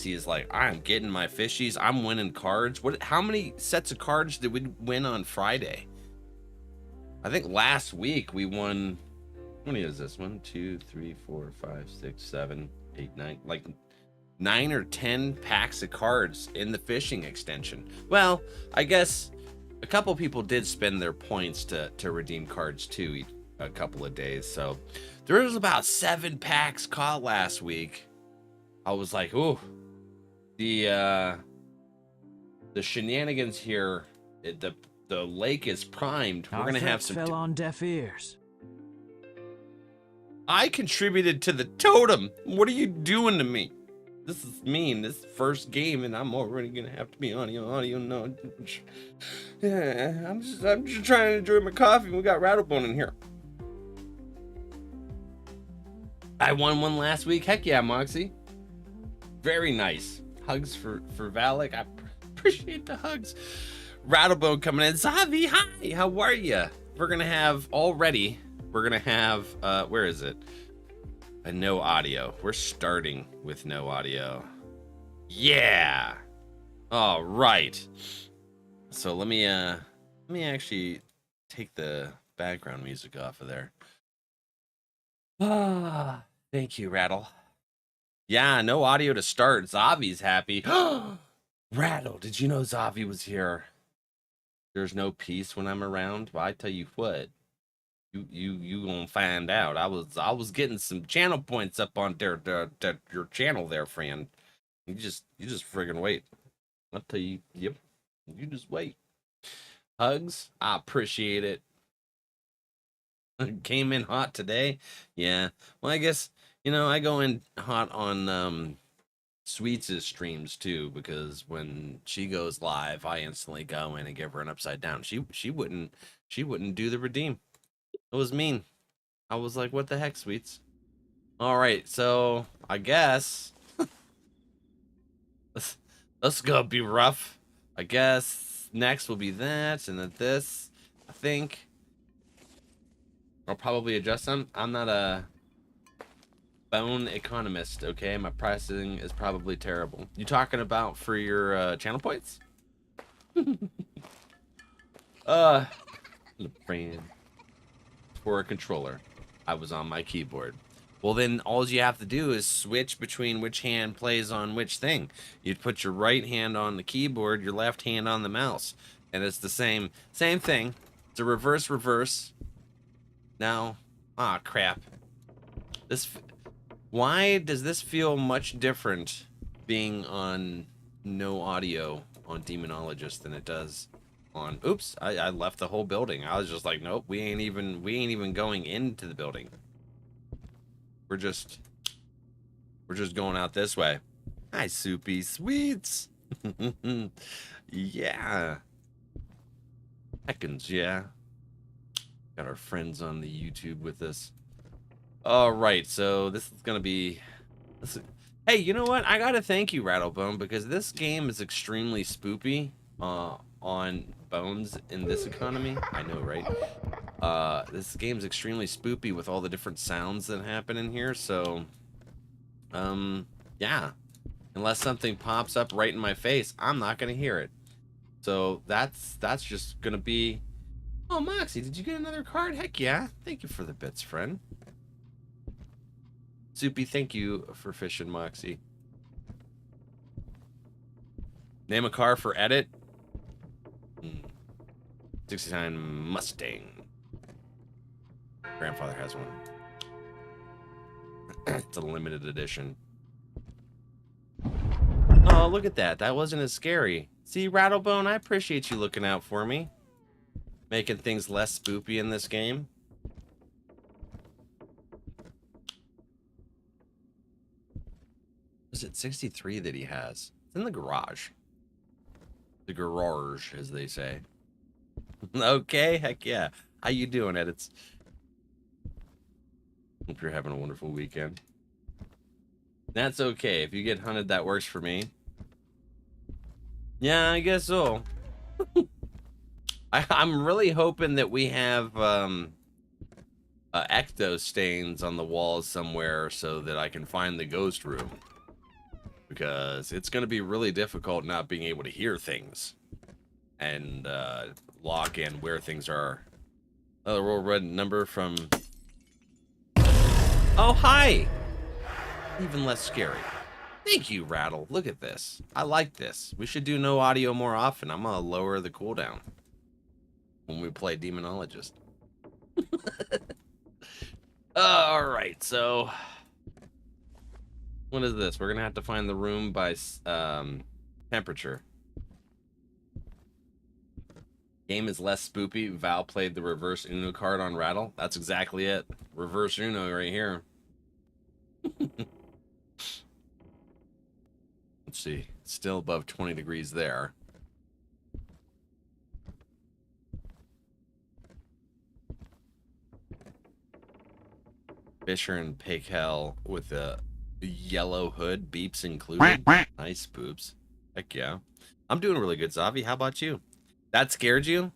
Moxie is like, I'm getting my fishies. I'm winning cards. How many sets of cards did we win on Friday? I think last week we won. How many is this? 1, 2, 3, 4, 5, 6, 7, 8, 9. Like 9 or 10 packs of cards in the fishing extension. Well, I guess a couple people did spend their points to redeem cards too, a couple of days. So there was about 7 packs caught last week. I was like, ooh, the shenanigans here. The lake is primed. We're gonna have some. Fell on deaf ears. I contributed to the totem. What are you doing to me? This is mean. This first game, and I'm already gonna have to be audio. No, yeah, I'm just trying to enjoy my coffee. We got Rattlebone in here. I won one last week. Heck yeah, Moxie. Very nice. Hugs for Valak. I appreciate the hugs. Rattlebone coming in. Zavi, hi. How are you? We're gonna have already. We're gonna have. Where is it? A no audio. We're starting with no audio. Yeah. All right. So let me actually take the background music off of there. Ah, thank you, Rattle. Yeah, no audio to start. Zavi's happy. Rattle, did you know Zavi was here? There's no peace when I'm around. Well, I tell you what, you gonna find out. I was getting some channel points up on your channel there, friend. You just friggin' wait. I'll tell you. Yep, you just wait. Hugs, I appreciate it. Came in hot today. Yeah. Well, I guess I go in hot on Sweets' streams too, because when she goes live, I instantly go in and give her an upside down. She wouldn't do the redeem. It was mean. I was like, what the heck, Sweets? All right, so I guess let's go be rough. I guess next will be that, and then this. I think I'll probably adjust them. I'm not a bone economist, okay? My pricing is probably terrible. You talking about for your channel points? Friend. For a controller, I was on my keyboard. Well, then all you have to do is switch between which hand plays on which thing. You'd put your right hand on the keyboard, your left hand on the mouse, and it's the same thing. It's a reverse. Now, crap. Why does this feel much different being on no audio on Demonologist than it does on... Oops, I left the whole building. I was just like, nope, we ain't even going into the building. We're just going out this way. Hi, Soupy Sweets. Yeah. Heckins, yeah. Got our friends on the YouTube with us. All right, so this is gonna be. Hey, you know what? I gotta thank you, Rattlebone, because this game is extremely spoopy on bones in this economy. I know, right? This game's extremely spoopy with all the different sounds that happen in here. So, yeah. Unless something pops up right in my face, I'm not gonna hear it. So that's just gonna be. Oh, Moxie, did you get another card? Heck yeah! Thank you for the bits, friend. Soupy, thank you for fishing, Moxie. Name a car for edit. 69 Mustang. Grandfather has one. It's a limited edition. Oh, look at that. That wasn't as scary. See, Rattlebone, I appreciate you looking out for me. Making things less spoopy in this game. Is it 63 that he has? It's in the garage. The garage, as they say. Okay, heck yeah. How you doing, Edits? Hope you're having a wonderful weekend. That's okay. If you get hunted, that works for me. Yeah, I guess so. I'm really hoping that we have ecto stains on the walls somewhere so that I can find the ghost room. because it's going to be really difficult not being able to hear things and lock in where things are. Another roll red number from... Oh, hi! Even less scary. Thank you, Rattle. Look at this. I like this. We should do no audio more often. I'm going to lower the cooldown when we play Demonologist. Alright, so... What is this? We're going to have to find the room by temperature. Game is less spoopy. Val played the reverse Uno card on Rattle. That's exactly it. Reverse Uno right here. Let's see. Still above 20 degrees there. Fisher and Paykel with a yellow hood. Beeps included. Nice boobs. Heck yeah. I'm doing really good, Zavi. How about you? That scared you?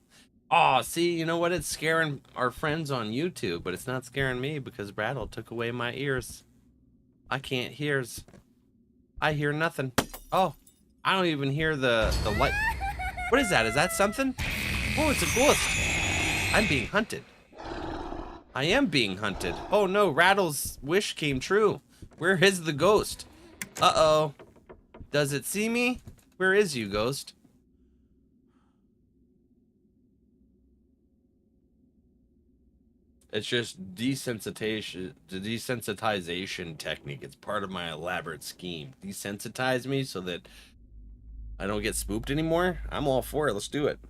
Oh, see, you know what? It's scaring our friends on YouTube, but it's not scaring me because Rattle took away my ears. I can't hears. I hear nothing. Oh, I don't even hear the light. What is that? Is that something? Oh, it's a ghost. I'm being hunted. I am being hunted. Oh no, Rattle's wish came true. Where is the ghost? Uh-oh. Does it see me? Where is you, ghost? It's just desensitization, the desensitization technique. It's part of my elaborate scheme. Desensitize me so that I don't get spooked anymore. I'm all for it. Let's do it.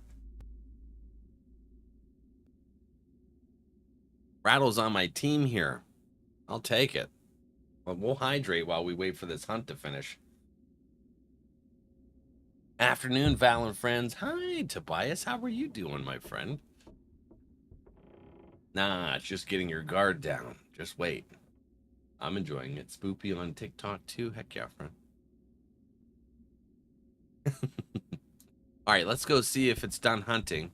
Rattle's on my team here. I'll take it. Well, we'll hydrate while we wait for this hunt to finish. Afternoon, Val and friends. Hi, Tobias. How are you doing, my friend? Nah, it's just getting your guard down. Just wait. I'm enjoying it. Spoopy on TikTok too. Heck yeah, friend. All right, let's go see if it's done hunting.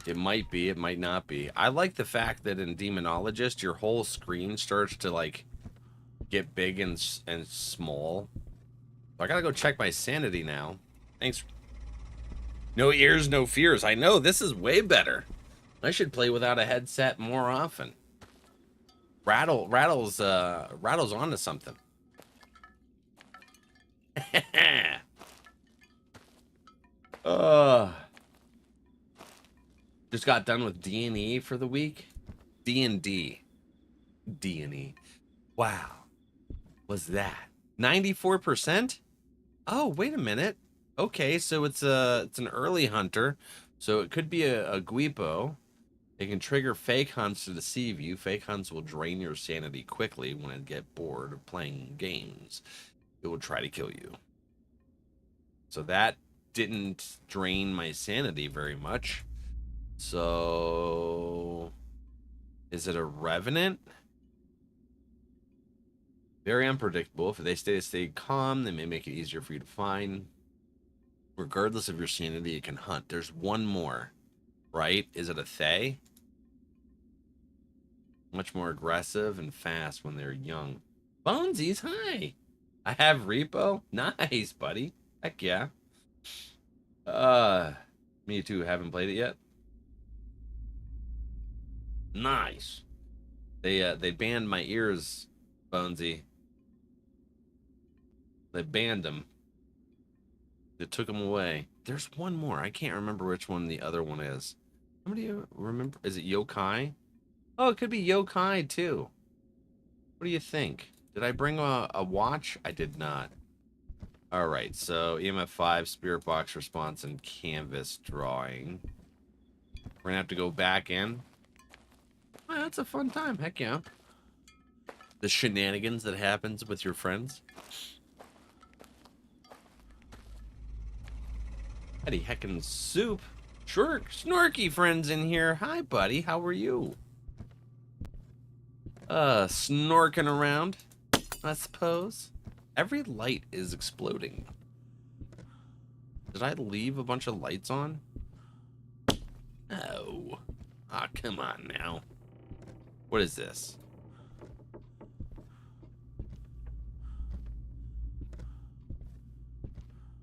It might be, it might not be. I like the fact that in Demonologist, your whole screen starts to like get big and small. I gotta go check my sanity now. Thanks. No ears, no fears. I know, this is way better. I should play without a headset more often. Rattle's onto something. Just got done with D&E for the week. D&D. D&E. Wow. What's that? 94%? Oh, wait a minute. Okay, so it's an early hunter. So it could be a Guipo. It can trigger fake hunts to deceive you. Fake hunts will drain your sanity quickly when it get bored of playing games. It will try to kill you. So that didn't drain my sanity very much. So is it a revenant? Very unpredictable. If they stay calm, they may make it easier for you to find. Regardless of your sanity, you can hunt. There's one more, right? Is it a Thay? Much more aggressive and fast when they're young. Bonesies, hi. I have Repo. Nice, buddy. Heck yeah. Me too. Haven't played it yet. Nice. They banned my ears, Bonesy. They banned them. They took them away. There's one more. I can't remember which one the other one is. Somebody remember? Is it Yokai? Oh, it could be Yokai too. What do you think? Did I bring a watch? I did not. All right, so EMF 5, Spirit Box response, and canvas drawing. We're gonna have to go back in. Oh, that's a fun time. Heck yeah. The shenanigans that happens with your friends. Eddie heckin' soup. Sure, Snorky friends in here. Hi, buddy. How are you? Snorking around, I suppose. Every light is exploding. Did I leave a bunch of lights on? Oh. Ah, come on now. What is this?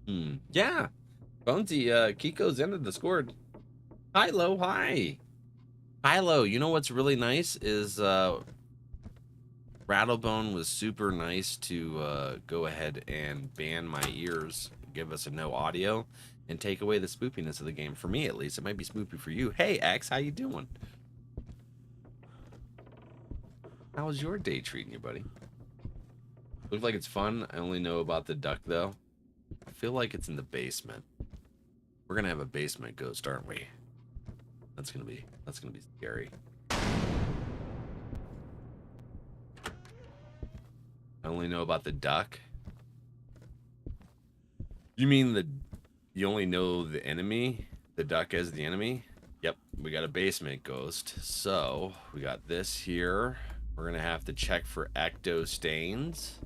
Yeah. Bonesy, Kiko's entered the Discord. Hilo, hi. Hilo, you know what's really nice is Rattlebone was super nice to go ahead and ban my ears, give us a no audio, and take away the spoopiness of the game. For me, at least. It might be spoopy for you. Hey, X, how you doing? How was your day treating you, buddy? Looks like it's fun. I only know about the duck, though. I feel like it's in the basement. We're gonna have a basement ghost, aren't we? That's gonna be scary. I only know about the duck. You mean you only know the enemy? The duck as the enemy? Yep, we got a basement ghost. So, we got this here. We're gonna have to check for ecto stains.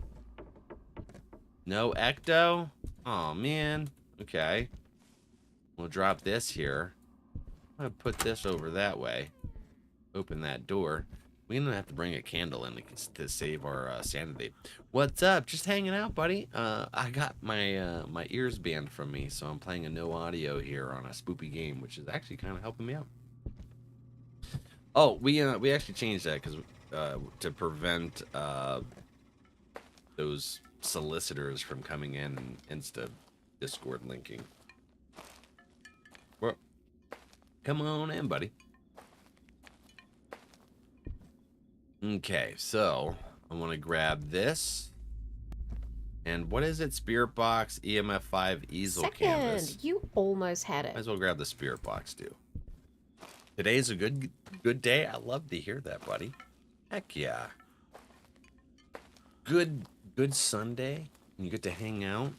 No ecto? Oh man. Okay. We'll drop this here. I'm gonna put this over that way. Open that door. We're gonna have to bring a candle in to save our sanity. What's up? Just hanging out, buddy. I got my my ears banned from me, so I'm playing a no audio here on a spoopy game, which is actually kind of helping me out. Oh, we actually changed that because to prevent those solicitors from coming in and insta Discord linking. Well, come on in, buddy. Okay, so I want to grab this. And what is it? Spirit box, EMF 5, easel canvas. You almost had it. Might as well grab the spirit box too. Today's a good day. I love to hear that, buddy. Heck yeah. Good Sunday. And you get to hang out.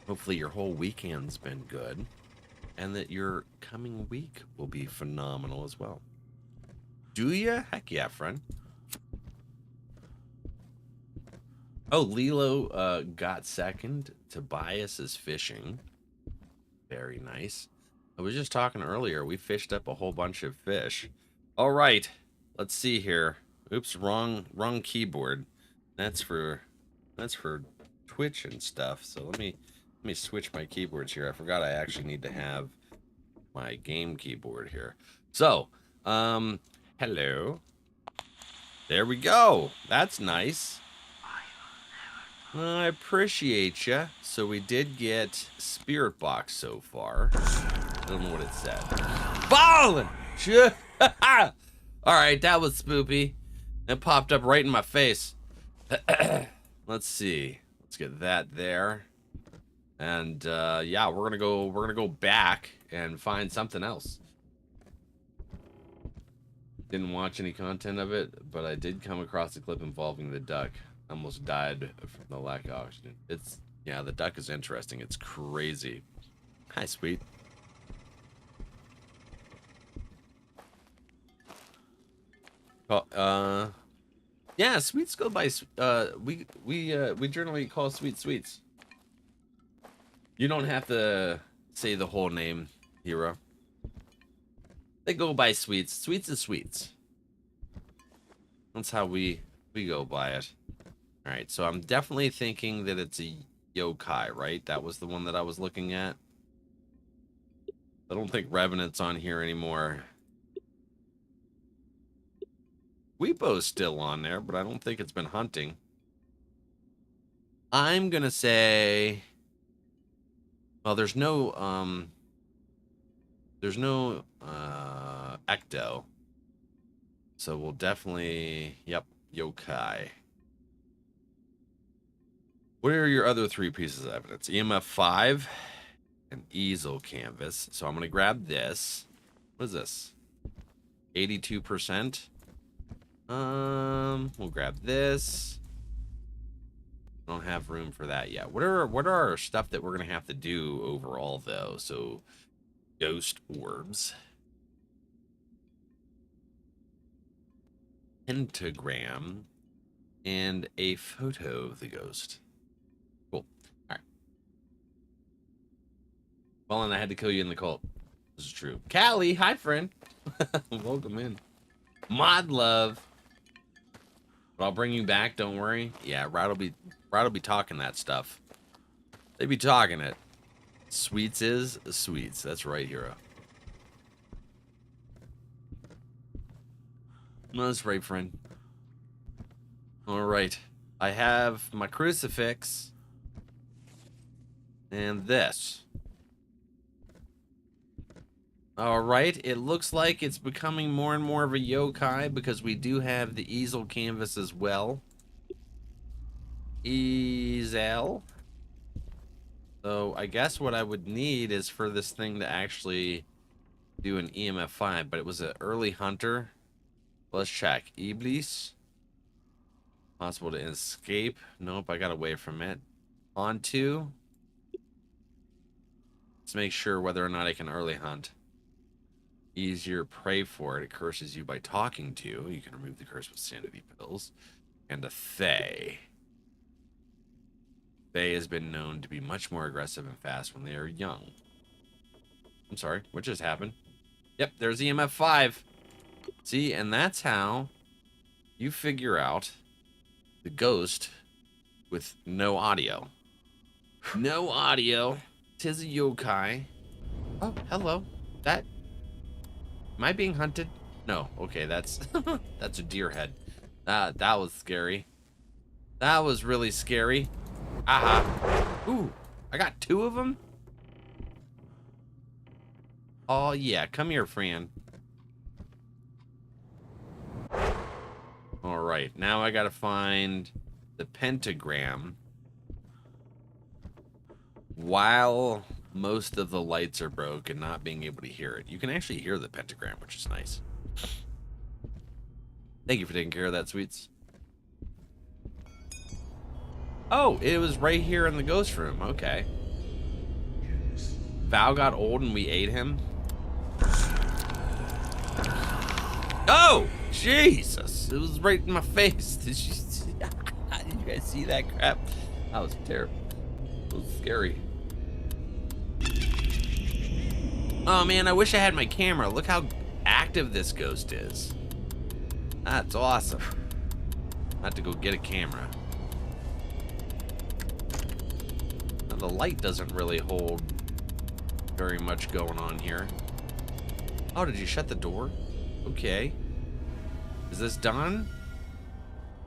Hopefully your whole weekend's been good. And that your coming week will be phenomenal as well. Do ya? Heck yeah, friend. Oh, Lilo got second. Tobias is fishing. Very nice. I was just talking earlier. We fished up a whole bunch of fish. All right. Let's see here. Oops, wrong keyboard. That's for Twitch and stuff. So let me switch my keyboards here. I forgot I actually need to have my game keyboard here. So, hello. There we go. That's nice. I appreciate you. So we did get Spirit Box so far. I don't know what it said. Fallen! Alright, that was spoopy. It popped up right in my face. Let's see. Let's get that there. And yeah, we're gonna go back and find something else. Didn't watch any content of it, but I did come across a clip involving the duck. Almost died from the lack of oxygen. Yeah, the duck is interesting. It's crazy. Hi, sweet. Oh, yeah, sweets go by. We generally call sweets. You don't have to say the whole name, hero. They go by sweets. Sweets is sweets. That's how we go by it. All right, so I'm definitely thinking that it's a yokai, right? That was the one that I was looking at. I don't think Revenant's on here anymore. Weepo's still on there, but I don't think it's been hunting. I'm gonna say, well, there's no ecto. So we'll definitely, yep, yokai. What are your other three pieces of evidence? EMF 5 and easel canvas. So I'm going to grab this. What is this? 82%. We'll grab this. I don't have room for that yet. What are our stuff that we're going to have to do overall, though? So ghost orbs. Pentagram. And a photo of the ghost. Cool. All right. Well, and I had to kill you in the cult. This is true. Callie, hi, friend. Welcome in. Mod love. But I'll bring you back. Don't worry. Yeah, Rod will be talking that stuff. They be talking it. Sweets is sweets. That's right, hero. No, that's right, friend. All right. I have my crucifix and this. All right. It looks like it's becoming more and more of a yokai because we do have the easel canvas as well. Easel. So I guess what I would need is for this thing to actually do an EMF 5, but it was an early hunter. Let's check. Iblis. Possible to escape. Nope, I got away from it. Onto. Let's make sure whether or not I can early hunt. Easier pray for it. It curses you by talking to you. You can remove the curse with sanity pills. And a Thay. Thay has been known to be much more aggressive and fast when they are young. I'm sorry, what just happened? Yep, there's EMF 5. See, and that's how you figure out the ghost with no audio. No audio. Tis a yokai. Oh, hello. Am I being hunted? No. Okay, that's that's a deer head. That was scary. That was really scary. Aha. Ooh, I got 2 of them. Oh yeah, come here, Fran. All right, now I gotta find the pentagram while most of the lights are broke and not being able to hear it. You can actually hear the pentagram, which is nice. Thank you for taking care of that, sweets. Oh, it was right here in the ghost room. Okay. Val got old and we ate him. Oh, Jesus. It was right in my face. Did you guys see that crap? That was terrible. It was scary. Oh, man, I wish I had my camera. Look how active this ghost is. That's awesome. I have to go get a camera. Now, the light doesn't really hold very much going on here. Oh, did you shut the door? Okay. Is this done?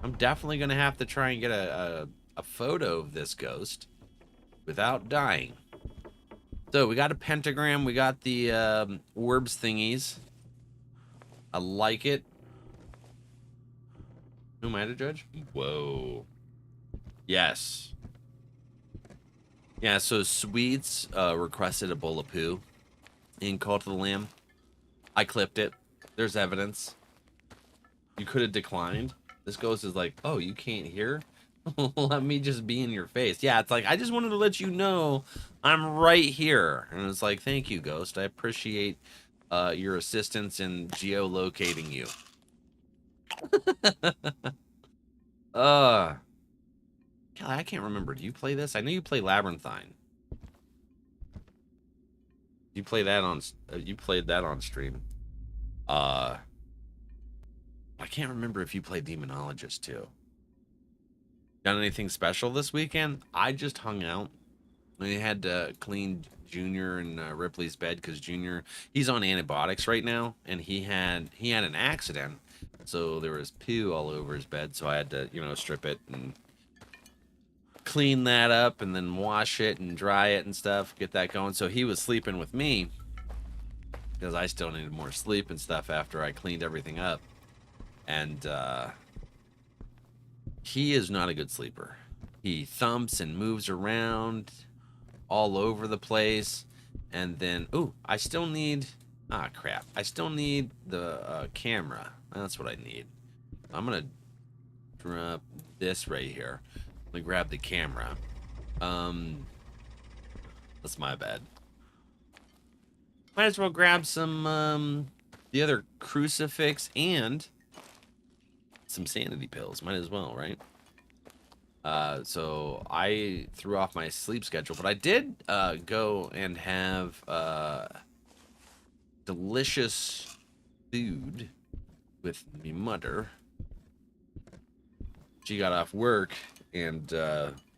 I'm definitely going to have to try and get a photo of this ghost without dying. So we got a pentagram. We got the orbs thingies. I like it. Who am I to judge? Whoa. Yes. Yeah, so Sweets requested a bowl of poo in Cult of the Lamb. I clipped it. There's evidence. You could have declined. This ghost is like, oh, you can't hear? Let me just be in your face. Yeah, it's like, I just wanted to let you know I'm right here. And it's like, thank you, ghost. I appreciate your assistance in geolocating you. Kelly, I can't remember. Do you play this? I know you play Labyrinthine. You play that on you played that on stream. I can't remember if you played Demonologist too. Got anything special this weekend? I just hung out. I had to clean Junior and Ripley's bed because Junior, he's on antibiotics right now, and he had an accident, so there was poo all over his bed. So I had to, you know, strip it and clean that up, and then wash it and dry it and stuff, get that going. So he was sleeping with me because I still needed more sleep and stuff after I cleaned everything up. And he is not a good sleeper. He thumps and moves around all over the place. And then, ooh, I still need, crap. I still need the camera. That's what I need. I'm going to drop this right here. Let me grab the camera. That's my bad. Might as well grab some, the other crucifix and some sanity pills. Might as well, right? So I threw off my sleep schedule, but I did go and have delicious food with me mother. She got off work and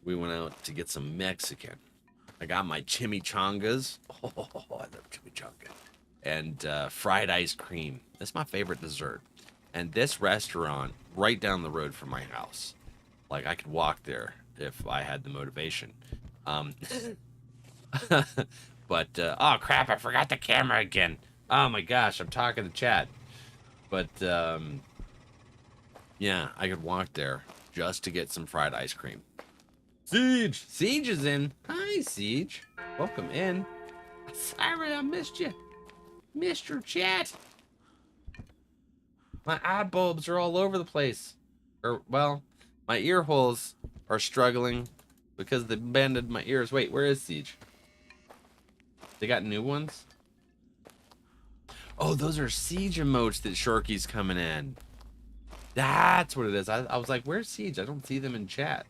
we went out to get some Mexican. I got my chimichangas. Oh, I love chimichanga. And fried ice cream. That's my favorite dessert. And this restaurant right down the road from my house. Like, I could walk there if I had the motivation. But, oh crap, I forgot the camera again. Oh my gosh, I'm talking to chat. But, yeah, I could walk there just to get some fried ice cream. Siege! Siege is in. Hi, Siege. Welcome in. Sorry, I missed you. Missed your chat. My eye bulbs are all over the place. Or, well, my ear holes are struggling because they bended my ears. Wait, where is Siege? They got new ones? Oh, those are Siege emotes that Sharky's coming in. That's what it is. I was like, where's Siege? I don't see them in chat.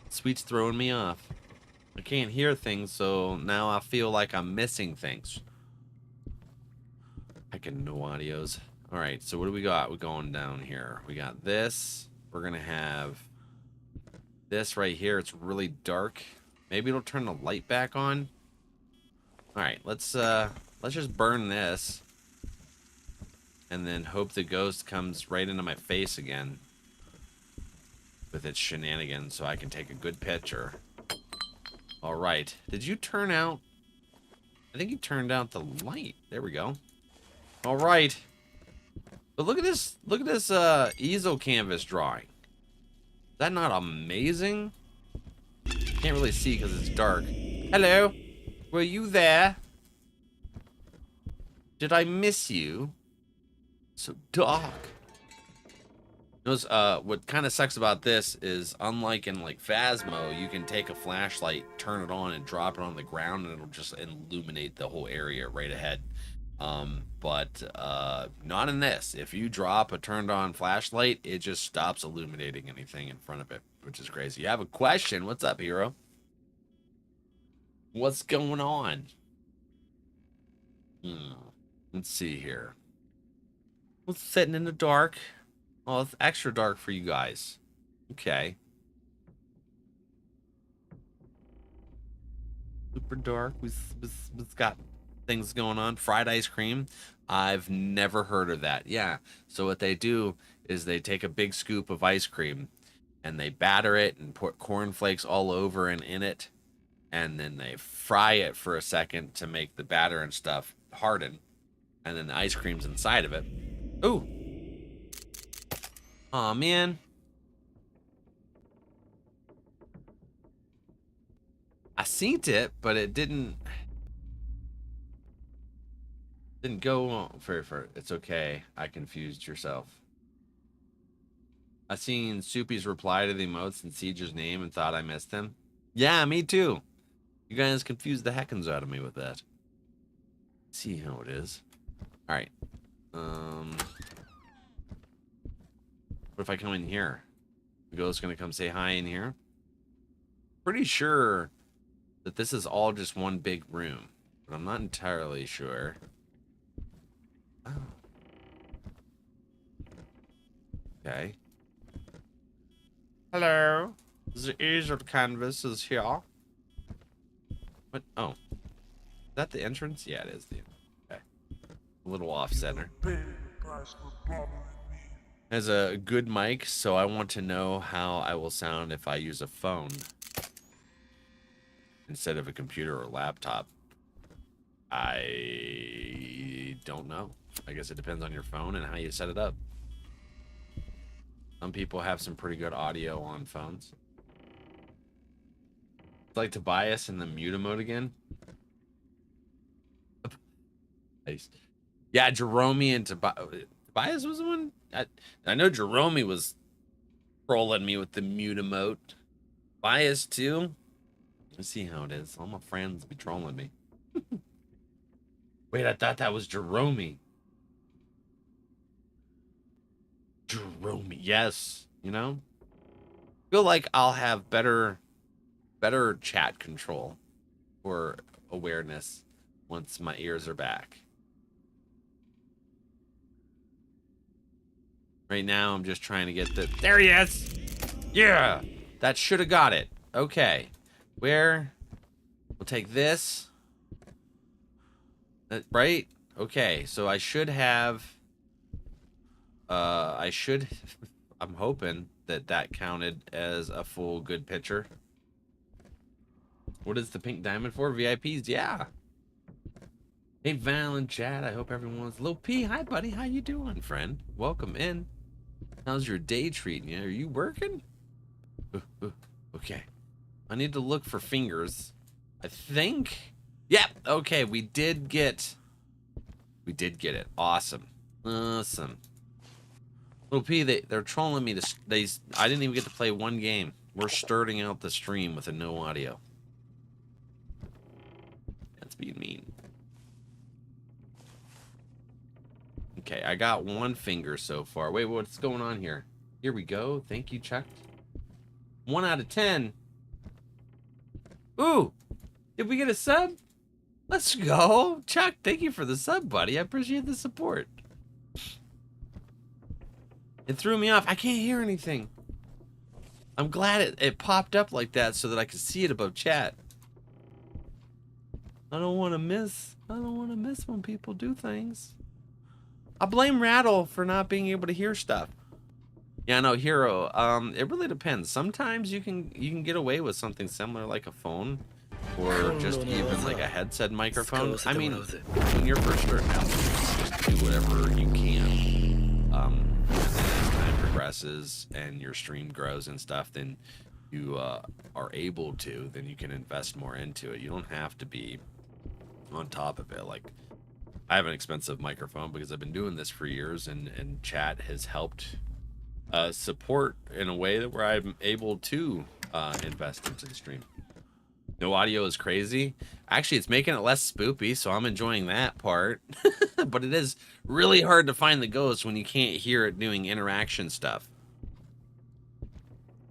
Sweet's throwing me off. I can't hear things, so now I feel like I'm missing things. I can no audios. Alright, so what do we got? We're going down here. We got this. We're gonna have this right here. It's really dark. Maybe it'll turn the light back on. Alright, let's just burn this. And then hope the ghost comes right into my face again. With its shenanigans, so I can take a good picture. Alright. Did you turn out? I think you turned out the light. There we go. Alright. But look at this easel canvas drawing. Is that not amazing? Can't really see because it's dark. Hello? Were you there? Did I miss you? So dark. What kind of sucks about this is, unlike in like Phasmo, you can take a flashlight, turn it on, and drop it on the ground, and it'll just illuminate the whole area right ahead. But not in this. If you drop a turned on flashlight, it just stops illuminating anything in front of it, which is crazy. You have a question? What's up, hero? What's going on? Let's see here. What's sitting in the dark? Oh, it's extra dark for you guys. Okay. Super dark. We've got things going on. Fried ice cream. I've never heard of that. Yeah. So what they do is they take a big scoop of ice cream and they batter it and put cornflakes all over and in it. And then they fry it for a second to make the batter and stuff harden. And then the ice cream's inside of it. Ooh. Aw, man. I seen it, but it didn't go on for it's okay. I confused yourself. I seen Soupy's reply to the emotes and Siege's name and thought I missed him. Yeah, me too. You guys confused the heckins out of me with that. Let's see how it is. Alright. What if I come in here? The ghost's gonna come say hi in here? Pretty sure that this is all just one big room, but I'm not entirely sure. Oh. Okay. Hello. The easel canvas is here. What? Oh. Is that the entrance? Yeah, it is. Okay. A little off center. Has a good mic, so I want to know how I will sound if I use a phone instead of a computer or laptop. I don't know. I guess it depends on your phone and how you set it up. Some people have some pretty good audio on phones. I'd like Tobias in the mute mode again. Nice. Yeah, Jerome and Tobias was the one. I know Jerome was trolling me with the mute emote. Tobias too. Let's see how it is. All my friends be trolling me. Wait, I thought that was Jerome. Jerome, yes. You know? Feel like I'll have better chat control or awareness once my ears are back. Right now, I'm just trying to get the... There he is! Yeah! That should have got it. Okay. Where We'll take this. Right? Okay, so I should have... I'm hoping that that counted as a full good picture. What is the pink diamond for? VIPs? Yeah. Hey, Val and Chad, I hope everyone's... Lil P, hi, buddy. How you doing, friend? Welcome in. How's your day treating you? Are you working? Okay. I need to look for fingers. I think... Yep, okay, we did get it. Awesome. Awesome. Lil P, they're trolling me. I didn't even get to play one game. We're starting out the stream with a no audio. That's being mean. Okay, I got one finger so far. Wait, what's going on here? Here we go. Thank you, Chuck. 1 out of 10. Ooh, did we get a sub? Let's go. Chuck, thank you for the sub, buddy. I appreciate the support. It threw me off. I can't hear anything. I'm glad it popped up like that so that I could see it above chat. I don't want to miss when people do things. I blame Rattle for not being able to hear stuff. Yeah, no, Hero. It really depends. Sometimes you can get away with something similar like a phone, or just even like a headset microphone. I mean, when you're first starting out, just do whatever you can. And then as time progresses and your stream grows and stuff, then you are able to. Then you can invest more into it. You don't have to be on top of it. Like, I have an expensive microphone because I've been doing this for years, and chat has helped support in a way that where I'm able to invest into the stream. No audio is crazy. Actually, it's making it less spoopy, so I'm enjoying that part. But it is really hard to find the ghost when you can't hear it doing interaction stuff.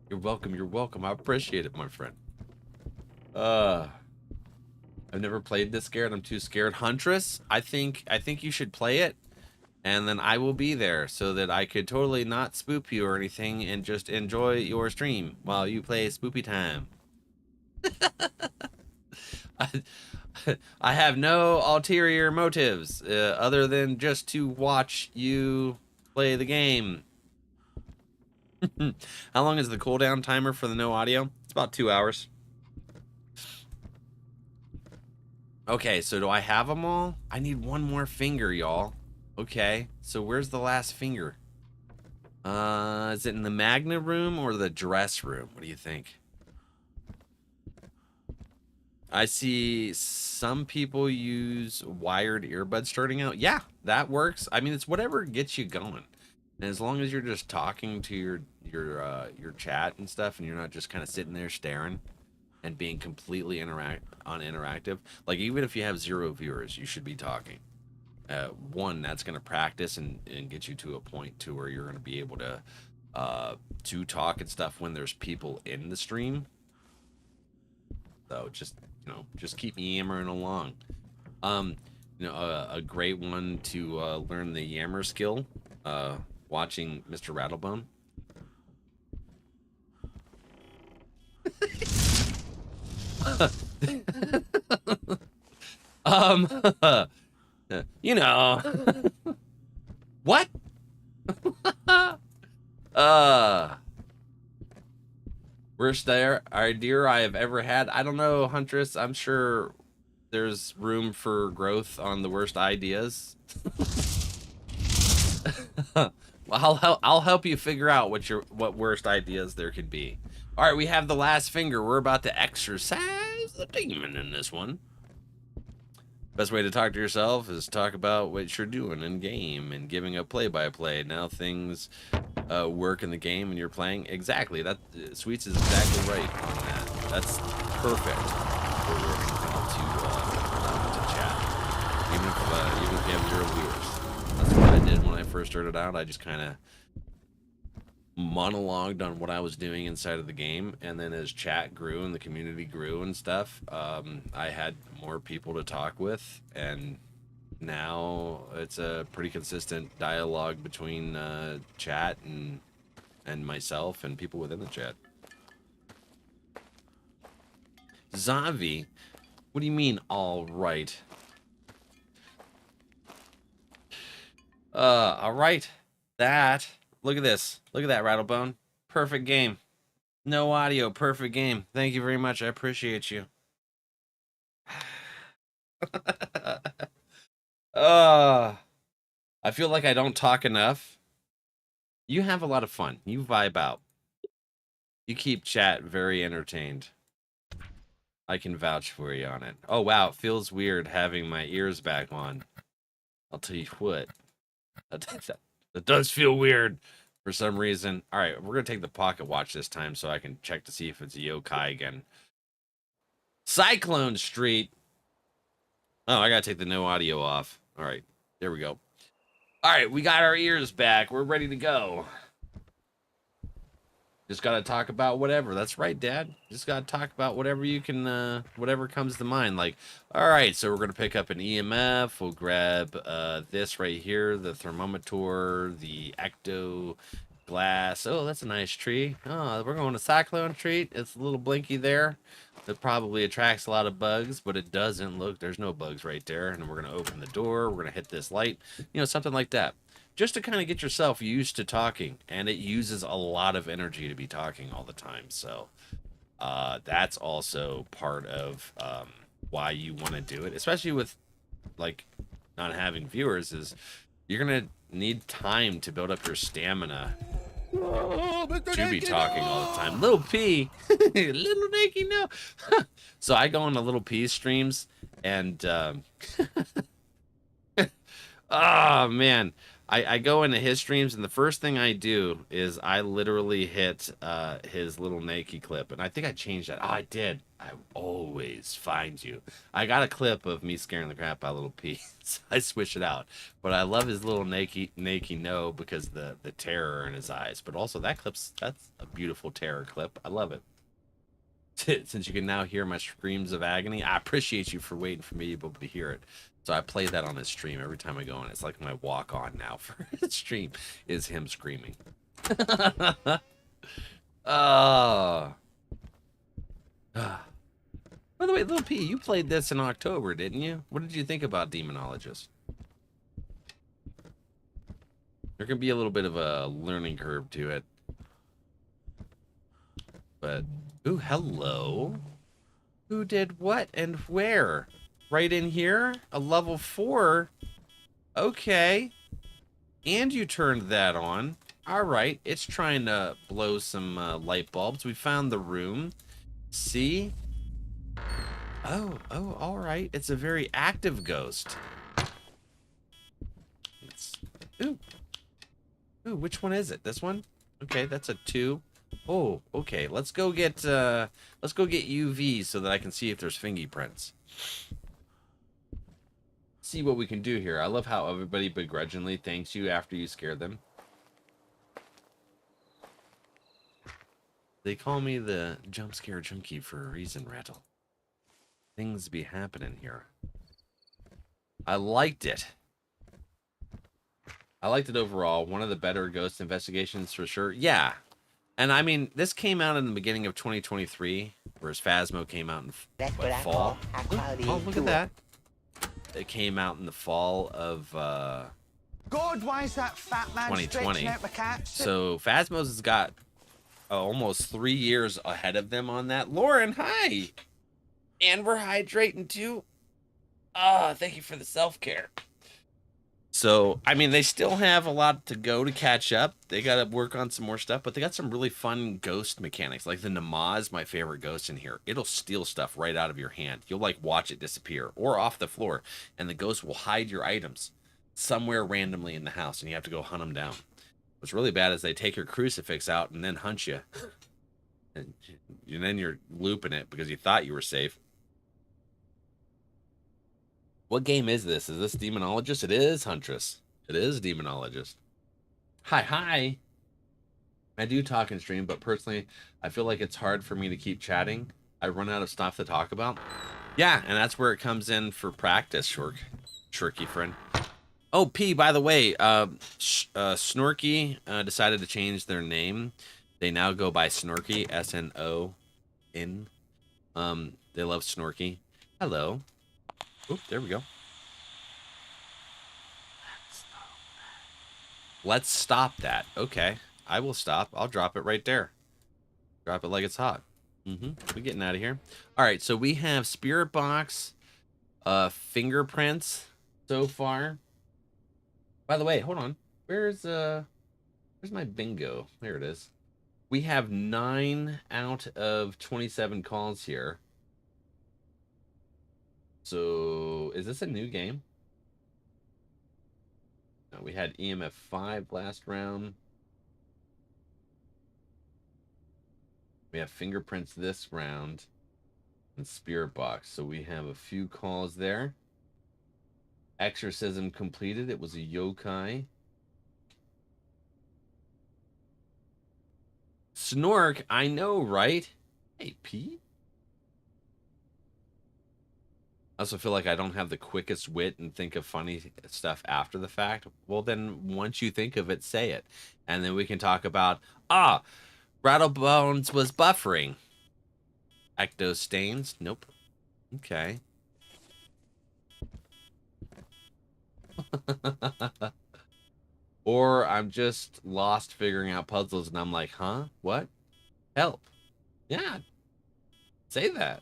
You're welcome. You're welcome. I appreciate it, my friend. I've never played this scared. I'm too scared. Huntress, I think you should play it, and then I will be there so that I could totally not spoop you or anything and just enjoy your stream while you play spoopy time. I have no ulterior motives other than just to watch you play the game. How long is the cooldown timer for the no audio? It's about 2 hours. Okay, so do I have them all? I need one more finger, y'all. Okay, so where's the last finger? Is it in the Magna room or the dress room? What do you think? I see some people use wired earbuds starting out. Yeah, that works. I mean, it's whatever gets you going. And as long as you're just talking to your chat and stuff, and you're not just kind of sitting there staring and being completely uninteractive. Like, even if you have 0 viewers, you should be talking. One, that's going to practice and get you to a point to where you're going to be able to talk and stuff when there's people in the stream. So just keep yammering along. A great one to learn the yammer skill, watching Mr. Rattlebone. What? Worst idea I have ever had. I don't know, Huntress. I'm sure there's room for growth on the worst ideas. Well, I'll help you figure out what worst ideas there could be. All right, we have the last finger. We're about to exorcise the demon in this one. Best way to talk to yourself is talk about what you're doing in game and giving a play-by-play. Now things work in the game and you're playing. Exactly. That Sweets is exactly right on that. That's perfect for learning how to chat, even if you have 0 viewers. That's what I did when I first started out. I just kind of monologued on what I was doing inside of the game, and then as chat grew and the community grew and stuff, I had more people to talk with, and now it's a pretty consistent dialogue between chat and myself and people within the chat. Zavi, What do you mean, all right? All right. Look at this. Look at that, Rattlebone. Perfect game. No audio, perfect game. Thank you very much. I appreciate you. uh, I feel like I don't talk enough. You have a lot of fun. You vibe out. You keep chat very entertained. I can vouch for you on it. Oh, wow. It feels weird having my ears back on. I'll tell you what. That does feel weird for some reason. All right, we're going to take the pocket watch this time so I can check to see if it's a yokai again. Cyclone Street. Oh, I got to take the no audio off. All right, there we go. All right, we got our ears back. We're ready to go. Just got to talk about whatever. That's right, Dad. Just got to talk about whatever you can, whatever comes to mind. Like, all right, so we're going to pick up an EMF. We'll grab this right here, the thermometer, the ecto glass. Oh, that's a nice tree. Oh, we're going to Cyclone Street. It's a little blinky there. It probably attracts a lot of bugs, but it doesn't. Look, there's no bugs right there. And we're going to open the door. We're going to hit this light. You know, something like that. Just to kind of get yourself used to talking, and it uses a lot of energy to be talking all the time. So that's also part of why you want to do it, especially with like not having viewers. Is you're gonna need time to build up your stamina to be talking all the time. Little P, little Nakey, no. So I go on the Little P streams, and oh man. I go into his streams, and the first thing I do is I literally hit his little Nike clip. And I think I changed that. Oh, I did. I always find you. I got a clip of me scaring the crap out of Little P. So I switch it out. But I love his little Nike no because the terror in his eyes. But also that's a beautiful terror clip. I love it. Since you can now hear my screams of agony, I appreciate you for waiting for me to be able to hear it. So I play that on his stream every time I go on. It's like my walk on now for his stream is him screaming. By the way, Lil P, you played this in October, didn't you? What did you think about Demonologist? There can be a little bit of a learning curve to it. But, ooh, hello. Who did what and where? Right in here? A level 4? Okay. And you turned that on. Alright, it's trying to blow some light bulbs. We found the room. See? Oh, alright. It's a very active ghost. Ooh, which one is it? This one? Okay, that's a 2. Oh, okay. Let's go get UV so that I can see if there's fingerprints. See what we can do here. I love how everybody begrudgingly thanks you after you scare them. They call me the jump scare junkie for a reason, Rattle. Things be happening here. I liked it. I liked it overall. One of the better ghost investigations for sure. Yeah. And I mean, this came out in the beginning of 2023, whereas Phasmo came out in fall. Oh, look at that. It came out in the fall of God, why is that fat man 2020. out the cat? So Phasmos has got almost 3 years ahead of them on that. Lauren, hi. And we're hydrating too. Thank you for the self-care. So, I mean, they still have a lot to go to catch up. They got to work on some more stuff, but they got some really fun ghost mechanics. Like the Namaz, my favorite ghost in here. It'll steal stuff right out of your hand. You'll like watch it disappear or off the floor, and the ghost will hide your items somewhere randomly in the house, and you have to go hunt them down. What's really bad is they take your crucifix out and then hunt you. And then you're looping it because you thought you were safe. What game is this? Is this Demonologist? It is Huntress. It is Demonologist. Hi. I do talk and stream, but personally, I feel like it's hard for me to keep chatting. I run out of stuff to talk about. Yeah, and that's where it comes in for practice, Shorky friend. Oh, P, by the way, Snorky decided to change their name. They now go by Snorky, S-N-O-N. They love Snorky. Hello. Oop, there we go. Let's stop that. Okay. I will stop. I'll drop it right there. Drop it like it's hot. We're getting out of here. All right, so we have spirit box, fingerprints so far. By the way, hold on. Where's my bingo? There it is. We have 9 out of 27 calls here. So, is this a new game? No, we had EMF 5 last round. We have fingerprints this round and spirit box. So we have a few calls there. Exorcism completed. It was a yokai. Snork, I know, right? Hey, Pete. I also feel like I don't have the quickest wit and think of funny stuff after the fact. Well, then once you think of it, say it. And then we can talk about, Rattlebones was buffering. Ecto stains? Nope. Okay. Or I'm just lost figuring out puzzles and I'm like, huh? What? Help. Yeah. Say that.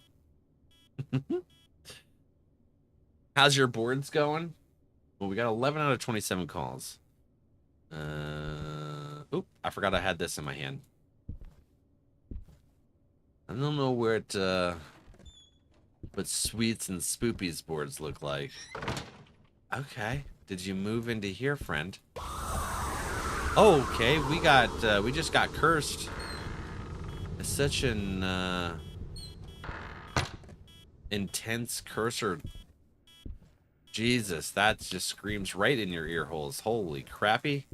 How's your boards going? Well, we got 11 out of 27 calls. Oop, I forgot I had this in my hand. I don't know what sweets and spoopies boards look like. Okay. Did you move into here, friend? Okay, we just got cursed. It's such an intense cursor. Jesus, that just screams right in your ear holes. Holy crappy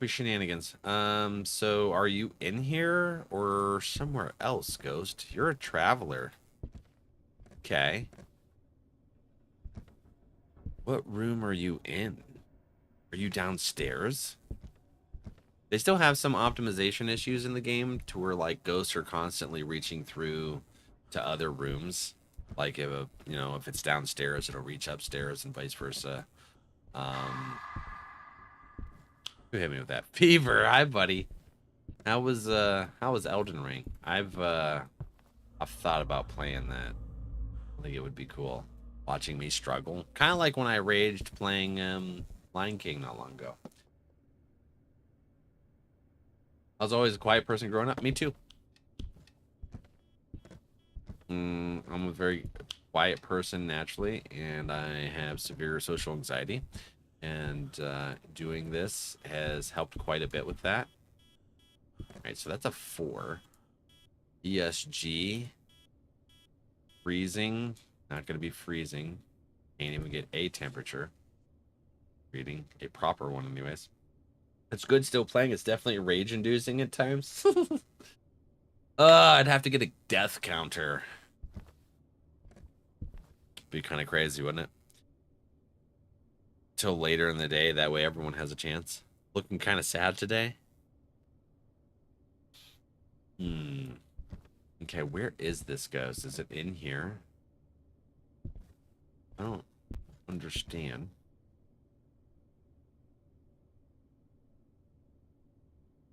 shenanigans. So are you in here or somewhere else, Ghost? You're a traveler. Okay. What room are you in? Are you downstairs? They still have some optimization issues in the game to where like ghosts are constantly reaching through to other rooms. Like if if it's downstairs, it'll reach upstairs and vice versa. Who hit me with that? Fever. Hi, buddy. How was Elden Ring? I've thought about playing that. I think it would be cool. Watching me struggle. Kind of like when I raged playing Lion King not long ago. I was always a quiet person growing up. Me too. I'm a very quiet person naturally, and I have severe social anxiety. And doing this has helped quite a bit with that. All right, so that's a 4. ESG. Freezing. Not going to be freezing. Can't even get a temperature. Reading a proper one anyways. It's good still playing. It's definitely rage-inducing at times. I'd have to get a death counter. Be kind of crazy, wouldn't it? Till later in the day. That way everyone has a chance. Looking kind of sad today. Okay, where is this ghost? Is it in here? I don't understand.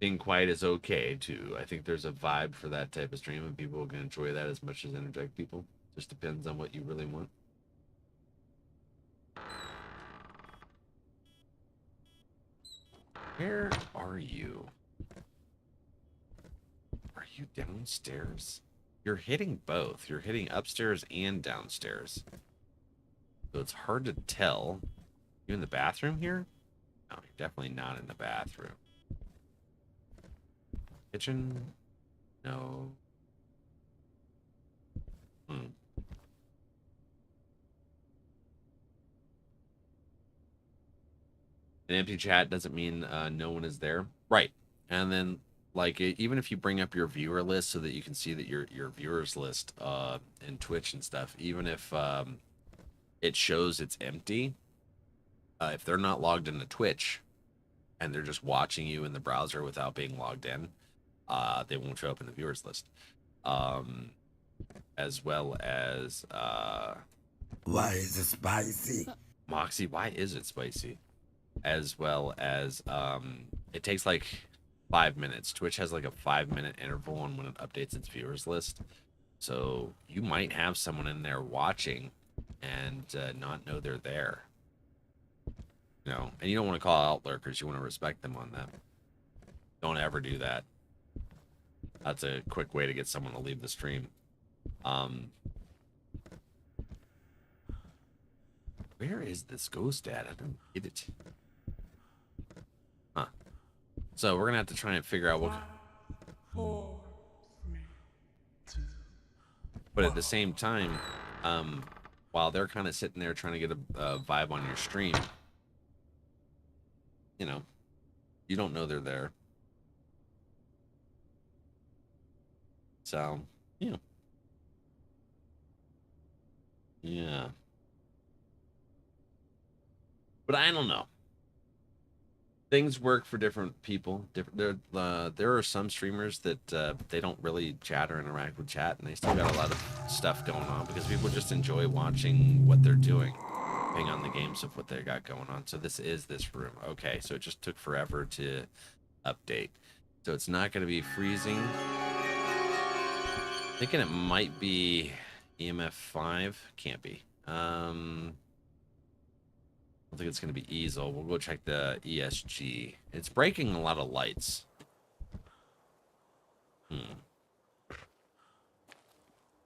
Being quiet is okay, too. I think there's a vibe for that type of stream, and people can enjoy that as much as interject people. Just depends on what you really want. Where are you? Are you downstairs? You're hitting both. You're hitting upstairs and downstairs. So it's hard to tell. You in the bathroom here? No, you're definitely not in the bathroom. Kitchen? No. An empty chat doesn't mean no one is there. Right. And then, like, even if you bring up your viewer list so that you can see that your viewers list in Twitch and stuff, even if it shows it's empty, if they're not logged into Twitch and they're just watching you in the browser without being logged in, they won't show up in the viewers list. as well as Why is it spicy? Moxie, why is it spicy? As well as it takes like 5 minutes. Twitch has like a 5-minute interval on when it updates its viewers list. So you might have someone in there watching and not know they're there. You know, and you don't want to call out lurkers. You want to respect them on that. Don't ever do that. That's a quick way to get someone to leave the stream. Where is this ghost at? I don't get it. Huh. So we're gonna have to try and figure out what. 4, 3, 2. But at the same time, while they're kind of sitting there trying to get a vibe on your stream, you know, you don't know they're there. So, yeah. Yeah. But I don't know. Things work for different people. There are some streamers that they don't really chat or interact with chat, and they still got a lot of stuff going on because people just enjoy watching what they're doing, depending on the games of what they got going on. So this is this room. Okay, so it just took forever to update. So it's not going to be freezing. Thinking it might be EMF 5. Can't be. I don't think it's going to be easel. We'll go check the ESG. It's breaking a lot of lights.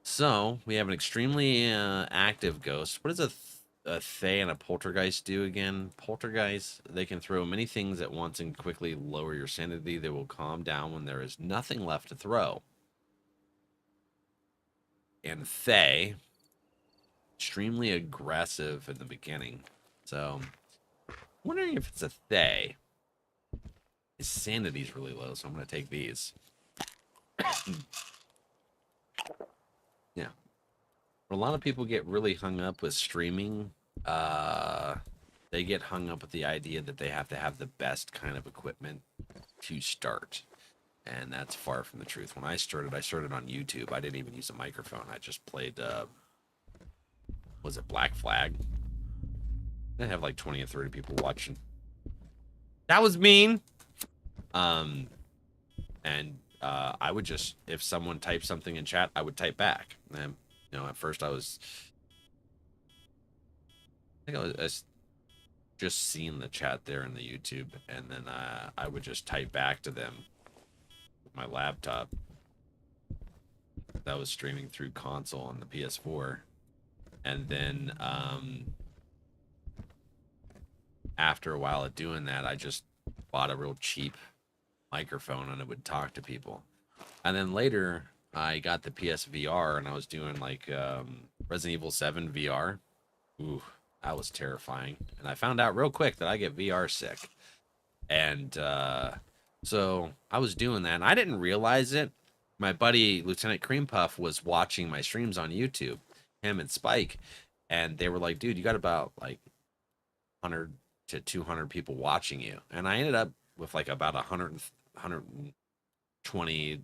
So, we have an extremely active ghost. What does a Thay and a Poltergeist do again? Poltergeist, they can throw many things at once and quickly lower your sanity. They will calm down when there is nothing left to throw. And Thay, extremely aggressive in the beginning. So, I'm wondering if it's a Thay. His sanity's really low, so I'm going to take these. Yeah. A lot of people get really hung up with streaming. They get hung up with the idea that they have to have the best kind of equipment to start. And that's far from the truth. When I started on YouTube. I didn't even use a microphone. I just played, was it Black Flag? I have like 20 or 30 people watching. That was mean. I would just, if someone typed something in chat, I would type back. And, you know, at first I think I was just seeing the chat there in the YouTube, and then I would just type back to them with my laptop. That was streaming through console on the PS4. And then, after a while of doing that, I just bought a real cheap microphone and it would talk to people. And then later, I got the PSVR and I was doing like Resident Evil 7 VR. Ooh, that was terrifying. And I found out real quick that I get VR sick. And so I was doing that and I didn't realize it. My buddy, Lieutenant Cream Puff, was watching my streams on YouTube, him and Spike. And they were like, dude, you got about like 100 to 200 people watching you. And I ended up with like about 120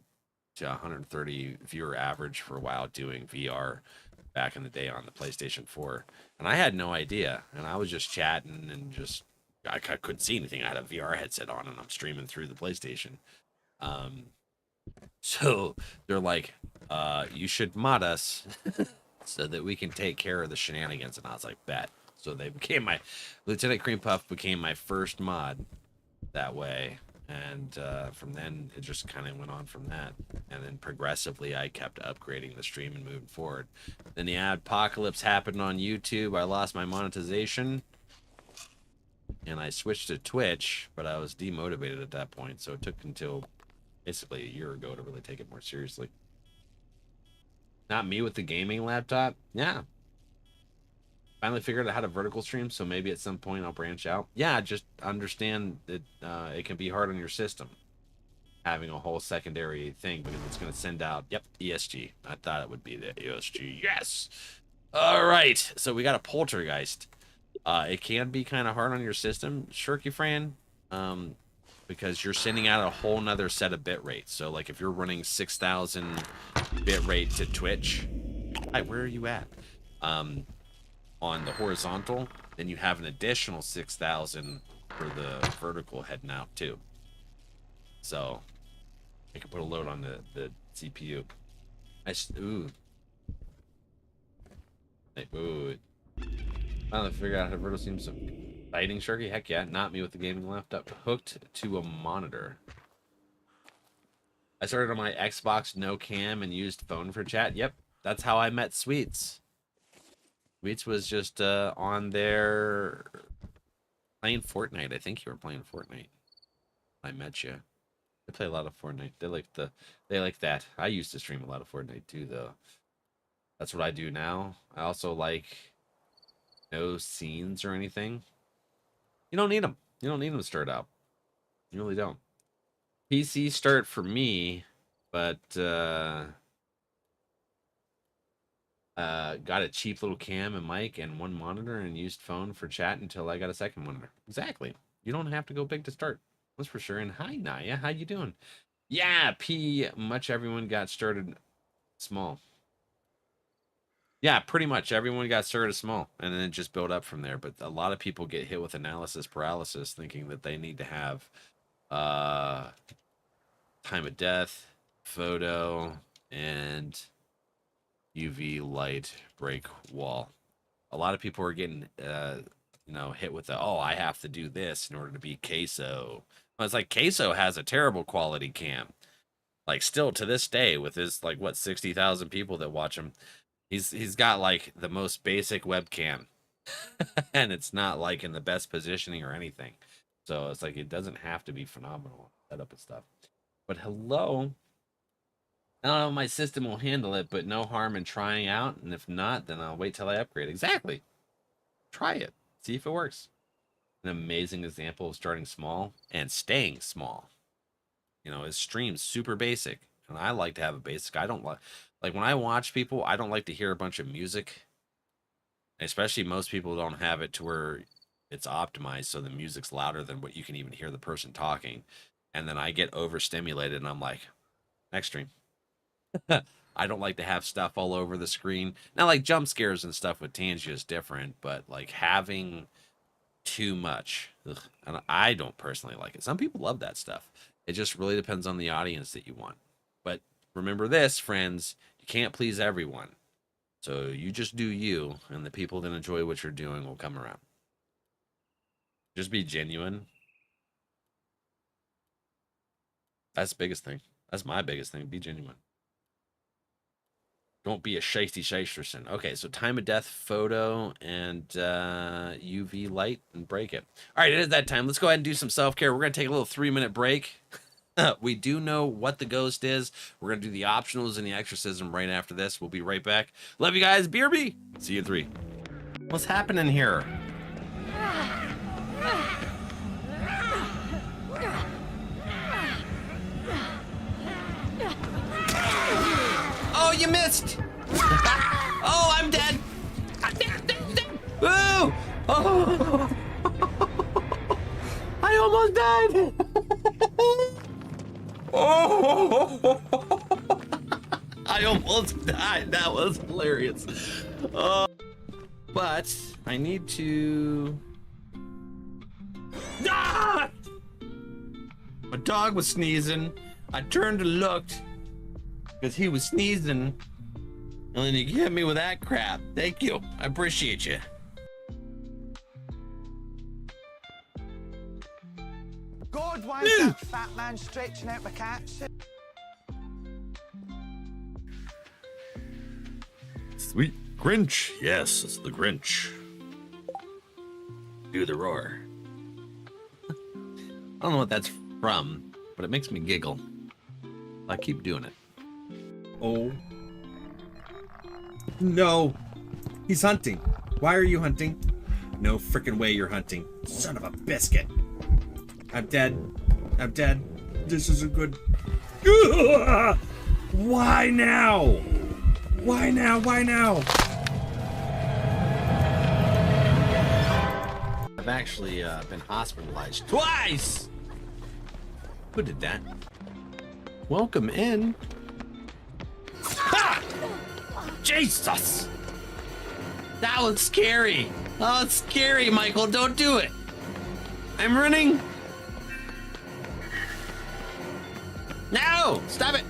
to 130 viewer average for a while doing VR back in the day on the PlayStation 4. And I had no idea. And I was just chatting and just, I couldn't see anything. I had a VR headset on and I'm streaming through the PlayStation. So they're like, you should mod us so that we can take care of the shenanigans. And I was like, bet. So they became Lieutenant Cream Puff became my first mod that way. And from then, it just kind of went on from that. And then progressively, I kept upgrading the stream and moving forward. Then the apocalypse happened on YouTube. I lost my monetization. And I switched to Twitch, but I was demotivated at that point. So it took until basically a year ago to really take it more seriously. Not me with the gaming laptop. Yeah. Finally figured out how to vertical stream, so maybe at some point I'll branch out. Yeah, just understand that it can be hard on your system having a whole secondary thing because it's going to send out, yep, ESG. I thought it would be the ESG. Yes. All right. So we got a poltergeist. It can be kind of hard on your system, Shirky Fran, because you're sending out a whole nother set of bit rates. So like if you're running 6,000 bit rate to Twitch, Hi, where are you at? On the horizontal, then you have an additional 6,000 for the vertical heading out too. So I can put a load on the CPU. Ooh. Ooh. Finally figure out how to vertical seems so fighting Sharky. Heck yeah, not me with the gaming laptop. Hooked to a monitor. I started on my Xbox no cam and used phone for chat. Yep, that's how I met Sweets. Sweets was just on there playing Fortnite. I think you were playing Fortnite. I met you. They play a lot of Fortnite. They like that. I used to stream a lot of Fortnite too, though. That's what I do now. I also like no scenes or anything. You don't need them. You don't need them stirred up. You really don't. PC start for me, but got a cheap little cam and mic and one monitor and used phone for chat until I got a second monitor. Exactly. You don't have to go big to start. That's for sure. And hi, Naya. How you doing? Yeah, much everyone got started small. Yeah, pretty much everyone got started small and then it just built up from there. But a lot of people get hit with analysis paralysis thinking that they need to have time of death, photo, and UV light break wall. A lot of people are getting hit with the, oh, I have to do this in order to be Queso. Well, it's like Queso has a terrible quality cam. Like still to this day with his like what 60,000 people that watch him, he's got like the most basic webcam. And it's not like in the best positioning or anything. So it's like it doesn't have to be phenomenal setup and stuff. But hello. I don't know if my system will handle it, but no harm in trying out. And if not, then I'll wait till I upgrade. Exactly. Try it. See if it works. An amazing example of starting small and staying small. You know, his stream's super basic. And I like to have a basic. I don't like when I watch people, I don't like to hear a bunch of music. Especially most people don't have it to where it's optimized so the music's louder than what you can even hear the person talking. And then I get overstimulated and I'm like, next stream. I don't like to have stuff all over the screen. Now, like jump scares and stuff with Tangia is different, but like having too much, and I don't personally like it. Some people love that stuff. It just really depends on the audience that you want. But remember this, friends, you can't please everyone. So you just do you, and the people that enjoy what you're doing will come around. Just be genuine. That's the biggest thing. That's my biggest thing. Be genuine. Don't be a shifty shysterson. Okay, so time of death, photo, and UV light, and break it. All right, it is that time. Let's go ahead and do some self-care. We're going to take a little 3-minute break. We do know what the ghost is. We're going to do the optionals and the exorcism right after this. We'll be right back. Love you guys. BRB. See you in 3. What's happening here? Oh, you missed! Oh, I'm dead! I'm dead! Woo! Oh! I almost died! Oh! I almost died. That was hilarious. But I need to... Ah! My dog was sneezing. I turned and looked. Because he was sneezing, and then he hit me with that crap. Thank you. I appreciate you. God, why is that fat man stretching out my cats? Sweet Grinch. Yes, it's the Grinch. Do the roar. I don't know what that's from, but it makes me giggle. I keep doing it. Oh. No. He's hunting. Why are you hunting? No frickin' way you're hunting. Son of a biscuit. I'm dead. I'm dead. This isn't good. Ugh! Why now? Why now? Why now? I've actually been hospitalized twice. Who did that? Welcome in. Ha! Jesus! That was scary. Oh, it's scary, Michael. Don't do it. I'm running. No! Stop it!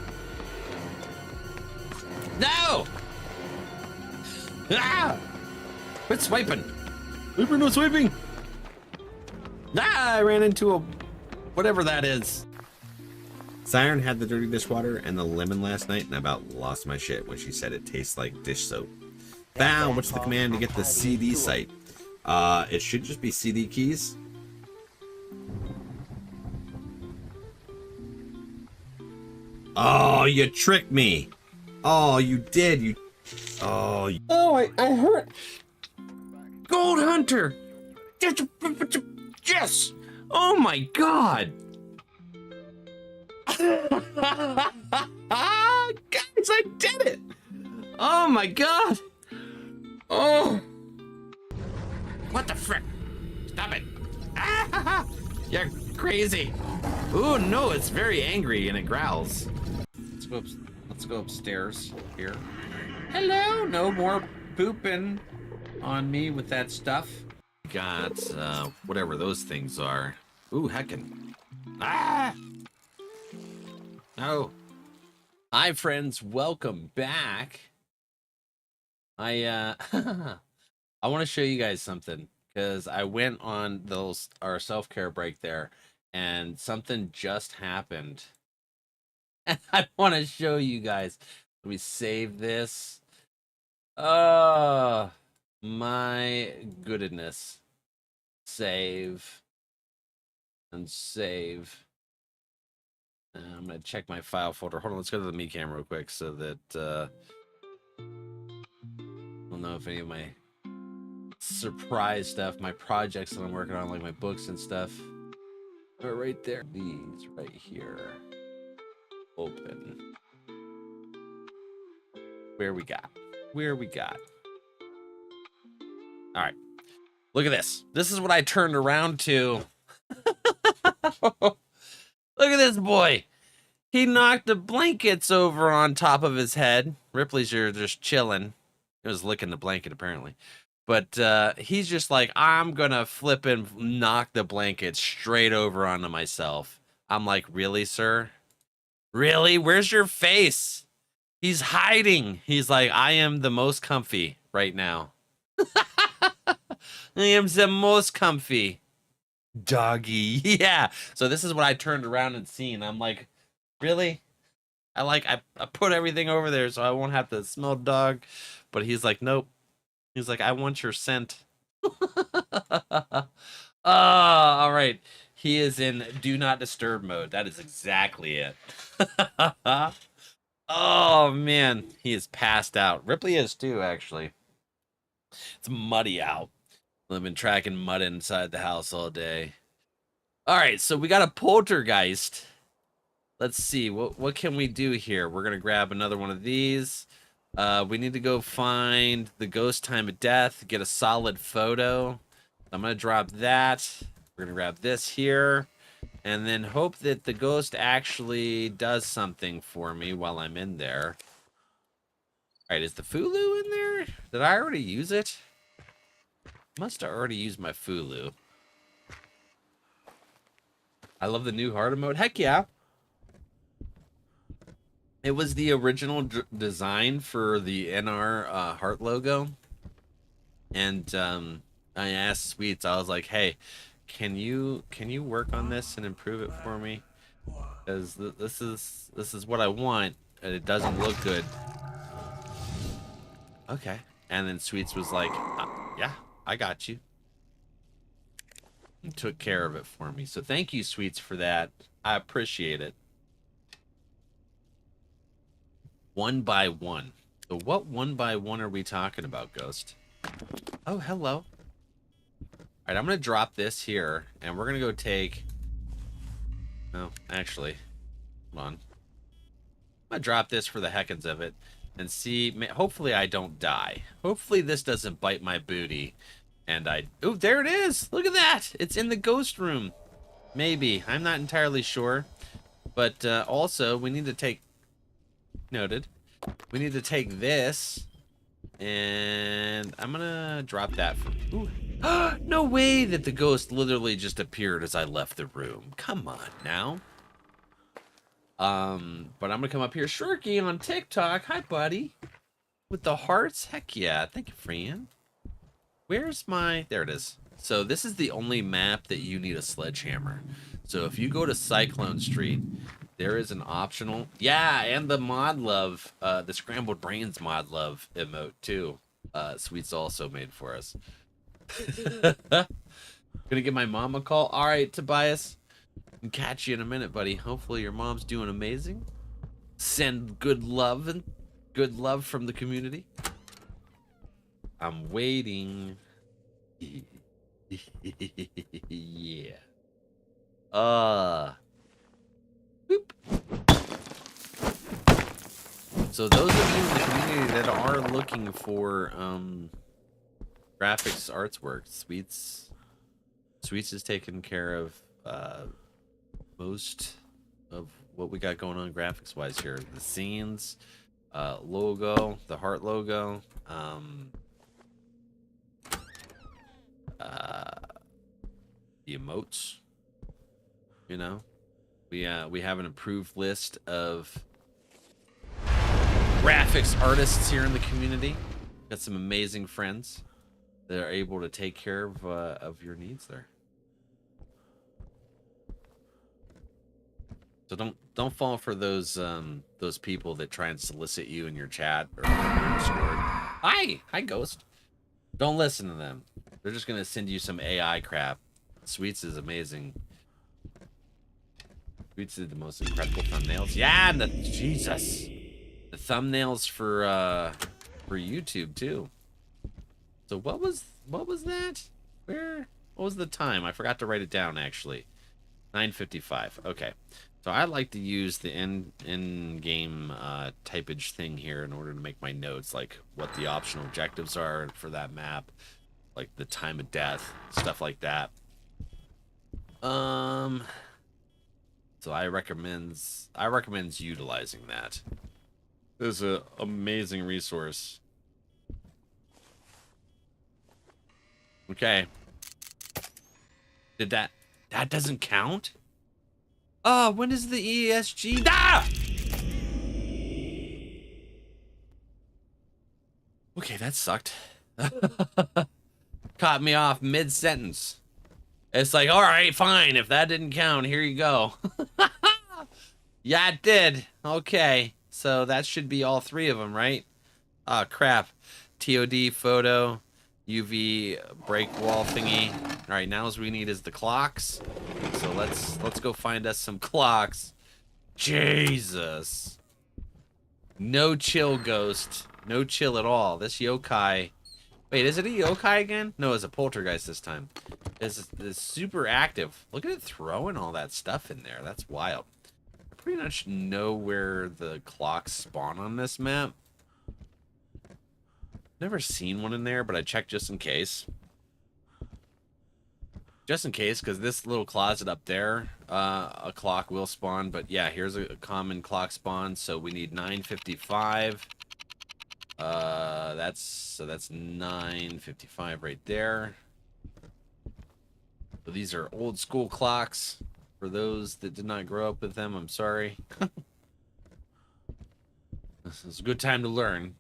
No! Ah! Quit swiping. We're no swiping. Ah! I ran into a whatever that is. Siren had the dirty dishwater and the lemon last night, and I about lost my shit when she said it tastes like dish soap. Found, what's the command to get the CD site? It should just be CD keys. Oh, you tricked me. Oh, you did. You. Oh. Oh, I heard. Gold Hunter. Yes. Oh my God. Guys, I did it. Oh my God. Oh. What the frick? Stop it. Ah, you're crazy. Oh no, it's very angry and it growls. Let's go upstairs here. Hello, no more pooping on me with that stuff. Got whatever those things are. Ooh, heckin'. Ah! No. Hi friends, welcome back. I want to show you guys something because I went on our self-care break there and something just happened. And I want to show you guys. Let me save this. Oh my goodness. Save and save. I'm gonna check my file folder. Hold on, let's go to the me cam real quick so that we'll know if any of my surprise stuff, my projects that I'm working on, like my books and stuff, are right there. These right here. Open. Where we got? All right. Look at this. This is what I turned around to. Look at this boy. He knocked the blankets over on top of his head. Ripley's are just chilling. He was licking the blanket apparently. But he's just like, I'm gonna flip and knock the blanket straight over onto myself. I'm like, really, sir? Really? Where's your face? He's hiding. He's like, I am the most comfy right now. I am the most comfy. Doggy. Yeah. So this is what I turned around and seen. I'm like, really? I put everything over there so I won't have to smell dog. But he's like, nope. He's like, I want your scent. All right. He is in do not disturb mode. That is exactly it. Oh, man. He is passed out. Ripley is too, actually. It's muddy out. I've been tracking mud inside the house all day. All right, so we got a poltergeist. Let's see. What can we do here? We're going to grab another one of these. We need to go find the ghost time of death, get a solid photo. I'm going to drop that. We're going to grab this here. And then hope that the ghost actually does something for me while I'm in there. All right, is the Fulu in there? Did I already use it? Must have already used my Fulu. I love the new harder mode. Heck yeah. It was the original design for the NR heart logo. And I asked Sweets, I was like, hey, can you work on this and improve it for me? Because this is what I want, and it doesn't look good. Okay. And then Sweets was like, yeah, I got you. He took care of it for me. So thank you, Sweets, for that. I appreciate it. 1 by 1. So what 1 by 1 are we talking about, Ghost? Oh, hello. All right, I'm going to drop this here, and we're going to go take... Oh, actually, hold on. I'm going to drop this for the heckins of it and see... Hopefully I don't die. Hopefully this doesn't bite my booty. And I... Oh, there it is! Look at that! It's in the ghost room. Maybe. I'm not entirely sure. But also, we need to take... Noted. We need to take this And I'm gonna drop that for. Ooh. No way that the ghost literally just appeared as I left the room. Come on now. But I'm gonna come up here. Shorky on TikTok. Hi, buddy. With the hearts? Heck yeah. Thank you, friend. Where's my... There it is. So this is the only map that you need a sledgehammer. So if you go to Cyclone Street, there is an optional... Yeah, and the mod love, the Scrambled Brains mod love emote too. Sweet's also made for us. Gonna give my mom a call. All right, Tobias. I'll catch you in a minute, buddy. Hopefully your mom's doing amazing. Send good love and good love from the community. I'm waiting. Yeah. Boop. So those of you in the community that are looking for graphics artwork, Sweets is taking care of most of what we got going on graphics wise here. The scenes, logo, the heart logo, the emotes. You know, we have an approved list of graphics artists here in the community. Got some amazing friends that are able to take care of your needs there. So don't fall for those people that try and solicit you in your chat or your Discord. Hi Ghost. Don't listen to them. They're just gonna send you some AI crap. Sweets is amazing. Sweets did the most incredible thumbnails. Yeah, and Jesus, the thumbnails for YouTube too. So what was that? What was the time? I forgot to write it down actually. 9:55. Okay. So I like to use the in-game typage thing here in order to make my notes, like what the optional objectives are for that map, like the time of death, stuff like that. So I recommends utilizing that. This is an amazing resource. Okay. Did that doesn't count? Oh, when is the ESG? Ah! Okay, that sucked. Caught me off mid-sentence. It's like, all right, fine. If that didn't count, here you go. Yeah, it did. Okay, so that should be all three of them, right? Oh, crap. TOD photo, UV break wall thingy. All right, now what we need is the clocks. So let's go find us some clocks. Jesus. No chill, Ghost. No chill at all. This yokai. Wait, is it a yokai again? No, it's a poltergeist this time. It's super active. Look at it throwing all that stuff in there. That's wild. I pretty much know where the clocks spawn on this map. Never seen one in there, but I checked just in case. Just in case, because this little closet up there, a clock will spawn. But yeah, here's a common clock spawn. So we need 9:55. That's 9:55 right there. So these are old school clocks. For those that did not grow up with them, I'm sorry. This is a good time to learn.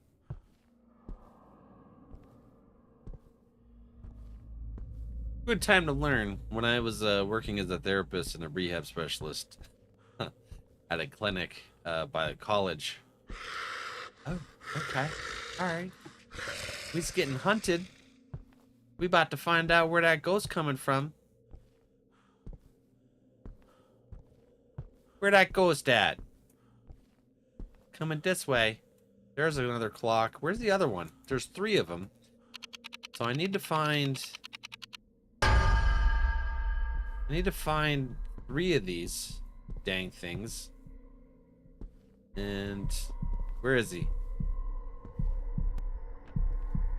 Good time to learn. When I was working as a therapist and a rehab specialist at a clinic by a college. Oh, okay. All right. We's getting hunted. We about to find out where that ghost coming from. Where that ghost at? Coming this way. There's another clock. Where's the other one? There's 3 of them. So I need to find 3 of these dang things. And where is he?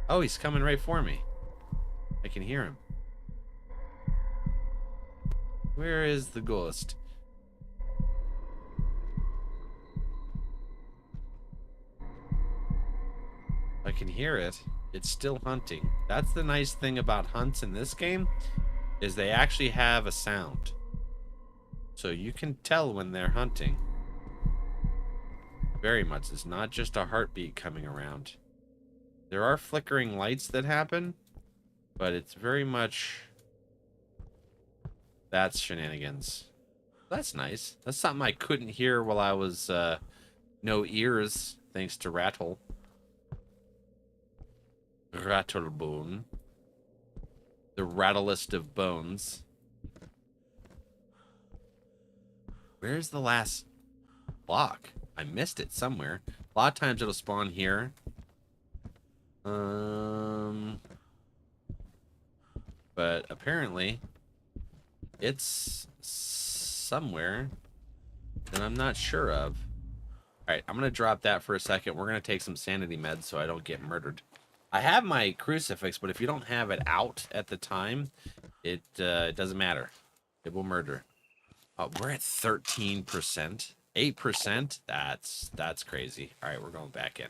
Oh, he's coming right for me. I can hear him. Where is the ghost? I can hear it. It's still hunting. That's the nice thing about hunts in this game, is they actually have a sound. So you can tell when they're hunting. Very much. It's not just a heartbeat coming around. There are flickering lights that happen, but it's very much... That's shenanigans. That's nice. That's something I couldn't hear while I was no ears, thanks to Rattle. Rattlebone. The rattlest of bones. Where's the last block? I missed it somewhere. A lot of times it'll spawn here. But apparently it's somewhere that I'm not sure of. Alright, I'm going to drop that for a second. We're going to take some sanity meds so I don't get murdered. I have my crucifix, but if you don't have it out at the time, it doesn't matter. It will murder. Oh, we're at 13%. 8%? That's crazy. Alright, we're going back in.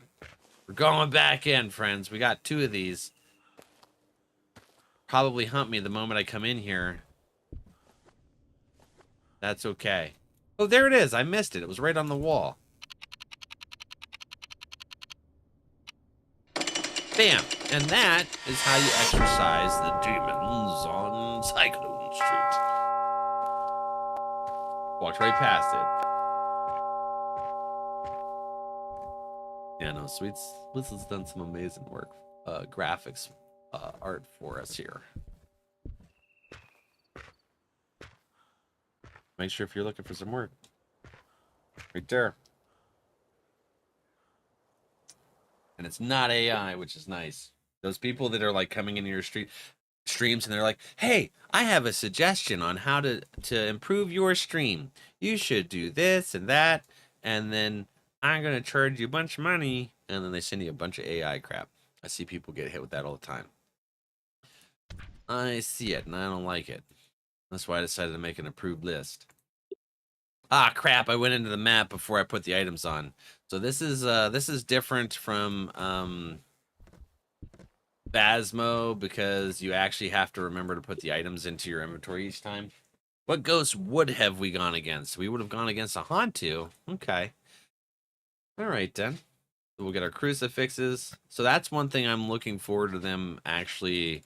We're going back in, friends. We got 2 of these. Probably hunt me the moment I come in here. That's okay. Oh, there it is. I missed it. It was right on the wall. Bam. And that is how you exorcise the demons on Cyclone Street. Walked right past it. Yeah, no, Sweets. Liz has done some amazing work. Graphics, art for us here. Make sure if you're looking for some work. Right there. And it's not AI, which is nice. Those people that are like coming into your streams and they're like, hey, I have a suggestion on how to improve your stream. You should do this and that. And then I'm going to charge you a bunch of money. And then they send you a bunch of AI crap. I see people get hit with that all the time. I see it and I don't like it. That's why I decided to make an approved list. Ah, crap. I went into the map before I put the items on. So this is different from Phasmo because you actually have to remember to put the items into your inventory each time. What ghost would have we gone against? We would have gone against a Hantu. Okay. All right, then. We'll get our crucifixes. So that's one thing I'm looking forward to them actually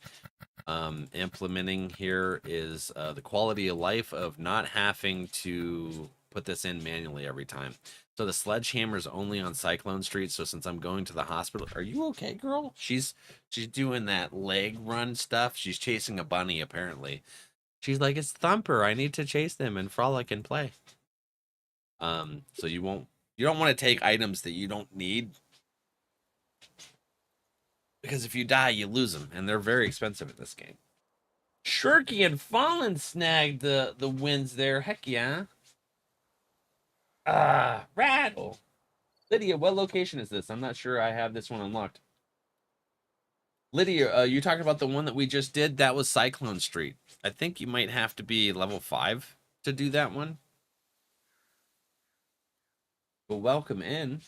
implementing here is the quality of life of not having to put this in manually every time. So the sledgehammer is only on Cyclone Street. So since I'm going to the hospital, are you okay, girl? She's doing that leg run stuff. She's chasing a bunny apparently. She's like, it's Thumper. I need to chase them and frolic and play. So you don't want to take items that you don't need. Because if you die, you lose them, and they're very expensive in this game. Shirky and Fallen snagged the wins there. Heck yeah. Rattle. Lydia, what location is this? I'm not sure I have this one unlocked. Lydia, you talking about the one that we just did? That was Cyclone Street. I think you might have to be level 5 to do that one. Well, welcome in.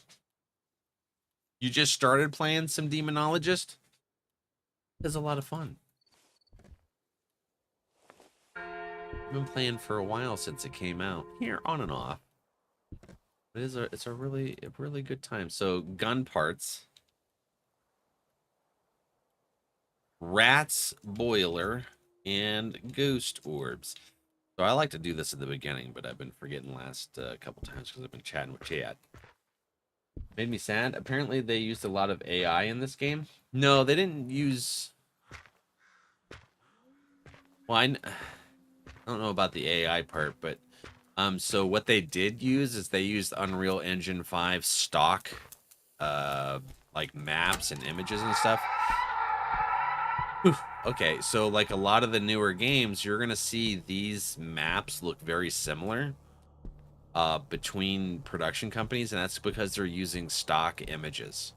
You just started playing some Demonologist? It's a lot of fun. I've been playing for a while since it came out. Here, on and off. It's a really good time. So, gun parts. Rats boiler and ghost orbs. So I like to do this at the beginning, but I've been forgetting last couple times because I've been chatting with Chad. Made me sad. Apparently they used a lot of AI in this game. No, they didn't use... Well, I don't know about the AI part, but so what they did use is they used Unreal Engine 5 stock like maps and images and stuff. Whew. Okay, so like a lot of the newer games, you're gonna see these maps look very similar between production companies, and that's because they're using stock images.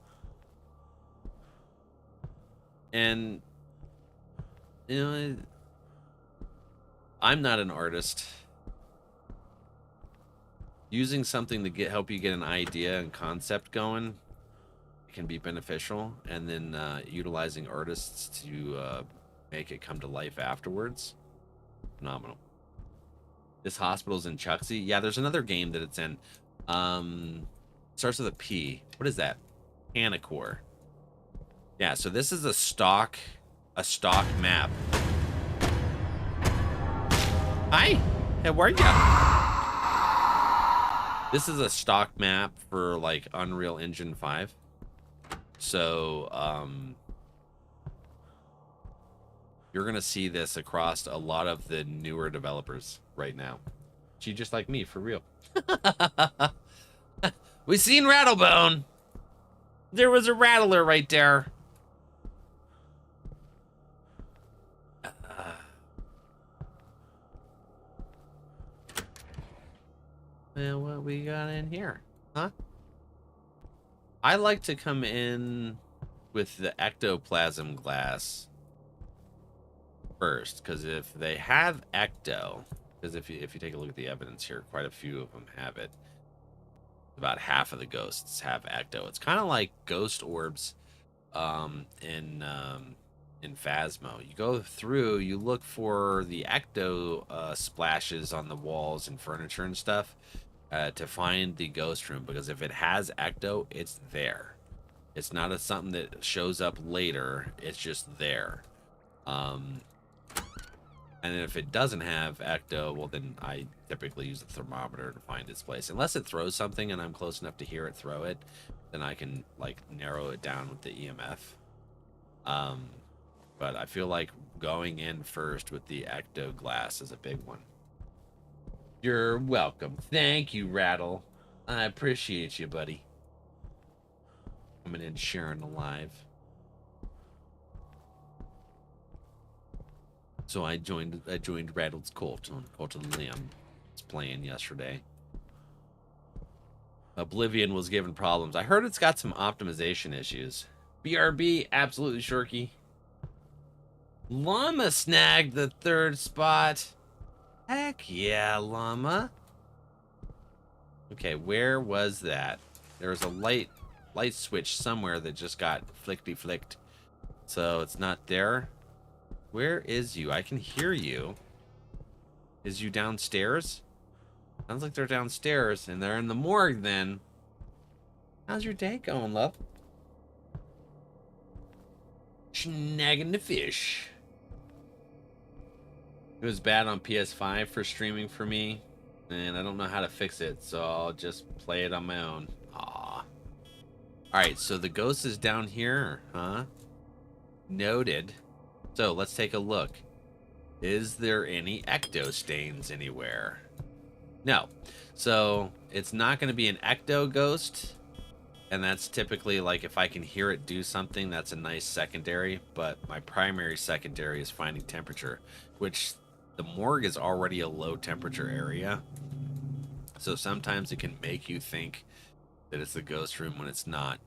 And you know, I'm not an artist. Using something to help you get an idea and concept going, can be beneficial, and then utilizing artists to make it come to life afterwards. Phenomenal. This hospital's in Chucksy. Yeah, there's another game that it's in. Starts with a P. What is that? Panacore. Yeah, so this is a stock map. Hi, how are ya? This is a stock map for like Unreal Engine 5. So, you're gonna see this across a lot of the newer developers right now. She just like me, for real. We seen Rattlebone. There was a rattler right there. Well, what we got in here, huh? I like to come in with the ectoplasm glass first, because if they have ecto, because if you take a look at the evidence here, quite a few of them have it. About half of the ghosts have ecto. It's kind of like ghost orbs in Phasmo. You go through, you look for the ecto splashes on the walls and furniture and stuff to find the ghost room, because if it has ecto, it's there. It's not something that shows up later. It's just there. And if it doesn't have ecto, well, then I typically use the thermometer to find its place. Unless it throws something and I'm close enough to hear it throw it, then I can like narrow it down with the EMF. But I feel like going in first with the ecto glass is a big one. You're welcome. Thank you, Rattle. I appreciate you, buddy. Coming in, sharing alive. So I joined Rattle's cult on Cult of the Lamb. It's playing yesterday. Oblivion was given problems. I heard it's got some optimization issues. BRB, absolutely shorky. Llama snagged the 3rd spot. Heck yeah, Llama. Okay, where was that? There was a light switch somewhere that just got flicked. So it's not there. Where is you? I can hear you. Is you downstairs? Sounds like they're downstairs, and they're in the morgue then. How's your day going, love? Snagging the fish. It was bad on PS5 for streaming for me, and I don't know how to fix it, so I'll just play it on my own. Aw. Alright, so the ghost is down here, huh? Noted. So let's take a look. Is there any ecto stains anywhere? No. So it's not going to be an ecto ghost. And that's typically like if I can hear it do something, that's a nice secondary. But my primary secondary is finding temperature, which the morgue is already a low temperature area. So sometimes it can make you think that it's the ghost room when it's not.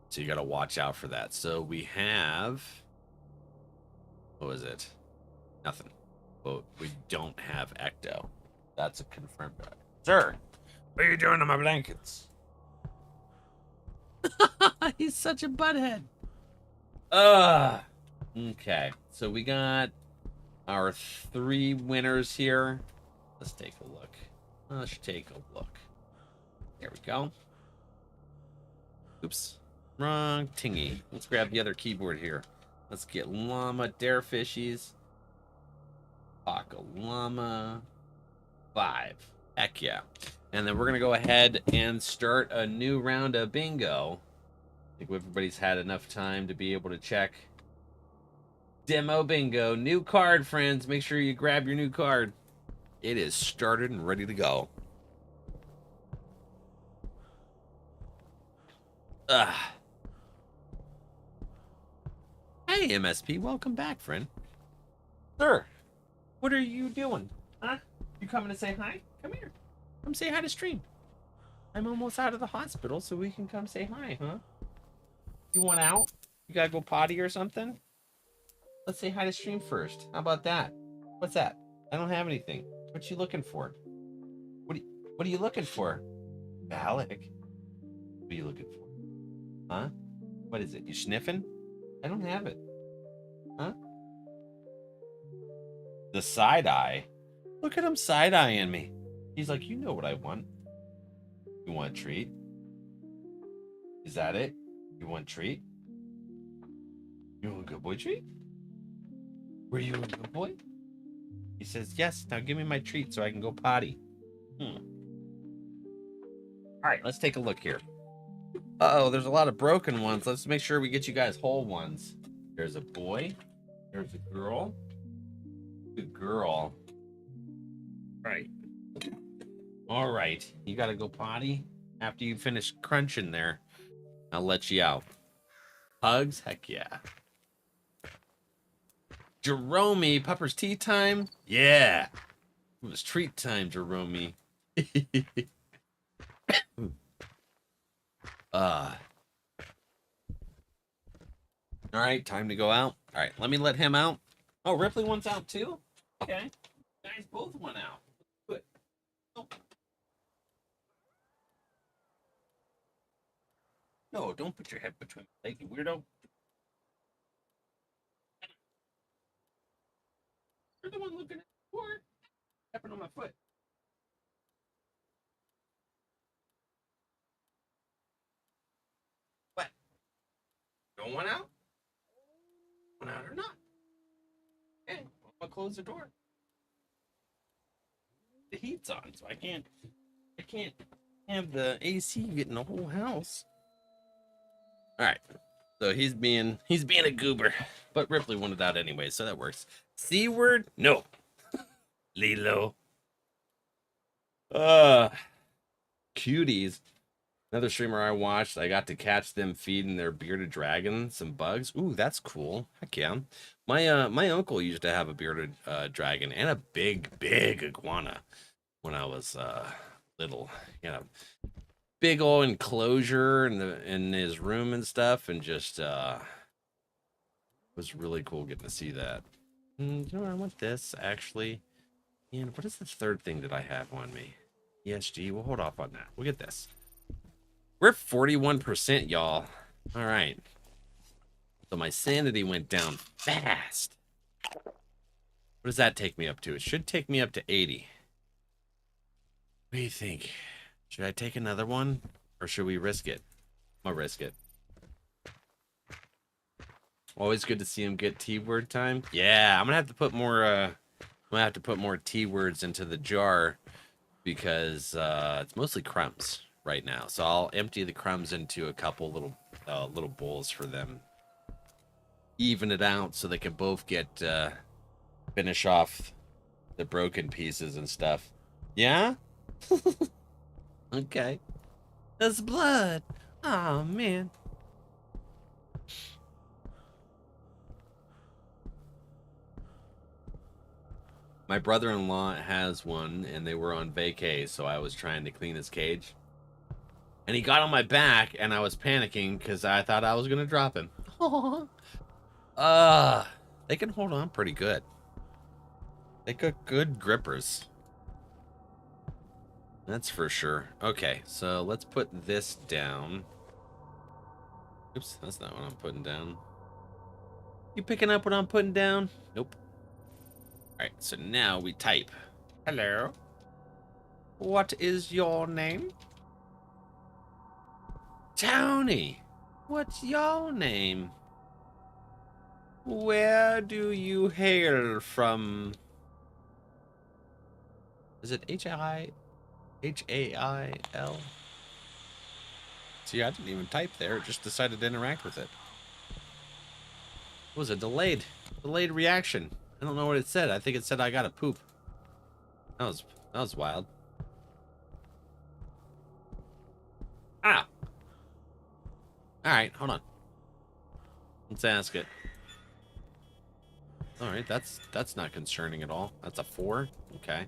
So you got to watch out for that. So we have... What was it? Nothing. But we don't have ecto. That's a confirmed. Sir, what are you doing to my blankets? He's such a butthead. Okay, so we got our 3 winners here. Let's take a look. Let's take a look. There we go. Oops. Wrong tingy. Let's grab the other keyboard here. Let's get llama, dare fishies. Paco llama. 5. Heck yeah. And then we're going to go ahead and start a new round of bingo. I think everybody's had enough time to be able to check. Demo bingo. New card, friends. Make sure you grab your new card. It is started and ready to go. Hey, MSP. Welcome back, friend. Sir, what are you doing? Huh? You coming to say hi? Come here. Come say hi to stream. I'm almost out of the hospital, so we can come say hi, huh? You want out? You gotta go potty or something? Let's say hi to stream first. How about that? What's that? I don't have anything. What you looking for? What are you looking for? Valak. What are you looking for? Huh? What is it? You sniffing? I don't have it. Huh? The side eye? Look at him side-eyeing me. He's like, you know what I want. You want a treat? Is that it? You want a treat? You want a good boy treat? Were you a good boy? He says, yes, now give me my treat so I can go potty. All right, let's take a look here. Uh-oh, there's a lot of broken ones. Let's make sure we get you guys whole ones. There's a boy. There's a girl. Good girl. Right. All right. You got to go potty. After you finish crunching there, I'll let you out. Hugs? Heck yeah. Jerome, Pupper's tea time? Yeah. It was treat time, Jerome. All right, time to go out. All right, let me let him out. Oh, Ripley wants out too? Okay. You guys both went out. Good. Oh. No, don't put your head between my legs, you weirdo. You're the one looking at the door. Stepping on my foot. What? Don't want out? Want out or not? Okay, I'm gonna close the door. The heat's on, so I can't have the AC getting the whole house. All right, so he's being a goober, but Ripley wanted out anyway, so that works. C word? No. Lilo. Cuties. Another streamer I watched, I got to catch them feeding their bearded dragon some bugs. Ooh, that's cool. Heck yeah. My uncle used to have a bearded dragon and a big iguana when I was little. He had a big old enclosure in his room and stuff, and just was really cool getting to see that. You know what, I want this actually. And what is the third thing that I have on me? ESG. We'll hold off on that. We'll get this. We're at 41%, y'all. All right. So my sanity went down fast. What does that take me up to? It should take me up to 80. What do you think? Should I take another one? Or should we risk it? I'll risk it. Always good to see him get T-word time. Yeah, I'm gonna have to put more T-words into the jar because it's mostly crumbs right now. So I'll empty the crumbs into a couple little bowls for them. Even it out so they can both get finish off the broken pieces and stuff. Yeah? Okay. That's blood. Oh man. My brother-in-law has one, and they were on vacay, so I was trying to clean his cage. And he got on my back, and I was panicking because I thought I was going to drop him. They can hold on pretty good. They got good grippers. That's for sure. Okay, so let's put this down. Oops, that's not what I'm putting down. You picking up what I'm putting down? Nope. Alright, so now we type. Hello. What is your name? Tony. What's your name? Where do you hail from? Is it H-A-I-L? See, I didn't even type there. It just decided to interact with it. It was a delayed reaction. I don't know what it said. I think it said I gotta poop. That was wild. Ah. All right, hold on. Let's ask it. All right, that's not concerning at all. That's a 4. Okay.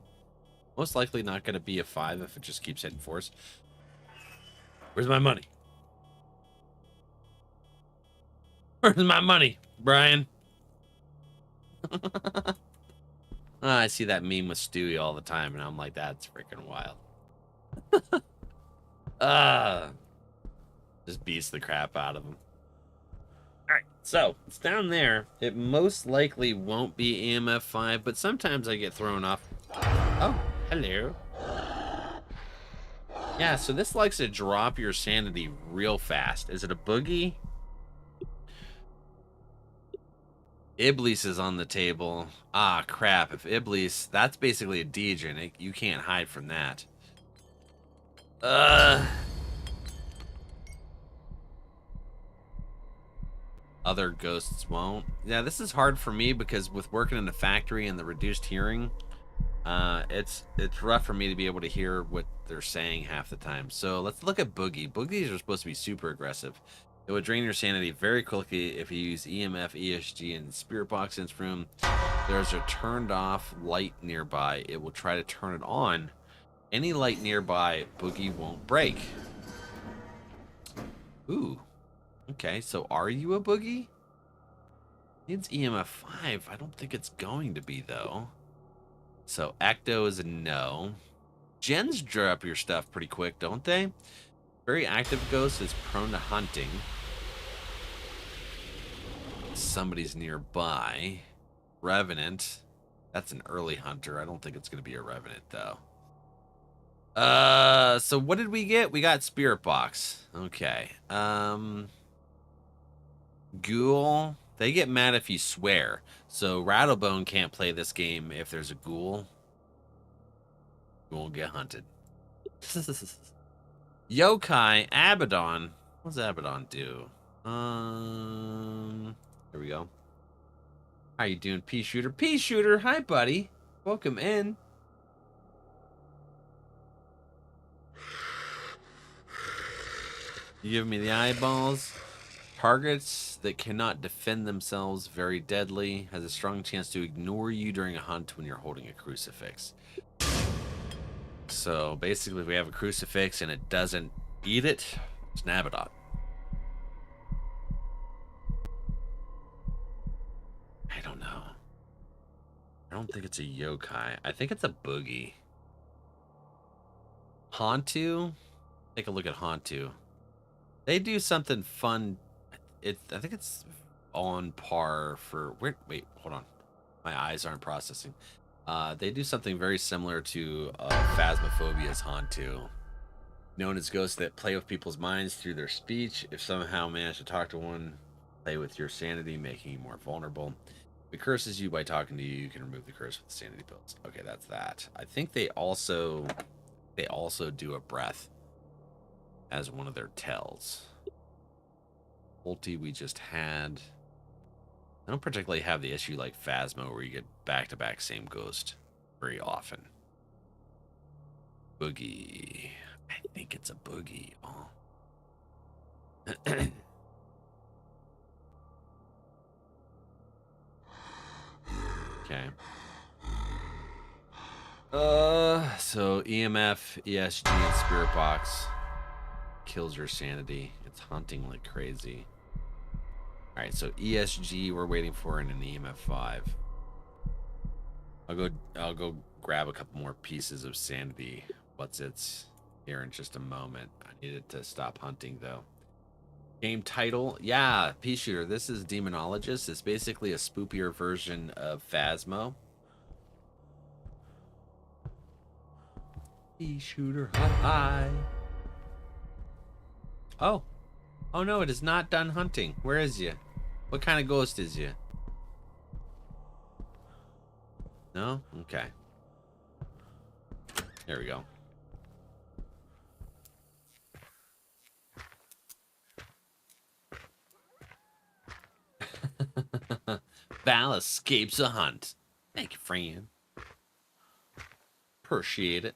Most likely not going to be a 5 if it just keeps hitting 4s. Where's my money? Where's my money, Brian? I see that meme with Stewie all the time, and I'm like, that's freaking wild. Just beats the crap out of him. All right, so it's down there. It most likely won't be EMF 5, but sometimes I get thrown off. Oh, hello. Yeah, so this likes to drop your sanity real fast. Is it a boogie? Iblis is on the table. Ah, crap. If Iblis, that's basically a Dejan. You can't hide from that. Other ghosts won't. Yeah, this is hard for me because with working in a factory and the reduced hearing, it's rough for me to be able to hear what they're saying half the time. So let's look at Boogie. Boogies are supposed to be super aggressive. It would drain your sanity very quickly if you use EMF, ESG, and Spirit Box in its room. There's a turned off light nearby. It will try to turn it on. Any light nearby, Boogie won't break. Ooh. Okay, so are you a Boogie? It's EMF 5. I don't think it's going to be, though. So Ecto is a no. Gens drop your stuff pretty quick, don't they? Very active ghost is prone to hunting. Somebody's nearby. Revenant. That's an early hunter. I don't think it's going to be a Revenant, though. So what did we get? We got Spirit Box. Okay. Ghoul. They get mad if you swear. So Rattlebone can't play this game if there's a ghoul. You won't get hunted. Yokai, Abaddon. What does Abaddon do? Here we go. How you doing, Pea Shooter? Pea Shooter, hi buddy. Welcome in. You give me the eyeballs. Targets that cannot defend themselves, very deadly. Has a strong chance to ignore you during a hunt when you're holding a crucifix. So basically, if we have a crucifix and it doesn't eat it, it's an Abaddon. I don't know. I don't think it's a yokai. I think it's a boogie. Hantu? Take a look at Hantu. They do something fun. I think it's on par for... Wait, hold on. My eyes aren't processing. They do something very similar to Phasmophobia's Hantu. Known as ghosts that play with people's minds through their speech. If somehow manage to talk to one, play with your sanity, making you more vulnerable. If it curses you by talking to you, you can remove the curse with the sanity pills. Okay, that's that. I think they also do a breath as one of their tells. Ulti we just had. I don't particularly have the issue like Phasma where you get back-to-back same ghost very often. Boogie. I think it's a boogie. Oh. Okay. So EMF, ESG, and Spirit Box kills your sanity. It's hunting like crazy. All right, so ESG we're waiting for in an EMF 5. I'll go grab a couple more pieces of sanity. What's its here in just a moment. I need it to stop hunting though. Game title, yeah, Pea Shooter. This is Demonologist. It's basically a spoopier version of Phasmo. Pea Shooter, hi. Oh no, it is not done hunting. Where is you? What kind of ghost is you? No? Okay. There we go. Val escapes a hunt. Thank you, friend. Appreciate it.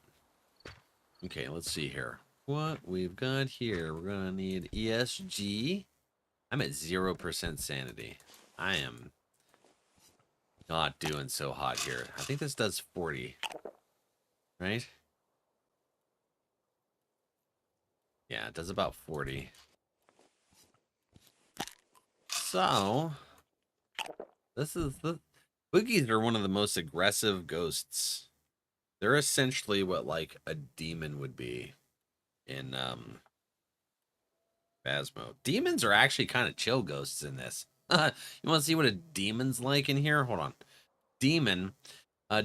Okay, let's see here. What we've got here. We're gonna need ESG. I'm at 0% sanity. I am not doing so hot here. I think this does 40. Right? Yeah, it does about 40. So this is the boogies are one of the most aggressive ghosts. They're essentially what like a demon would be in Phasmo. Demons are actually kind of chill ghosts in this. You want to see what a demon's like in here? Hold on. Demon.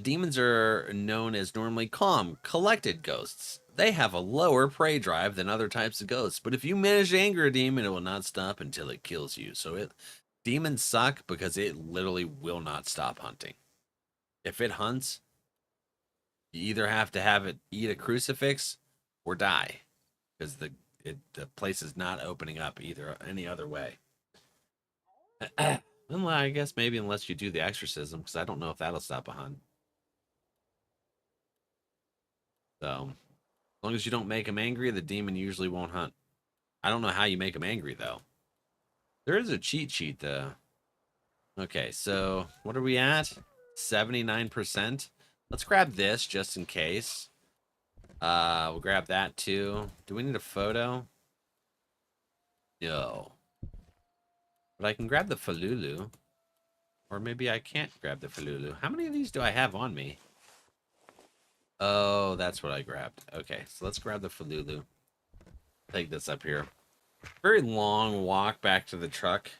Demons are known as normally calm, collected ghosts. They have a lower prey drive than other types of ghosts, but if you manage to anger a demon, it will not stop until it kills you. So demons suck because it literally will not stop hunting. If it hunts, you either have to have it eat a crucifix or die, because the place is not opening up either any other way. Well, I guess maybe unless you do the exorcism, because I don't know if that'll stop a hunt. So, as long as you don't make him angry, the demon usually won't hunt. I don't know how you make him angry, though. There is a cheat sheet, though. Okay, so what are we at? 79%. Let's grab this just in case. We'll grab that, too. Do we need a photo? No. But I can grab the Falulu. Or maybe I can't grab the Falulu. How many of these do I have on me? Oh, that's what I grabbed. Okay, so let's grab the Falulu. Take this up here. Very long walk back to the truck.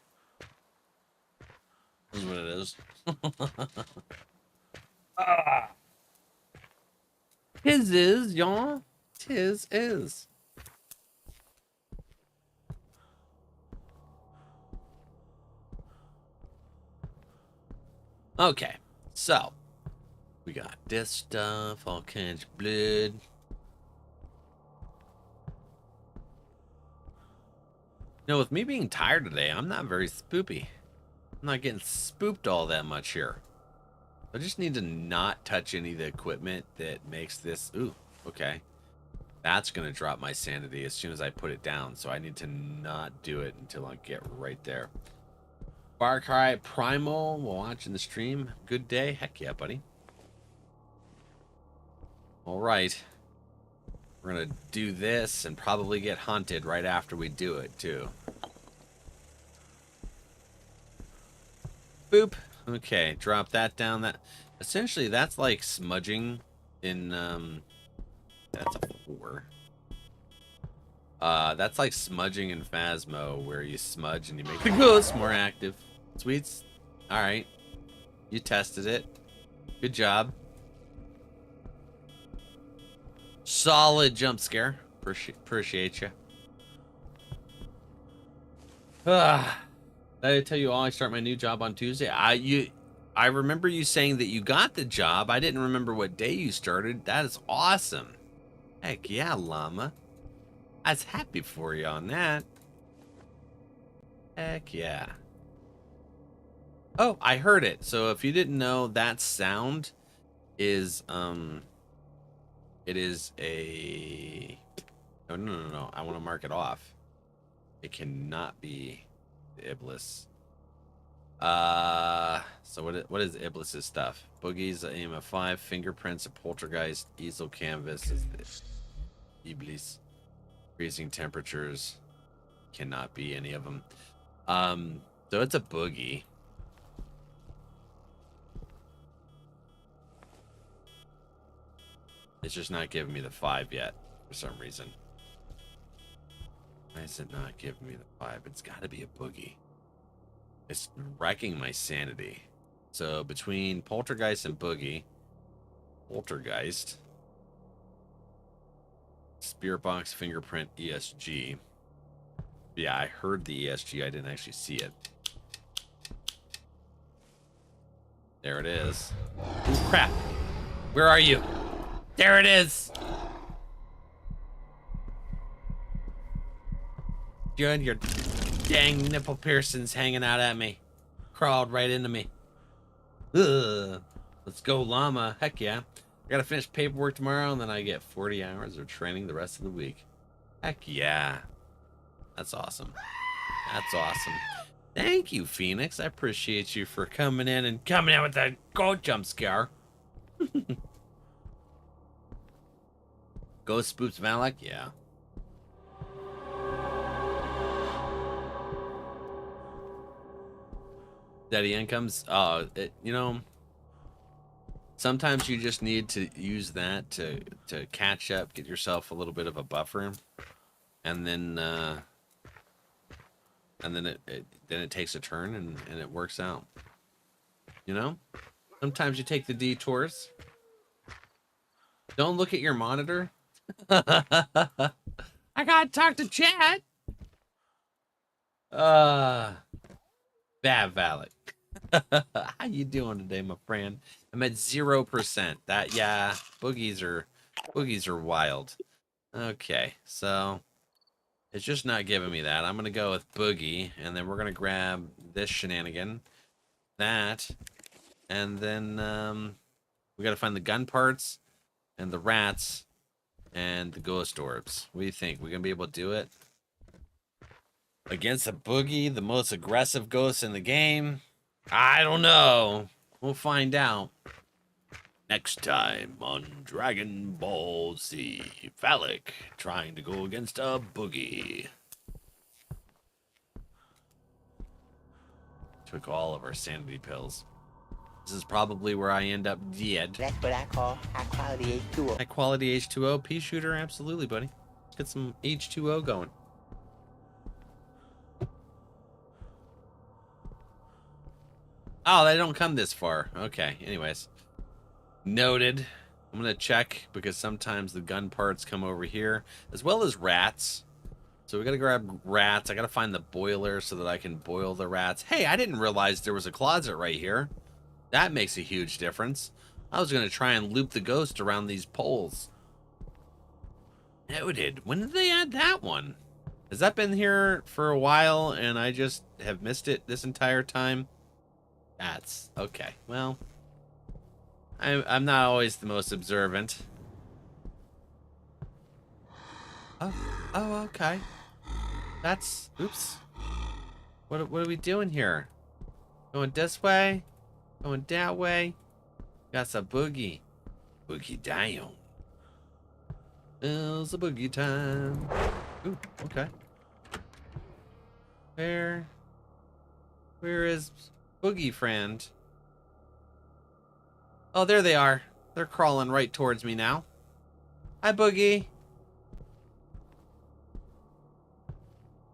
This is what it is. Tis is, y'all. Tis is. Okay, so we got this stuff, all kinds of blood. You know, with me being tired today, I'm not very spoopy. I'm not getting spooked all that much here. I just need to not touch any of the equipment that makes this. Ooh, okay. That's going to drop my sanity as soon as I put it down. So I need to not do it until I get right there. Far Cry Primal, while watching the stream. Good day. Heck yeah, buddy. All right. We're going to do this and probably get hunted right after we do it, too. Boop. Okay, drop that down. That essentially, that's like smudging in, that's a 4. That's like smudging in Phasmo, where you smudge and you make the ghost more active. Sweets. All right. You tested it. Good job. Solid jump scare. Appreciate you. Did I tell you all I start my new job on Tuesday? I remember you saying that you got the job. I didn't remember what day you started. That is awesome. Heck yeah, llama. I was happy for you on that. Heck yeah. Oh, I heard it. So if you didn't know, that sound is it is a no. I want to mark it off. It cannot be the Iblis. So what is Iblis's stuff? Boogies, aim of 5, fingerprints, a poltergeist, easel canvas is the Iblis. Freezing temperatures cannot be any of them. So it's a boogie. It's just not giving me the 5 yet for some reason. Why is it not giving me the 5? It's got to be a boogie. It's wrecking my sanity. So between poltergeist and boogie, poltergeist, spirit box, fingerprint, ESG. Yeah, I heard the ESG. I didn't actually see it. There it is. Ooh, crap. Where are you? There it is. You and your dang nipple piercings hanging out at me. Crawled right into me. Ugh. Let's go, llama. Heck yeah. I gotta finish paperwork tomorrow, and then I get 40 hours of training the rest of the week. Heck yeah. That's awesome. That's awesome. Thank you, Phoenix. I appreciate you for coming in with that gold jump scare. Ghost spoops Valak? Yeah. Steady incomes? You know, sometimes you just need to use that to catch up, get yourself a little bit of a buffer, and then and then it takes a turn and it works out. You know? Sometimes you take the detours. Don't look at your monitor. I gotta talk to chat. NRValeck. How you doing today, my friend? I'm at 0%. That, yeah, boogies are wild. Okay, so it's just not giving me that. I'm gonna go with boogie, and then we're gonna grab this shenanigan, that, and then we gotta find the gun parts and the rats and the ghost orbs. What do you think? We gonna be able to do it against a boogie, the most aggressive ghost in the game? I don't know. We'll find out. Next time on Dragon Ball Z, Valak trying to go against a boogie. Took all of our sanity pills. This is probably where I end up dead. That's what I call high quality H2O. High quality H2O. Pea shooter, absolutely, buddy. Let's get some H2O going. Oh, they don't come this far. Okay, anyways. Noted. I'm going to check because sometimes the gun parts come over here, as well as rats. So we got to grab rats. I got to find the boiler so that I can boil the rats. Hey, I didn't realize there was a closet right here. That makes a huge difference. I was going to try and loop the ghost around these poles. Noted. When did they add that one? Has that been here for a while and I just have missed it this entire time? That's okay. Well, I'm not always the most observant. Oh, okay. That's, oops. What are we doing here? Going this way? Going that way? That's a boogie. Boogie down. It's a boogie time. Ooh, okay. Where is Boogie friend? Oh, there they are. They're crawling right towards me now. Hi, Boogie.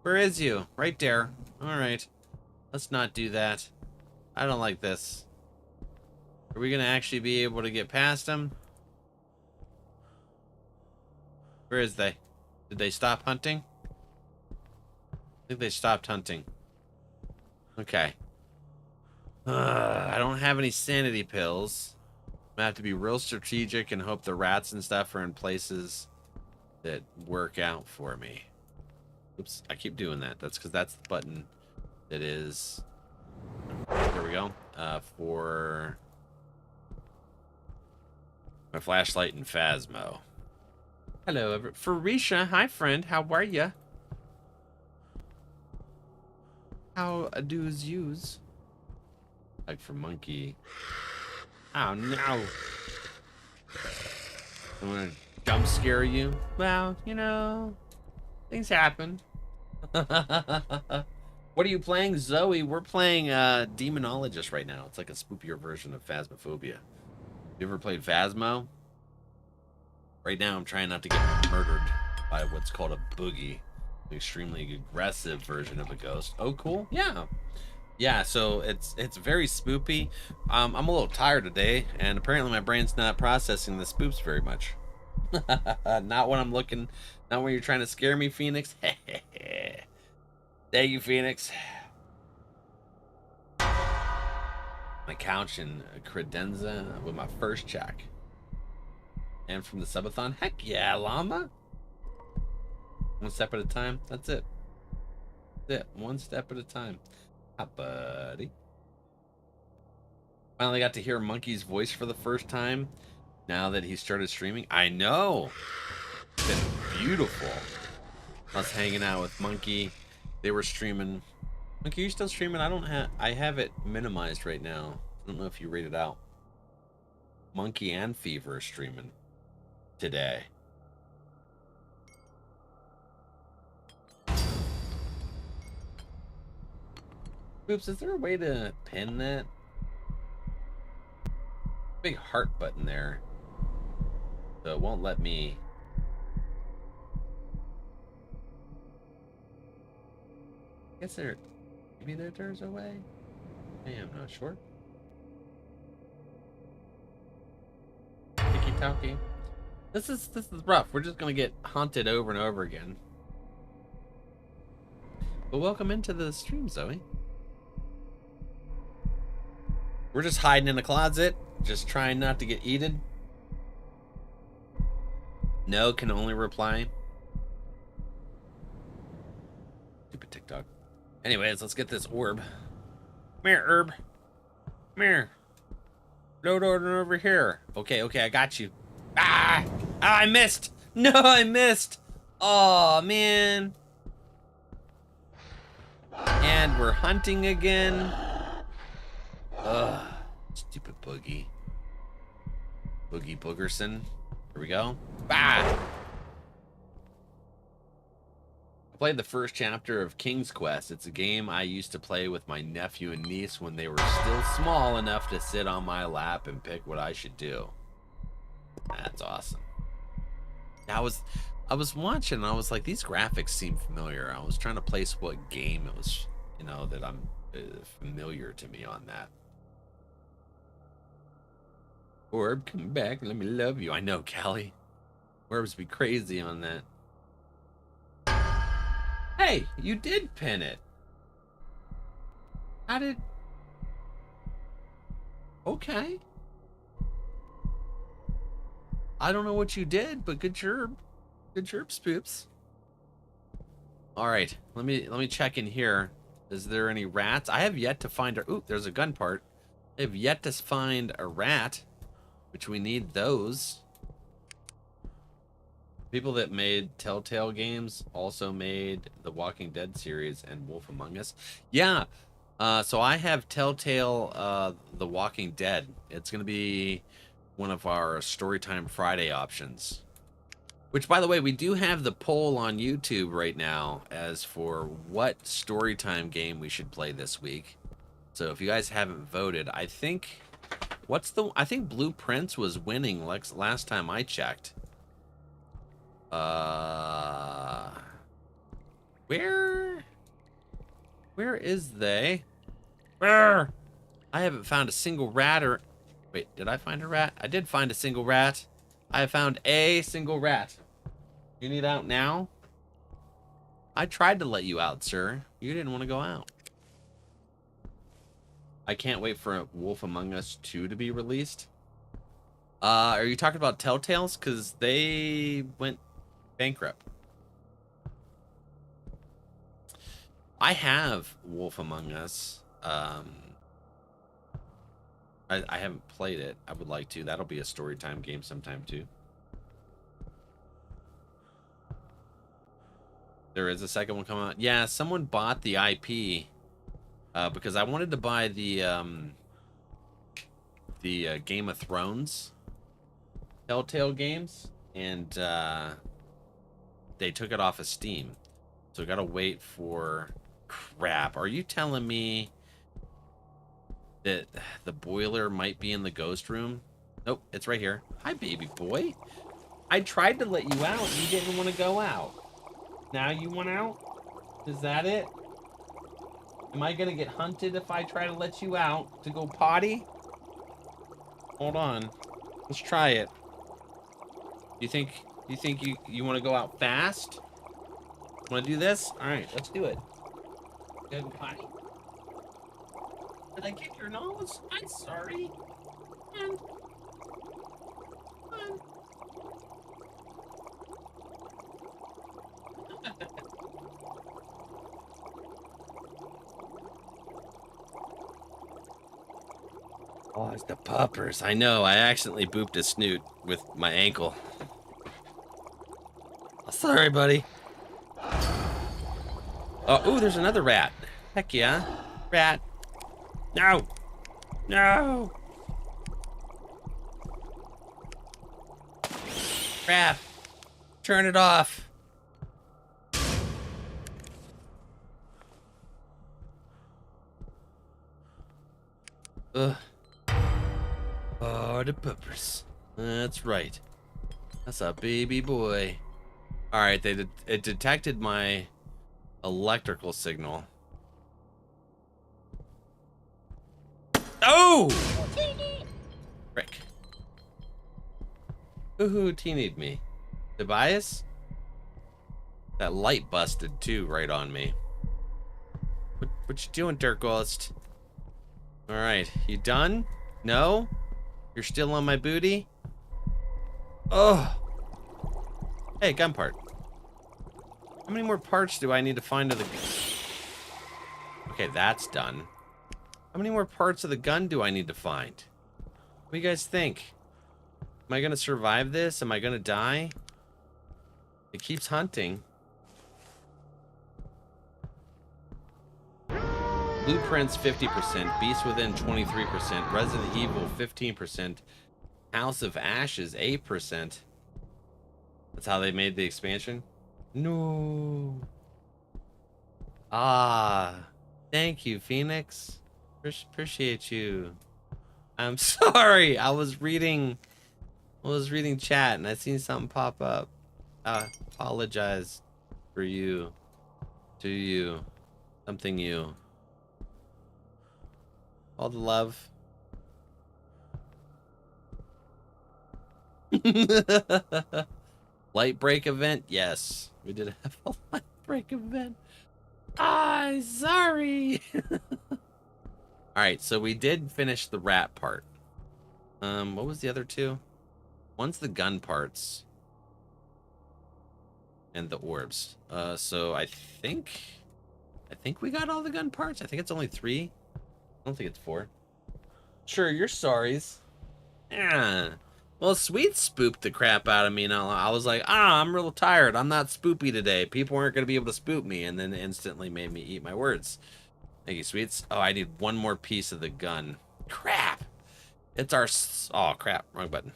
Where is you? Right there. Alright. Let's not do that. I don't like this. Are we gonna actually be able to get past them? Where is they? Did they stop hunting? I think they stopped hunting. Okay. I don't have any sanity pills. I'm gonna have to be real strategic and hope the rats and stuff are in places that work out for me. Oops, I keep doing that. That's because that's the button that is... There we go. For my flashlight and Phasmo. Hello, Farisha. Hi, friend. How are ya? How do's yous? Like for monkey. Oh no! I'm gonna jump scare you. Well, you know, things happen. What are you playing, Zoe? We're playing Demonologist right now. It's like a spookier version of Phasmophobia. You ever played Phasmo? Right now, I'm trying not to get murdered by what's called a boogie, an extremely aggressive version of a ghost. Oh, cool. Yeah. Yeah, so it's very spoopy. I'm a little tired today, and apparently my brain's not processing the spoops very much. Not when I'm looking, not when you're trying to scare me, Phoenix. Thank you, Phoenix. My couch in credenza with my first check. And from the subathon, heck yeah, llama. One step at a time, that's it. That's it, one step at a time. Hi, buddy. Finally got to hear Monkey's voice for the first time now that he started streaming. I know. It's been beautiful. I was hanging out with Monkey. They were streaming. Monkey, are you still streaming? I have it minimized right now. I don't know if you read it out. Monkey and Fever are streaming today. Oops, is there a way to pin that? Big heart button there. So it won't let me. Guess maybe there's a way. I am not sure. Tiki talkie. This is rough. We're just gonna get haunted over and over again. But welcome into the stream, Zoe. We're just hiding in the closet, just trying not to get eaten. No, can only reply. Stupid TikTok. Anyways, let's get this orb. Come here, herb. Come here. Load order over here. Okay, I got you. Ah! I missed! No, I missed! Oh, man. And we're hunting again. Ugh. Stupid boogie. Boogie Boogerson. Here we go. Ah! I played the first chapter of King's Quest. It's a game I used to play with my nephew and niece when they were still small enough to sit on my lap and pick what I should do. That's awesome. I was watching and I was like, these graphics seem familiar. I was trying to place what game it was, you know, that I'm familiar to me on that. Orb, come back, let me love you. I know, Callie. Orbs be crazy on that. Hey, you did pin it. How did... Okay. I don't know what you did, but good chirp. Good chirp, spoops. All right, let me check in here. Is there any rats? I have yet to find a... Ooh, there's a gun part. I have yet to find a rat, which we need those. People that made Telltale games also made the Walking Dead series and Wolf Among Us. Yeah, so I have Telltale The Walking Dead. It's going to be one of our Storytime Friday options. Which, by the way, we do have the poll on YouTube right now as for what Storytime game we should play this week. So if you guys haven't voted, I think... I think Blueprints was winning last time I checked. Where is they? Where? I haven't found a single rat or... Wait, did I find a rat? I did find a single rat. I have found a single rat. You need out now? I tried to let you out, sir. You didn't want to go out. I can't wait for Wolf Among Us 2 to be released. Are you talking about Telltales? Because they went bankrupt. I have Wolf Among Us. I haven't played it. I would like to. That'll be a Storytime game sometime too. There is a second one coming out. Yeah, someone bought the IP because I wanted to buy the Game of Thrones Telltale games, and they took it off of Steam. So I gotta wait for... Crap, are you telling me that the boiler might be in the ghost room? Nope, it's right here. Hi, baby boy. I tried to let you out. You didn't want to go out. Now you want out? Is that it? Am I gonna get hunted if I try to let you out to go potty? Hold on. Let's try it. You think you want to go out fast? Want to do this? All right, let's do it. Go potty. Did I kick your nose? I'm sorry. And oh, it's the puppers. I know. I accidentally booped a snoot with my ankle. Oh, sorry, buddy. Oh, ooh, there's another rat. Heck yeah. Rat. No. No. Crap. Turn it off. Ugh. Oh, the puppers. That's right. That's a baby boy. All right, it detected my electrical signal. No! Frick. Who teenied me? Tobias? That light busted too right on me. What you doing, Dirk Ghost? Alright, you done? No? You're still on my booty? Oh! Hey, gun part. How many more parts do I need to find of the... Okay, that's done. How many more parts of the gun do I need to find? What do you guys think? Am I gonna survive this? Am I gonna die? It keeps hunting. Blueprints 50%, Beast Within 23%, Resident Evil 15%, House of Ashes 8%. That's how they made the expansion? No. Ah, thank you, Phoenix. Appreciate you. I'm sorry. I was reading chat and I seen something pop up. I apologize for you. To you. Something you. All the love. Light break event? Yes. We did have a light break event. Ah, sorry. Alright, so we did finish the rat part. What was the other two? One's the gun parts. And the orbs. So I think we got all the gun parts. I think it's only 3. I don't think it's 4. Sure, you're sorries. Yeah. Well, Sweet spooked the crap out of me, and I was like, I'm real tired. I'm not spoopy today. People aren't going to be able to spook me, and then instantly made me eat my words. Thank you, Sweets. Oh, I need one more piece of the gun. Crap. It's our... Oh, crap. Wrong button.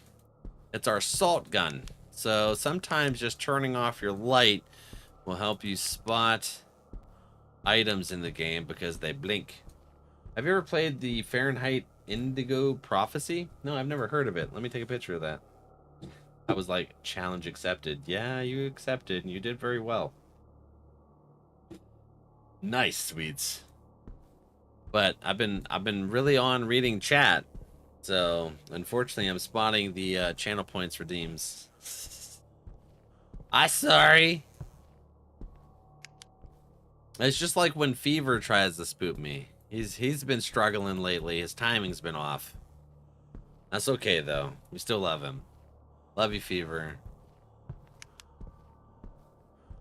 It's our assault gun. So sometimes just turning off your light will help you spot items in the game because they blink. Have you ever played the Fahrenheit Indigo Prophecy? No, I've never heard of it. Let me take a picture of that. I was like, challenge accepted. Yeah, you accepted, and you did very well. Nice, Sweets. But I've been really on reading chat, so unfortunately I'm spotting the channel points redeems. I'm sorry. It's just like when Fever tries to spook me. He's been struggling lately. His timing's been off. That's okay though. We still love him. Love you, Fever.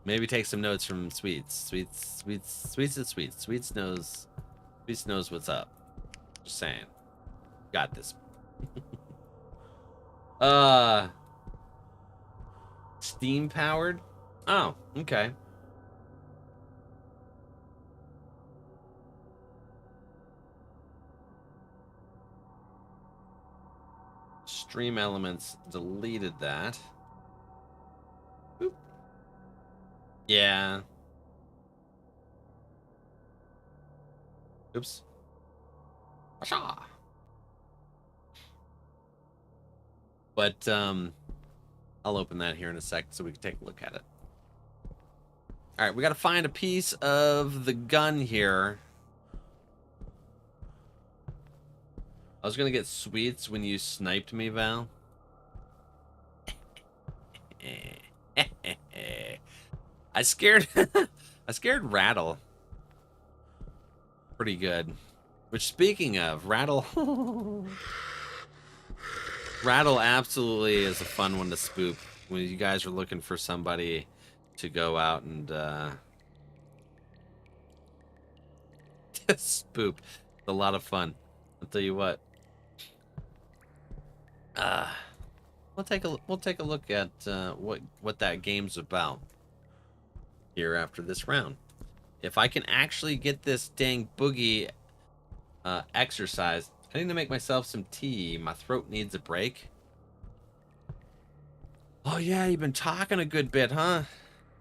Maybe take some notes from Sweets. Sweets knows what's up. Just saying. Got this. Steam powered? Oh, okay. Stream Elements deleted that. Boop. Yeah. Oops. Asha. But I'll open that here in a sec so we can take a look at it. All right, we got to find a piece of the gun here. I was gonna get Sweets when you sniped me, Val. I scared Rattle pretty good. Which, speaking of, Rattle Rattle absolutely is a fun one to spook when you guys are looking for somebody to go out and spook. It's a lot of fun. I'll tell you what. We'll take a look at what that game's about here after this round. If I can actually get this dang boogie exercised, I need to make myself some tea. My throat needs a break. Oh yeah, you've been talking a good bit, huh?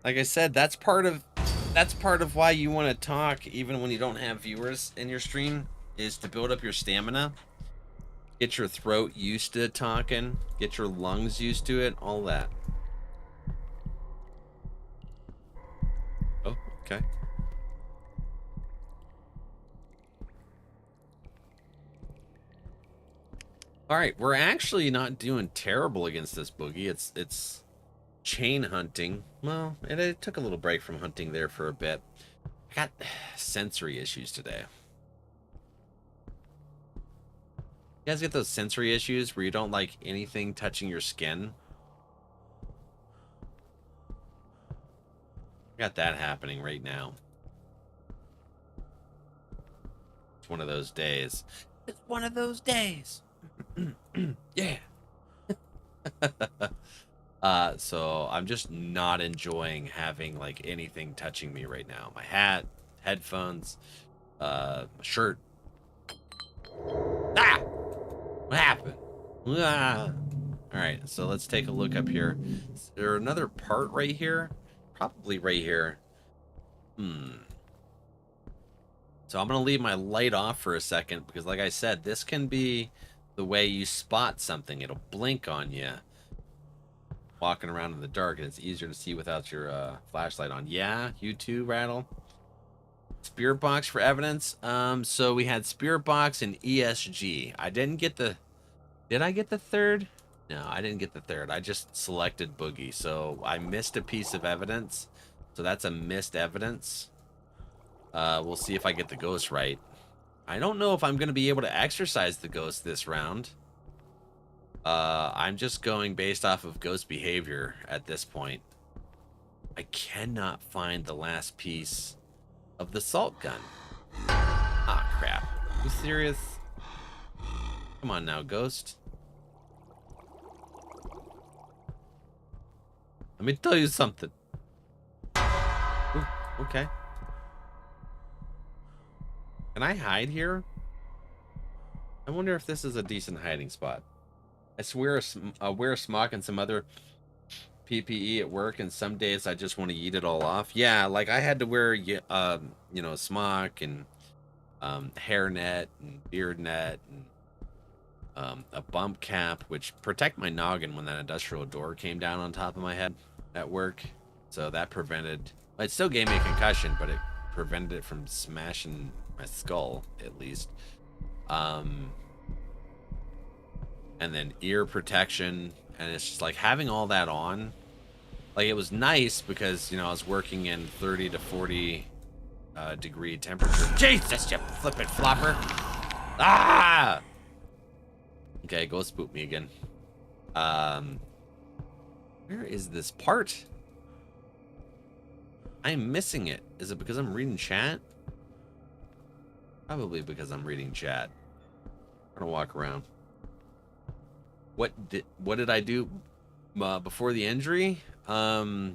Like I said, that's part of why you want to talk even when you don't have viewers in your stream, is to build up your stamina. Get your throat used to talking, get your lungs used to it, all that. Oh, okay. All right, we're actually not doing terrible against this boogie. It's chain hunting. Well, it took a little break from hunting there for a bit. I got sensory issues today. You guys get those sensory issues where you don't like anything touching your skin? I got that happening right now. It's one of those days. It's one of those days. Yeah. So I'm just not enjoying having like anything touching me right now. My hat, headphones, my shirt. Ah! What happened? Ah! All right, so let's take a look up here. Is there another part right here? Probably right here. So I'm gonna leave my light off for a second because, like I said, this can be the way you spot something. It'll blink on you walking around in the dark, and it's easier to see without your flashlight on. Yeah, you too, Rattle. Spirit box for evidence. So we had spirit box and ESG. I didn't get the. Did I get the third? No, I didn't get the third. I just selected boogie, so I missed a piece of evidence. So that's a missed evidence. We'll see if I get the ghost right. I don't know if I'm going to be able to exorcise the ghost this round. I'm just going based off of ghost behavior at this point. I cannot find the last piece of the salt gun. Ah, crap. Are you serious? Come on now, ghost. Let me tell you something. Ooh, okay. Can I hide here? I wonder if this is a decent hiding spot. I swear I wear a smock and some other PPE at work, and some days I just want to eat it all off. Yeah, like I had to wear, you know, smock and hairnet and beard net and a bump cap, which protect my noggin when that industrial door came down on top of my head at work. So that prevented, it still gave me a concussion, but it prevented it from smashing my skull, at least. And then ear protection, and it's just like having all that on, like it was nice because, you know, I was working in 30 to 40 degree temperature. Jesus, you flippin' flopper. Ah! Okay, go spook me again. Where is this part? I'm missing it. Is it because I'm reading chat? Probably because I'm reading chat. I'm gonna walk around. What did I do before the injury? So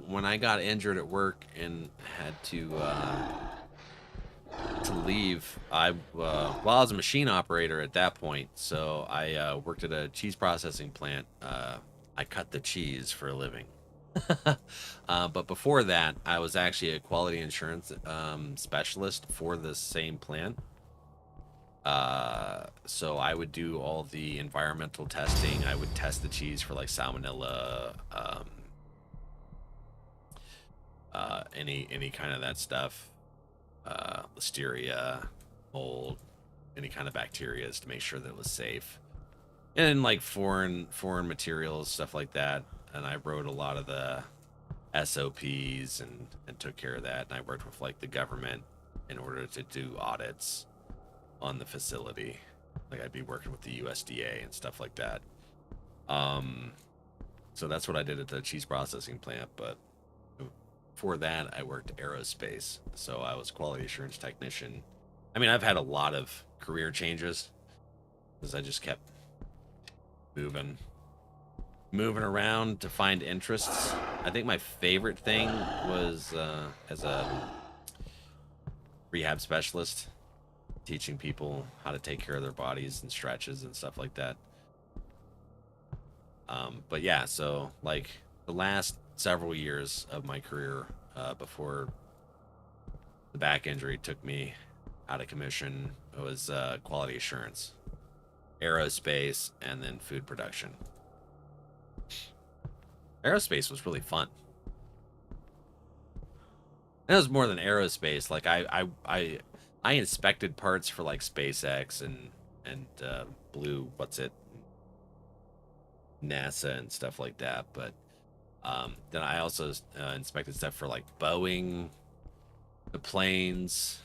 when I got injured at work and had to leave, I was a machine operator at that point. So I worked at a cheese processing plant. I cut the cheese for a living. But before that, I was actually a quality insurance specialist for the same plant. So I would do all the environmental testing. I would test the cheese for like salmonella, any kind of that stuff, listeria, mold, any kind of bacteria to make sure that it was safe, and like foreign materials, stuff like that. And I wrote a lot of the SOPs and took care of that. And I worked with like the government in order to do audits on the facility. Like I'd be working with the USDA and stuff like that. So that's what I did at the cheese processing plant. But before that, I worked aerospace. So I was quality assurance technician. I mean, I've had a lot of career changes because I just kept moving around to find interests. I think my favorite thing was as a rehab specialist, teaching people how to take care of their bodies and stretches and stuff like that. But yeah, so like the last several years of my career before the back injury took me out of commission, it was quality assurance, aerospace, and then food production. Aerospace was really fun. It was more than aerospace. Like I inspected parts for like SpaceX and JetBlue, what's it, NASA and stuff like that. But then I also inspected stuff for like Boeing, the planes.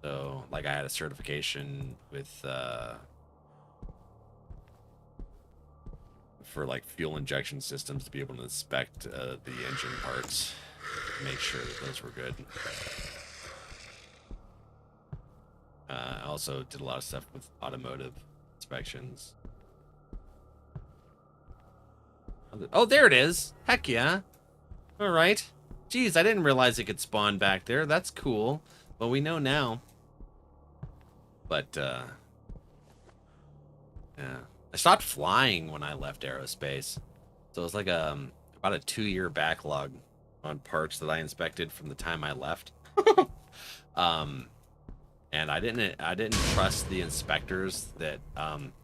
So like I had a certification with for like fuel injection systems to be able to inspect the engine parts, make sure that those were good. I also did a lot of stuff with automotive inspections. Oh, there it is. Heck yeah. All right. Geez, I didn't realize it could spawn back there. That's cool. Well, we know now. But, yeah. I stopped flying when I left aerospace. So it was like about a 2-year backlog on parts that I inspected from the time I left. And I didn't trust the inspectors that left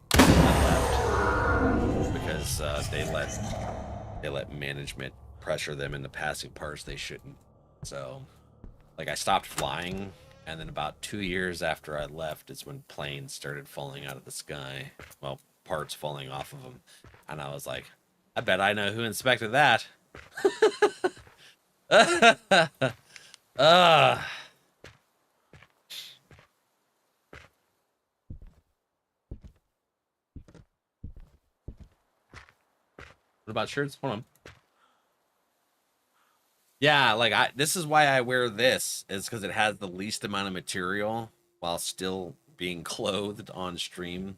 because they let management pressure them into passing parts they shouldn't. So like I stopped flying, and then about 2 years after I left is when planes started falling out of the sky. Well, parts falling off of them, and I was like, I bet I know who inspected that. What about shirts? Hold on. Yeah, like this is why I wear this, is because it has the least amount of material while still being clothed on stream.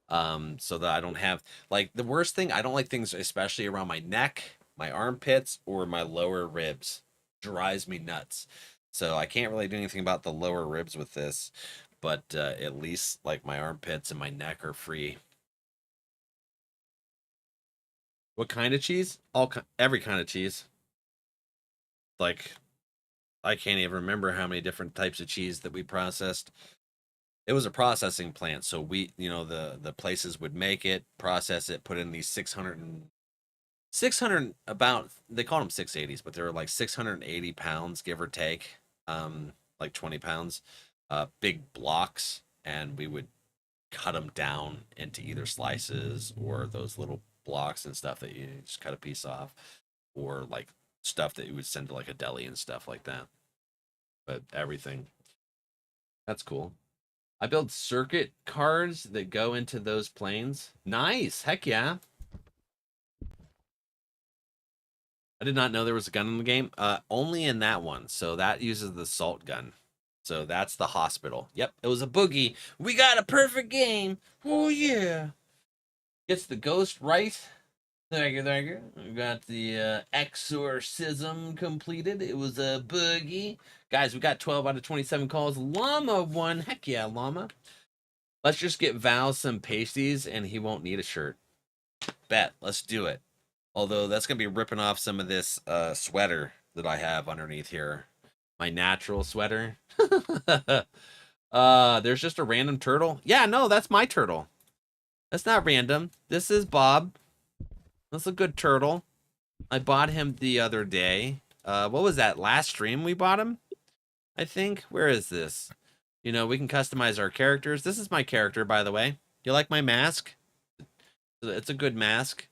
So that I don't have like the worst thing, I don't like things especially around my neck, my armpits, or my lower ribs. Drives me nuts. So I can't really do anything about the lower ribs with this, but at least like my armpits and my neck are free. What kind of cheese? Every kind of cheese. Like, I can't even remember how many different types of cheese that we processed. It was a processing plant, so we, the places would make it, process it, put in these 600 about, they call them 680s, but they were like 680 pounds, give or take, like 20 pounds, big blocks, and we would cut them down into either slices or those little blocks and stuff that you just cut a piece off, or like stuff that you would send to like a deli and stuff like that. But everything. That's cool. I build circuit cards that go into those planes. Nice. Heck yeah. I did not know there was a gun in the game. Only in that one. So that uses the salt gun. So that's the hospital. Yep, it was a boogie. We got a perfect game. Oh yeah. Gets the ghost right. Thank you, thank you. We got the exorcism completed. It was a boogie. Guys, we got 12 out of 27 calls. Llama won. Heck yeah, Llama. Let's just get Val some pasties and he won't need a shirt. Bet. Let's do it. Although that's going to be ripping off some of this sweater that I have underneath here. My natural sweater. There's just a random turtle. Yeah, no, that's my turtle. That's not random. This is Bob. That's a good turtle. I bought him the other day. What was that? Last stream we bought him? I think. Where is this? We can customize our characters. This is my character, by the way. You like my mask? It's a good mask.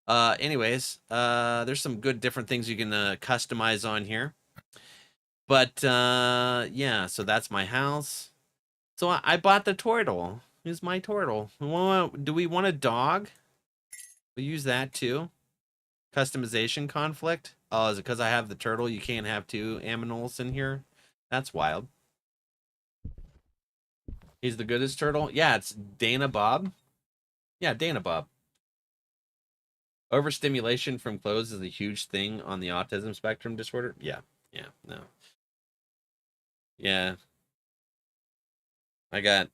Anyways, there's some good different things you can customize on here. But, yeah, so that's my house. So I bought the turtle. Here's my turtle. Do we want a dog? We'll use that too. Customization conflict. Oh, is it because I have the turtle? You can't have two aminals in here? That's wild. He's the goodest turtle? Yeah, it's Dana Bob. Yeah, Dana Bob. Overstimulation from clothes is a huge thing on the autism spectrum disorder. Yeah, no. Yeah. I got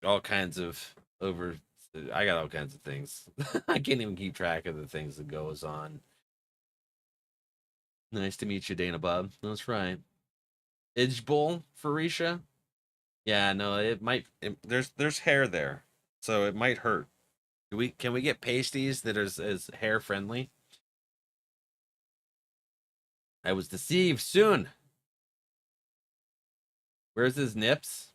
all kinds of I got all kinds of things. I can't even keep track of the things that goes on. Nice to meet you, Dana Bob. That's right. Idge Bowl, Farisha. Yeah, no, it might. There's hair there, so it might hurt. Can we get pasties that is hair friendly? I was deceived soon. Where's his nips?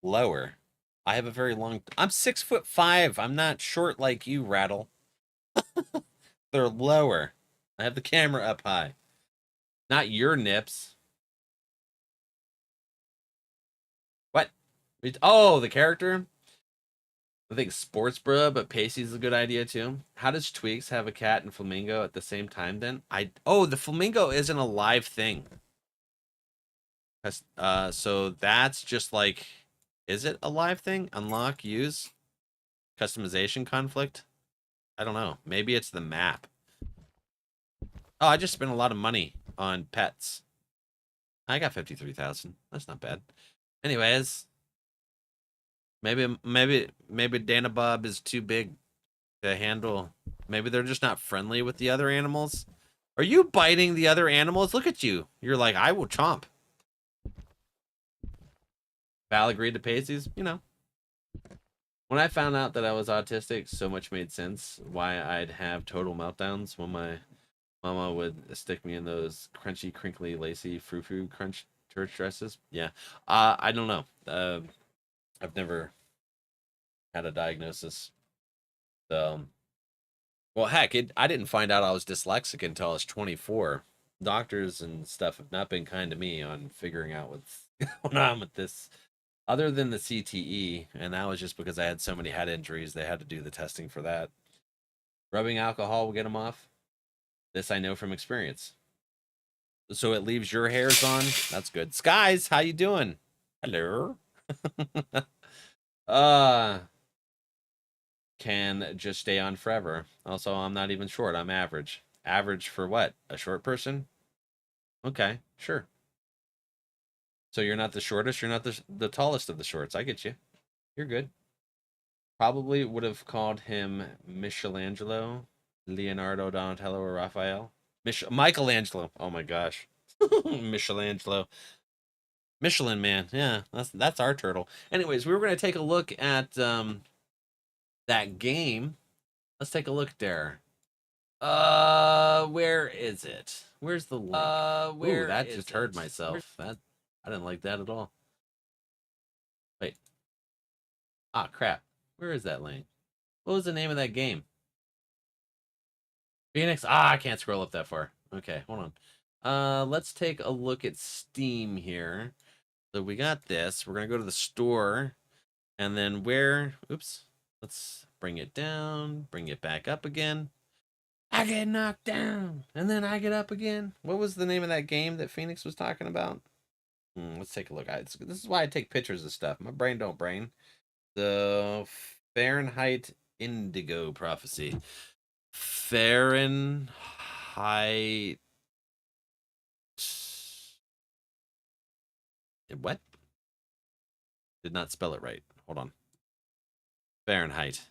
Lower. I have a very long. I'm 6'5". I'm not short like you, Rattle. They're lower. I have the camera up high. Not your nips. What? Oh, the character? I think sports bra, but Pacey's a good idea too. How does Tweaks have a cat and flamingo at the same time then? Oh, the flamingo isn't a live thing. So that's just like, is it a live thing? Unlock, use, customization conflict? I don't know. Maybe it's the map. Oh, I just spent a lot of money on pets. I got 53,000. That's not bad. Anyways, maybe Dana Bob is too big to handle. Maybe they're just not friendly with the other animals. Are you biting the other animals? Look at you. You're like, I will chomp. Val agreed to Pacey's, you know. When I found out that I was autistic, so much made sense why I'd have total meltdowns when my mama would stick me in those crunchy, crinkly, lacy, frou-frou crunch church dresses. Yeah. I don't know. I've never had a diagnosis. So, well, heck, I didn't find out I was dyslexic until I was 24. Doctors and stuff have not been kind to me on figuring out what's going on with this. Other than the CTE, and that was just because I had so many head injuries, they had to do the testing for that. Rubbing alcohol will get them off. This I know from experience. So it leaves your hairs on. That's good. Skies, how you doing? Hello. Can just stay on forever. Also, I'm not even short. I'm average. Average for what? A short person? Okay, sure. So you're not the shortest, you're not the tallest of the shorts. I get you. You're good. Probably would have called him Michelangelo, Leonardo, Donatello, or Raphael. Michelangelo. Oh my gosh. Michelangelo. Michelin Man. Yeah, that's our turtle. Anyways, we were going to take a look at that game. Let's take a look there. Where is it? Where's the link? Ooh, that just hurt myself. I didn't like that at all. Wait. Ah, crap. Where is that link? What was the name of that game? Phoenix? Ah, I can't scroll up that far. Okay, hold on. Let's take a look at Steam here. So we got this. We're going to go to the store. And then where... Oops. Let's bring it down. Bring it back up again. I get knocked down. And then I get up again. What was the name of that game that Phoenix was talking about? Let's take a look. This is why I take pictures of stuff. My brain don't brain. The Fahrenheit Indigo Prophecy. Fahrenheit. What? Did not spell it right. Hold on. Fahrenheit.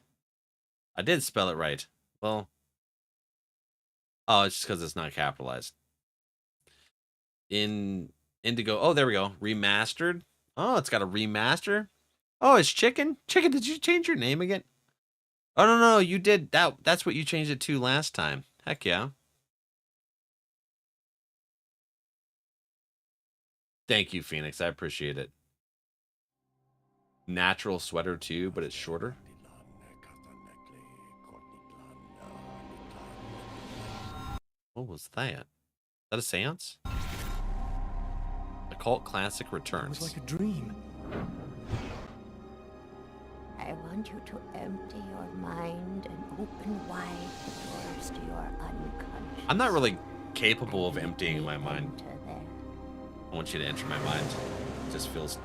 I did spell it right. Well. Oh, it's just because it's not capitalized. Indigo. Oh, there we go. Remastered. Oh, it's got a remaster. Oh, it's Chicken. Chicken, did you change your name again? Oh, no, you did. That's what you changed it to last time. Heck yeah. Thank you, Phoenix. I appreciate it. Natural sweater too, but it's shorter. What was that? Is that a seance? Occult classic returns. It was like a dream. I want you to empty your mind and open wide the doors to your unconscious. I'm not really capable of emptying my mind. Enter there. I want you to enter my mind. It just feels...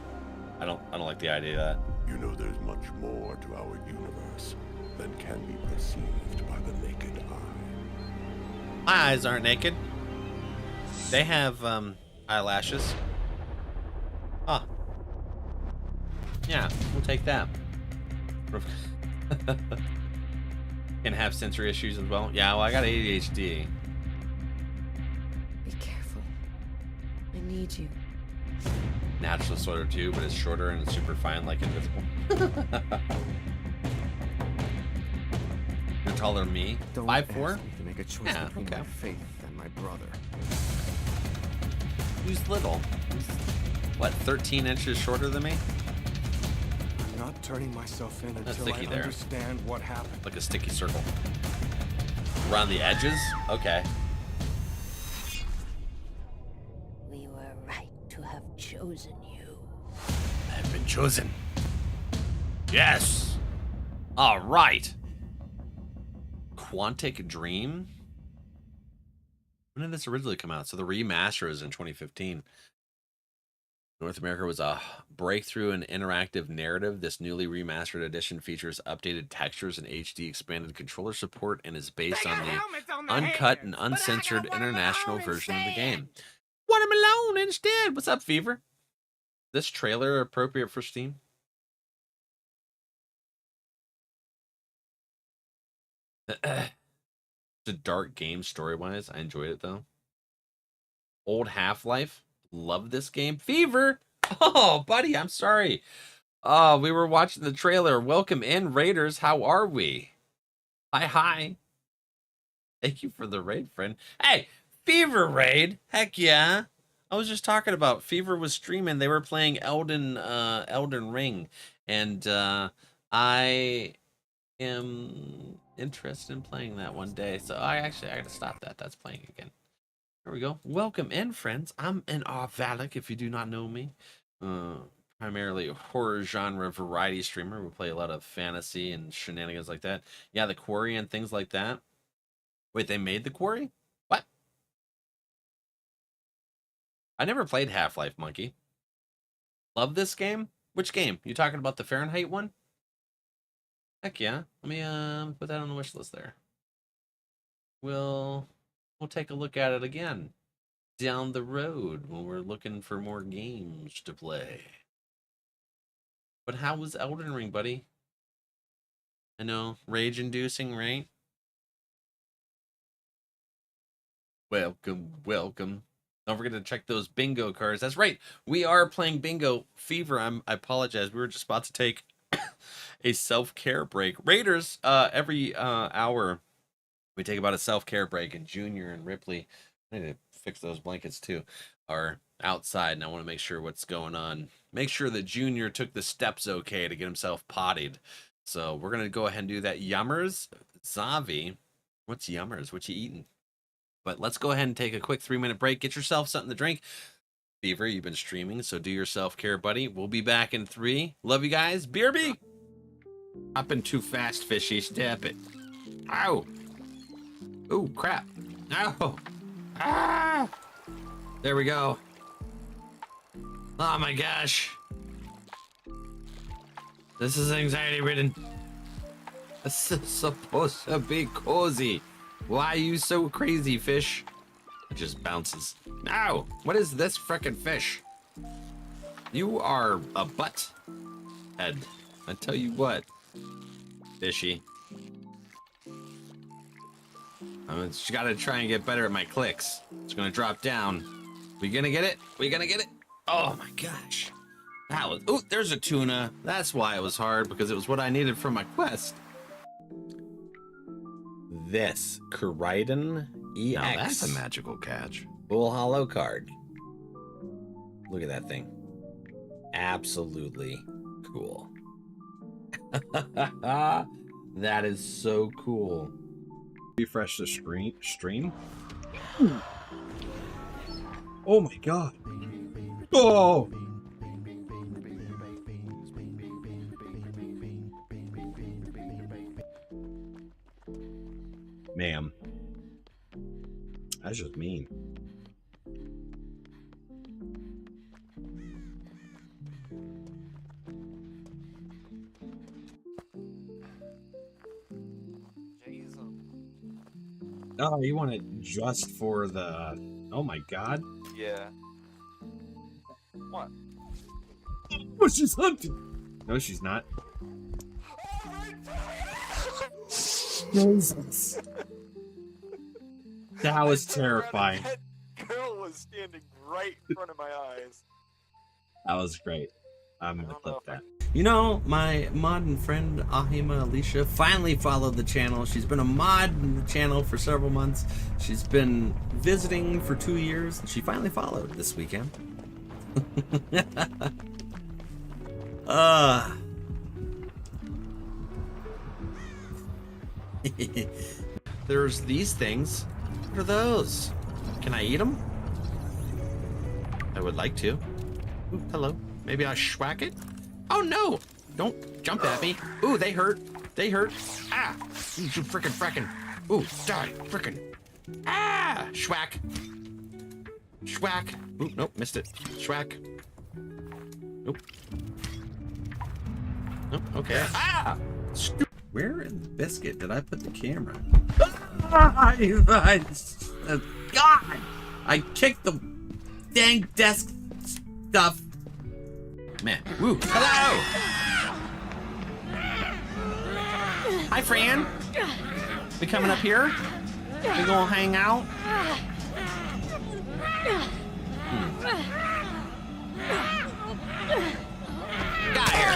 I don't like the idea of that. You know there's much more to our universe than can be perceived by the naked eye. My eyes aren't naked. They have eyelashes. Ah. Yeah, we'll take that. Can have sensory issues as well. Yeah, well, I got ADHD. Be careful. I need you. Natural sweater too, but it's shorter and super fine, like invisible. You're taller than me. Don't 5'4". ask me to make a choice Yeah, between okay. my faith and my brother. Who's little? What, 13 inches shorter than me? I'm not turning myself in That's until I sticky there. understand what happened. Like a sticky circle. Around the edges? Okay. We were right to have chosen you. I've been chosen. Yes. All right. Quantic Dream. When did this originally come out? So the remaster is in 2015. North America was a breakthrough in interactive narrative. This newly remastered edition features updated textures and HD expanded controller support and is based on the uncut and uncensored international version of the game. Want him alone instead. What's up, Fever? This trailer appropriate for Steam? It's a dark game story-wise. I enjoyed it though. Old Half-Life. Love this game. Fever. Oh, buddy, I'm sorry. Oh, we were watching the trailer. Welcome in, Raiders. How are we? Hi. Thank you for the raid, friend. Hey, Fever raid. Heck yeah. I was just talking about Fever was streaming. They were playing Elden Ring, and I am interested in playing that one day. So I got to stop that. That's playing again. There we go. Welcome in, friends. I'm NRValeck, if you do not know me. Primarily a horror genre variety streamer. We play a lot of fantasy and shenanigans like that. Yeah, the Quarry and things like that. Wait, they made the Quarry? What? I never played Half-Life, Monkey. Love this game? Which game? You talking about the Fahrenheit one? Heck yeah. Let me put that on the wish list there. We'll take a look at it again down the road when we're looking for more games to play. But how was Elden Ring, buddy? I know, rage-inducing, right? Welcome. Don't forget to check those bingo cards. That's right, we are playing bingo. Fever, I apologize. We were just about to take a self-care break. Raiders, every hour we take about a self-care break, and Junior and Ripley, I need to fix those blankets too, are outside, and I want to make sure what's going on. Make sure that Junior took the steps okay to get himself pottied. So we're going to go ahead and do that. Yummers, Zavi, what's Yummers? What you eating? But let's go ahead and take a quick 3-minute break. Get yourself something to drink. Fever, you've been streaming, so do your self-care, buddy. We'll be back in 3. Love you guys. BRB! Hopping too fast, fishy. Step it. Ow! Oh, crap. No. Ah! There we go. Oh my gosh. This is anxiety ridden. This is supposed to be cozy. Why are you so crazy, fish? It just bounces. Ow! What is this frickin' fish? You are a butt head. I tell you what, fishy. I just gotta try and get better at my clicks. It's gonna drop down. We gonna get it? We gonna get it? Oh my gosh. That was, ooh, there's a tuna. That's why it was hard, because it was what I needed for my quest. This Keratin EX. Now that's a magical catch. Full hollow card. Look at that thing. Absolutely cool. That is so cool. Refresh the stream. Oh my god. Oh! Ma'am. That's just mean. Oh, you want it just for the... Oh my god. Yeah. What? Oh, she's hunting! No, she's not. Jesus. That was terrifying. That girl was standing right in front of my eyes. That was great. I'm gonna clip that. You know, my mod and friend Ahima Alicia finally followed the channel. She's been a mod in the channel for several months. She's been visiting for 2 years. She finally followed this weekend. There's these things. What are those? Can I eat them? I would like to. Ooh, hello. Maybe I schwack it? Oh no! Don't jump at me. Ooh, they hurt. They hurt. Ah! You frickin'. Ooh, die. Frickin'. Ah! Schwack. Schwack. Ooh, nope, missed it. Schwack. Nope. Nope, okay. Ah! Where in the biscuit did I put the camera? God! I kicked the dang desk stuff. Man. Woo. Hello! Hi, Fran. We coming up here? We gonna hang out? Got here.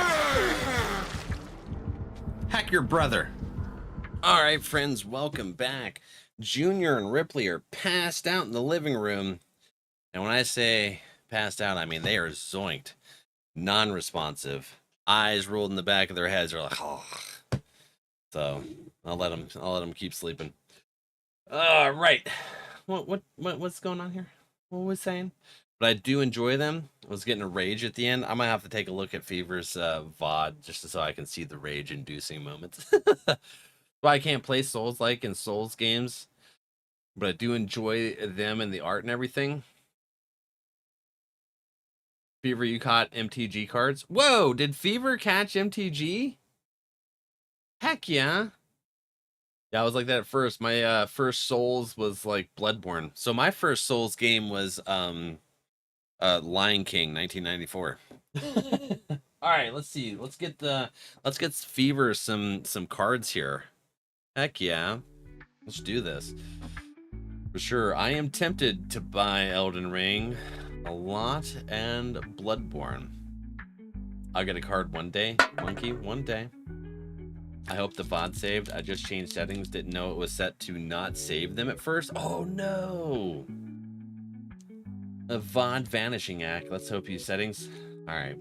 Heck your brother. All right, friends, welcome back. Junior and Ripley are passed out in the living room. And when I say passed out, I mean they are zoinked. Non-responsive. Eyes rolled in the back of their heads. They're like, oh. So I'll let them keep sleeping. All right. What's going on here? What was I saying? But I do enjoy them. I was getting a rage at the end. I might have to take a look at Fever's VOD just so I can see the rage-inducing moments. Well, I can't play Souls-like in Souls games, but I do enjoy them and the art and everything. Fever, you caught MTG cards? Whoa, did Fever catch MTG? Heck yeah. Yeah, I was like that at first. My first Souls was like Bloodborne. So my first Souls game was Lion King 1994. All right, let's see. Let's get Fever some cards here. Heck yeah. Let's do this. For sure. I am tempted to buy Elden Ring a lot and Bloodborne. I'll get a card one day. Monkey, one day. I hope the VOD saved. I just changed settings. Didn't know it was set to not save them at first. Oh no. A VOD vanishing act. Let's hope you settings. All right.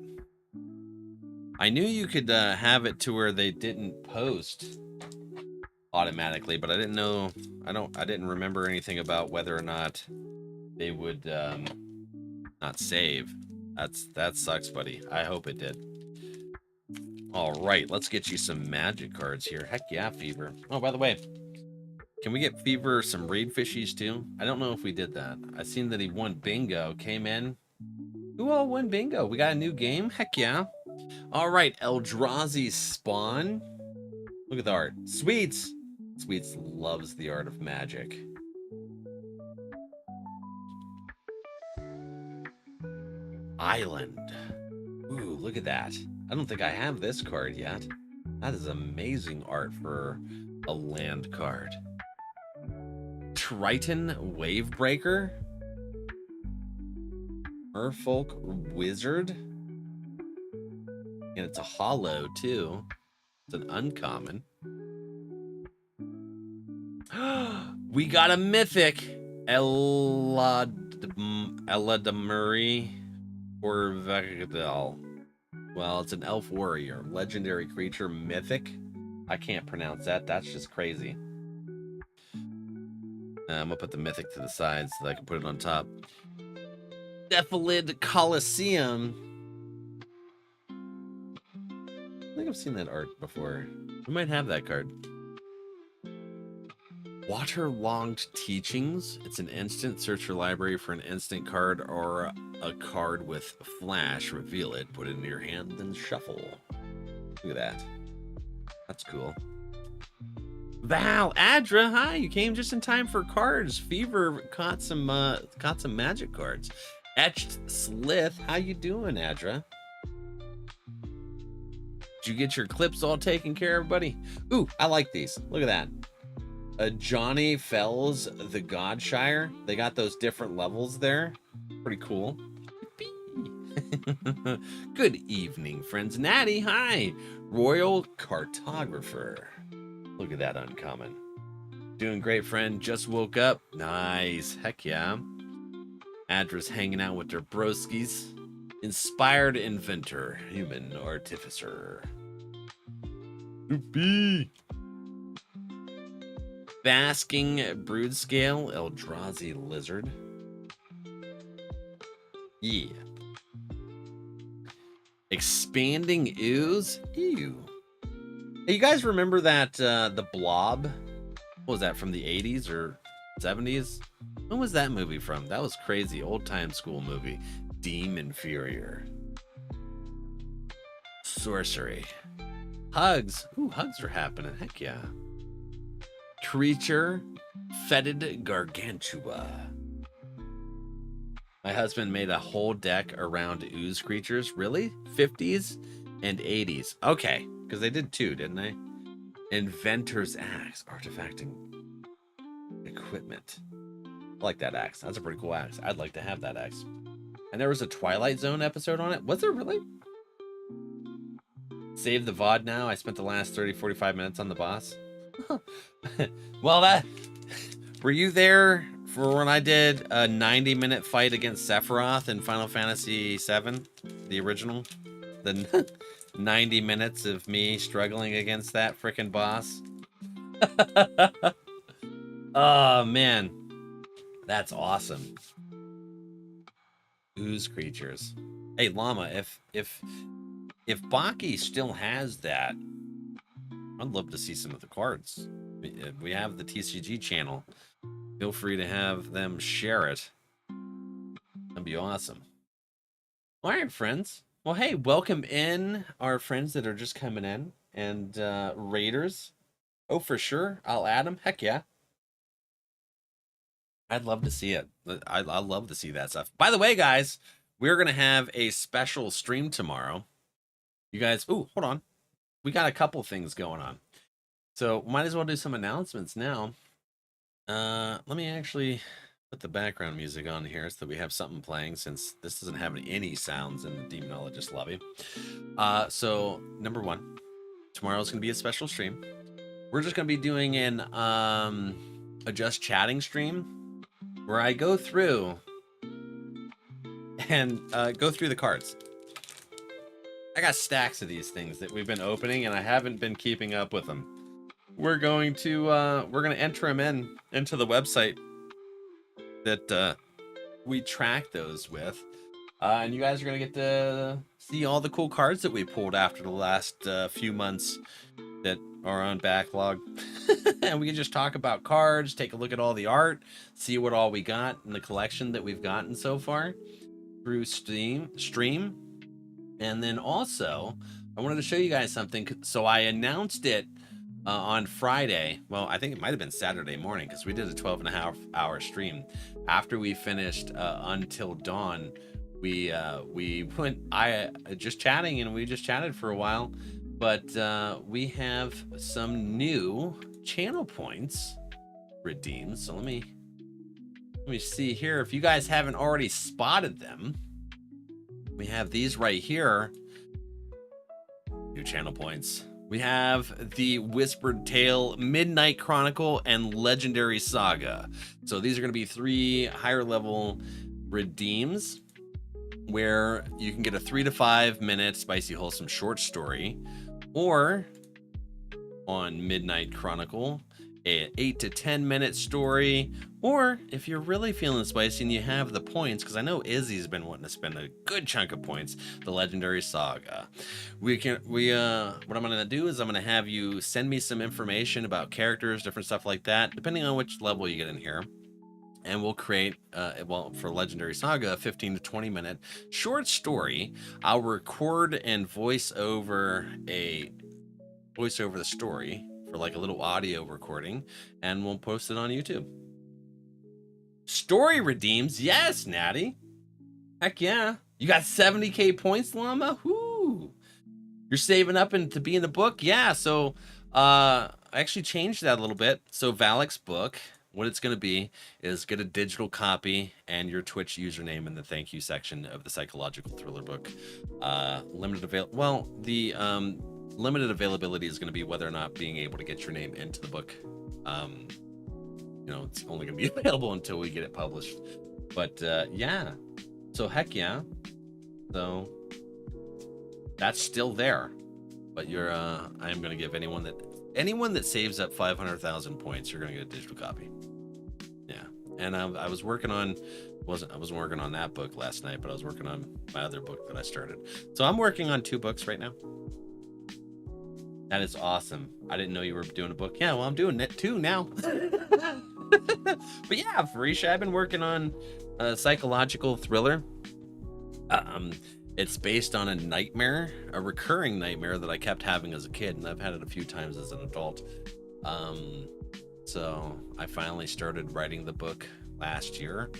I knew you could have it to where they didn't post automatically, but I didn't know. I didn't remember anything about whether or not they would not save. That sucks, buddy. I hope it did. All right, let's get you some magic cards here. Heck yeah, Fever. Oh, by the way, can we get Fever some raid fishies too? I don't know if we did that. I seen that he won bingo. Came in. Who all won bingo? We got a new game. Heck yeah. All right, Eldrazi Spawn. Look at the art. Sweets. Sweets loves the art of magic. Island. Ooh, look at that. I don't think I have this card yet. That is amazing art for a land card. Triton Wavebreaker. Merfolk Wizard. And it's a hollow too. It's an uncommon. We got a mythic. Eladamuri or Vegdal. Well, it's an elf warrior, legendary creature, mythic. I can't pronounce that. That's just crazy. I'm gonna put the mythic to the side so that I can put it on top. Cephalid Coliseum. I think I've seen that art before. We might have that card. Waterlogged Teachings. It's an instant. Search your library for an instant card or a card with flash. Reveal it. Put it into your hand, then shuffle. Look at that. That's cool. Val, Adra, hi. You came just in time for cards. Fever caught some magic cards. Etched Slith, how you doing, Adra? Did you get your clips all taken care of, buddy? Ooh, I like these. Look at that. Johnny Fells, the Godshire. They got those different levels there. Pretty cool. Good evening, friends. Natty, hi. Royal Cartographer. Look at that uncommon. Doing great, friend. Just woke up. Nice. Heck yeah. Address hanging out with their broskies. Inspired inventor. Human artificer. Doopy. Basking brood scale. Eldrazi lizard. Yeah. Expanding ooze. Ew. Hey, you guys remember that the Blob? What was that, from the 80s or 70s? When was that movie from? That was crazy. Old time school movie. Deem Inferior. Sorcery. Hugs. Ooh, hugs are happening. Heck yeah. Creature. Fetid Gargantua. My husband made a whole deck around ooze creatures. Really? 50s and 80s. Okay. Because they did too, didn't they? Inventor's Axe. Artifacting equipment. I like that axe. That's a pretty cool axe. I'd like to have that axe. And there was a Twilight Zone episode on it. Was there really? Save the VOD now. I spent the last 30-45 minutes on the boss. Well, were you there for when I did a 90-minute fight against Sephiroth in Final Fantasy VII, the original? The 90 minutes of me struggling against that freaking boss. Oh man, that's awesome. Ooze creatures. Hey Llama, if Baki still has that, I'd love to see some of the cards. We have the TCG channel. Feel free to have them share it. That'd be awesome. All right, friends. Well, hey, welcome in our friends that are just coming in, and raiders. Oh, for sure, I'll add them. Heck yeah. I'd love to see it. I love to see that stuff. By the way, guys, we're going to have a special stream tomorrow. You guys, ooh, hold on. We got a couple things going on. So might as well do some announcements now. Let me actually put the background music on here so that we have something playing, since this doesn't have any sounds in the Demonologist lobby. So number one, tomorrow's going to be a special stream. We're just going to be doing an a just chatting stream where I go through and go through the cards. I got stacks of these things that we've been opening, and I haven't been keeping up with them. We're going to enter them into the website that we track those with, and you guys are gonna get to see all the cool cards that we pulled after the last few months that are on backlog. And we can just talk about cards, take a look at all the art, see what all we got in the collection that we've gotten so far through stream. And then also, I wanted to show you guys something. So I announced it on Friday. Well, I think it might have been Saturday morning, because we did a 12.5-hour stream. After we finished Until Dawn, we went just chatting, and we just chatted for a while. But we have some new channel points redeemed. So let me see here. If you guys haven't already spotted them, we have these right here. New channel points. We have the Whispered Tale, Midnight Chronicle, and Legendary Saga. So these are going to be 3 higher level redeems where you can get a 3 to 5 minute Spicy Wholesome short story, or on Midnight Chronicle, an 8 to 10 minute story, or if you're really feeling spicy and you have the points, because I know Izzy's been wanting to spend a good chunk of points, the Legendary Saga. What I'm gonna do is I'm gonna have you send me some information about characters, different stuff like that, depending on which level you get in here. And we'll create, for Legendary Saga, a 15 to 20 minute short story. I'll record and voice over the story for like a little audio recording, and we'll post it on YouTube. Story redeems, yes, Natty. Heck yeah. You got 70k points, Llama? Whoo! You're saving up to be in the book? Yeah, so I actually changed that a little bit. So Valek's book, what it's going to be is get a digital copy and your Twitch username in the thank you section of the psychological thriller book. Limited availability is going to be whether or not being able to get your name into the book. It's only going to be available until we get it published. But yeah, so heck yeah. So that's still there. But I am going to give anyone that saves up 500,000 points, you're going to get a digital copy. Yeah, and I was working on. I wasn't working on that book last night, but I was working on my other book that I started. So I'm working on 2 books right now. That is awesome. I didn't know you were doing a book. Yeah, well, I'm doing it too now. But yeah, Farisha, I've been working on a psychological thriller. It's based on a recurring nightmare that I kept having as a kid, and I've had it a few times as an adult. So I finally started writing the book last year,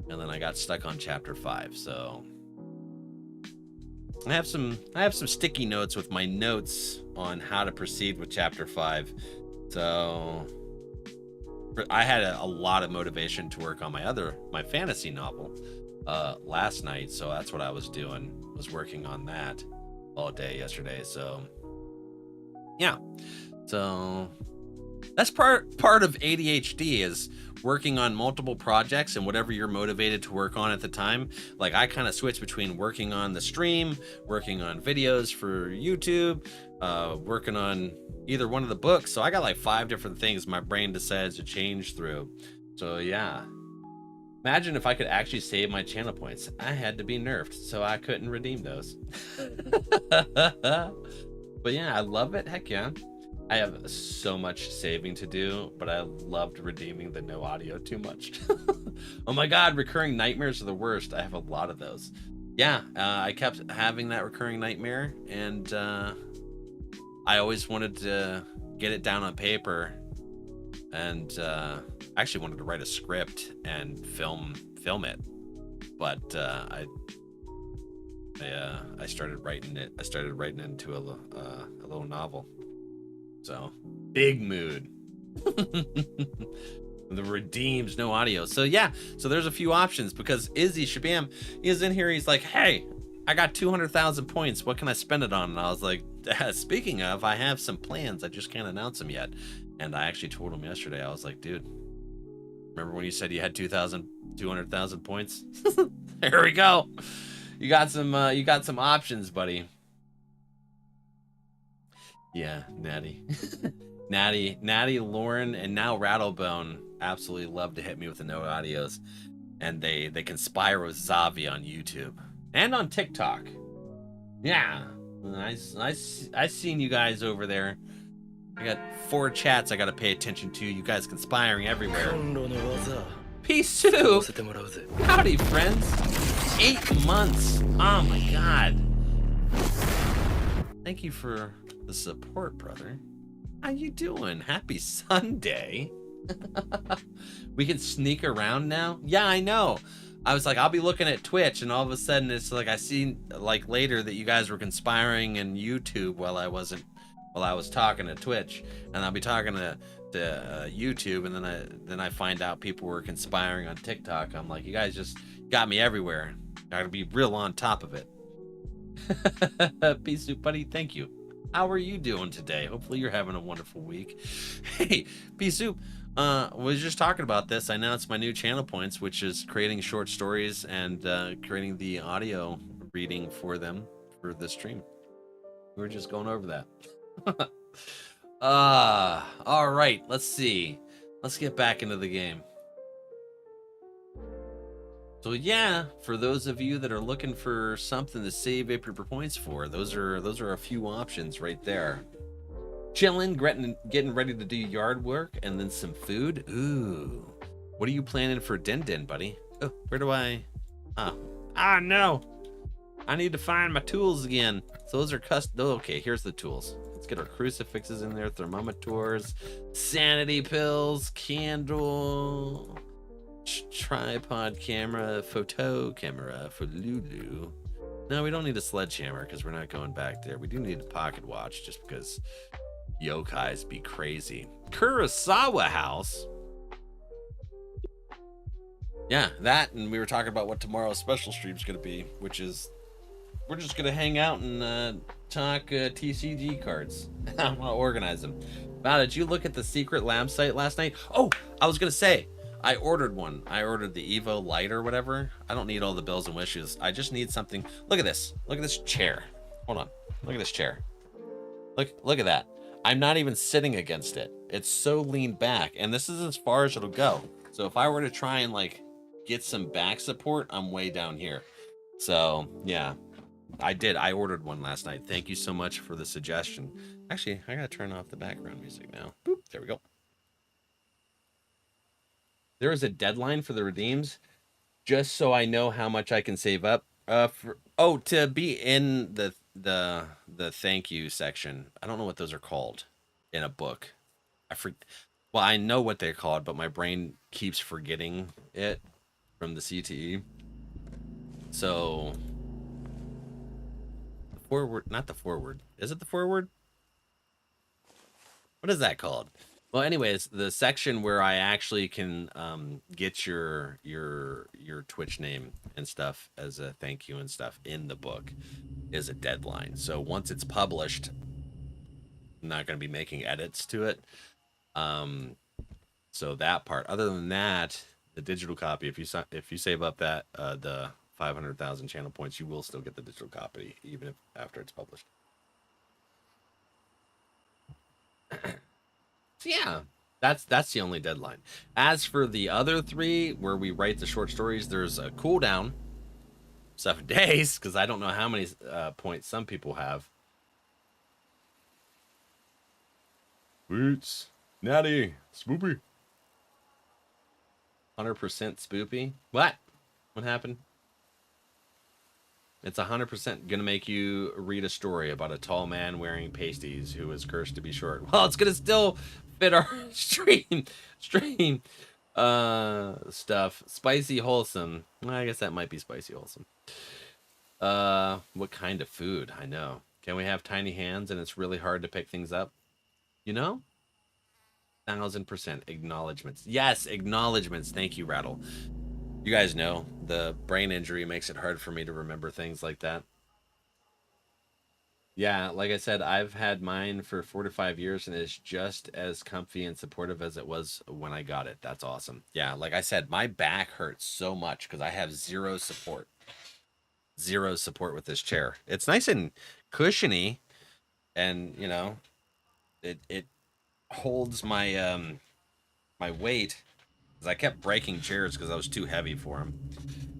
and then I got stuck on chapter 5. So I have some sticky notes with my notes on how to proceed with chapter 5. So I had a lot of motivation to work on my fantasy novel last night, so that's what I was doing, was working on that all day yesterday. So yeah, so that's part of ADHD, is working on multiple projects and whatever you're motivated to work on at the time. Like I kind of switch between working on the stream, working on videos for YouTube, working on either one of the books. So I got like 5 different things my brain decides to change through. So yeah, imagine if I could actually save my channel points. I had to be nerfed, so I couldn't redeem those. But yeah, I love it. Heck yeah. I have so much saving to do, but I loved redeeming the no audio too much. Oh my God, recurring nightmares are the worst. I have a lot of those. Yeah, I kept having that recurring nightmare, and I always wanted to get it down on paper, and actually wanted to write a script and film it, but I started writing it. I started writing it into a little novel. So big mood. The redeems no audio. So yeah, so there's a few options, because Izzy Shabam, he's in here, he's like, hey, I got 200,000 points, what can I spend it on? And I was like, speaking of, I have some plans, I just can't announce them yet. And I actually told him yesterday, I was like, dude, remember when you said you had 200,000 points? There we go. You got some options, buddy. Yeah, Natty. Natty, Lauren, and now Rattlebone absolutely love to hit me with the no audios. And they conspire with Zavi on YouTube and on TikTok. Yeah, I seen you guys over there. I got 4 chats I gotta pay attention to. You guys conspiring everywhere. Peace soup. Howdy, friends. 8 months. Oh my God. Thank you for the support, brother. How you doing? Happy Sunday. We can sneak around now. Yeah, I know. I was like, I'll be looking at Twitch, and all of a sudden it's like I seen like later that you guys were conspiring in YouTube while I was talking to Twitch, and I'll be talking to YouTube, and then I find out people were conspiring on TikTok. I'm like, you guys just got me everywhere. Gotta be real on top of it. Peace soup, buddy. Thank you. How are you doing today? Hopefully you're having a wonderful week. Hey, Peace soup. Was just talking about this. I announced my new channel points, which is creating short stories and creating the audio reading for them for the stream. We were just going over that. All right. Let's see. Let's get back into the game. So yeah, for those of you that are looking for something to save up your points for, those are a few options right there. Chilling, getting ready to do yard work, and then some food. Ooh, what are you planning for Din, buddy? Oh, where do I? No, I need to find my tools again. So those are custom. Okay, here's the tools. Let's get our crucifixes in there, thermometers, sanity pills, candle, tripod camera, photo camera for Lulu. No, we don't need a sledgehammer because we're not going back there. We do need a pocket watch just because yokais be crazy. Kurosawa house. Yeah, that, and we were talking about what tomorrow's special stream's gonna be, which is we're just gonna hang out and talk TCG cards. I'm gonna organize them. Wow, did you look at the Secret Lab site last night? Oh, I was gonna say, I ordered one. I ordered the Evo Light or whatever. I don't need all the bells and wishes. I just need something. Look at this. Look at this chair. Hold on. Look at this chair. Look at that. I'm not even sitting against it. It's so leaned back, and this is as far as it'll go. So if I were to try and like get some back support, I'm way down here. So yeah, I ordered one last night. Thank you so much for the suggestion. Actually, I gotta turn off the background music now. Boop, there we go. There is a deadline for the redeems, just so I know how much I can save up. To be in the thank you section. I don't know what those are called in a book. Well, I know what they're called, but my brain keeps forgetting it from the CTE. So the forward, not the forward. Is it the forward? What is that called? Well, anyways, the section where I actually can get your Twitch name and stuff as a thank you and stuff in the book is a deadline. So once it's published, I'm not going to be making edits to it. So that part. Other than that, the digital copy, if you save up that the 500,000 channel points, you will still get the digital copy even if after it's published. So yeah, that's the only deadline. As for the other three, where we write the short stories, there's a cooldown, 7 days, because I don't know how many points some people have. Boots, Natty, Spoopy, 100% spoopy. What happened? It's 100% gonna make you read a story about a tall man wearing pasties who is cursed to be short. Well, it's gonna still fit our stream stuff. Spicy Wholesome. Well, I guess that might be Spicy Wholesome. What kind of food? I know. Can we have tiny hands and it's really hard to pick things up? You know? 1000% acknowledgements. Yes, acknowledgements. Thank you, Rattle. You guys know the brain injury makes it hard for me to remember things like that. Yeah, like I said, I've had mine for 4 to 5 years and it's just as comfy and supportive as it was when I got it. That's awesome. Yeah, like I said, my back hurts so much because I have zero support. Zero support with this chair. It's nice and cushiony, and you know, it holds my my weight. Because I kept breaking chairs because I was too heavy for them.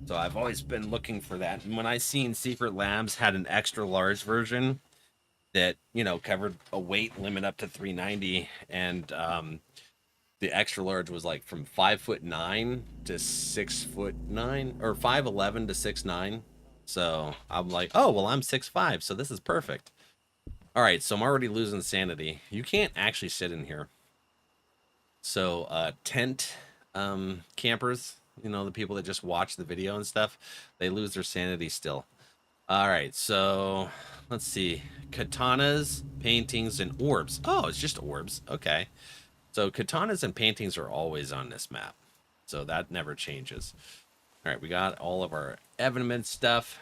So I've always been looking for that. And when I seen Secret Labs had an extra large version that, you know, covered a weight limit up to 390, and the extra large was like from 5'9" to 6'9", or 5'11" to 6'9". So I'm like, oh well, I'm 6'5", so this is perfect. All right, so I'm already losing sanity. You can't actually sit in here. So tent campers, you know, the people that just watch the video and stuff, they lose their sanity still. All right, so let's see. Katanas, paintings, and orbs. Oh, it's just orbs. Okay. So katanas and paintings are always on this map, so that never changes. All right, we got all of our evidence stuff.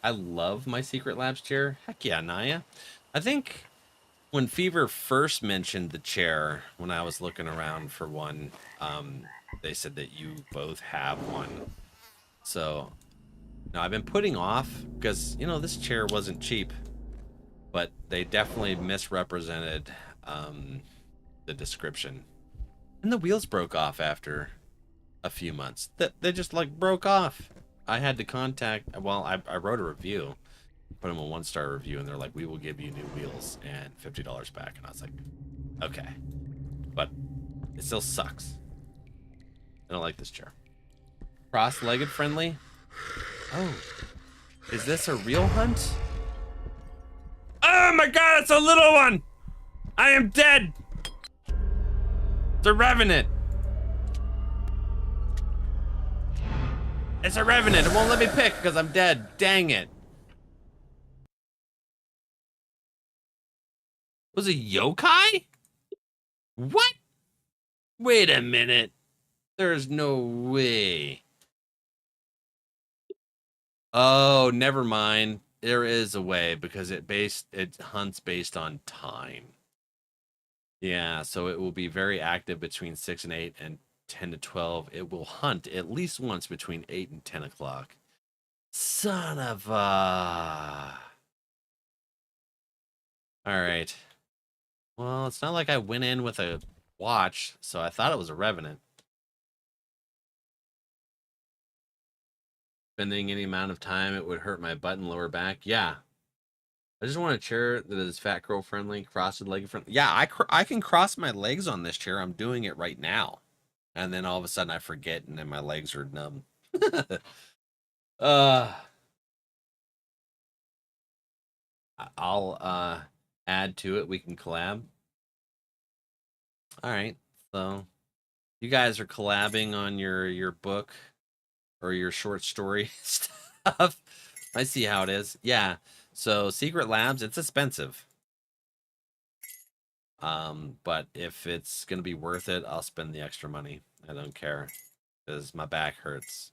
I love my Secret Labs chair. Heck yeah, Naya. I think when Fever first mentioned the chair, when I was looking around for one, they said that you both have one. So now I've been putting off because, you know, this chair wasn't cheap, but they definitely misrepresented the description. And the wheels broke off after a few months. They just like broke off. I had to contact, well, I wrote a review, put them a 1-star review, and they're like, we will give you new wheels and $50 back. And I was like, okay, but it still sucks. I don't like this chair. Cross-legged friendly. Oh, is this a real hunt? Oh my god, it's a little one. I am dead. It's a revenant. It's a revenant. It won't let me pick because I'm dead. Dang it. Was it yokai? What? Wait a minute. There's no way. Oh, never mind. There is a way because it hunts based on time. Yeah, so it will be very active between 6 and 8 and 10 to 12. It will hunt at least once between 8 and 10 o'clock. Son of a... All right. Well, it's not like I went in with a watch, so I thought it was a revenant. Spending any amount of time, it would hurt my butt and lower back. Yeah. I just want a chair that is fat girl friendly, crossed leg friendly. Yeah, I can cross my legs on this chair. I'm doing it right now. And then all of a sudden I forget and then my legs are numb. I'll add to it. We can collab. All right. So you guys are collabing on your book or your short story stuff. I see how it is. Yeah. So Secret Labs, it's expensive. But if it's gonna be worth it, I'll spend the extra money. I don't care because my back hurts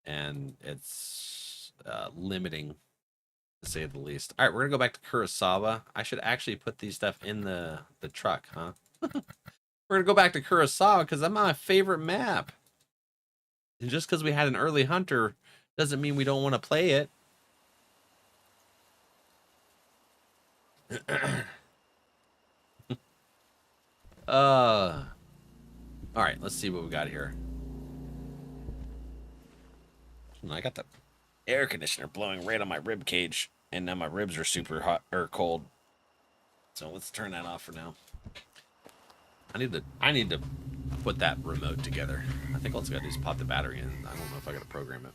and it's limiting to say the least. All right, we're gonna go back to Kurosawa. I should actually put these stuff in the truck, huh? We're gonna go back to Kurosawa because I'm on my favorite map. And just because we had an early hunter doesn't mean we don't want to play it. All right, let's see what we got here. I got the air conditioner blowing right on my rib cage, and now my ribs are super hot or cold. So let's turn that off for now. I need to put that remote together. I think all it's gotta do is pop the battery in. I don't know if I gotta program it.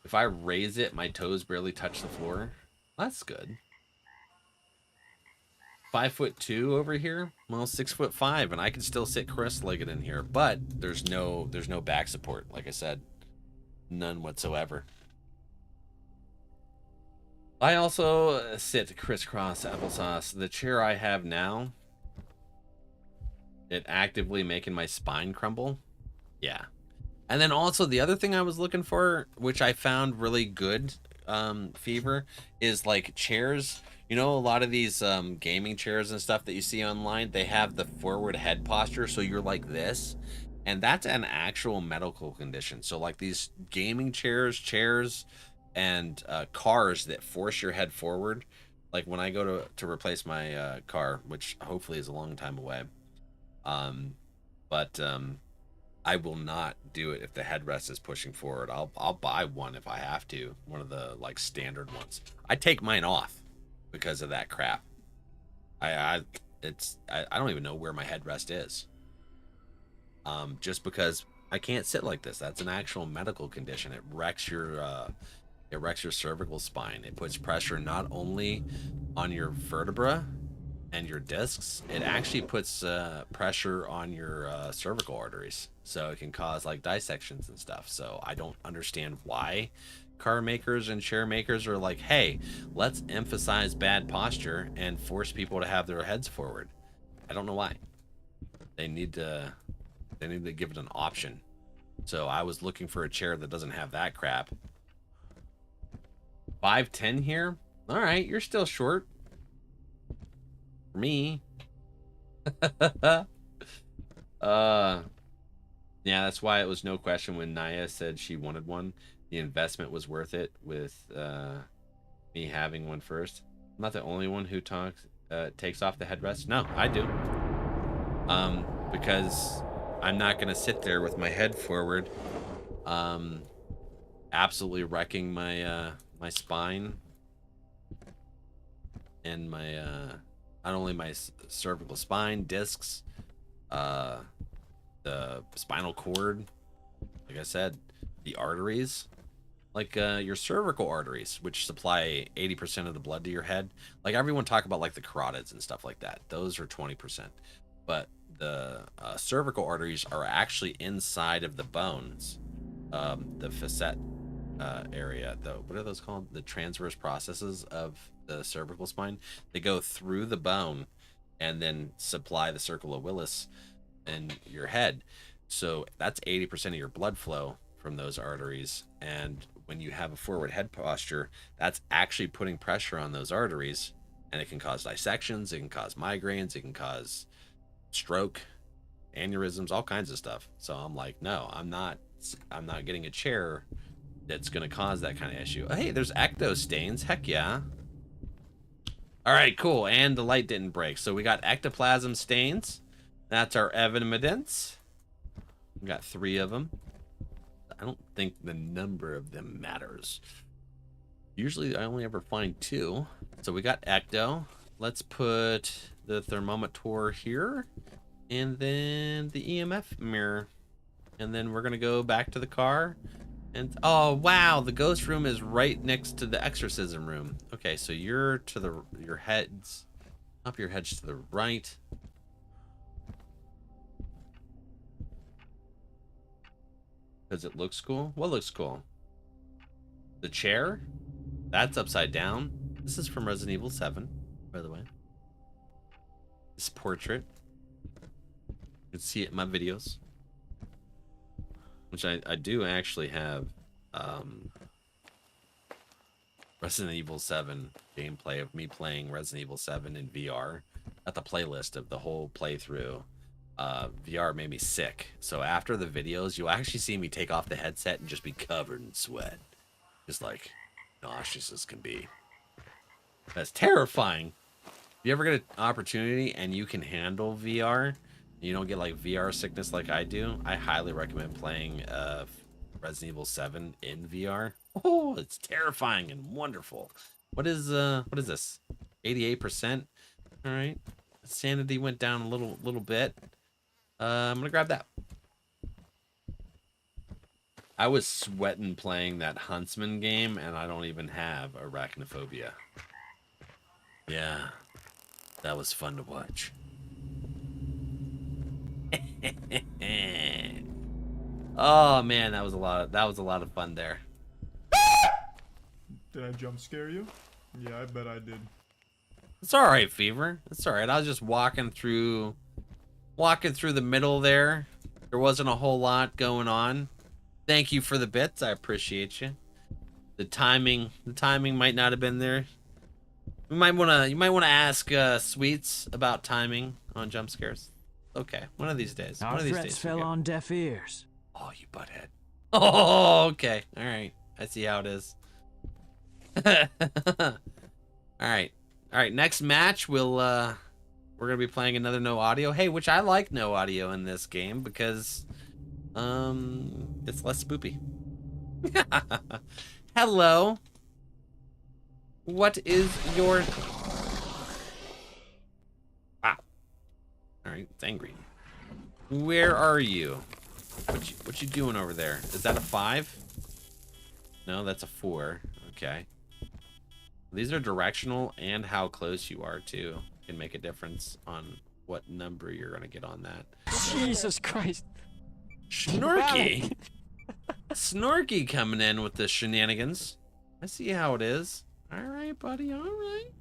If I raise it, my toes barely touch the floor. That's good. 5'2" over here. Well, 6'5", and I can still sit cross-legged in here, but there's no back support. Like I said, none whatsoever. I also sit crisscross applesauce. The chair I have now, it actively making my spine crumble. Yeah. And then also the other thing I was looking for, which I found really good, Fever, is like chairs. You know, a lot of these gaming chairs and stuff that you see online, they have the forward head posture, so you're like this. And that's an actual medical condition. So like these gaming chairs, and cars that force your head forward. Like when I go to replace my car, which hopefully is a long time away. But I will not do it if the headrest is pushing forward. I'll buy one if I have to, one of the like standard ones. I take mine off because of that crap. I don't even know where my headrest is. Just because I can't sit like this. That's an actual medical condition. It wrecks your cervical spine. It puts pressure not only on your vertebra and your discs, it actually puts pressure on your cervical arteries, so it can cause like dissections and stuff. So I don't understand why car makers and chair makers are like, hey, let's emphasize bad posture and force people to have their heads forward. I don't know why. They need to give it an option. So I was looking for a chair that doesn't have that crap. 5'10" here. All right, you're still short for me. Yeah, that's why it was no question when Naya said she wanted one. The investment was worth it with me having one first. I'm not the only one who takes off the headrest. No, I do. Because I'm not gonna sit there with my head forward, absolutely wrecking my my spine and my not only my cervical spine, discs, the spinal cord, like I said, the arteries, like your cervical arteries, which supply 80% of the blood to your head. Like everyone talk about like the carotids and stuff like that. Those are 20%, but the cervical arteries are actually inside of the bones, the facet area. What are those called? The transverse processes of the cervical spine. They go through the bone and then supply the circle of Willis in your head. So that's 80% of your blood flow from those arteries. And when you have a forward head posture, that's actually putting pressure on those arteries, and it can cause dissections, it can cause migraines, it can cause stroke, aneurysms, all kinds of stuff. So I'm like, no, I'm not getting a chair that's going to cause that kind of issue. Oh, hey, there's ecto stains. Heck yeah. All right, cool. And the light didn't break. So we got ectoplasm stains. That's our evidence. We got 3 of them. I don't think the number of them matters. Usually I only ever find 2. So we got ecto. Let's put the thermometer here. And then the EMF mirror. And then we're going to go back to the car. And oh wow, the ghost room is right next to the exorcism room. Okay, so you're to your heads to the right. Because it looks cool. What looks cool? The chair? That's upside down. This is from Resident Evil 7, by the way. This portrait. You can see it in my videos. Which I do actually have Resident Evil 7 gameplay of me playing Resident Evil 7 in VR. At the playlist of the whole playthrough. VR made me sick. So after the videos, you'll actually see me take off the headset and just be covered in sweat. Just like nauseous as can be. That's terrifying. If you ever get an opportunity and you can handle VR, you don't get like VR sickness like I do, I highly recommend playing Resident Evil 7 in VR. Oh, it's terrifying and wonderful. What is this? 88%? All right. Sanity went down a little bit. I'm gonna grab that. I was sweating playing that Huntsman game, and I don't even have arachnophobia. Yeah, that was fun to watch. Oh man, that was a lot of fun there. Did I jump scare you? Yeah, I bet I did. It's all right, Fever. It's all right. I was just walking through the middle there. There wasn't a whole lot going on. Thank you for the bits. I appreciate you. The timing might not have been there. You might wanna ask Sweets about timing on jump scares. Okay, one of these days. Our threats fell on deaf ears. Oh, you butthead. Oh, okay. All right. I see how it is. All right. Next match, we're gonna be playing another no audio. Hey, which I like no audio in this game because it's less spoopy. Hello. What is your... Ah. All right, it's angry. Where are you? What you doing over there? Is that a 5? No, that's a 4. Okay. These are directional, and how close you are too can make a difference on what number you're gonna get on that. Jesus Christ. Snorky. Snorky coming in with the shenanigans. I see how it is. All right, buddy. All right.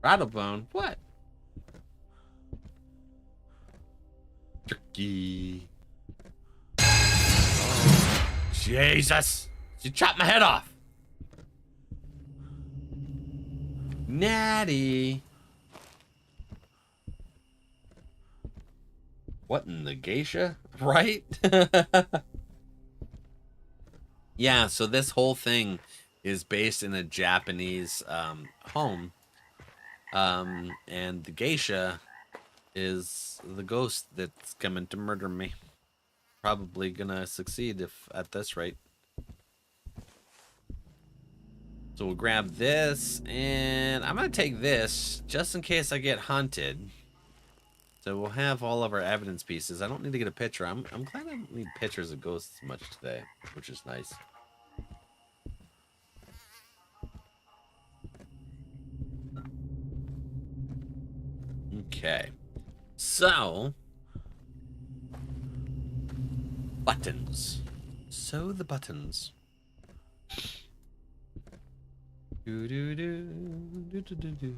Rattlebone. What? Turkey. Oh, Jesus! You chopped my head off. Natty. What in the geisha? Right? Yeah, so this whole thing is based in a Japanese home. And the geisha is the ghost that's coming to murder me. Probably gonna succeed if at this rate. So we'll grab this, and I'm gonna take this just in case I get hunted. So we'll have all of our evidence pieces. I don't need to get a picture. I'm glad I don't need pictures of ghosts much today, which is nice. Okay, so buttons. So the buttons. Do do do do do do do.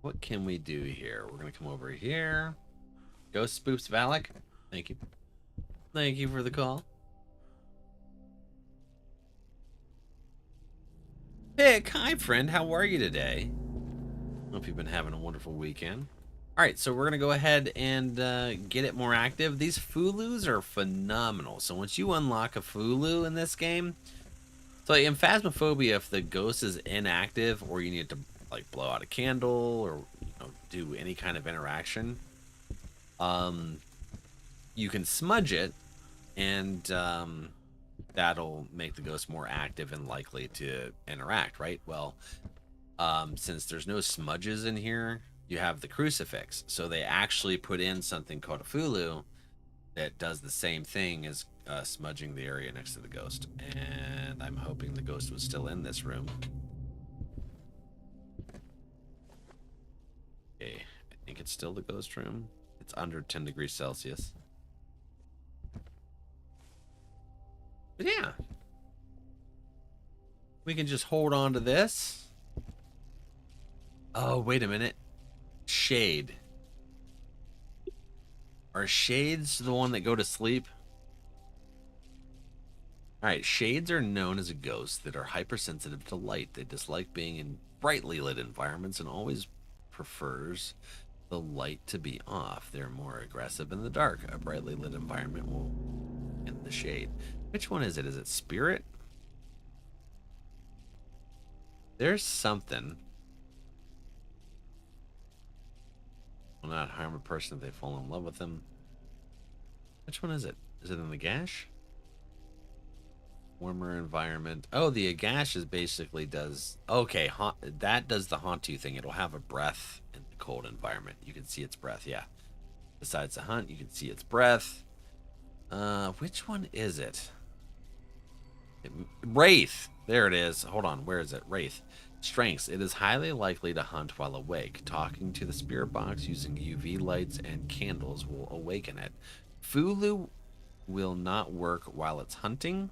What can we do here? We're gonna come over here. Ghost Spoops Valak. Thank you. Thank you for the call. Pick, hi friend, how are you today? Hope you've been having a wonderful weekend. Alright, so we're gonna go ahead and get it more active. These Fulus are phenomenal. So once you unlock a Fulu in this game, so like in Phasmophobia, if the ghost is inactive or you need to like blow out a candle or do any kind of interaction, you can smudge it, and that'll make the ghost more active and likely to interact, right? Well, since there's no smudges in here, you have the crucifix. So they actually put in something called a Fulu that does the same thing as smudging the area next to the ghost. And I'm hoping the ghost was still in this room. Okay, I think it's still the ghost room. It's under 10 degrees Celsius. But yeah, we can just hold on to this. Oh, wait a minute. Shade. Are shades the one that go to sleep? Alright, shades are known as a ghost that are hypersensitive to light. They dislike being in brightly lit environments and always prefers the light to be off. They're more aggressive in the dark. A brightly lit environment will in the shade. Which one is it? Is it spirit? There's something. Will not harm a person if they fall in love with them. Which one is it? Is it in the gash? Warmer environment. Oh, the Agash is basically does... Okay, that does the haunt you thing. It'll have a breath in the cold environment. You can see its breath, yeah. Besides the hunt, you can see its breath. Which one is it? Wraith. There it is. Hold on, where is it? Wraith. Strengths. It is highly likely to hunt while awake. Talking to the spirit box using UV lights and candles will awaken it. Fulu will not work while it's hunting.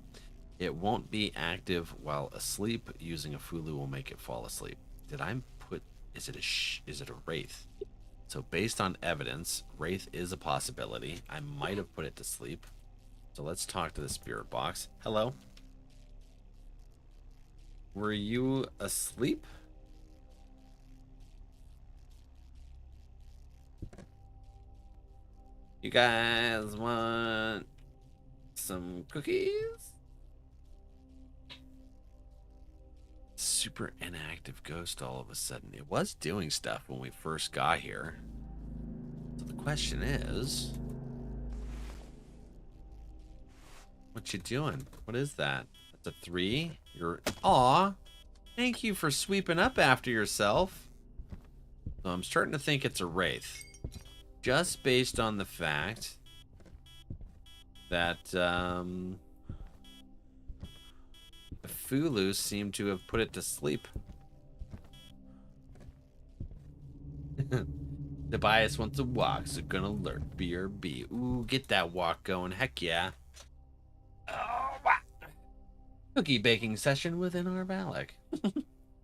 It won't be active while asleep. Using a Fulu will make it fall asleep. Did I put... Is it a Wraith? So based on evidence, Wraith is a possibility. I might have put it to sleep. So let's talk to the spirit box. Hello? Were you asleep? You guys want some cookies? Super inactive ghost all of a sudden. It was doing stuff when we first got here. So the question is, what you doing? What is that? That's a 3. You're... Aw! Thank you for sweeping up after yourself. So I'm starting to think it's a Wraith. Just based on the fact that the Fulu seemed to have put it to sleep. Tobias wants a walk, so gonna lurk. BRB. Ooh, get that walk going. Heck yeah. Oh, wow. Cookie baking session with NRValeck.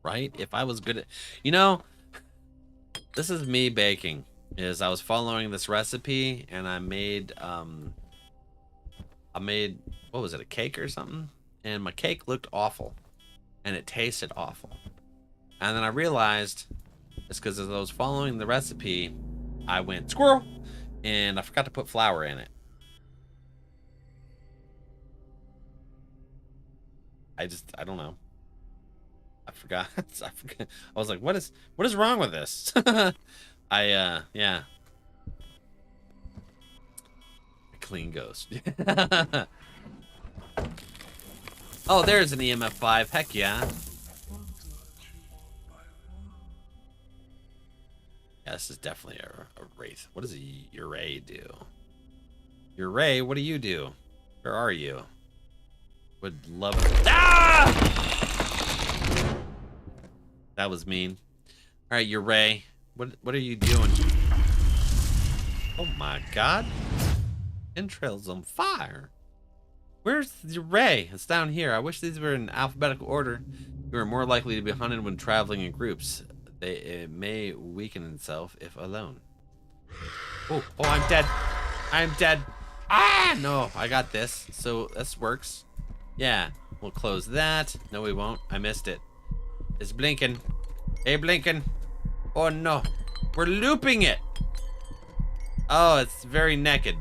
Right? If I was good at... You know, this is me baking. Is I was following this recipe, and I made... What was it? A cake or something? And my cake looked awful. And it tasted awful. And then I realized... It's because as I was following the recipe, I went squirrel, and I forgot to put flour in it. I don't know. I forgot. I was like, what is wrong with this? Yeah. A clean ghost. Oh, there's an EMF 5. Heck yeah. Yeah, this is definitely a Wraith. What does a Uray do? Uray, what do you do? Where are you? Would love it. Ah! That was mean. All right, Uray, what are you doing? Oh my God! Entrails on fire. Where's Uray? It's down here. I wish these were in alphabetical order. You are more likely to be hunted when traveling in groups. It may weaken itself if alone. Oh, I'm dead. I'm dead. Ah, no, I got this. So this works. Yeah, we'll close that. No, we won't. I missed it. It's blinking. Hey, blinking. Oh, no. We're looping it. Oh, it's very naked.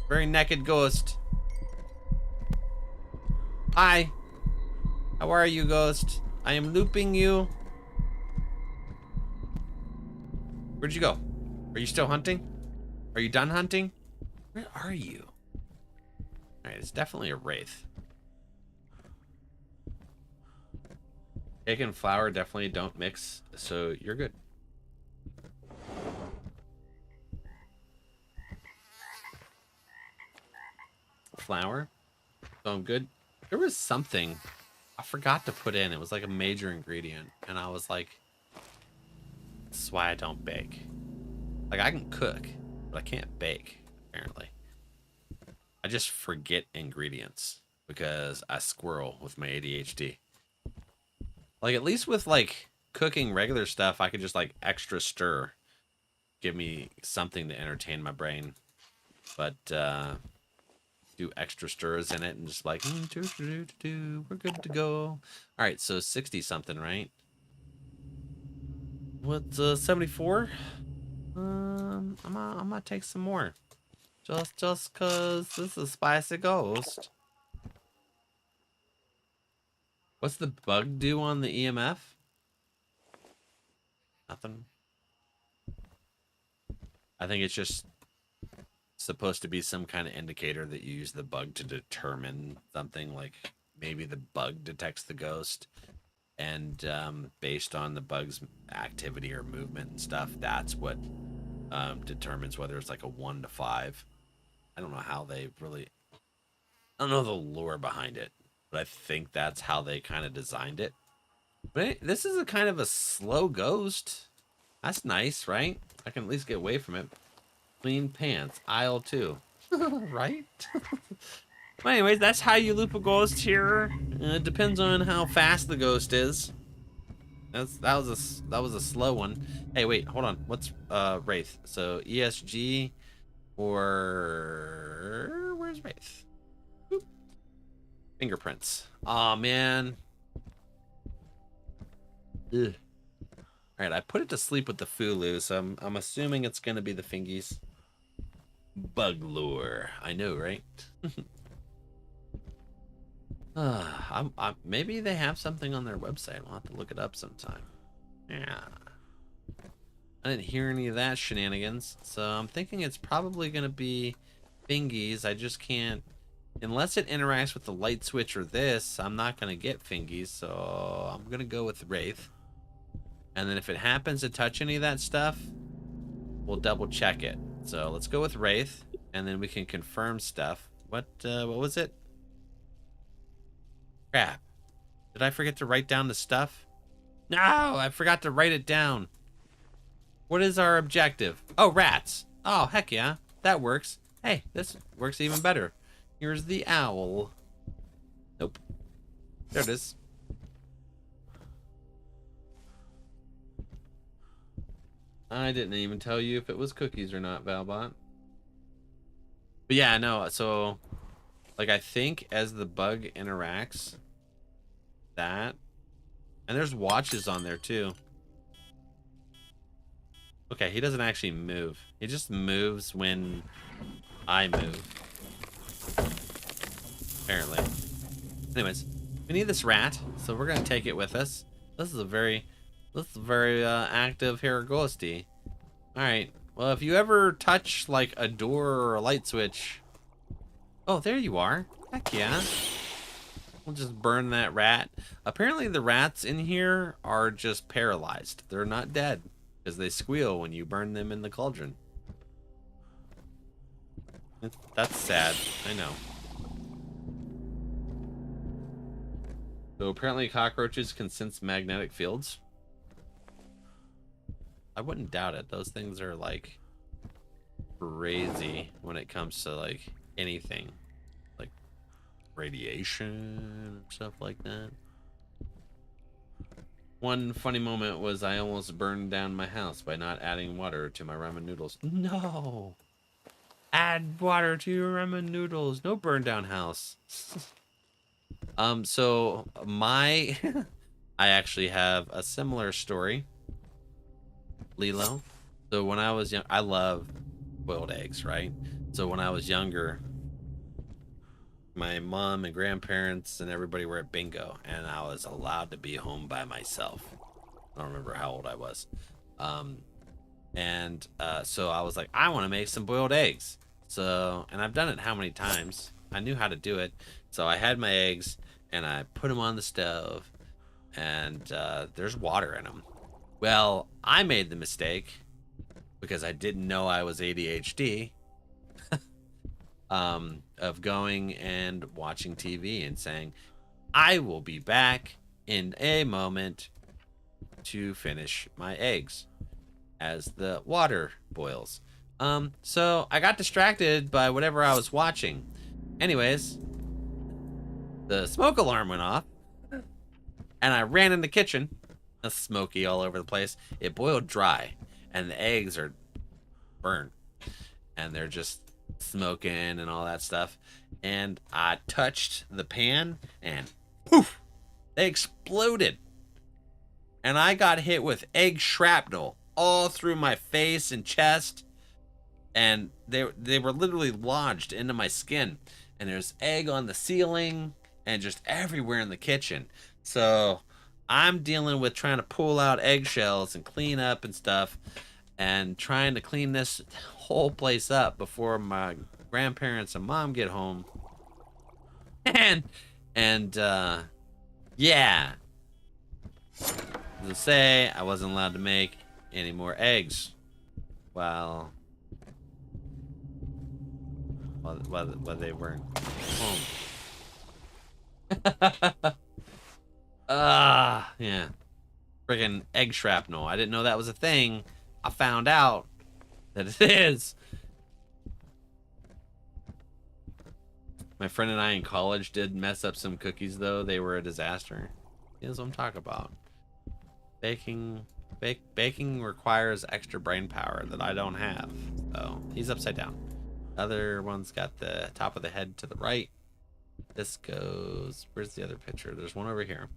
Very naked ghost. Hi. How are you, ghost? I am looping you. Where'd you go? Are you still hunting? Are you done hunting? Where are you? Alright, it's definitely a wraith. Cake and flour definitely don't mix, so you're good. Flour? So I'm good. There was something I forgot to put in. It was like a major ingredient, and I was like, this is why I don't bake. Like, I can cook, but I can't bake, apparently. I just forget ingredients because I squirrel with my ADHD. Like, at least with, like, cooking regular stuff, I could just, like, extra stir. Give me something to entertain my brain. But, do extra stirs in it and just like, we're good to go. All right, so 60-something, right? What's 74? I'm gonna take some more. Just cause this is Spicy Ghost. What's the bug do on the EMF? Nothing. I think it's just supposed to be some kind of indicator that you use the bug to determine something, like maybe the bug detects the ghost, and based on the bug's activity or movement and stuff, that's what determines whether it's like a 1 to 5. I don't know how they really, I don't know the lore behind it, but I think that's how they kind of designed it. But this is a kind of a slow ghost. That's nice, right? I can at least get away from it. Clean pants, aisle 2. Right? Well, anyways, that's how you loop a ghost here. It depends on how fast the ghost is. That was a slow one. Hey, wait, hold on. What's Wraith? So ESG or where's Wraith? Boop. Fingerprints. Aw, man. Ugh. All right, I put it to sleep with the Fulu, so I'm assuming it's gonna be the fingies. Bug lore, I know, right? Maybe they have something on their website. We'll have to look it up sometime. Yeah, I didn't hear any of that shenanigans, so I'm thinking it's probably gonna be fingies. I just can't, unless it interacts with the light switch or this. I'm not gonna get fingies, so I'm gonna go with Wraith. And then if it happens to touch any of that stuff, we'll double check it. So let's go with Wraith, and then we can confirm stuff. What was it? Crap. Did I forget to write down the stuff? No, I forgot to write it down. What is our objective? Oh, rats. Oh, heck yeah. That works. Hey, this works even better. Here's the owl. Nope. There it is. I didn't even tell you if it was cookies or not, Valbot. But yeah, no, so like I think as the bug interacts, that, and there's watches on there too. Okay, he doesn't actually move. He just moves when I move. Apparently. Anyways, we need this rat, so we're gonna take it with us. This is very active here, ghosty. Alright, well, if you ever touch like a door or a light switch. Oh, there you are. Heck yeah. We'll just burn that rat. Apparently the rats in here are just paralyzed. They're not dead because they squeal when you burn them in the cauldron. That's sad, I know. So apparently cockroaches can sense magnetic fields. I wouldn't doubt it. Those things are like crazy when it comes to like anything, like radiation and stuff like that. One funny moment was I almost burned down my house by not adding water to my ramen noodles. No. Add water to your ramen noodles. No burn down house. So my I actually have a similar story. Lilo. So when I was young, I love boiled eggs, right? So when I was younger, my mom and grandparents and everybody were at bingo, and I was allowed to be home by myself. I don't remember how old I was. So I was like, I want to make some boiled eggs. So, and I've done it how many times? I knew how to do it. So I had my eggs, and I put them on the stove, and there's water in them. Well, I made the mistake, because I didn't know I was ADHD, of going and watching TV and saying, I will be back in a moment to finish my eggs as the water boils. So I got distracted by whatever I was watching. Anyways, the smoke alarm went off, and I ran in the kitchen. It's smoky all over the place. It boiled dry, and the eggs are burned, and they're just smoking and all that stuff. And I touched the pan, and poof, they exploded. And I got hit with egg shrapnel all through my face and chest, and they were literally lodged into my skin. And there's egg on the ceiling and just everywhere in the kitchen. So I'm dealing with trying to pull out eggshells and clean up and stuff, and trying to clean this whole place up before my grandparents and mom get home. Yeah. To say, I wasn't allowed to make any more eggs while they weren't home. Yeah. Friggin' egg shrapnel. I didn't know that was a thing. I found out that it is. My friend and I in college did mess up some cookies, though. They were a disaster. Here's what I'm talking about. Baking requires extra brain power that I don't have. So he's upside down. Other one's got the top of the head to the right. This goes, where's the other picture? There's one over here.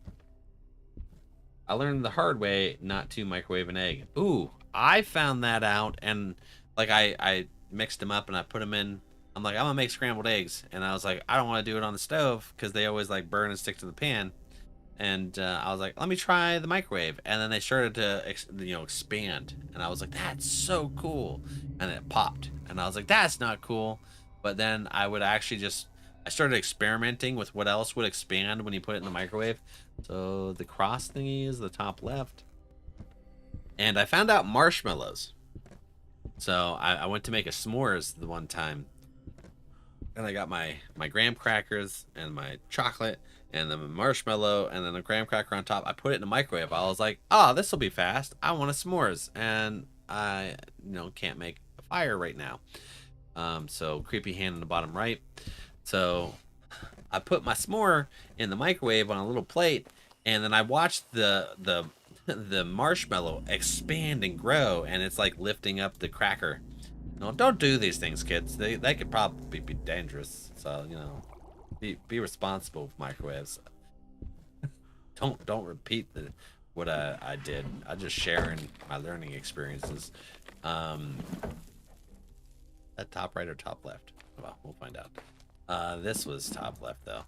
I learned the hard way not to microwave an egg. Ooh, I found that out, and like I mixed them up and I put them in. I'm like, I'm gonna make scrambled eggs, and I was like, I don't want to do it on the stove because they always like burn and stick to the pan. And I was like, let me try the microwave, and then they started to expand, and I was like, that's so cool, and it popped, and I was like, that's not cool. But then I would actually I started experimenting with what else would expand when you put it in the microwave. So the cross thingy is the top left, and I found out marshmallows. So I went to make a s'mores the one time, and I got my graham crackers and my chocolate and the marshmallow and then the graham cracker on top. I put it in the microwave. I was like, oh, this will be fast. I want a s'mores, and I can't make a fire right now. So creepy hand in the bottom right. So I put my s'more in the microwave on a little plate, and then I watched the marshmallow expand and grow, and it's like lifting up the cracker. No, don't do these things, kids. They could probably be dangerous. So be responsible with microwaves. Don't repeat what I did. I'm just sharing my learning experiences. That top right or top left? Well, we'll find out. This was top left though,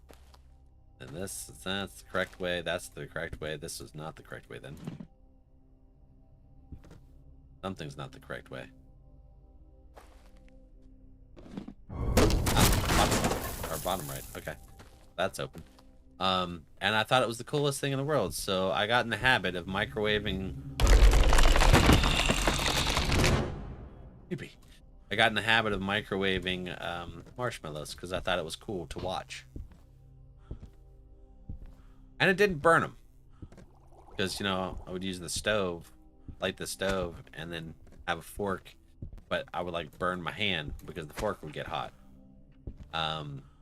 and that's the correct way. That's the correct way. This was not the correct way then. Something's not the correct way. Bottom right. Okay, that's open. And I thought it was the coolest thing in the world, so I got in the habit of microwaving. I got in the habit of microwaving marshmallows because I thought it was cool to watch, and it didn't burn them because I would use the stove, light the stove, and then have a fork, but I would like burn my hand because the fork would get hot.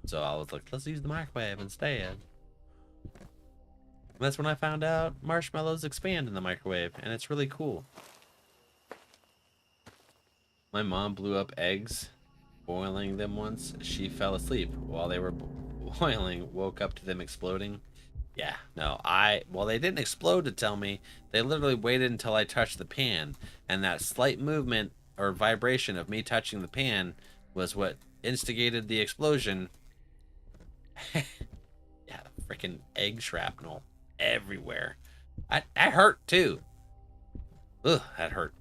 So I was like, let's use the microwave instead. And that's when I found out marshmallows expand in the microwave, and it's really cool. My mom blew up eggs, boiling them once. She fell asleep while they were boiling, woke up to them exploding. Yeah, no, well, they didn't explode to tell me. They literally waited until I touched the pan, and that slight movement or vibration of me touching the pan was what instigated the explosion. Yeah, freaking egg shrapnel everywhere. I hurt too. Ugh, that hurt.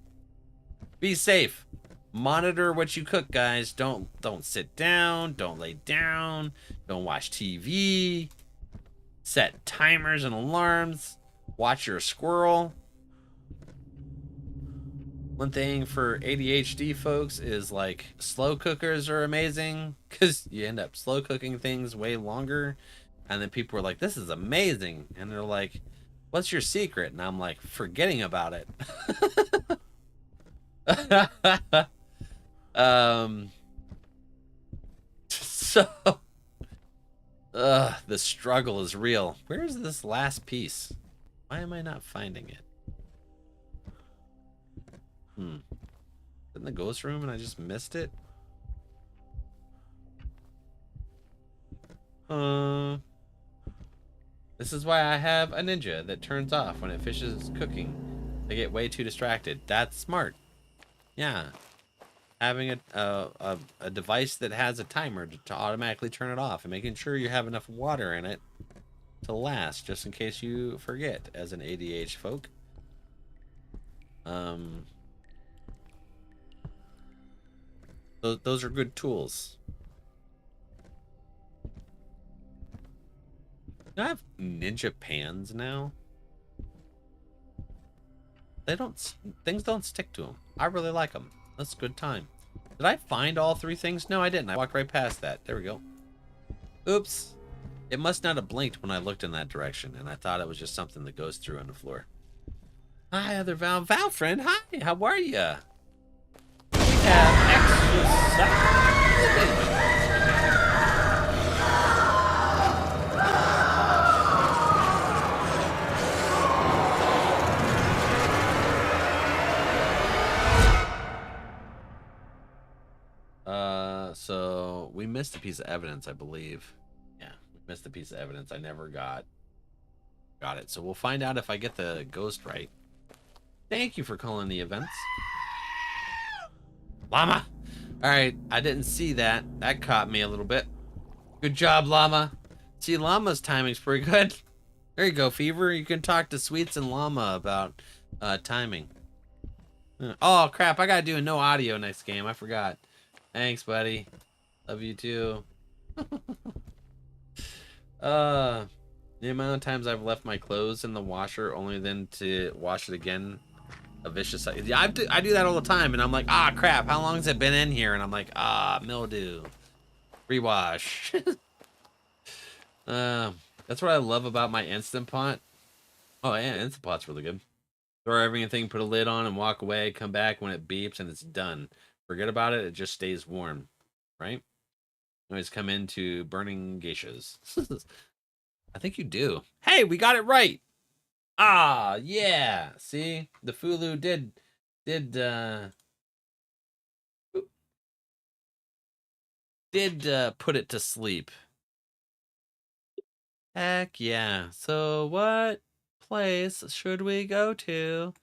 Be safe. Monitor what you cook, guys. Don't sit down. Don't lay down. Don't watch TV. Set timers and alarms. Watch your squirrel. One thing for ADHD folks is like slow cookers are amazing because you end up slow cooking things way longer. And then people are like, this is amazing. And they're like, what's your secret? And I'm like, forgetting about it. So the struggle is real. Where's this last piece? Why am I not finding it? In the ghost room and I just missed it? This is why I have a ninja that turns off when it fishes cooking. They get way too distracted. That's smart. Yeah. Having a device that has a timer to automatically turn it off and making sure you have enough water in it to last, just in case you forget as an ADH folk. Those are good tools. I have ninja pans now. Things don't stick to them. I really like them. That's a good time. Did I find all three things? No, I didn't. I walked right past that. There we go. Oops. It must not have blinked when I looked in that direction, and I thought it was just something that goes through on the floor. Hi, other Val friend. Hi, how are ya? We have exorcising. So we missed a piece of evidence, I believe. Yeah, we missed a piece of evidence. I never got it. So we'll find out if I get the ghost right. Thank you for calling the events. Llama! Alright, I didn't see that. That caught me a little bit. Good job, Llama. See, Llama's timing's pretty good. There you go, Fever. You can talk to Sweets and Llama about timing. Oh, crap. I gotta do a no audio next game. I forgot. Thanks, buddy. Love you too. The amount of times I've left my clothes in the washer only then to wash it again, a vicious cycle. Yeah, I do that all the time, and I'm like, ah, crap, how long has it been in here? And I'm like, ah, mildew. Rewash. That's what I love about my Instant Pot. Oh yeah, Instant Pot's really good. Throw everything, put a lid on, and walk away. Come back when it beeps, and it's done. Forget about it. It just stays warm, right? Always come into burning geishas. I think you do. Hey, we got it right. Ah, yeah. See, the Fulu did put it to sleep. Heck yeah. So what place should we go to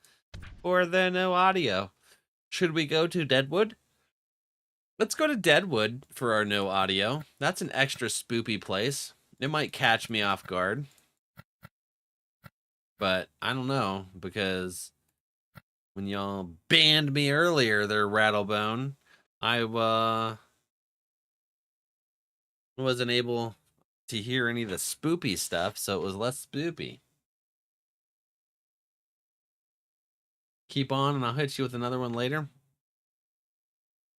for the no audio? Should we go to Deadwood? Let's go to Deadwood for our no audio. That's an extra spoopy place. It might catch me off guard. But I don't know, because when y'all banned me earlier there, Rattlebone, I wasn't able to hear any of the spoopy stuff, so it was less spoopy. Keep on and I'll hit you with another one later.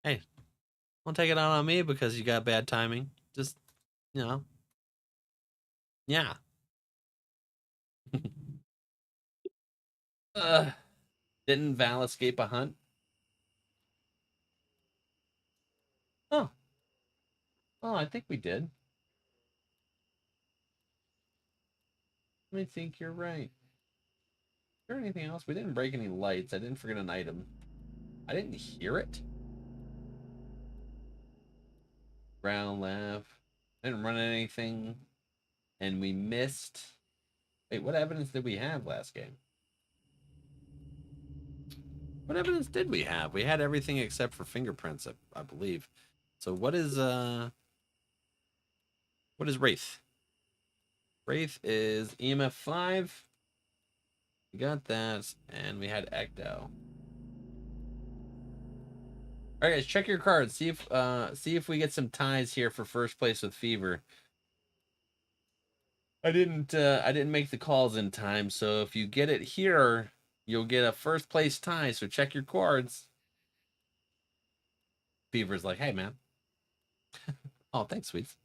Hey, don't take it out on me because you got bad timing. Just, you know. Yeah. Didn't Val escape a hunt? Oh. Oh, I think we did. Let me think you're right. Is there anything else? We didn't break any lights. I didn't forget an item. I didn't hear it. Ground laugh. I didn't run anything. And we missed. Wait, what evidence did we have last game? What evidence did we have? We had everything except for fingerprints, I believe. So what is Wraith? Wraith is EMF 5. We got that, and we had Ecto. All right, guys, check your cards. See if we get some ties here for first place with Fever. I didn't make the calls in time, so if you get it here, you'll get a first place tie. So check your cards. Fever's like, hey man. Oh, thanks, sweets.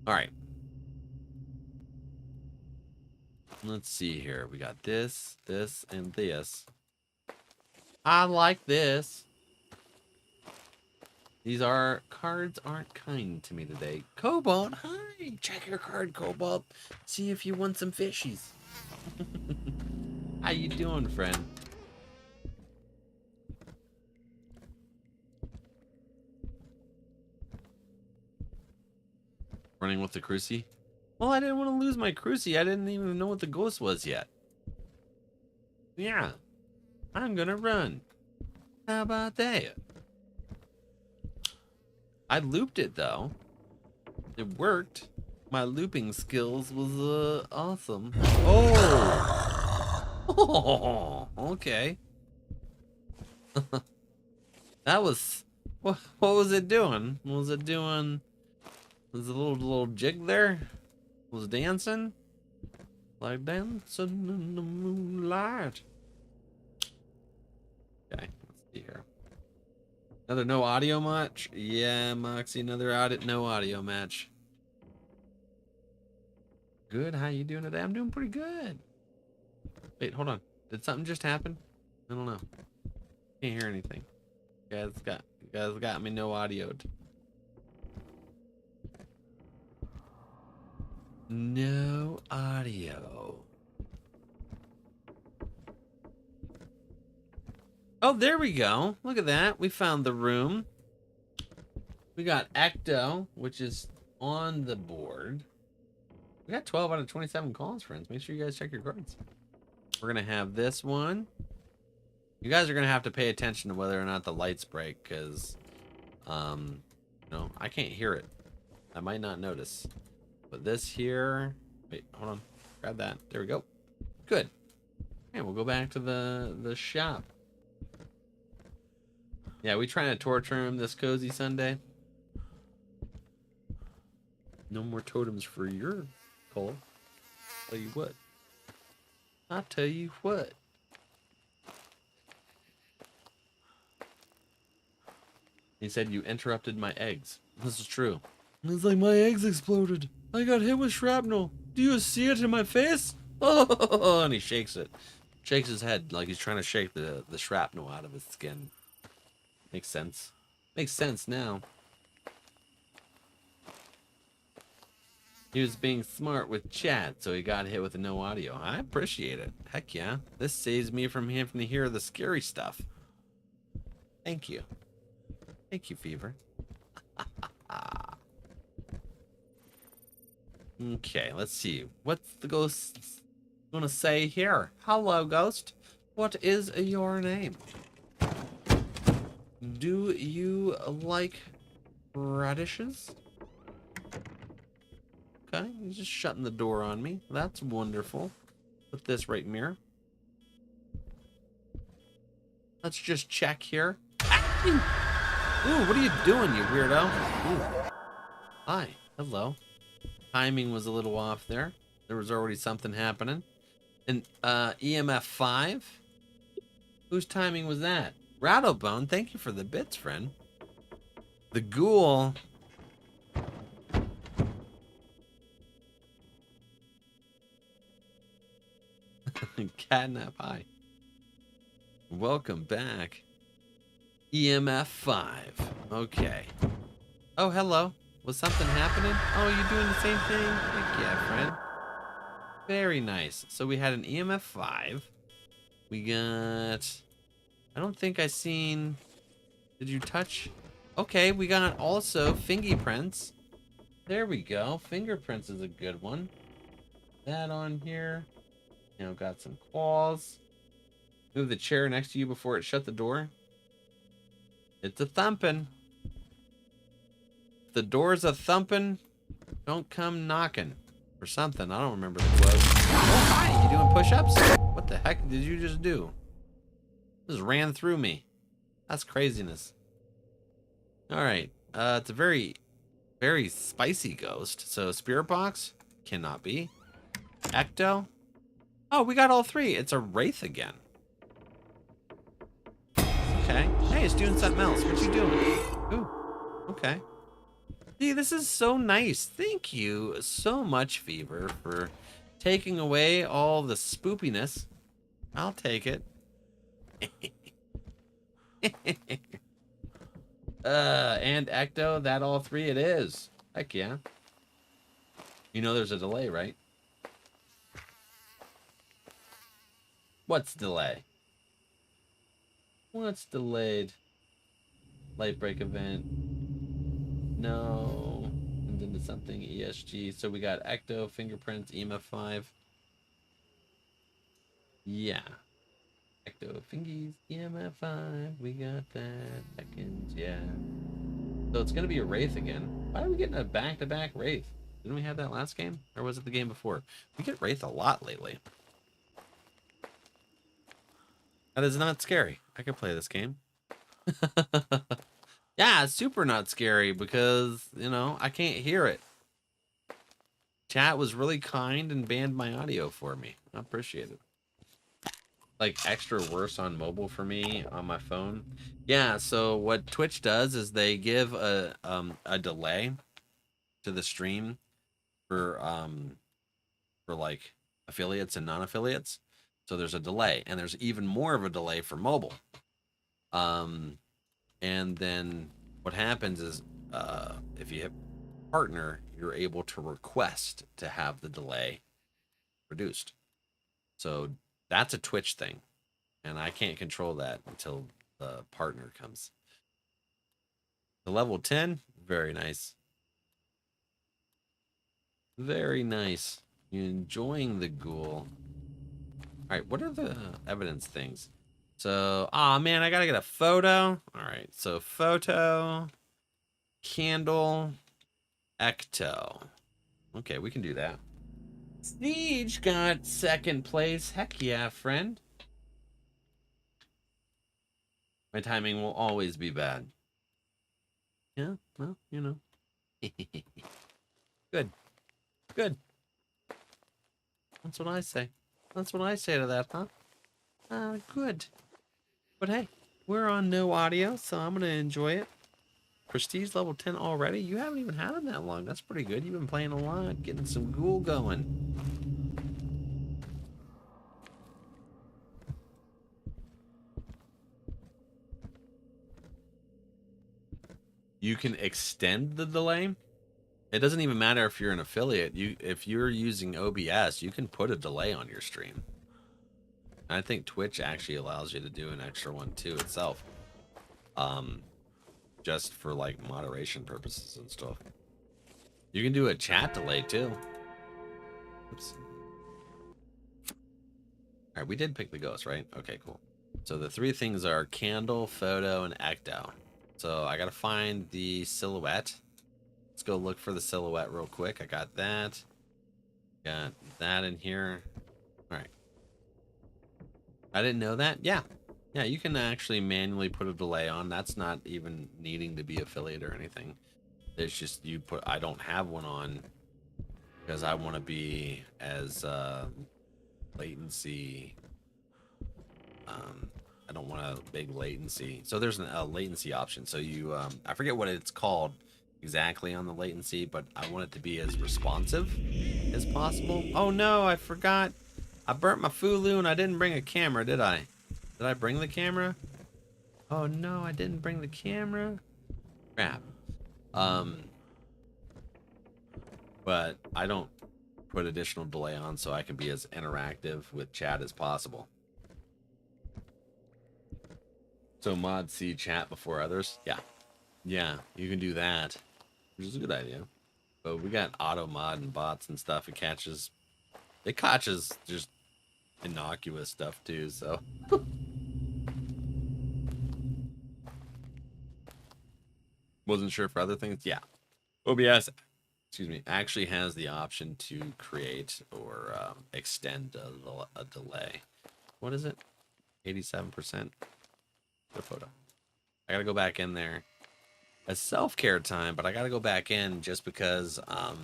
All right. Let's see here. We got this, this, and this. I like this. These cards aren't kind to me today. Cobalt, hi. Check your card, Cobalt. See if you want some fishies. How you doing, friend? Running with the crucie? Well, I didn't want to lose my crucie. I didn't even know what the ghost was yet. Yeah. I'm gonna run. How about that? I looped it though. It worked. My looping skills was awesome. Oh. Oh, okay. That was what was it doing? Was it doing? Was a little jig there? Was dancing? Like dancing in the moonlight. Okay, let's see here. Another no audio match? Yeah, Moxie, another no audio match. Good, how you doing today? I'm doing pretty good. Wait, hold on. Did something just happen? I don't know. Can't hear anything. You guys got me no audioed. No audio. Oh, there we go. Look at that. We found the room. We got Ecto, which is on the board. We got 12 out of 27 calls, friends. Make sure you guys check your cards. We're going to have this one. You guys are going to have to pay attention to whether or not the lights break, because, no, I can't hear it. I might not notice. But this here, wait, hold on. Grab that. There we go. Good. Okay, we'll go back to the shop. Yeah, we trying to torture him this cozy Sunday. No more totems for your Cole. Tell you what. I'll tell you what. He said you interrupted my eggs. This is true. It's like my eggs exploded. I got hit with shrapnel. Do you see it in my face? Oh, and he shakes it. Shakes his head like he's trying to shake the shrapnel out of his skin. Makes sense. Makes sense now. He was being smart with chat, so he got hit with no audio. I appreciate it. Heck yeah. This saves me from having to hear the scary stuff. Thank you. Thank you, Fever. Okay, let's see. What's the ghost gonna say here? Hello, ghost. What is your name? Do you like radishes? Okay, he's just shutting the door on me. That's wonderful. Put this right in here. Let's just check here. Ooh, what are you doing, you weirdo? Ooh. Hi, hello. Timing was a little off there. There was already something happening. And EMF 5? Whose timing was that? Rattlebone, thank you for the bits, friend. The ghoul. Catnap, hi. Welcome back. EMF 5. Okay. Oh, hello. Was something happening? Oh, you doing the same thing? Heck yeah, friend. Very nice. So we had an EMF 5. We got... I don't think I seen... Did you touch? Okay, we got also fingerprints. There we go. Fingerprints is a good one. That on here. You know, got some claws. Move the chair next to you before it shut the door. It's a thumping. If the door's a thumping, don't come knocking. Or something. I don't remember the quote. Oh, hi. You doing push-ups? What the heck did you just do? Just ran through me. That's craziness. Alright. It's a very, very spicy ghost. So, spirit box? Cannot be. Ecto? Oh, we got all three. It's a wraith again. Okay. Hey, it's doing something else. What you doing? Ooh. Okay. See, this is so nice. Thank you so much, Fever, for taking away all the spoopiness. I'll take it. And Ecto, that all three it is. Heck yeah. You know there's a delay, right? What's delay? What's delayed? Light break event. No. And then something ESG. So we got Ecto, fingerprints, EMF 5. Yeah. Ecto, fingies, EMF 5. We got that. Seconds, yeah. So it's going to be a Wraith again. Why are we getting a back-to-back Wraith? Didn't we have that last game? Or was it the game before? We get Wraith a lot lately. That is not scary. I could play this game. Yeah, it's super not scary because, you know, I can't hear it. Chat was really kind and banned my audio for me. I appreciate it. Like extra worse on mobile for me on my phone. Yeah, so what Twitch does is they give a delay to the stream for like affiliates and non-affiliates. So there's a delay, and there's even more of a delay for mobile. And then what happens is if you hit partner, you're able to request to have the delay reduced. So that's a Twitch thing, and I can't control that until the partner comes. The level 10, very nice. Very nice. You enjoying the ghoul. All right, what are the evidence things? So, oh man, I gotta get a photo. All right, so photo, candle, ecto. Okay, we can do that. Siege got second place. Heck yeah, friend. My timing will always be bad. Yeah, well, you know. Good. Good. That's what I say. That's what I say to that, huh? Good. But hey, we're on no audio, so I'm going to enjoy it. Prestige level 10 already? You haven't even had him that long. That's pretty good. You've been playing a lot, getting some ghoul going. You can extend the delay. It doesn't even matter if you're an affiliate. If you're using OBS, you can put a delay on your stream. I think Twitch actually allows you to do an extra one too itself. Just for like moderation purposes and stuff. You can do a chat delay too. Oops. Alright, we did pick the ghost, right? Okay, cool. So the three things are candle, photo, and ecto. So I gotta find the silhouette. Let's go look for the silhouette real quick. I got that. Got that in here. Alright. I didn't know that. Yeah. Yeah, you can actually manually put a delay on. That's not even needing to be affiliate or anything. It's just you put, I don't have one on because I want to be as latency. I don't want a big latency. So there's a latency option. So you, I forget what it's called exactly on the latency, but I want it to be as responsive as possible. Oh no, I forgot. I burnt my Fulu and I didn't bring a camera, did I? Did I bring the camera? Oh no, I didn't bring the camera. Crap. But I don't put additional delay on so I can be as interactive with chat as possible. So mods see chat before others? Yeah. Yeah, you can do that, which is a good idea. But we got auto mod and bots and stuff. It catches just innocuous stuff too, so. Wasn't sure for other things. Yeah. OBS, excuse me, actually has the option to create or extend a delay. What is it? 87%. The photo. I gotta go back in there. A self-care time, but I gotta go back in just because I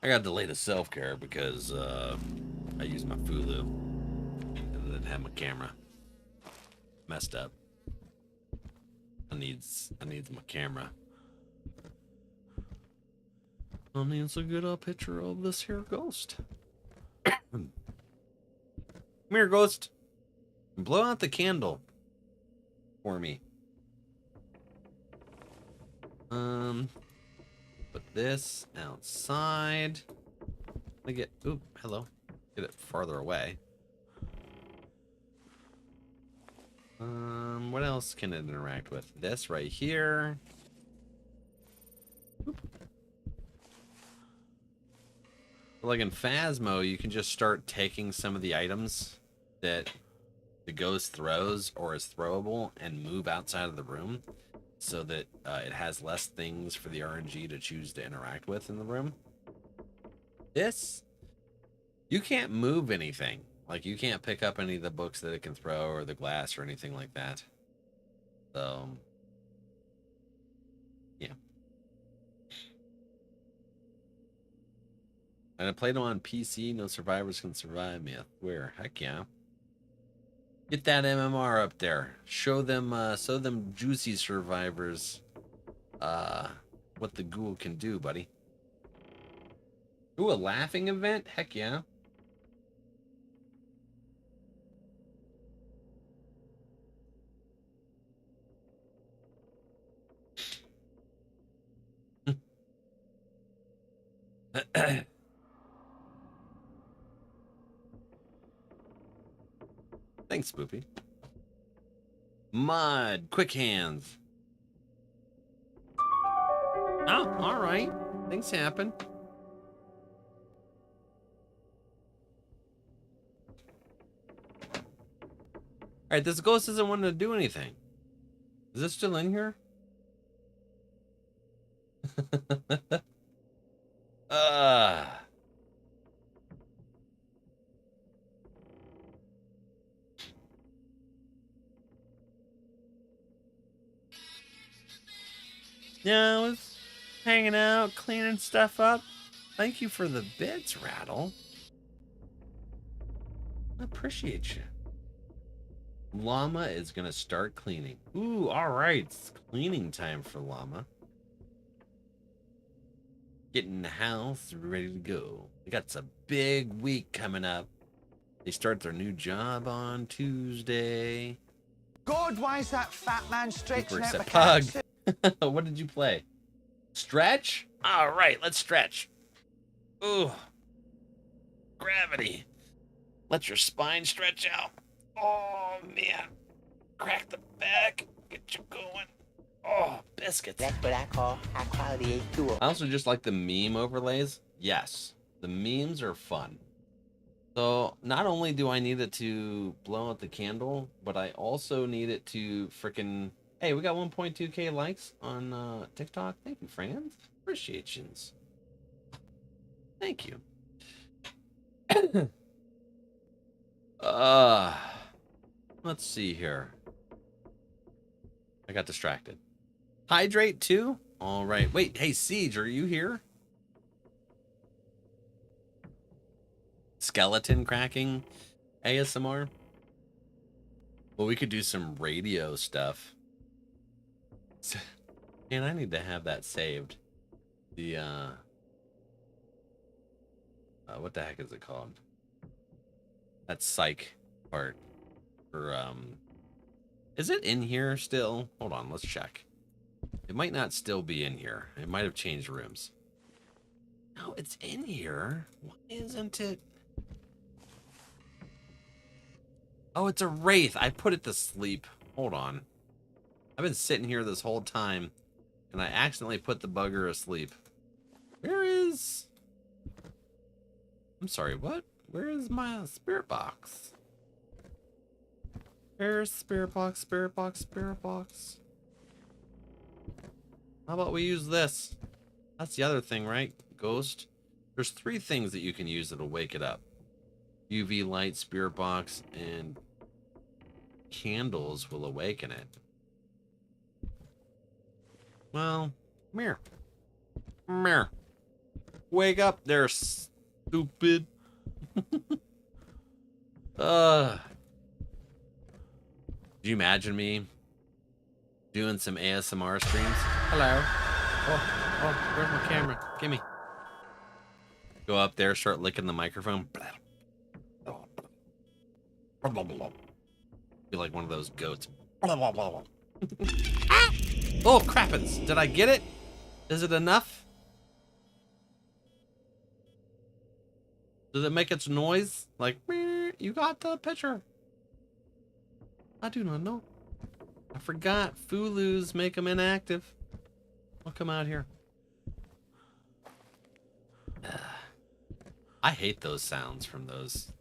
got delayed a self-care because I used my Fulu and then had my camera messed up. I needs my camera. I needs a good picture of this here ghost. Come here, ghost. Blow out the candle for me. Put this outside. I get, oop, hello. Get it farther away. What else can it interact with? This right here. Oop. Like in Phasmo, you can just start taking some of the items that the ghost throws or is throwable and move outside of the room so that it has less things for the RNG to choose to interact with in the room. This, you can't move anything. Like, you can't pick up any of the books that it can throw or the glass or anything like that. So, yeah. And I played them on PC. No survivors can survive me. I swear. Heck yeah. Get that MMR up there. Show them juicy survivors what the ghoul can do, buddy. Ooh, a laughing event? Heck yeah. Thanks, Spoopy. Mud, quick hands. Oh, all right. Things happen. All right, this ghost doesn't want to do anything. Is this still in here? Yeah, I was hanging out, cleaning stuff up. Thank you for the bits, Rattle. I appreciate you. Llama is gonna start cleaning. Ooh, all right. It's cleaning time for Llama. Getting the house ready to go. They got a big week coming up. They start their new job on Tuesday. God, why is that fat man stretching out my Pug. cat? What did you play? Stretch? All right, let's stretch. Ooh. Gravity. Let your spine stretch out. Oh, man. Crack the back. Get you going. Oh, biscuits. That's what I call high quality A2. I also just like the meme overlays. Yes, the memes are fun. So not only do I need it to blow out the candle, but I also need it to frickin'... Hey, we got 1.2k likes on TikTok. Thank you, friends. Appreciations. Thank you. Let's see here. I got distracted. Hydrate too? All right. Wait, hey, Siege, are you here? Skeleton cracking ASMR? Well, we could do some radio stuff. Man, I need to have that saved. The, what the heck is it called? That psych part. For, is it in here still? Hold on, let's check. It might not still be in here. It might have changed rooms. No, it's in here. Why isn't it? Oh, it's a wraith. I put it to sleep. Hold on. I've been sitting here this whole time, and I accidentally put the bugger asleep. Where is... I'm sorry, what? Where is my spirit box? Where's spirit box, spirit box, spirit box? How about we use this? That's the other thing, right? Ghost. There's 3 things that you can use that'll wake it up. UV light, spirit box, and candles will awaken it. Well, come here. Come here. Wake up there, stupid. Could you imagine me doing some ASMR streams? Hello. Oh, where's my camera? Gimme. Go up there, start licking the microphone. Be like one of those goats. Ah! Oh, crappins. Did I get it? Is it enough? Does it make its noise? Like, you got the picture. I do not know. I forgot. Fulus make them inactive. I'll come out here. I hate those sounds from those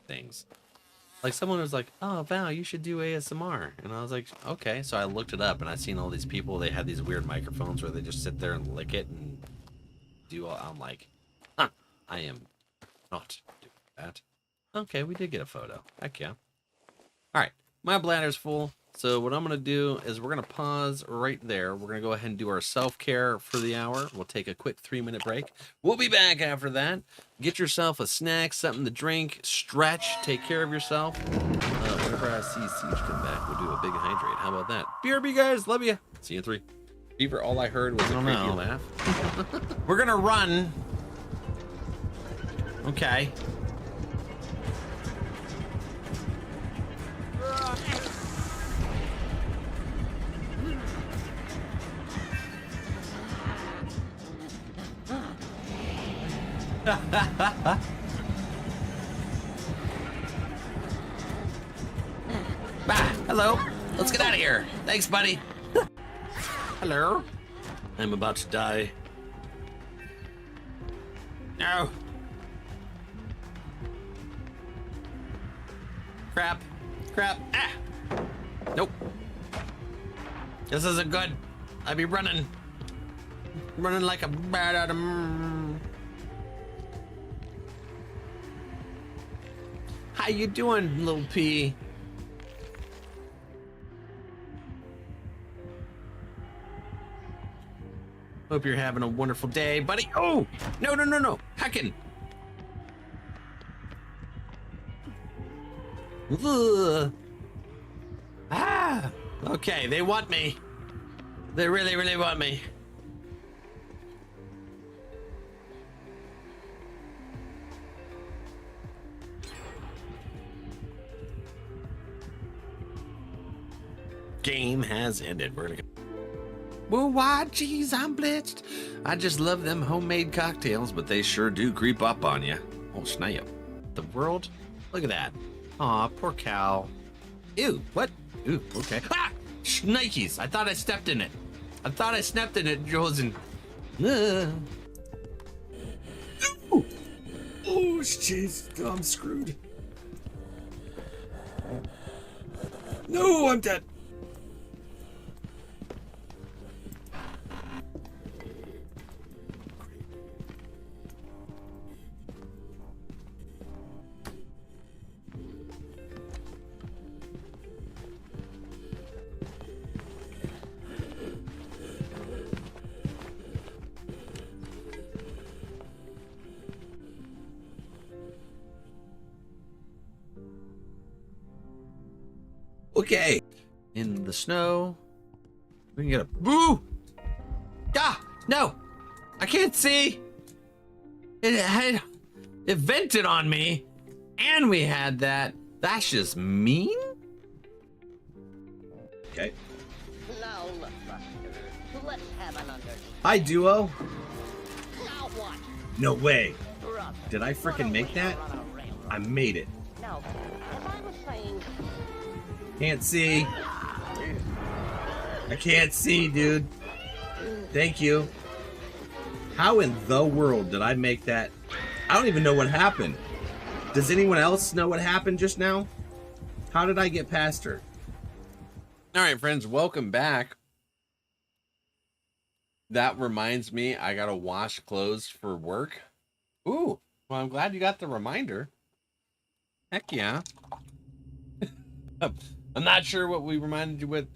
things. Like someone was like, oh, Val, you should do ASMR. And I was like, okay. So I looked it up and I seen all these people. They had these weird microphones where they just sit there and lick it and do all. I'm like, huh, I am not doing that. Okay, we did get a photo. Heck yeah. All right, my bladder's full. So what I'm going to do is we're going to pause right there. We're going to go ahead and do our self-care for the hour. We'll take a quick 3-minute break. We'll be back after that. Get yourself a snack, something to drink, stretch, take care of yourself. Whenever I see Siege come back, we'll do a big hydrate. How about that? BRB, guys. Love you. See you in 3. Beaver, all I heard was a creepy laugh. We're going to run. Okay. Bah, hello. Let's get out of here. Thanks, buddy. Hello. I'm about to die. No. Crap. Crap. Ah. Nope. This isn't good. I be running. Running like a bat out of... How you doing, little P? Hope you're having a wonderful day, buddy. Oh! No, no, no, no. Heckin'. Ugh. Ah! Okay, they want me. They really, really want me. Game has ended. We're gonna go. Well, why, geez, I'm blitzed. I just love them homemade cocktails, but they sure do creep up on you. Oh, snap. The world? Look at that. Aw, poor cow. Ew, what? Ooh, okay. Ah! Shnikes! I thought I stepped in it. I thought I stepped in it, Josen. Oh, jeez. I'm screwed. No, I'm dead. Okay. In the snow. We can get a boo! Ah! No! I can't see! It vented on me, and we had that. That's just mean? Okay. Now look, Buster. Let's have an understanding. Hi, duo. Now what? No way. Did I freaking make that? I made it. Can't see. I can't see, dude. Thank you. How in the world did I make that? I don't even know what happened. Does anyone else know what happened just now? How did I get past her? All right, friends, welcome back. That reminds me, I gotta wash clothes for work. Ooh, well, I'm glad you got the reminder. Heck yeah. I'm not sure what we reminded you with.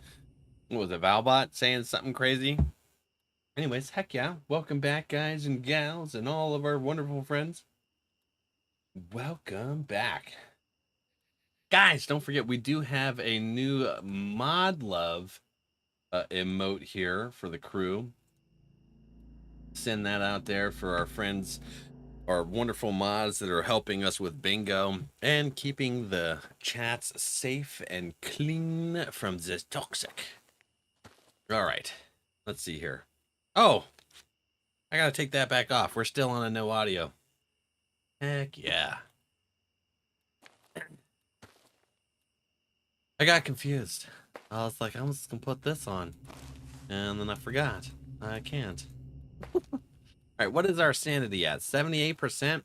What was it, Valbot saying something crazy? Anyways, heck yeah. Welcome back, guys and gals, and all of our wonderful friends. Welcome back. Guys, don't forget, we do have a new mod love emote here for the crew. Send that out there for our friends, our wonderful mods that are helping us with bingo and keeping the chats safe and clean from the toxic. All right, let's see here. Oh, I gotta take that back off. We're still on a no audio. Heck yeah. I got confused. I was like, I'm just gonna put this on. And then I forgot. I can't. Alright, what is our sanity at? 78%?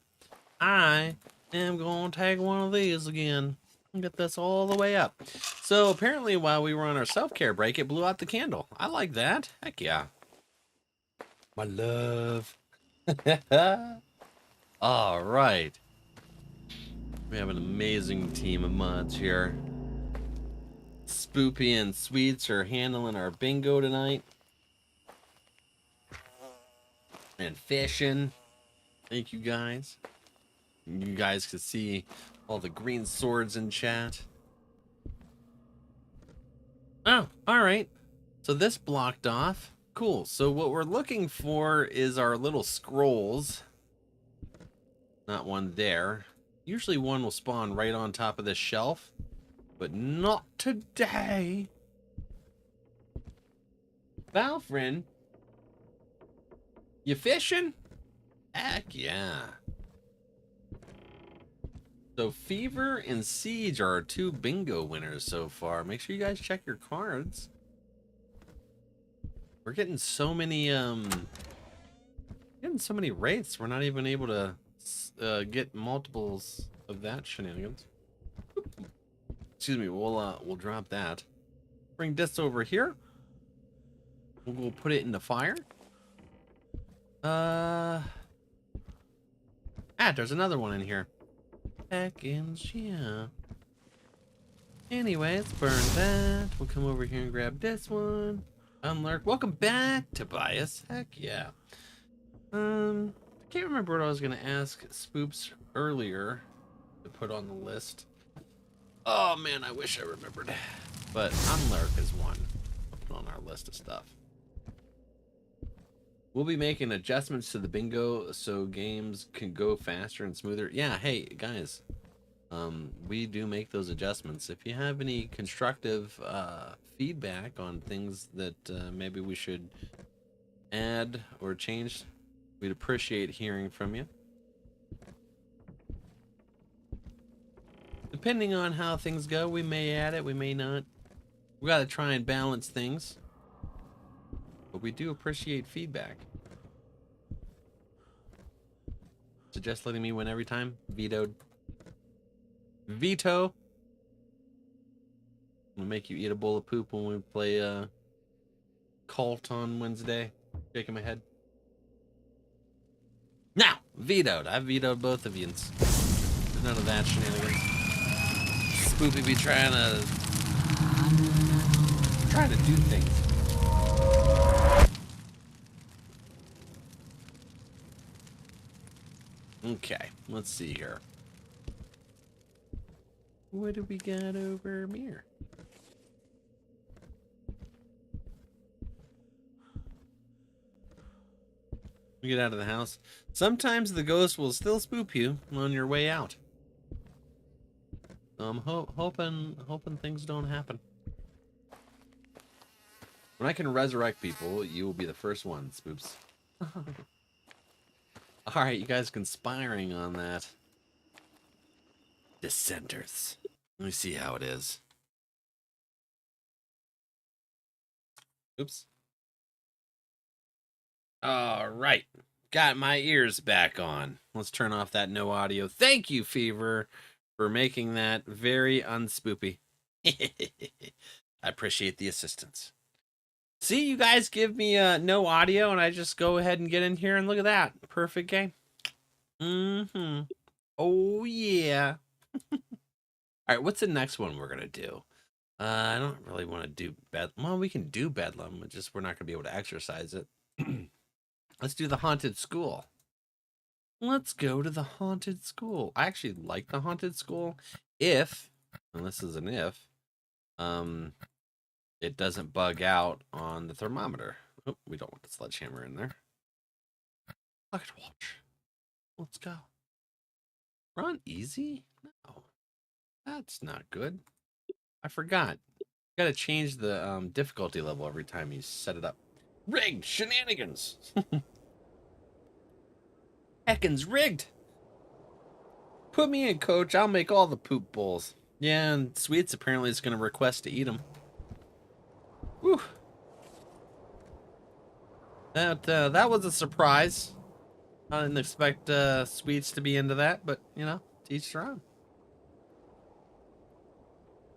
I am gonna take one of these again and get this all the way up. So apparently while we were on our self-care break, it blew out the candle. I like that. Heck yeah. My love. Alright. We have an amazing team of mods here. Spoopy and Sweets are handling our bingo tonight. And fishing. Thank you guys. You guys can see all the green swords in chat. Oh, alright. So this blocked off. Cool. So what we're looking for is our little scrolls. Not one there. Usually one will spawn right on top of this shelf. But not today. Valfrin, you fishing? Heck yeah. So Fever and Siege are our two bingo winners so far. Make sure you guys check your cards. We're getting so many rates. We're not even able to get multiples of that shenanigans. Excuse me, we'll drop that. Bring this over here. We'll put it in the fire. There's another one in here. Heckins, yeah. Anyway, let's burn that. We'll come over here and grab this one. Unlurk. Welcome back, Tobias. Heck yeah. I can't remember what I was gonna ask Spoops earlier to put on the list. Oh man, I wish I remembered. But Unlurk is one. I'll put on our list of stuff. We'll be making adjustments to the bingo so games can go faster and smoother. Yeah, hey guys, we do make those adjustments. If you have any constructive feedback on things that maybe we should add or change, we'd appreciate hearing from you. Depending on how things go, we may add it, we may not. We gotta try and balance things. But we do appreciate feedback. Suggest letting me win every time? Vetoed. Veto! I'm gonna make you eat a bowl of poop when we play Cult on Wednesday. Shaking my head. Now! Vetoed! I vetoed both of you. There's none of that shenanigans. Spoopy be trying to do things. Okay, let's see here. What do we got over here? We get out of the house. Sometimes the ghost will still spook you on your way out. I'm hoping things don't happen. When I can resurrect people, you will be the first one, Spoops. All right, you guys conspiring on that. Dissenters. Let me see how it is. Oops. All right. Got my ears back on. Let's turn off that no audio. Thank you, Fever, for making that very unspoopy. I appreciate the assistance. See, you guys give me no audio, and I just go ahead and get in here, and look at that. Perfect game. Mm-hmm. Oh, yeah. All right, what's the next one we're going to do? I don't really want to do Bedlam. Well, we can do Bedlam, but just we're not going to be able to exercise it. Let's do the Haunted School. Let's go to the Haunted School. I actually like the Haunted School if, and this is an if, it doesn't bug out on the thermometer. Oh, we don't want the sledgehammer in there. Pocket watch. Let's go. Run easy? No. That's not good. I forgot. You gotta change the difficulty level every time you set it up. Rigged shenanigans. Heckin's rigged. Put me in, coach. I'll make all the poop bowls. Yeah, and Sweets apparently is going to request to eat them. Whew. That was a surprise. I didn't expect Sweets to be into that, but, you know, to each their own.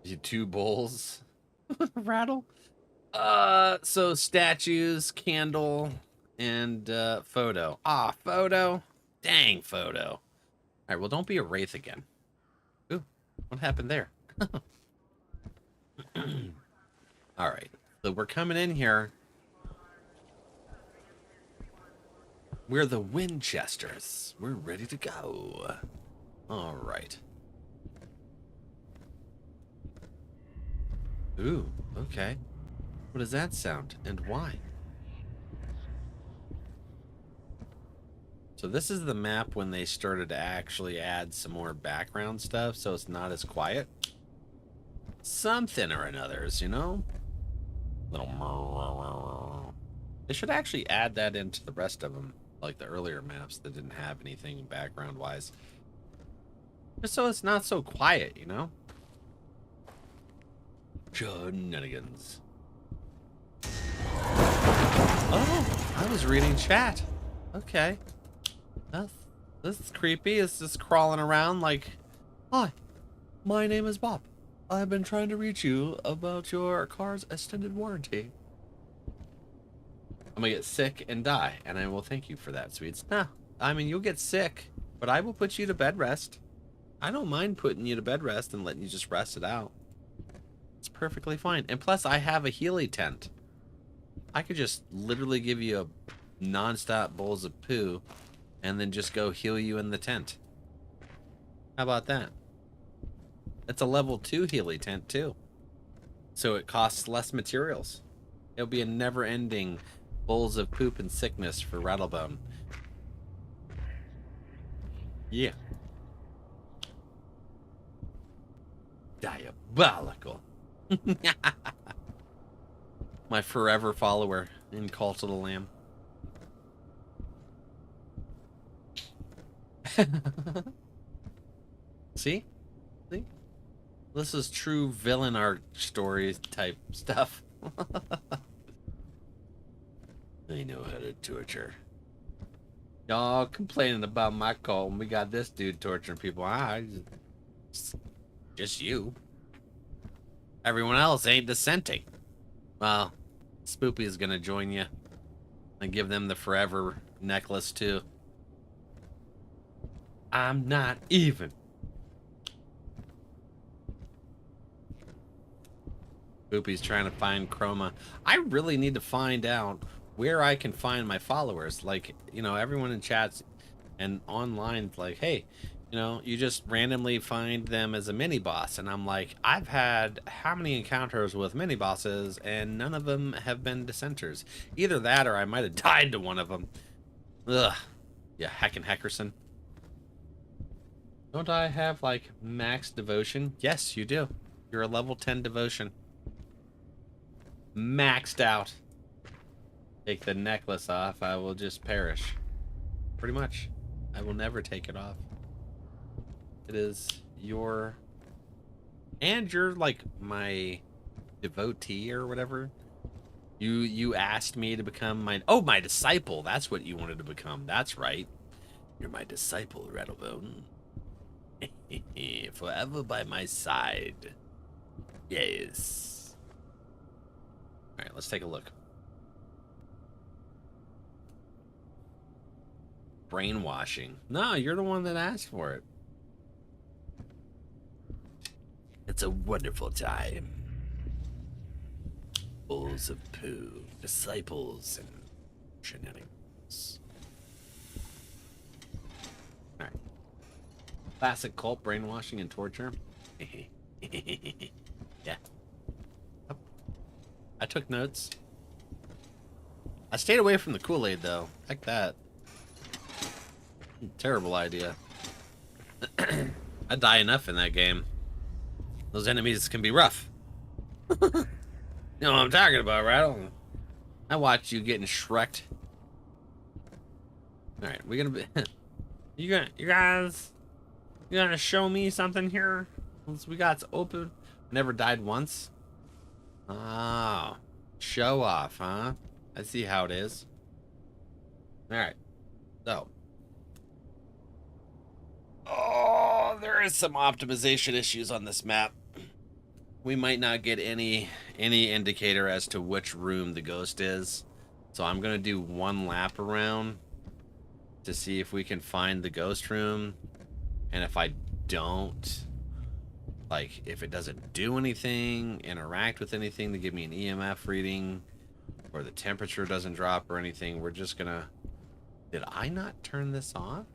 You 2 bowls. Rattle. So statues, candle, and photo. Ah, photo. Dang, photo. All right, well, don't be a wraith again. Ooh, what happened there? All right, so we're coming in here. We're the Winchesters. We're ready to go. All right. Ooh, okay. What does that sound, and why? So this is the map when they started to actually add some more background stuff, so it's not as quiet. Something or another's, you know? Little. They should actually add that into the rest of them, like the earlier maps that didn't have anything background-wise. Just so it's not so quiet, you know? Shenanigans. Oh, I was reading chat. Okay. This is creepy. It's just crawling around like, hi, my name is Bob. I've been trying to reach you about your car's extended warranty. I'm gonna get sick and die, and I will thank you for that, Sweets. No, I mean, you'll get sick, but I will put you to bed rest. I don't mind putting you to bed rest and letting you just rest it out. It's perfectly fine. And plus, I have a Healy tent. I could just literally give you a non-stop bowls of poo and then just go heal you in the tent. How about that? It's a level 2 Healy tent too. So it costs less materials. It'll be a never-ending bowls of poop and sickness for Rattlebone. Yeah. Diabolical. My forever follower in Cult of the Lamb. See? See? This is true villain art story type stuff. I know how to torture. Y'all complaining about my cult when we got this dude torturing people. Just you. Everyone else ain't dissenting. Well, Spoopy is gonna join you and give them the forever necklace too. I'm not even. Spoopy's trying to find Chroma. I really need to find out where I can find my followers. Like, you know, everyone in chats and online, like, hey, you know, you just randomly find them as a mini boss, and I'm like, I've had how many encounters with mini bosses, and none of them have been dissenters. Either that, or I might have died to one of them. Ugh. Yeah, Heckin' Heckerson. Don't I have like max devotion? Yes, you do. You're a level 10 devotion. Maxed out. Take the necklace off, I will just perish. Pretty much. I will never take it off. It is your... And you're like my devotee or whatever. You asked me to become my... Oh, my disciple. That's what you wanted to become. That's right. You're my disciple, Rattlebone. Forever by my side. Yes. Alright, let's take a look. Brainwashing. No, you're the one that asked for it. It's a wonderful time. Bowls of poo, disciples, and shenanigans. Alright. Classic cult brainwashing and torture. Yeah. Oh. I took notes. I stayed away from the Kool-Aid, though. Heck that. Terrible idea. I die enough in that game. Those enemies can be rough. You know what I'm talking about, right? I watched you getting shreked. Alright, we're gonna be... You guys... You gonna show me something here? Once we got open... Never died once? Oh. Show off, huh? I see how it is. Alright. So... Oh, there is some optimization issues on this map. We might not get any indicator as to which room the ghost is. So I'm going to do one lap around to see if we can find the ghost room. And if I don't, like if it doesn't do anything, interact with anything to give me an EMF reading, or the temperature doesn't drop or anything, we're just going to... Did I not turn this off?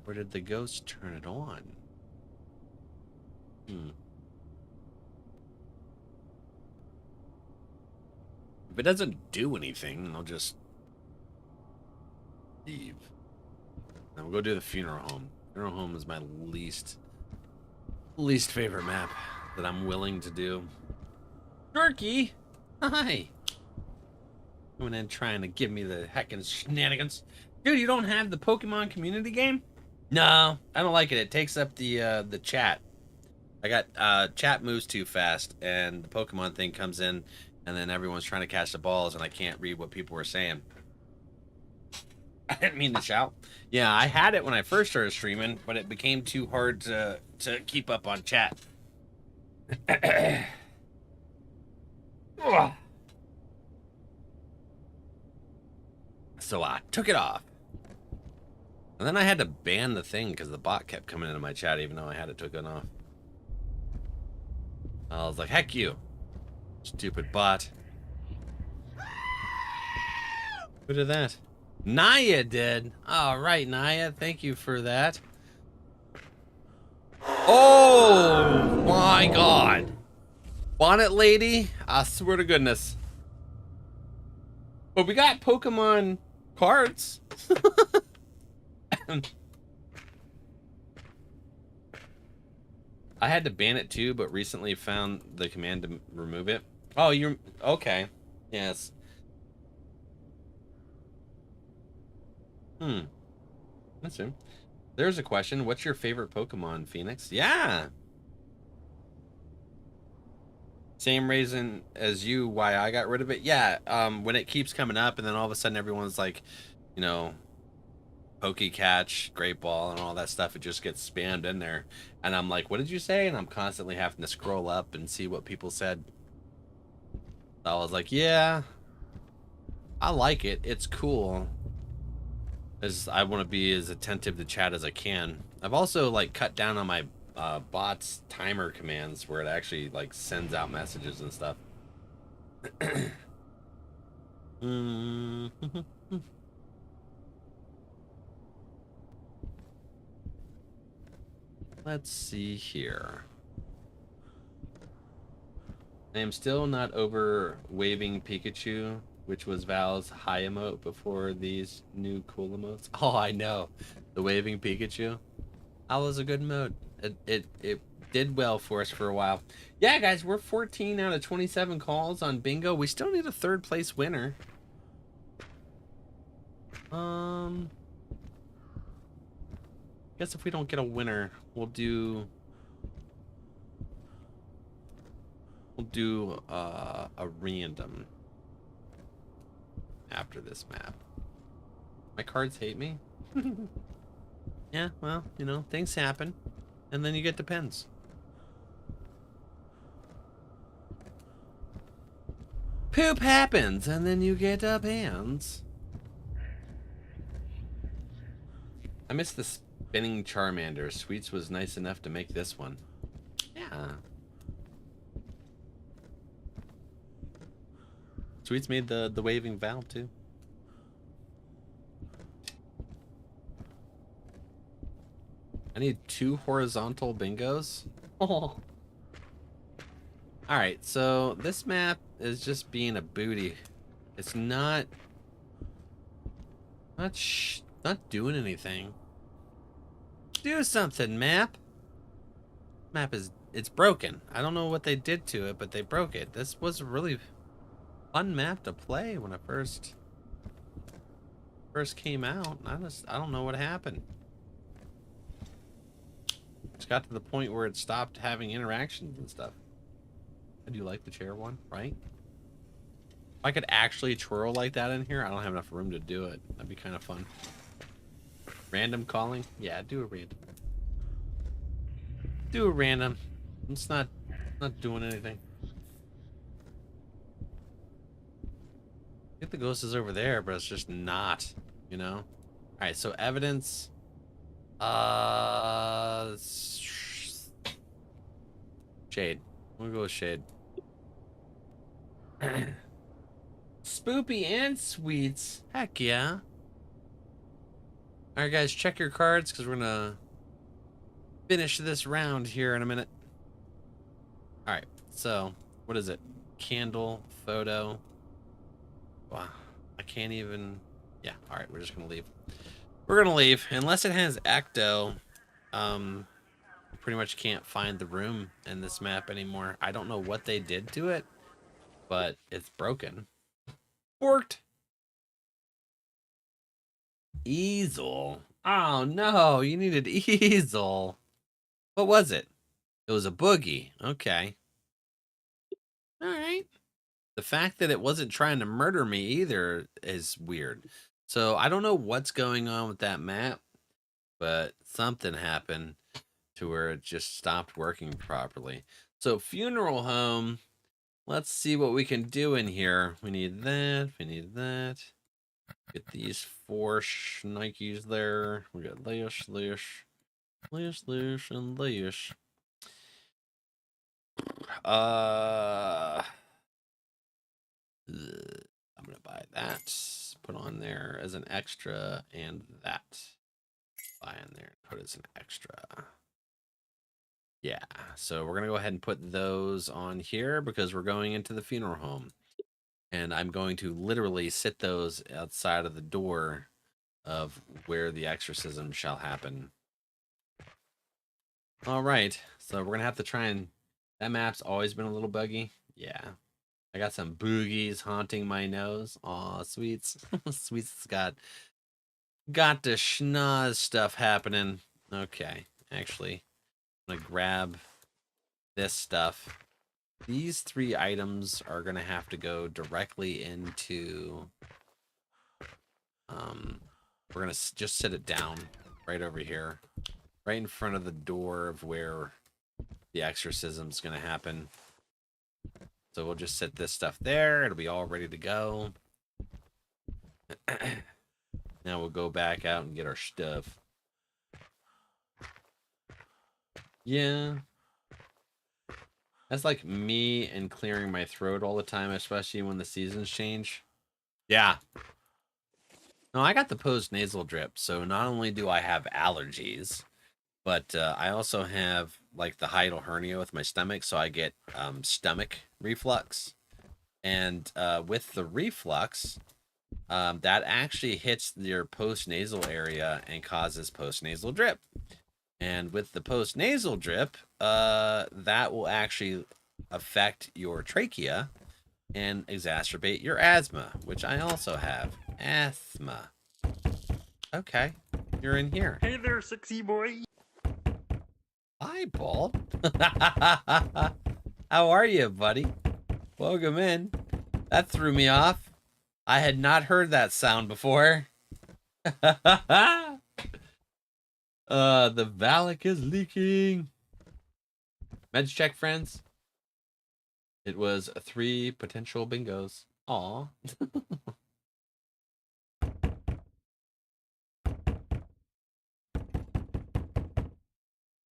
Or did the ghost turn it on? If it doesn't do anything, I'll just leave. Now we'll go do the funeral home. Funeral home is my least favorite map that I'm willing to do. Turkey! Hi! Coming in trying to give me the heckin' shenanigans. Dude, you don't have the Pokemon community game? No, I don't like it. It takes up the chat. I got chat moves too fast, and the Pokemon thing comes in, and then everyone's trying to catch the balls, and I can't read what people are saying. I didn't mean to shout. Yeah, I had it when I first started streaming, but it became too hard to keep up on chat. So I took it off. And then I had to ban the thing because the bot kept coming into my chat even though I had it taken off. I was like, heck you. Stupid bot. Who did that? Naya did. All right, Naya. Thank you for that. Oh my God. Bonnet lady. I swear to goodness. But we got Pokemon cards. I had to ban it too, but recently found the command to remove it. Oh, you're okay. Yes. That's it. There's a question. What's your favorite Pokemon, Phoenix? Yeah. Same reason as you why I got rid of it. Yeah. When it keeps coming up and then all of a sudden everyone's like, you know, Pokecatch, Great Ball, and all that stuff, it just gets spammed in there. And I'm like, what did you say? And I'm constantly having to scroll up and see what people said. So I was like, yeah, I like it. It's cool. As I want to be as attentive to chat as I can. I've also like cut down on my bot's timer commands where it actually like sends out messages and stuff. Let's see here. I am still not over waving Pikachu, which was Val's high emote before these new cool emotes. Oh, I know. The waving Pikachu. That was a good mode. It did well for us for a while. Yeah, guys, we're 14 out of 27 calls on bingo. We still need a third place winner. guess if we don't get a winner, we'll do a random after this map. My cards hate me. Yeah, well, you know, things happen, and then you get depends. Poop happens, and then you get pans. I miss the spinning Charmander. Sweets was nice enough to make this one. Yeah. Sweets made the waving valve too. I need 2 horizontal bingos. Oh. Alright, so this map is just being a booty. It's not doing anything. Do something, map. Map is, it's broken. I don't know what they did to it, but they broke it. This was a really fun map to play when it first came out. I don't know what happened. It's got to the point where it stopped having interactions and stuff. I do like the chair one, right? If I could actually twirl like that in here, I don't have enough room to do it. That'd be kind of fun. Random calling? Yeah, do a random. Do a random. It's not doing anything. I think the ghost is over there, but it's just not, you know? Alright, so evidence. Shade. We'll go with shade. Spoopy and sweets. Heck yeah. Alright guys, check your cards because we're gonna finish this round here in a minute. Alright, so what is it? Candle, photo. Wow, I can't even. Yeah, alright, we're just gonna leave. We're gonna leave. Unless it has ecto, pretty much can't find the room in this map anymore. I don't know what they did to it, but it's broken. Forked. Easel. Oh no, you needed easel. What was it? It was a boogie. Okay. Alright. The fact that it wasn't trying to murder me either is weird. So I don't know what's going on with that map, but something happened to where it just stopped working properly. So funeral home, let's see what we can do in here. We need that, we need that. Get these 4 shnikes there. We got Leish, and Leish. I'm gonna buy that, put on there as an extra, and that. Buy in there, put as an extra. Yeah, so we're gonna go ahead and put those on here because we're going into the funeral home. And I'm going to literally sit those outside of the door of where the exorcism shall happen. All right, so we're gonna have to try and, that map's always been a little buggy. Yeah, I got some boogies haunting my nose. Aw, Sweets. Sweets got the schnoz stuff happening. Okay, actually, I'm gonna grab this stuff. These 3 items are gonna have to go directly into, we're gonna just sit it down right over here, right in front of the door of where the exorcism's gonna happen. So we'll just set this stuff there. It'll be all ready to go. Now we'll go back out and get our stuff. Yeah. That's like me and clearing my throat all the time, especially when the seasons change. Yeah. No, I got the post-nasal drip, so not only do I have allergies, but I also have like the hiatal hernia with my stomach, so I get stomach reflux. And with the reflux, that actually hits your post-nasal area and causes post-nasal drip. And with the post-nasal drip, that will actually affect your trachea and exacerbate your asthma, which I also have. Asthma. Okay. You're in here. Hey there, sexy boy. Hi, Paul. How are you, buddy? Welcome in. That threw me off. I had not heard that sound before. The Valak is leaking. Meds check, friends. It was 3 potential bingos. Aw.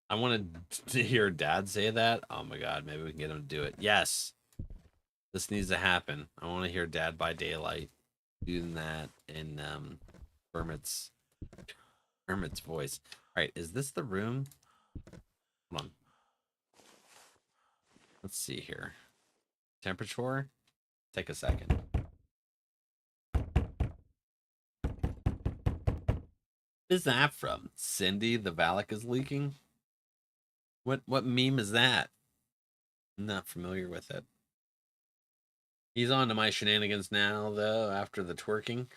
I wanted to hear Dad say that. Oh my God, maybe we can get him to do it. Yes, this needs to happen. I want to hear Dad by Daylight doing that in Hermit's voice. All right, is this the room? Hold on. Let's see here. Temperature. Take a second. What is that from? Cindy, the Valak is leaking? What meme is that? I'm not familiar with it. He's on to my shenanigans now, though, after the twerking.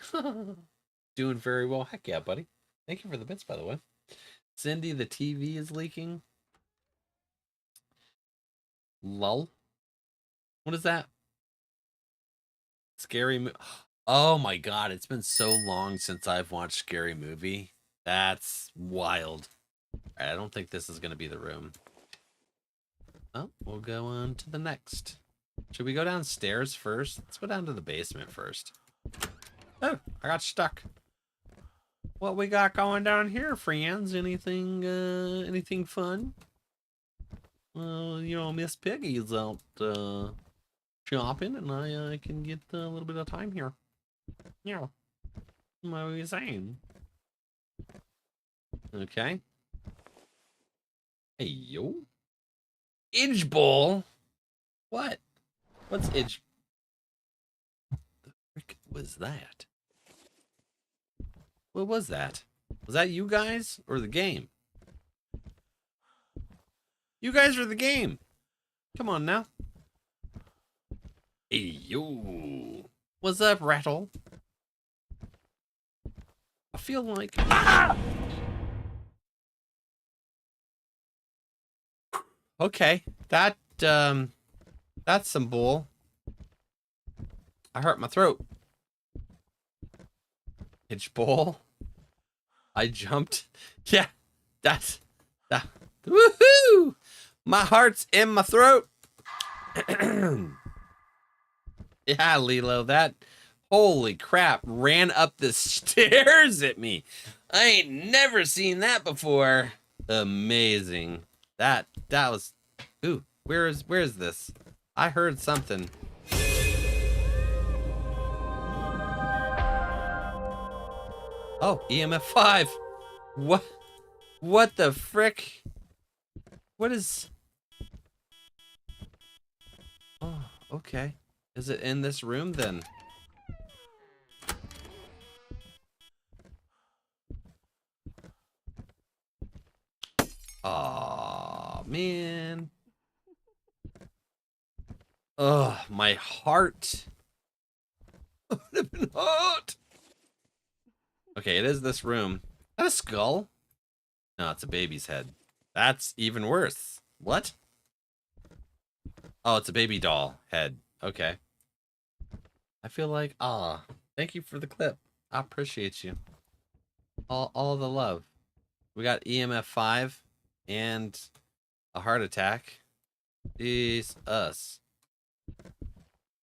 Doing very well. Heck yeah, buddy. Thank you for the bits, by the way. Cindy, the TV is leaking. Lull. What is that? Scary movie. Oh my God, it's been so long since I've watched Scary Movie. That's wild. All right, I don't think this is going to be the room. Oh, we'll go on to the next. Should we go downstairs first? Let's go down to the basement first. Oh, I got stuck. What we got going down here, friends? Anything fun? You know, Miss Piggy's out shopping, and I can get a little bit of time here. Yeah. What are you saying? Okay. Hey, yo. Idge Bowl? What? What's Idge? The frick was that? What was that? Was that you guys or the game? You guys are the game. Come on now. Hey, yo. What's up, Rattle? I feel like... Ah! Okay, that's some bull. I hurt my throat. Itch bowl. I jumped. Yeah, that's that. Woohoo! My heart's in my throat. Yeah, Lilo, that holy crap ran up the stairs at me. I ain't never seen that before. Amazing. That was. Ooh, where's this? I heard something. Oh, EMF 5. What the frick? What is... Oh, okay. Is it in this room then? Aw, man. Ugh, my heart. Would have been hot. Okay, it is this room. Is that a skull? No, it's a baby's head. That's even worse. What? Oh, it's a baby doll head. Okay. I feel like, thank you for the clip. I appreciate you. All the love. We got EMF 5 and a heart attack. Jesus.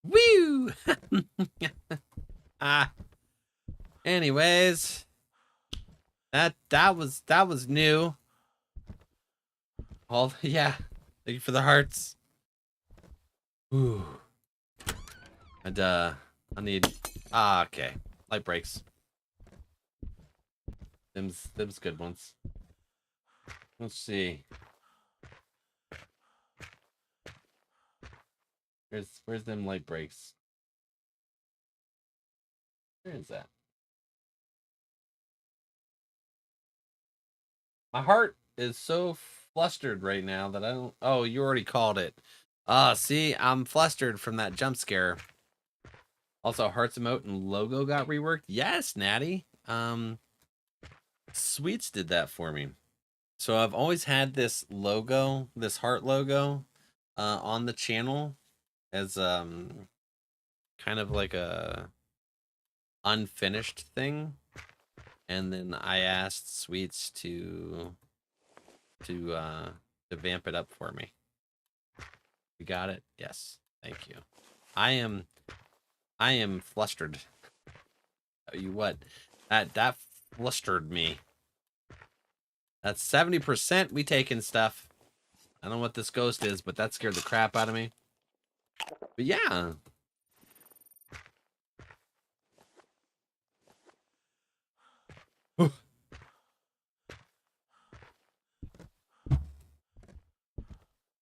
Woo! Anyways, that was new. Yeah. Thank you for the hearts. Ooh. And I need okay. Light breaks. Them's good ones. Let's see. Where's them light breaks? Where is that? My heart is so flustered right now that I don't... Oh, you already called it. See, I'm flustered from that jump scare. Also, Hearts emote and logo got reworked. Yes, Natty. Sweets did that for me. So I've always had this logo, this heart logo, on the channel as kind of like a unfinished thing, and then I asked Sweets to vamp it up for me. You got it? Yes. Thank you. I am flustered. Tell you what, that flustered me. That's 70% we taking stuff. I don't know what this ghost is, but that scared the crap out of me. But yeah.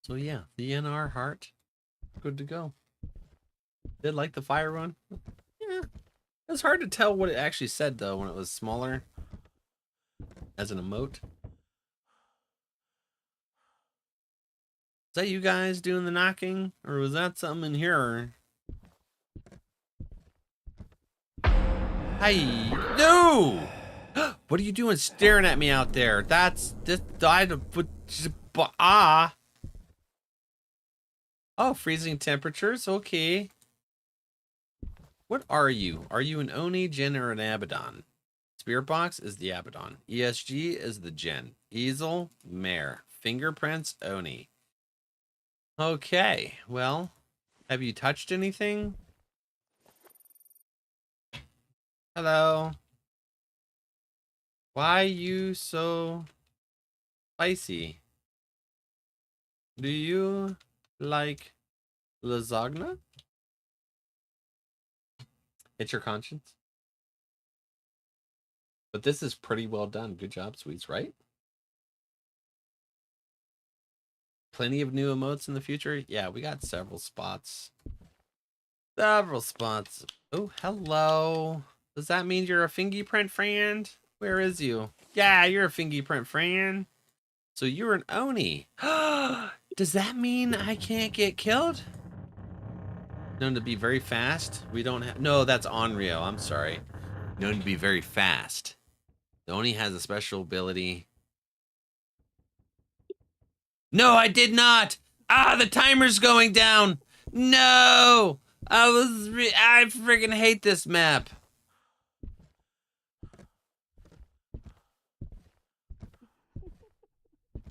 So yeah, the NR heart, good to go. Did like the fire run? Yeah. It's hard to tell what it actually said though when it was smaller as an emote. Is that you guys doing the knocking, or was that something in here? Hey, no! What are you doing staring at me out there? That's this died of Oh, freezing temperatures, okay. What are you? Are you an Oni, Jinn, or an Abaddon? Spirit box is the Abaddon. ESG is the Jinn. Easel, Mare. Fingerprints, Oni. Okay, well, have you touched anything? Hello. Why you so spicy? Do you like lasagna? It's your conscience. But this is pretty well done. Good job, Sweets, right? Plenty of new emotes in the future. Yeah, we got several spots. Several spots. Oh, hello. Does that mean you're a fingerprint friend? Where is you? Yeah, you're a fingerprint friend. So you're an Oni. Does that mean I can't get killed? Known to be very fast. We don't have... No, that's Onryo. I'm sorry. Known to be very fast. The Oni has a special ability. No, I did not. Ah, the timer's going down. No, I freaking hate this map.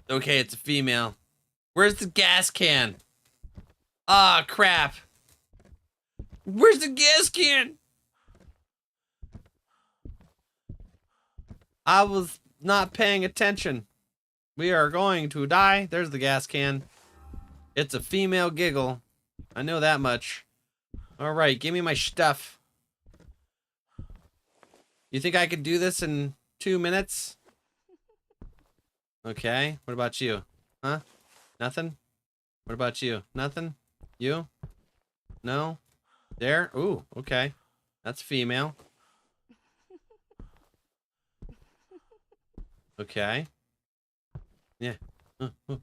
Okay, it's a female. Where's the gas can? Ah, crap. Where's the gas can? I was not paying attention. We are going to die. There's the gas can. It's a female giggle. I know that much. All right, give me my stuff. You think I could do this in 2 minutes? Okay, what about you? Huh? Nothing? What about you? Nothing? You? No? There? Ooh, okay. That's female. Okay. Yeah.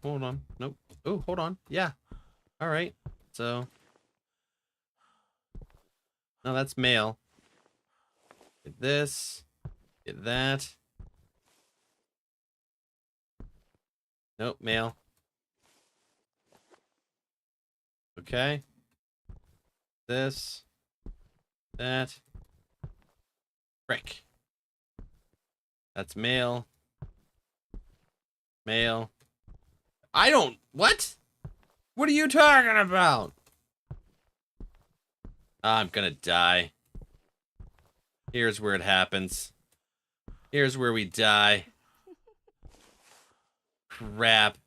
Hold on. Nope. Oh, hold on. Yeah. All right. So. No, that's male. Get this. Get that. Nope, male. Okay. This. That. Frick. That's male. Male. I don't... What? What are you talking about? I'm gonna die. Here's where it happens. Here's where we die. Crap.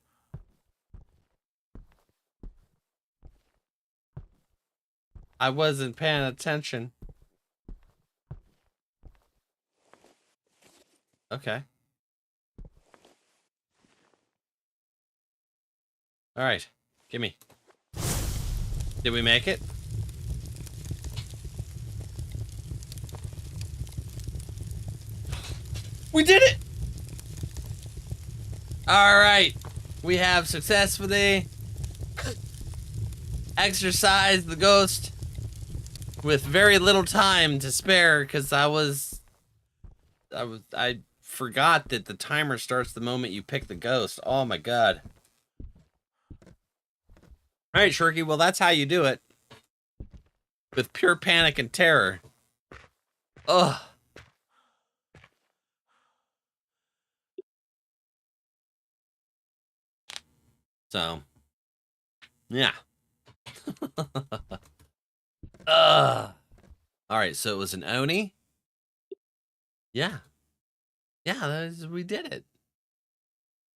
I wasn't paying attention. Okay. All right, gimme. Did we make it? We did it! All right, we have successfully exorcised the ghost with very little time to spare because I forgot that the timer starts the moment you pick the ghost. Oh my god. All right, Shirky. Well, that's how you do it. With pure panic and terror. Ugh. So, yeah. Ugh. All right, so it was an Oni. Yeah. Yeah, we did it.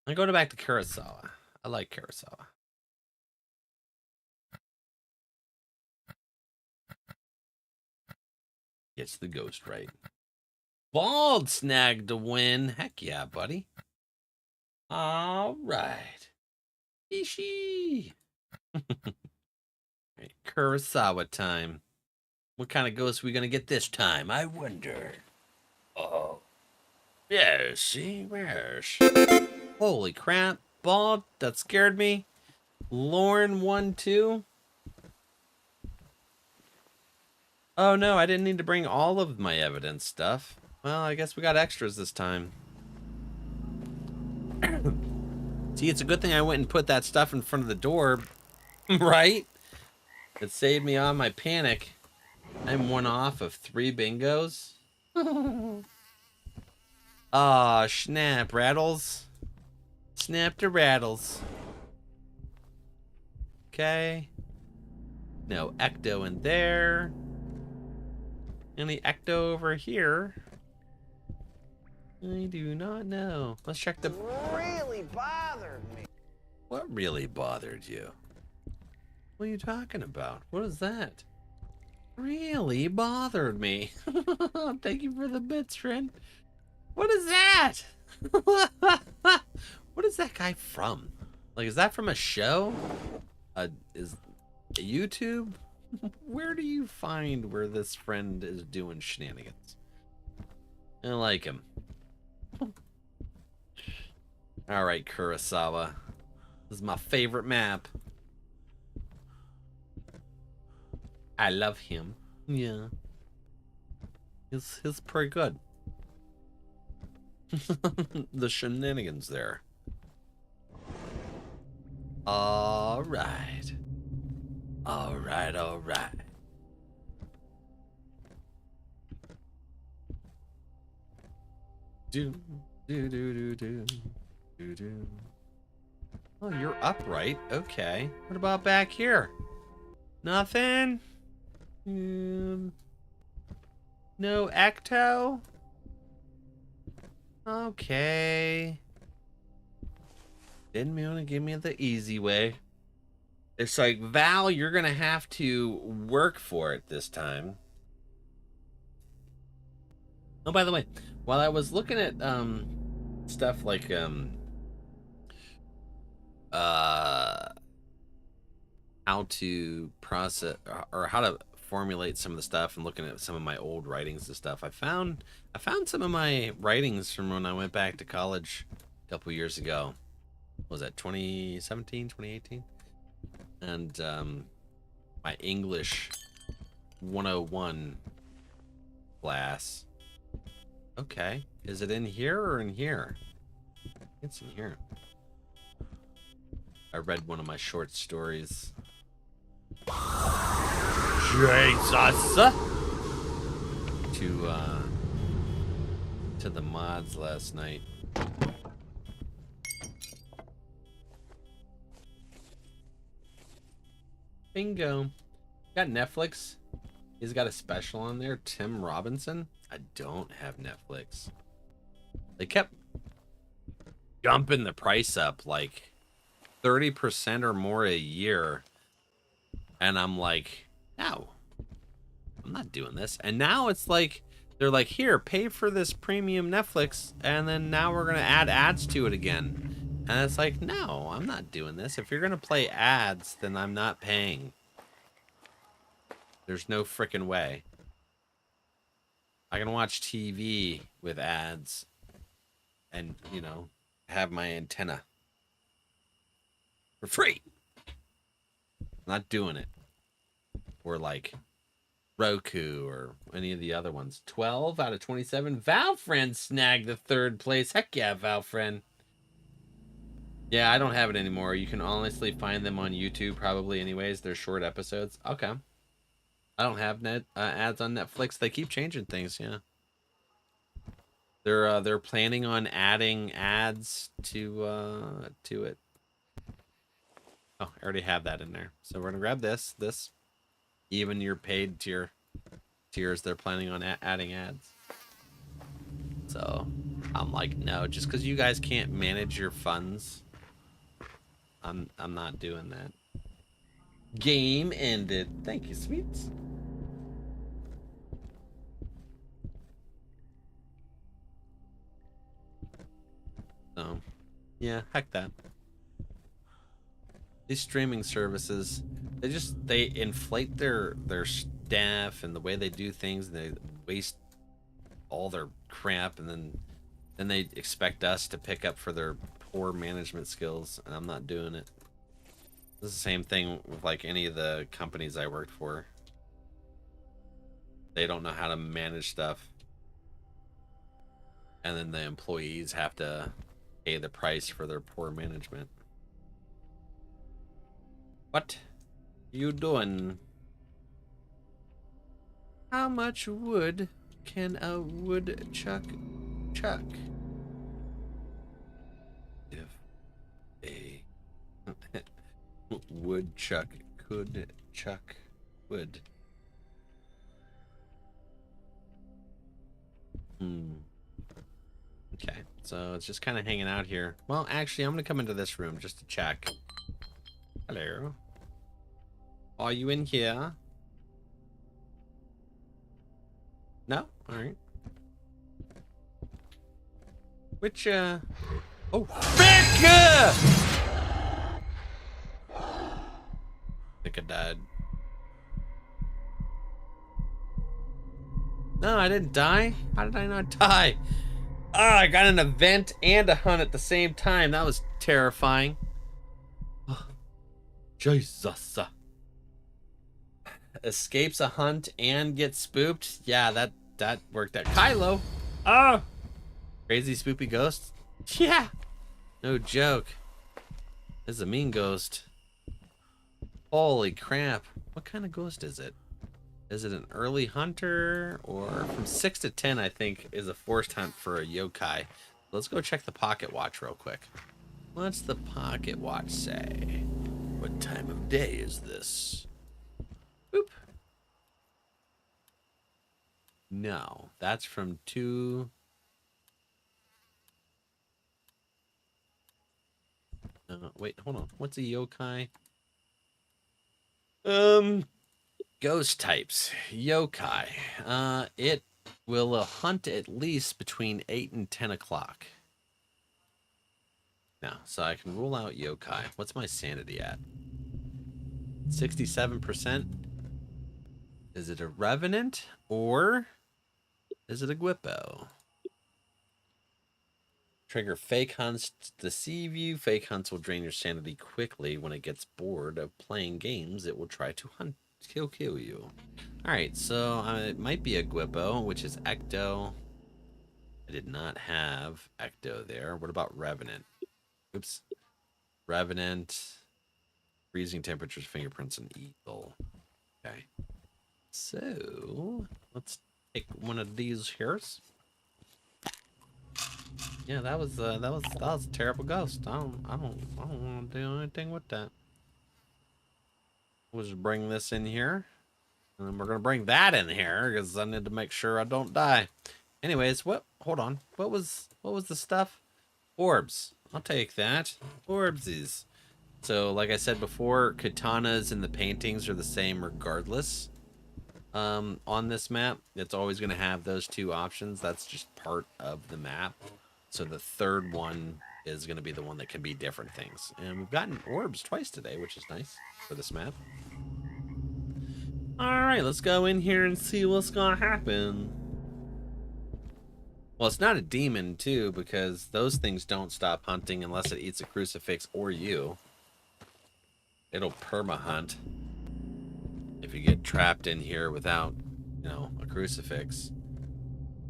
I'm going back to Kurosawa. I like Kurosawa. Gets the ghost right. Bald snagged the win. Heck yeah, buddy. All right. Ishi. Right, Kurosawa time. What kind of ghost are we going to get this time? I wonder. Oh. Yes, yes. Holy crap. Bald, that scared me. Lauren 1-2. Oh no, I didn't need to bring all of my evidence stuff. Well, I guess we got extras this time. See, it's a good thing I went and put that stuff in front of the door, right? It saved me all my panic. I'm one off of 3 bingos. Aw, snap, rattles. Snap to rattles. Okay. No ecto in there. Any ecto over here? I do not know. Let's check the... Really bothered me. What really bothered you? What are you talking about? What is that? Really bothered me. Thank you for the bits, friend. What is that? What is that guy from? Like, is that from a show? Is YouTube? Where do you find where this friend is doing shenanigans? I like him. All right, Kurosawa. This is my favorite map. I love him. Yeah. He's pretty good. The shenanigans there. All right. All right, all right. Do do do do do do do. Oh, you're upright. Okay. What about back here? Nothing. No ecto. Okay. Didn't want to give me the easy way. It's like, Val, you're going to have to work for it this time. Oh, by the way, while I was looking at stuff like how to process or how to formulate some of the stuff, and looking at some of my old writings and stuff, I found some of my writings from when I went back to college a couple years ago. What was that 2017, 2018? And my English 101 class. Okay, is it in here or in here? It's in here. I read one of my short stories. Jesus! To the mods last night. Bingo. Got Netflix. He's got a special on there. Tim Robinson. I don't have Netflix. They kept jumping the price up like 30% or more a year. And I'm like, no, I'm not doing this. And now it's like, they're like, here, pay for this premium Netflix. And then now we're going to add ads to it again. And it's like, no, I'm not doing this. If you're going to play ads, then I'm not paying. There's no freaking way. I can watch TV with ads and, you know, have my antenna for free. Not doing it. Or like Roku or any of the other ones. 12 out of 27. Valfriend snagged the 3rd place. Heck yeah, Valfriend. Yeah, I don't have it anymore. You can honestly find them on YouTube probably anyways. They're short episodes. Okay. I don't have ads on Netflix. They keep changing things, yeah. They're planning on adding ads to it. Oh, I already have that in there. So we're gonna grab this. Even your paid tiers, they're planning on adding ads. So I'm like, no, just because you guys can't manage your funds, I'm not doing that. Game ended. Thank you, sweets. So, yeah, heck that. These streaming services, they inflate their staff and the way they do things, and they waste all their crap, and then they expect us to pick up for their poor management skills, and I'm not doing it. This is the same thing with like any of the companies I worked for. They don't know how to manage stuff, and then the employees have to pay the price for their poor management. What you doing? How much wood can a woodchuck chuck? If a woodchuck could chuck wood. Okay, so it's just kind of hanging out here. Well, actually, I'm gonna come into this room just to check. Hello. Are you in here? No? Alright. Which, oh, frick! I think I died. No, I didn't die. How did I not die? Ah, I got an event and a hunt at the same time. That was terrifying. Oh, Jesus. Escapes a hunt and gets spooked. Yeah, that worked out. Kylo. Oh, crazy spoopy ghost. Yeah, no joke. This is a mean ghost. Holy crap. What kind of ghost is it? Is it an early hunter, or from 6 to 10, I think, is a forced hunt for a yokai. Let's go check the pocket watch real quick. What's the pocket watch say? What time of day is this? Boop. No, that's from 2. Wait, hold on. What's a yokai? Ghost types. Yokai. It will hunt at least between 8 and 10 o'clock. Now, so I can rule out yokai. What's my sanity at? 67%? Is it a revenant or is it a Gwippo? Trigger fake hunts to deceive you. Fake hunts will drain your sanity quickly. When it gets bored of playing games, it will try to hunt. Kill you. Alright, so it might be a Gwippo, which is Ecto. I did not have Ecto there. What about Revenant? Oops. Revenant. Freezing temperatures, fingerprints, and evil. Okay. So let's take one of these here. Yeah, that was a terrible ghost. I don't want to do anything with that. We'll just bring this in here, and then we're gonna bring that in here because I need to make sure I don't die. Anyways, what? Hold on. What was the stuff? Orbs. I'll take that. Orbsies. So, like I said before, katanas and the paintings are the same regardless. On this map, it's always gonna have those two options. That's just part of the map. So the third one is gonna be the one that can be different things. And we've gotten orbs twice today, which is nice for this map. Alright, let's go in here and see what's gonna happen. Well, it's not a demon, too, because those things don't stop hunting unless it eats a crucifix or you. It'll perma-hunt if you get trapped in here without you know, a crucifix.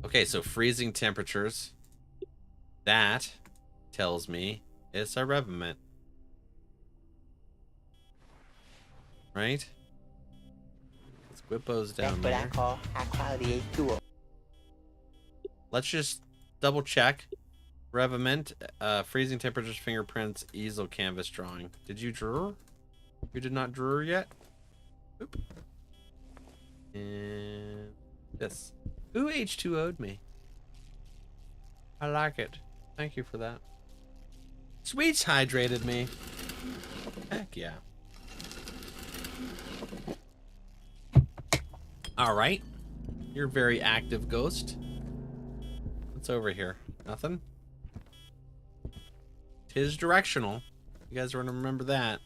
Okay, so freezing temperatures. That tells me it's a revenant. Right? Let's whip those down That's what I there. call high quality A2O. Let's just double check. Revenant, freezing temperatures, fingerprints, easel canvas drawing. Did you draw? You did not draw yet? Oop. And this. Who H2O'd me? I like it. Thank you for that. Sweets hydrated me. Heck yeah. Alright. You're a very active ghost. What's over here? Nothing? Tis directional. You guys want to remember that.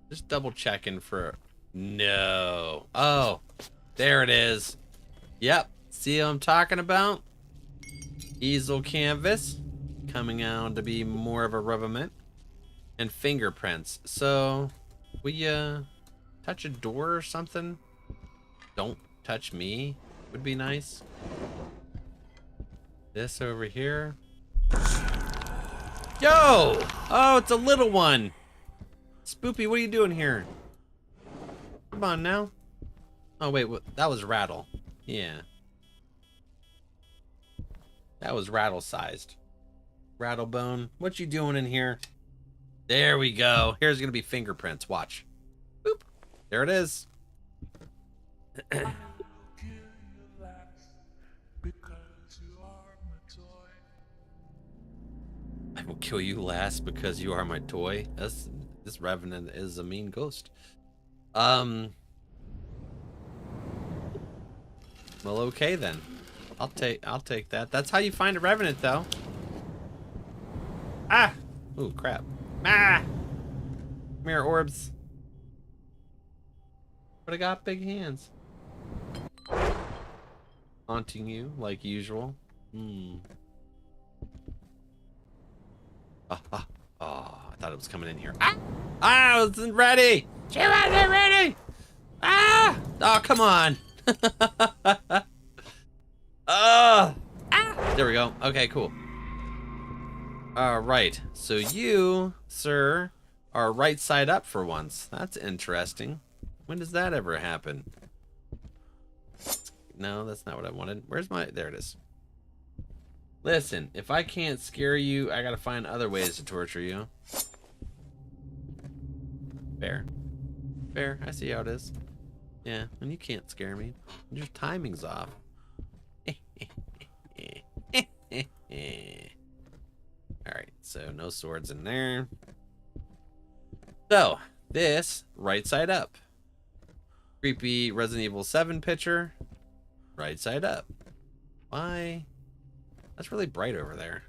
Just double checking for... No. Oh. There it is. Yep. See what I'm talking about? Easel canvas. Coming out to be more of a revenant. And fingerprints. So, we, touch a door or something? Don't touch me would be nice. This over here. Yo! Oh, it's a little one. Spoopy, what are you doing here? Come on now. Oh, wait, that was Rattle. Yeah. That was Rattle-sized. Rattlebone, what you doing in here? There we go. Here's gonna be fingerprints. Watch. Boop. There it is. I will kill you last because you are my toy. This revenant is a mean ghost. Well, okay then. I'll take that. That's how you find a revenant, though. Ah! Ooh, crap. Ah! Mirror orbs. But I got big hands. Haunting you like usual. Oh, I thought it was coming in here. Ah! I wasn't ready! She wasn't ready! Ah! Oh, come on! Ah! There we go. Okay, cool. Alright, so you, sir, are right side up for once. That's interesting. When does that ever happen? No, that's not what I wanted. Where's my... There it is. Listen, if I can't scare you, I gotta find other ways to torture you. Fair. Fair, I see how it is. Yeah, and you can't scare me. Your timing's off. Alright, so no swords in there. So, this, right side up. Creepy Resident Evil 7 picture, right side up. Why? That's really bright over there.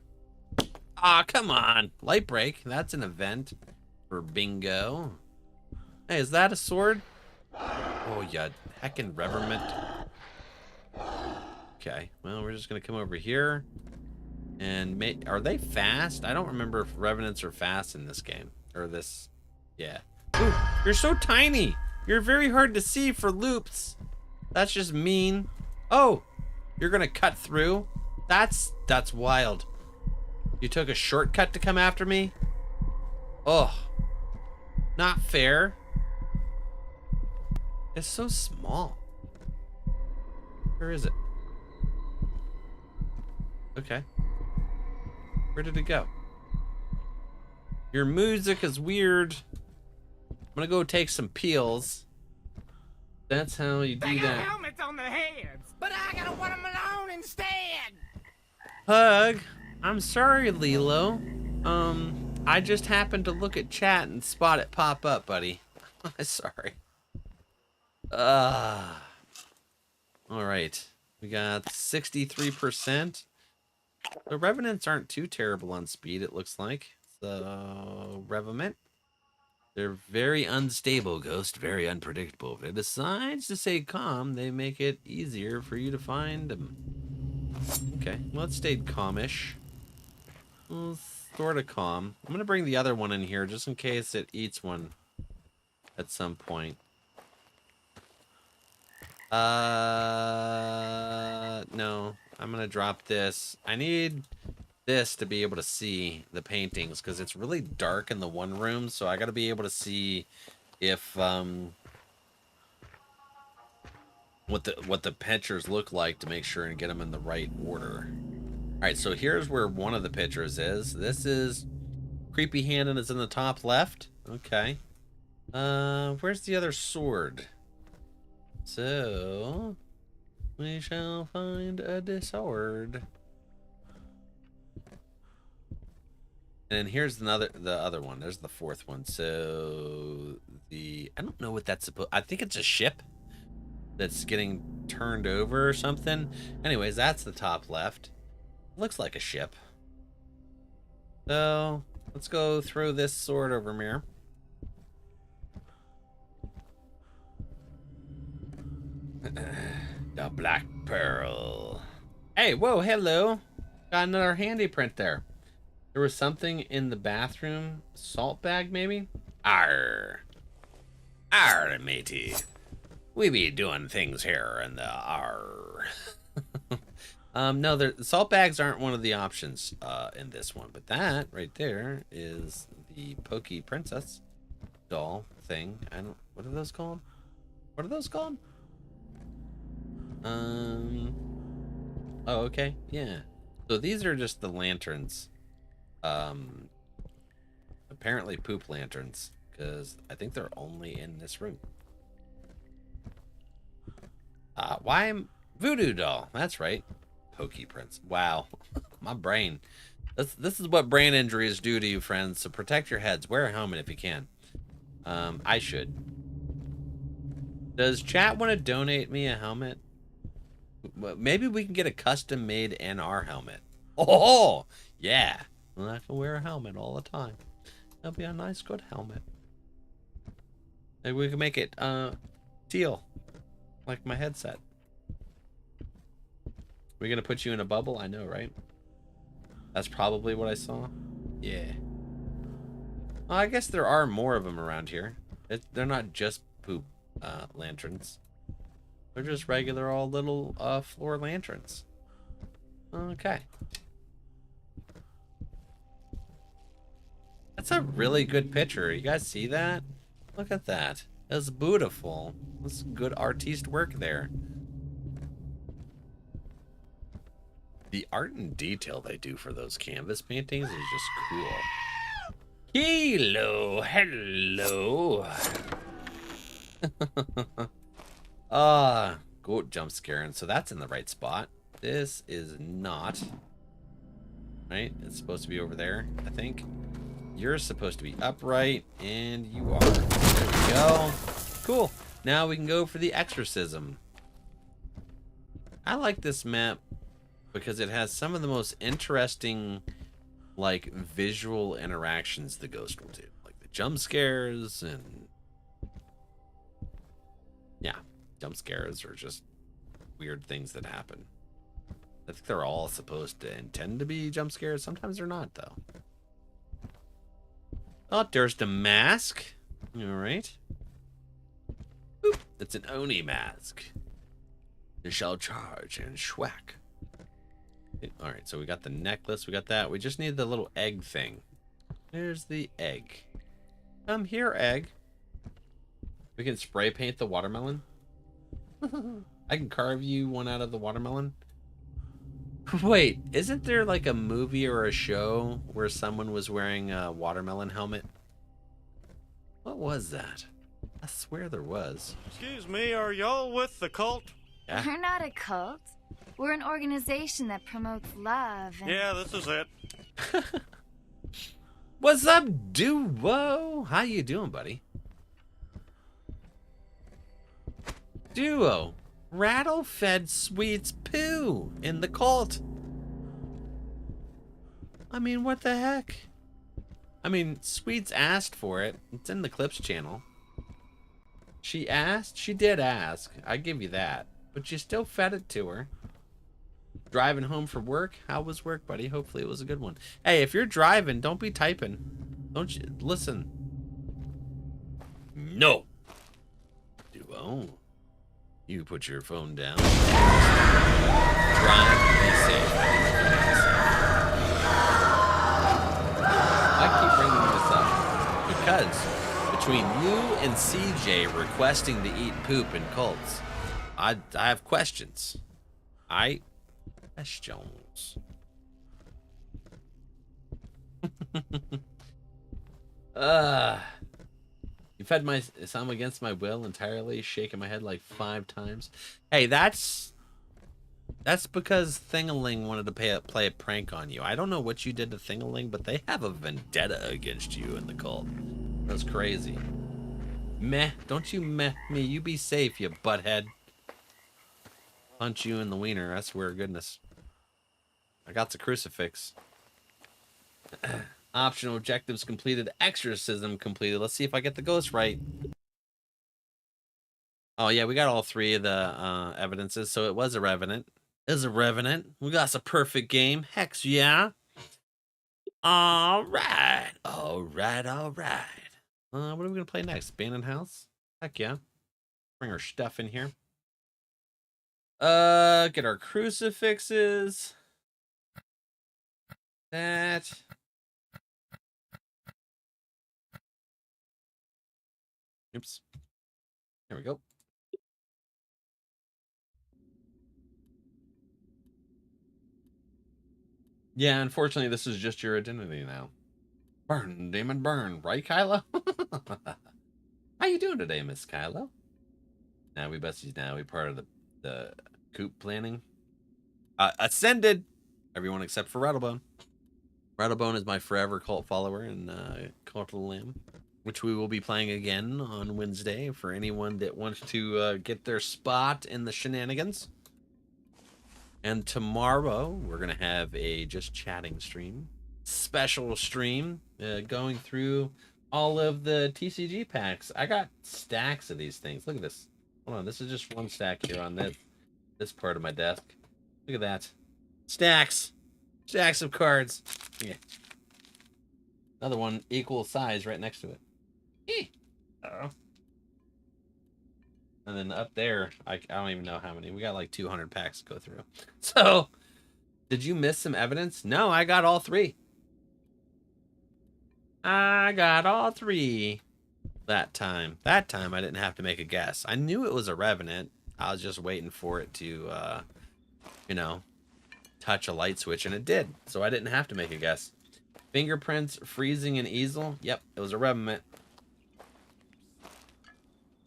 Ah, come on. Light break. That's an event for Bingo. Hey, is that a sword? Oh, yeah. Heckin' reverment. Okay. Well, we're just going to come over here. And are they fast? I don't remember if revenants are fast in this game. Or this. Yeah. Ooh, you're so tiny. You're very hard to see for loops. That's just mean. Oh, you're going to cut through? That's wild. You took a shortcut to come after me? Oh, not fair. It's so small. Where is it? Okay. Where did it go? Your music is weird. I'm gonna go take some peels. That's how you do that. Helmets on their heads, but I gotta want them alone instead. Hug, I'm sorry, Lilo. I just happened to look at chat and spot it pop up, buddy. Sorry. All right, we got 63%. The revenants aren't too terrible on speed, it looks like. So, revenant. They're very unstable, Ghost, very unpredictable. If they decides to stay calm, they make it easier for you to find them. Okay, well, it stayed calmish. Well, sort of calm. I'm gonna bring the other one in here just in case it eats one at some point. No. I'm gonna drop this. I need this to be able to see the paintings because it's really dark in the one room, so I gotta be able to see if what the pictures look like to make sure and get them in the right order. All right, so here's where one of the pictures is. This is creepy hand and it's in the top left. Okay. Where's the other sword? So we shall find a sword. And here's the other one. There's the fourth one. So I don't know what that's supposed. I think it's a ship that's getting turned over or something. Anyways, that's the top left. Looks like a ship. So let's go throw this sword over here. The Black Pearl. Hey, whoa, hello. Got another handy print there. There was something in the bathroom salt bag, maybe? Arr. Arr, matey. We be doing things here in the arr. No, the salt bags aren't one of the options in this one, but that right there is the Pokey Princess doll thing. What are those called? What are those called? Oh, okay, yeah. So these are just the lanterns. Apparently poop lanterns, because I think they're only in this room. Why voodoo doll? That's right. Pokey Prince. Wow. My brain. This is what brain injuries do to you, friends. So protect your heads. Wear a helmet if you can. I should. Does chat want to donate me a helmet? Maybe we can get a custom made NR helmet. Oh, yeah. Well, I can wear a helmet all the time. That'll be a nice, good helmet. Maybe we can make it teal, like my headset. We're gonna put you in a bubble? I know, right? That's probably what I saw. Yeah. Well, I guess there are more of them around here. They're not just poop lanterns. They're just regular old little floor lanterns. Okay. That's a really good picture. You guys see that? Look at that. That's beautiful. That's good artiste work there. The art and detail they do for those canvas paintings is just cool. Hello, hello. Goat jump scaring. So that's in the right spot. This is not. Right? It's supposed to be over there, I think. You're supposed to be upright, and you are. There we go. Cool. Now we can go for the exorcism. I like this map because it has some of the most interesting, like, visual interactions the ghost will do. Like the jump scares and... yeah, jump scares are just weird things that happen. I think they're all supposed to intend to be jump scares. Sometimes they're not, though. Oh, there's the mask. All right. Oop, that's an Oni mask. It shall charge and schwack. All right, so we got the necklace. We got that. We just need the little egg thing. There's the egg. Come here, egg. We can spray paint the watermelon. I can carve you one out of the watermelon. Wait, isn't there like a movie or a show where someone was wearing a watermelon helmet? What was that? I swear there was. Excuse me, are y'all with the cult? Yeah. We're not a cult. We're an organization that promotes love. And... yeah, this is it. What's up, Duo? How you doing, buddy? Duo. Rattle-fed Sweet's poo in the cult. I mean, what the heck? I mean, Sweets asked for it. It's in the Clips channel. She asked? She did ask. I give you that. But you still fed it to her. Driving home from work? How was work, buddy? Hopefully it was a good one. Hey, if you're driving, don't be typing. Don't you? Listen. No. Duo. You put your phone down. Drive, be safe. I keep bringing this up because between you and CJ requesting to eat poop in cults, I have questions. Questions. You fed my some against my will entirely, shaking my head like 5 times. Hey, that's because Thingaling wanted to play a prank on you. I don't know what you did to Thingaling, but they have a vendetta against you in the cult. That's crazy. Meh, don't you meh me. You be safe, you butthead. Punch you in the wiener, I swear to goodness. I got the crucifix. Optional objectives completed. Exorcism completed. Let's see if I get the ghost right. Oh, yeah, we got all 3 of the evidences, so it was a revenant. It was a revenant. We got a perfect game. Hex, yeah. All right. All right, all right. What are we going to play next? Abandoned House? Heck yeah. Bring our stuff in here. Get our crucifixes. That. Oops. There we go. Yeah, unfortunately, this is just your identity now. Burn, demon, burn. Right, Kylo? How you doing today, Miss Kylo? Now we besties now. We part of the coop planning. Ascended! Everyone except for Rattlebone. Rattlebone is my forever cult follower and Cult of the Lamb, which we will be playing again on Wednesday for anyone that wants to get their spot in the shenanigans. And tomorrow, we're going to have a just chatting stream. Special stream going through all of the TCG packs. I got stacks of these things. Look at this. Hold on, this is just one stack here on this part of my desk. Look at that. Stacks. Stacks of cards. Yeah. Another one equal size right next to it. Uh-oh. And then up there, I don't even know how many. We got like 200 packs to go through. So, did you miss some evidence? No, I got all 3. I got all 3 that time. That time I didn't have to make a guess. I knew it was a revenant. I was just waiting for it to, you know, touch a light switch, and it did. So I didn't have to make a guess. Fingerprints, freezing, and easel. Yep, it was a revenant.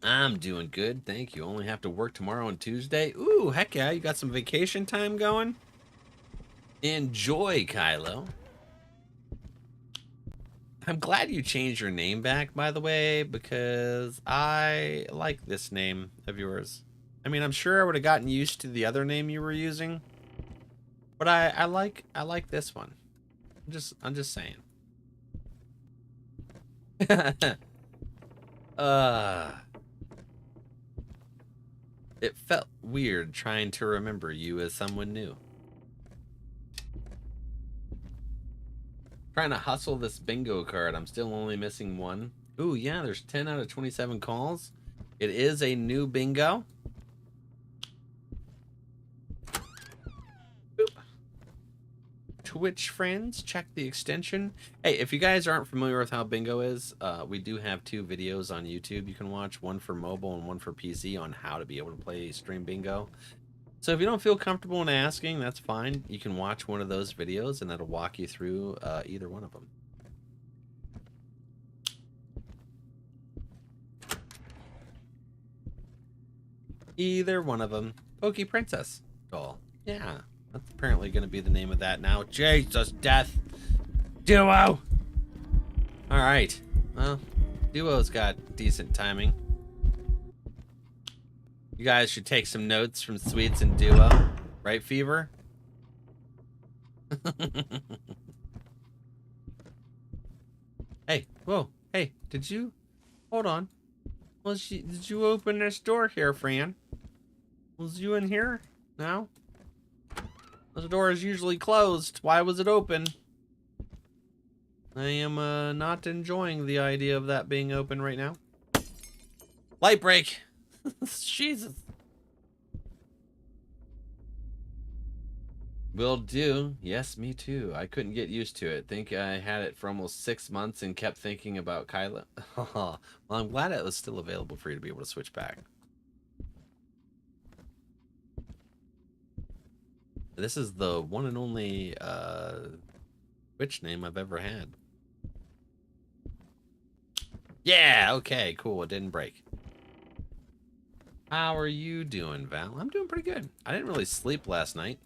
I'm doing good, thank you. Only have to work tomorrow and Tuesday. Ooh, heck yeah, you got some vacation time going? Enjoy, Kylo. I'm glad you changed your name back, by the way, because I like this name of yours. I mean, I'm sure I would have gotten used to the other name you were using, but I like this one. I'm just saying. It felt weird trying to remember you as someone new. Trying to hustle this bingo card. I'm still only missing 1. Ooh, yeah, there's 10 out of 27 calls. It is a new bingo. Boop. Twitch friends, check the extension. Hey, if you guys aren't familiar with how bingo is, we do have 2 videos on YouTube you can watch, one for mobile and one for PC on how to be able to play stream bingo. So if you don't feel comfortable in asking, that's fine. You can watch one of those videos and that'll walk you through either one of them. Either one of them. Pokey Princess doll. Yeah, that's apparently going to be the name of that now. Jesus, death. Duo. All right. Well, Duo's got decent timing. You guys should take some notes from Sweets and Duo. Right, Fever? Hey, whoa. Hey, did you... Hold on. Did you open this door here, Fran? Was you in here? No? The door is usually closed. Why was it open? I am not enjoying the idea of that being open right now. Light break. Jesus. Will do. Yes, me too. I couldn't get used to it. Think I had it for almost 6 months and kept thinking about Kyla. Well, I'm glad it was still available for you to be able to switch back. This is the one and only Twitch name I've ever had. Yeah, okay, cool. It didn't break. How are you doing, Val? I'm doing pretty good. I didn't really sleep last night.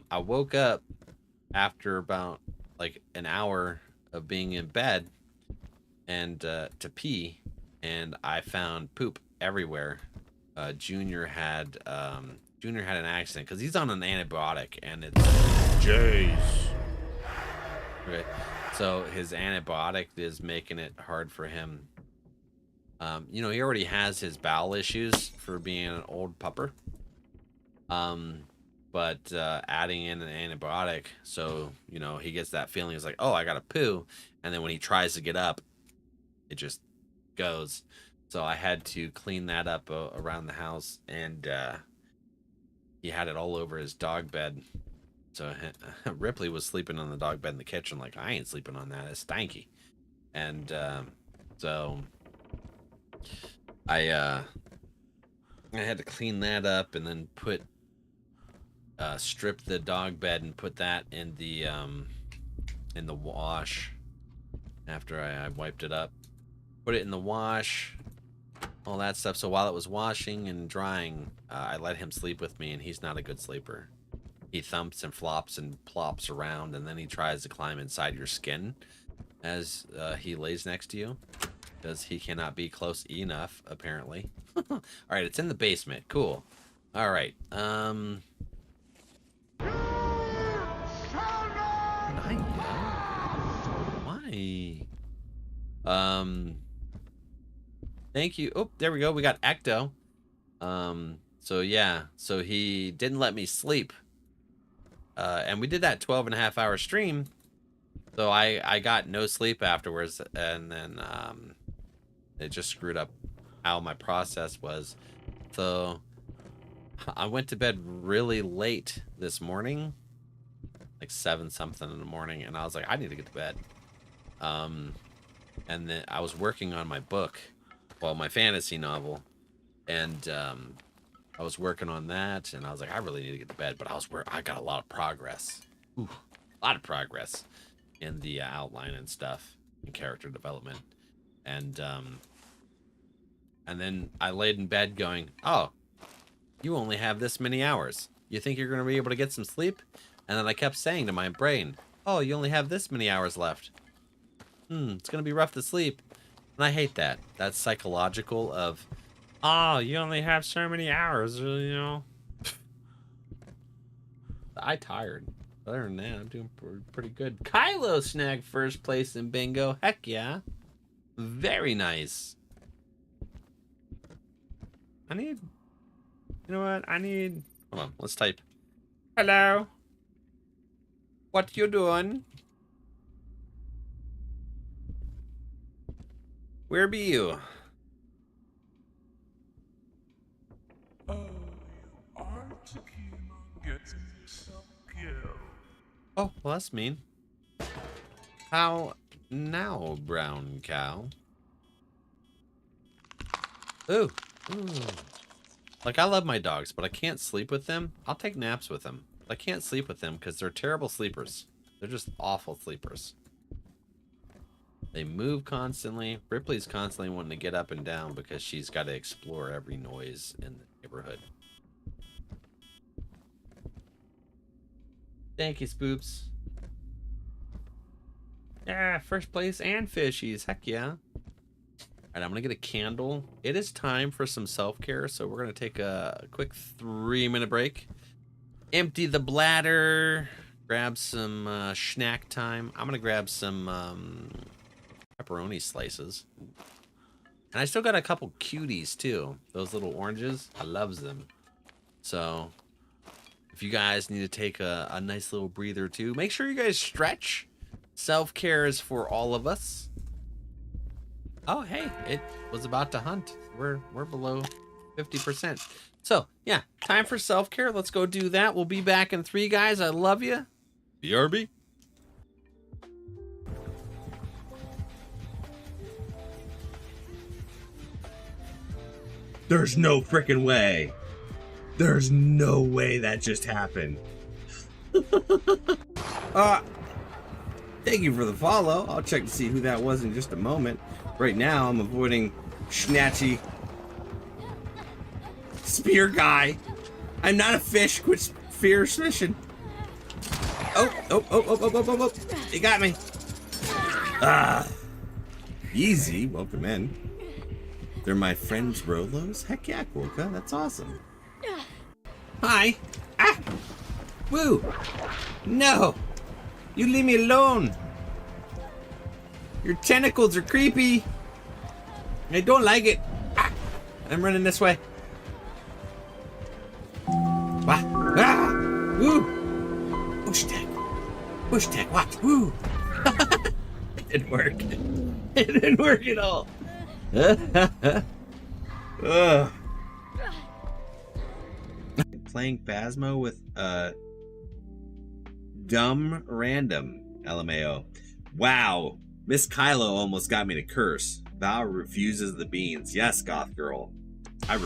I woke up after about like an hour of being in bed and to pee, and I found poop everywhere. Junior had an accident because he's on an antibiotic, and it's Jays. okay. So his antibiotic is making it hard for him. You know, he already has his bowel issues for being an old pupper. But adding in an antibiotic, so you know, he gets that feeling. It's like, oh, I gotta poo, and then when he tries to get up, it just goes. So I had to clean that up around the house, and he had it all over his dog bed. So Ripley was sleeping on the dog bed in the kitchen, like, I ain't sleeping on that, it's stanky. And so I had to clean that up and then put strip the dog bed and put that in the wash after I wiped it up. Put it in the wash, all that stuff. So while it was washing and drying, I let him sleep with me, and he's not a good sleeper. He thumps and flops and plops around, and then he tries to climb inside your skin as he lays next to you, because he cannot be close enough, apparently. All right, it's in the basement. Cool. All right. Why? Thank you. Oh, there we go. We got Ecto. So yeah, so he didn't let me sleep. And we did that 12.5-hour stream. So I got no sleep afterwards, and then it just screwed up how my process was. So I went to bed really late this morning, like 7 something in the morning, and I was like, I need to get to bed. And then I was working on my book, well, my fantasy novel, and I was working on that, and I was like, I really need to get to bed, but I got a lot of progress. Ooh, a lot of progress in the outline and stuff, and character development, and then I laid in bed going, oh, you only have this many hours. You think you're going to be able to get some sleep? And then I kept saying to my brain, oh, you only have this many hours left. It's going to be rough to sleep. And I hate that. That's psychological of, oh, you only have so many hours, you know. I tired. Other than that, I'm doing pretty good. Kylo snagged first place in bingo. Heck yeah. Very nice. You know what? Hold on, let's type. Hello. What you doing? Where be you? Oh, you aren't keen on getting yourself killed. Oh, well, that's mean. How now, brown cow? Ooh. Ooh. Like, I love my dogs, but I can't sleep with them. I'll take naps with them. But I can't sleep with them because they're terrible sleepers. They're just awful sleepers. They move constantly. Ripley's constantly wanting to get up and down because she's got to explore every noise in the neighborhood. Thank you, Spoops. Yeah, first place and fishies. Heck yeah. All right, I'm going to get a candle. It is time for some self-care, so we're going to take a quick 3-minute break. Empty the bladder. Grab some snack time. I'm going to grab some pepperoni slices. And I still got a couple cuties, too. Those little oranges. I loves them. So if you guys need to take a nice little breather, too, make sure you guys stretch. Self-care is for all of us. Oh, hey, it was about to hunt. We're below 50%. So, yeah, time for self-care. Let's go do that. We'll be back in 3, guys. I love you. BRB. There's no freaking way. There's no way that just happened. Thank you for the follow. I'll check to see who that was in just a moment. Right now, I'm avoiding Schnatchy Spear Guy. I'm not a fish. Quit fear fishing. Oh. He got me. Easy. Welcome in. They're my friends, Rolos? Heck yeah, Quokka. That's awesome. Hi. Ah! Woo! No! You leave me alone! Your tentacles are creepy! I don't like it! Ah! I'm running this way. Ah! Woo! Bush tech! Bush tech, watch! Woo! It didn't work. It didn't work at all. Playing Phasmo with dumb random LMAO. Wow, Miss Kylo almost got me to curse. Val refuses the beans. Yes, goth girl. And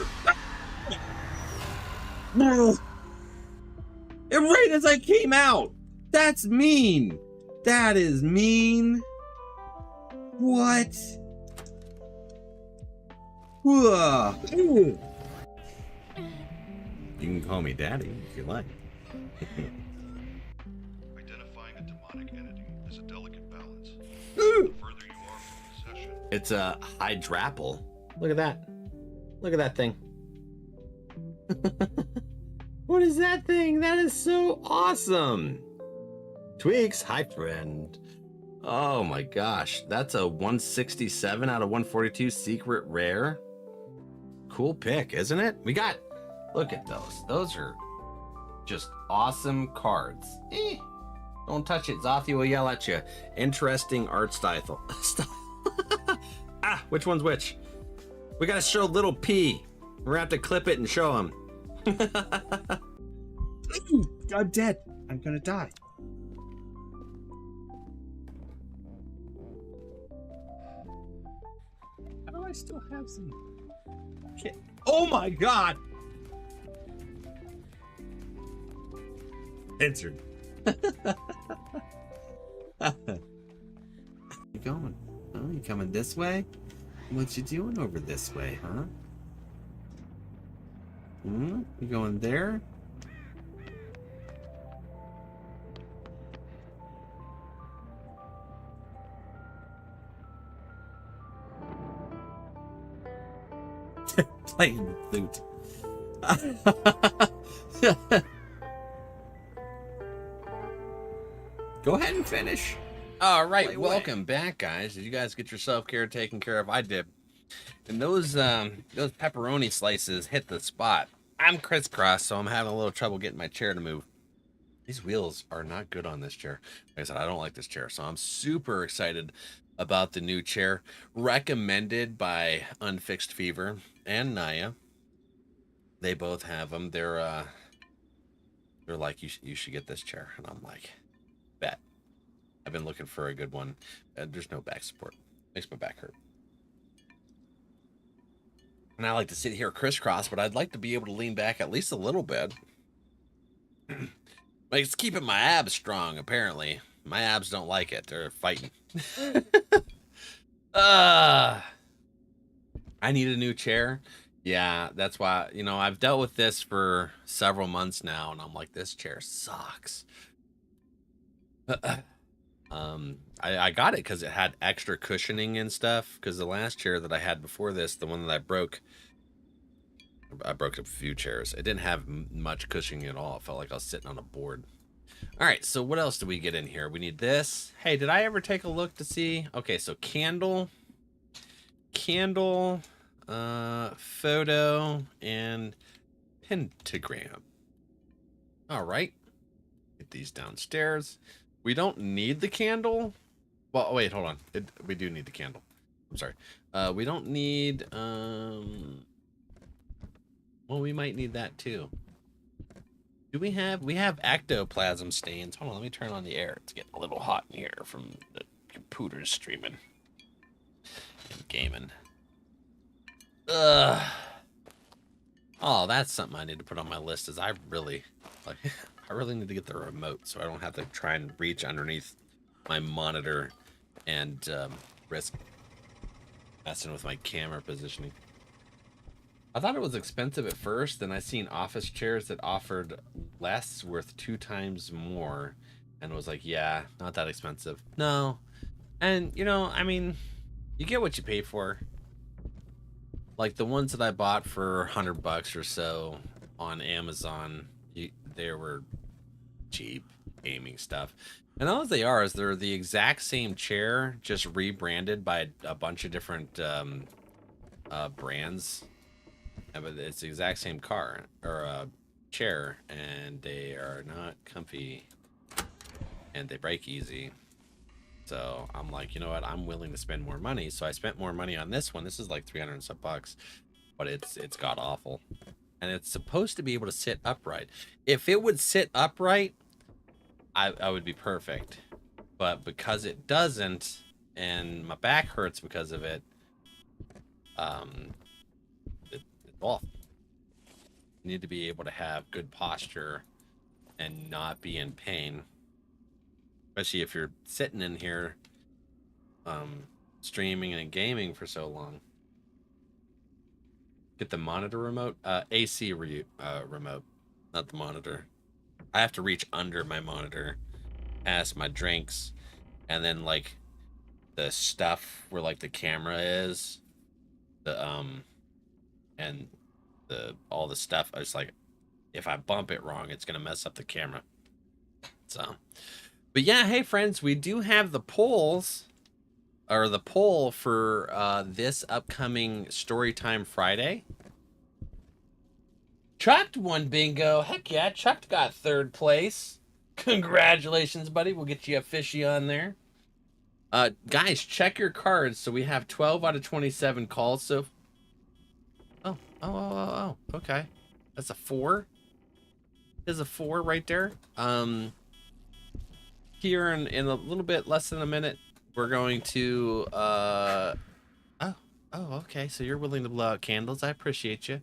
right as I came out. That's mean. That is mean. What? You can call me daddy if you like. Identifying a demonic entity is a delicate balance. The further you are from possession. It's a hydrapple. Look at that. Look at that thing. What is that thing? That is so awesome. Tweaks, hi friend. Oh my gosh. That's a 167 out of 142 secret rare. Cool pick, isn't it? We got, look at those. Those are just awesome cards. Don't touch it. Zothi will yell at you. Interesting art style. Which one's which? We gotta show little P. We're gonna have to clip it and show him. I'm dead. I'm gonna die. How do I still have some? Oh my god! Answered. You going? Oh, you coming this way? What you doing over this way, huh? You going there? Playing the flute. Go ahead and finish. All right, welcome back, guys. Did you guys get your self-care taken care of? I did. And those pepperoni slices hit the spot. I'm crisscrossed, so I'm having a little trouble getting my chair to move. These wheels are not good on this chair. Like I said, I don't like this chair, so I'm super excited about the new chair. Recommended by Unfixed Fever and Naya. They both have them. They're like, you should get this chair. And I'm like, bet. I've been looking for a good one. There's no back support. Makes my back hurt. And I like to sit here crisscross, but I'd like to be able to lean back at least a little bit. Like, it's keeping my abs strong, apparently. My abs don't like it. They're fighting. I need a new chair. Yeah, that's why, you know, I've dealt with this for several months now, and I'm like, this chair sucks. I got it because it had extra cushioning and stuff, because the last chair that I had before this, the one that I broke up a few chairs. It didn't have much cushioning at all. It felt like I was sitting on a board. All right, so what else do we get in here? We need this. Hey, did I ever take a look to see? Okay, so candle, photo, and pentagram. All right, get these downstairs. We don't need the candle. Well, wait, hold on. We do need the candle. I'm sorry. We don't need, Well, we might need that too. Do we have ectoplasm stains? Hold on, let me turn on the air. It's getting a little hot in here from the computers streaming and gaming. Ugh. Oh, that's something I need to put on my list. Is I really need to get the remote so I don't have to try and reach underneath my monitor and risk messing with my camera positioning. I thought it was expensive at first, then I seen office chairs that offered less, worth 2 times more, and was like, yeah, not that expensive. No. And, you know, I mean, you get what you pay for. Like the ones that I bought for $100 or so on Amazon, they were cheap gaming stuff. And all they are is they're the exact same chair, just rebranded by a bunch of different brands. Yeah, but it's the exact same car or chair, and they are not comfy, and they break easy. So I'm like, you know what? I'm willing to spend more money. So I spent more money on this one. This is like 300 and some bucks, but it's god awful, and it's supposed to be able to sit upright. If it would sit upright, I would be perfect, but because it doesn't, and my back hurts because of it, it's awful. You need to be able to have good posture and not be in pain, especially if you're sitting in here streaming and gaming for so long. Get the monitor remote, AC remote, not the monitor. I have to reach under my monitor past my drinks, and then like the stuff where like the camera is, the and all the stuff. I was like, if I bump it wrong, it's gonna mess up the camera. So, but yeah, hey friends, we do have the polls, or the poll for this upcoming Storytime Friday. Chuck won bingo. Heck yeah, Chuck got 3rd place. Congratulations, buddy. We'll get you a fishy on there. Guys, check your cards. So we have 12 out of 27 calls. So, oh, okay. That's a 4. There's a 4 right there. Here in a little bit less than a minute, we're going to okay. So you're willing to blow out candles. I appreciate you.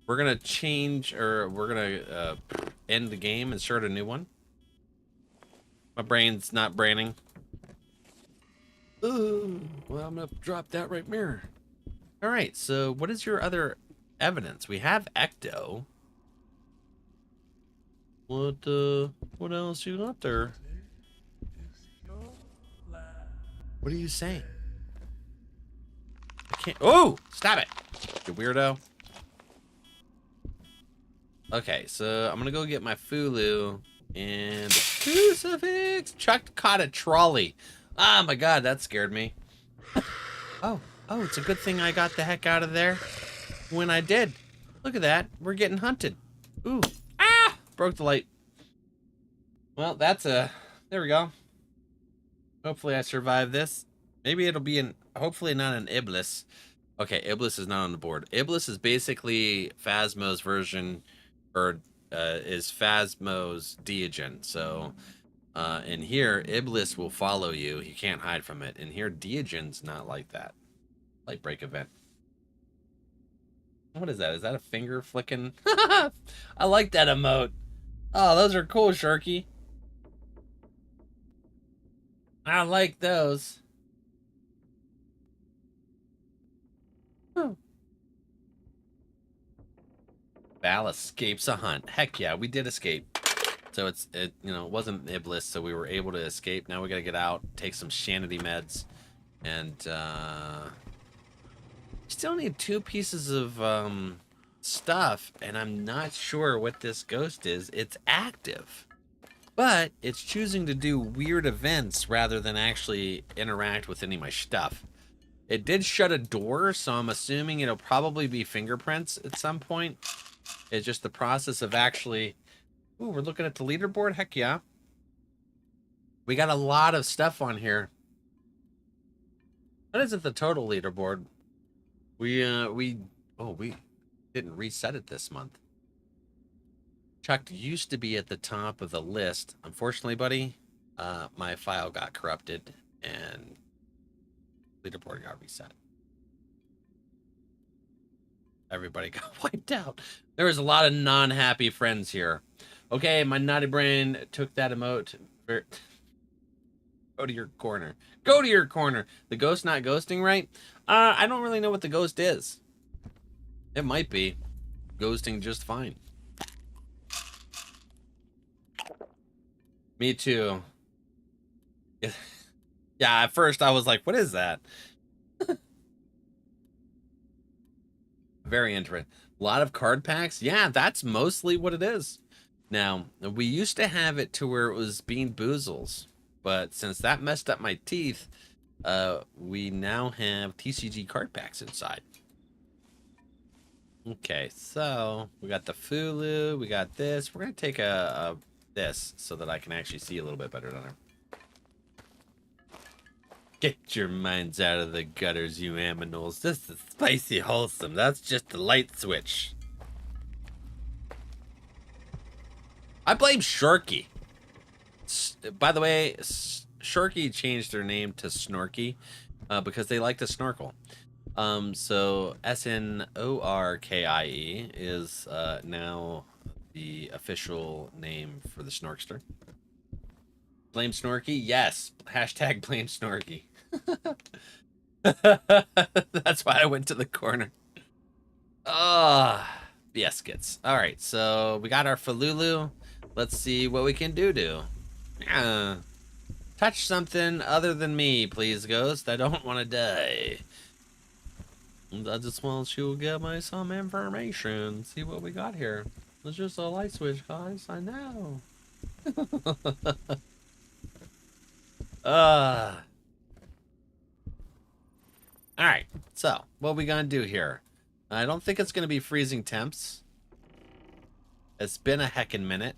We're gonna change, or we're gonna end the game and start a new one. My brain's not braining. Ooh, well, I'm gonna drop that right mirror. All right, so what is your other evidence? We have ecto. What else you got there? What are you saying? I can't. Oh, stop it, you weirdo. Okay, so I'm gonna go get my Fulu and the crucifix. Chuck caught a trolley. Oh my god, that scared me. Oh, it's a good thing I got the heck out of there when I did. Look at that, we're getting hunted. Ooh, broke the light. Well, that's there we go. Hopefully I survive this. Maybe it'll be hopefully not an Iblis. Okay, Iblis is not on the board. Iblis is basically Phasmo's version, or is Phasmo's Diogen. So in here, Iblis will follow you. You can't hide from it. In here, Diogen's not like that. Light break event. What is that? Is that a finger flicking? I like that emote. Oh, those are cool, Sharky. I like those. Val escapes a hunt. Heck yeah, we did escape. So it wasn't Iblis, so we were able to escape. Now we gotta get out, take some Shanity meds, and still need 2 pieces of stuff, and I'm not sure what this ghost is. It's active, but it's choosing to do weird events rather than actually interact with any of my stuff. It did shut a door, so I'm assuming it'll probably be fingerprints at some point. It's just the process of actually... Ooh, we're looking at the leaderboard? Heck yeah. We got a lot of stuff on here. What is it, the total leaderboard? We did Didn't reset it this month. Chuck used to be at the top of the list. Unfortunately, buddy, my file got corrupted and leaderboard got reset. Everybody got wiped out. There was a lot of non-happy friends here. Okay, my naughty brain took that emote. Go to your corner. Go to your corner. The ghost not ghosting, right? I don't really know what the ghost is. It might be ghosting just fine. Me too. Yeah, at first I was like, what is that? Very interesting. A lot of card packs. Yeah, that's mostly what it is. Now, we used to have it to where it was Bean Boozles, but since that messed up my teeth, we now have TCG card packs inside. Okay, so we got the Fulu, we got this. We're gonna take this so that I can actually see a little bit better down there. Get your minds out of the gutters, you aminals. This is Spicy Wholesome. That's just a light switch. I blame Sharky. By the way, Sharky changed their name to Snorky because they like to snorkel. So SNORKIE is now the official name for the Snorkster. Blame Snorky? Yes. Hashtag blame Snorky. That's why I went to the corner. Biscuits. All right, so we got our Falulu. Let's see what we can do. Touch something other than me, please, ghost. I don't want to die. I just want to get me some information. See what we got here. It's just a light switch, guys. I know. Alright, so what we gonna do here? I don't think it's gonna be freezing temps. It's been a heckin' minute.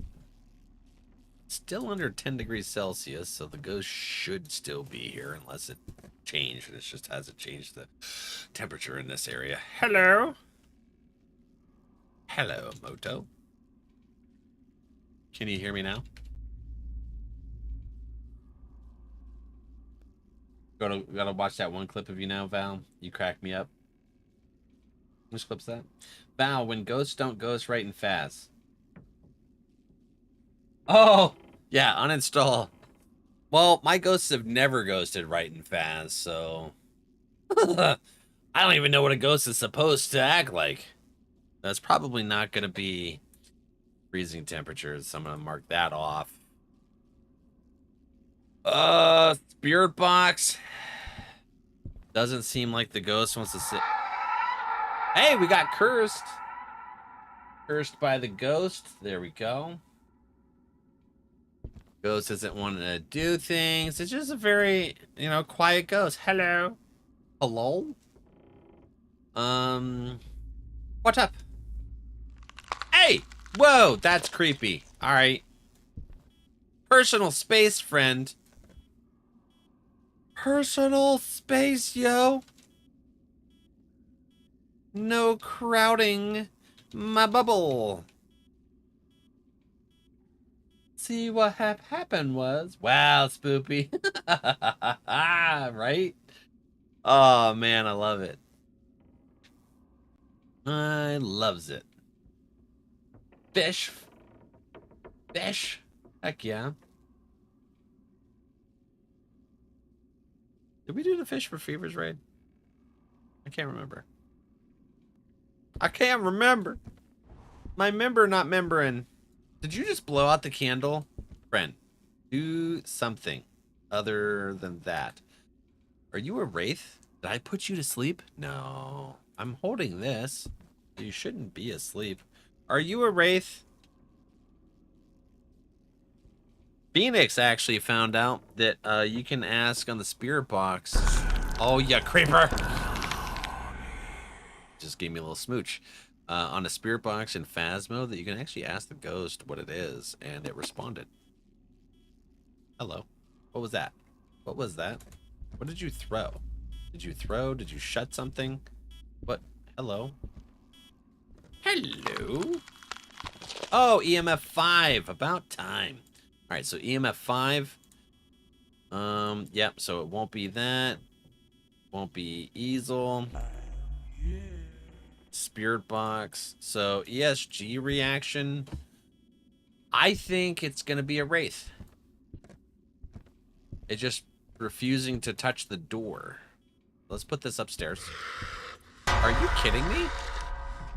Still under 10 degrees Celsius, so the ghost should still be here unless it changed. It just hasn't changed the temperature in this area. Hello? Hello, Moto. Can you hear me now? Gotta watch that one clip of you now, Val. You crack me up. Which clip's that? Val, when ghosts don't ghost right and fast. Oh, yeah, uninstall. Well, my ghosts have never ghosted right and fast, so... I don't even know what a ghost is supposed to act like. That's probably not going to be freezing temperatures, so I'm going to mark that off. Spirit box. Doesn't seem like the ghost wants to sit. Hey, we got cursed. Cursed by the ghost. There we go. Ghost isn't wanting to do things. It's just a very, quiet ghost. Hello. Hello? What's up? Hey! Whoa, that's creepy. All right. Personal space, friend. Personal space, yo. No crowding my bubble. See what happened was, wow, spoopy. Right? Oh man, I love it. I loves it. Fish. Heck yeah. Did we do the Fish for Fevers raid? I can't remember. My member not membering. Did you just blow out the candle? Friend, do something other than that. Are you a wraith? Did I put you to sleep? No. I'm holding this. You shouldn't be asleep. Are you a wraith? Phoenix actually found out that you can ask on the spirit box. Oh, yeah, creeper. Just gave me a little smooch. On a spirit box in Phasmo that you can actually ask the ghost what it is, and it responded. Hello. What was that? What was that? What did you throw? Did you throw? Did you shut something? What? Hello. Hello. Oh, EMF 5. About time. All right, so EMF 5. Yep, so it won't be that. Won't be easel. Spirit box. So ESG reaction. I think it's going to be a wraith. It's just refusing to touch the door. Let's put this upstairs. Are you kidding me?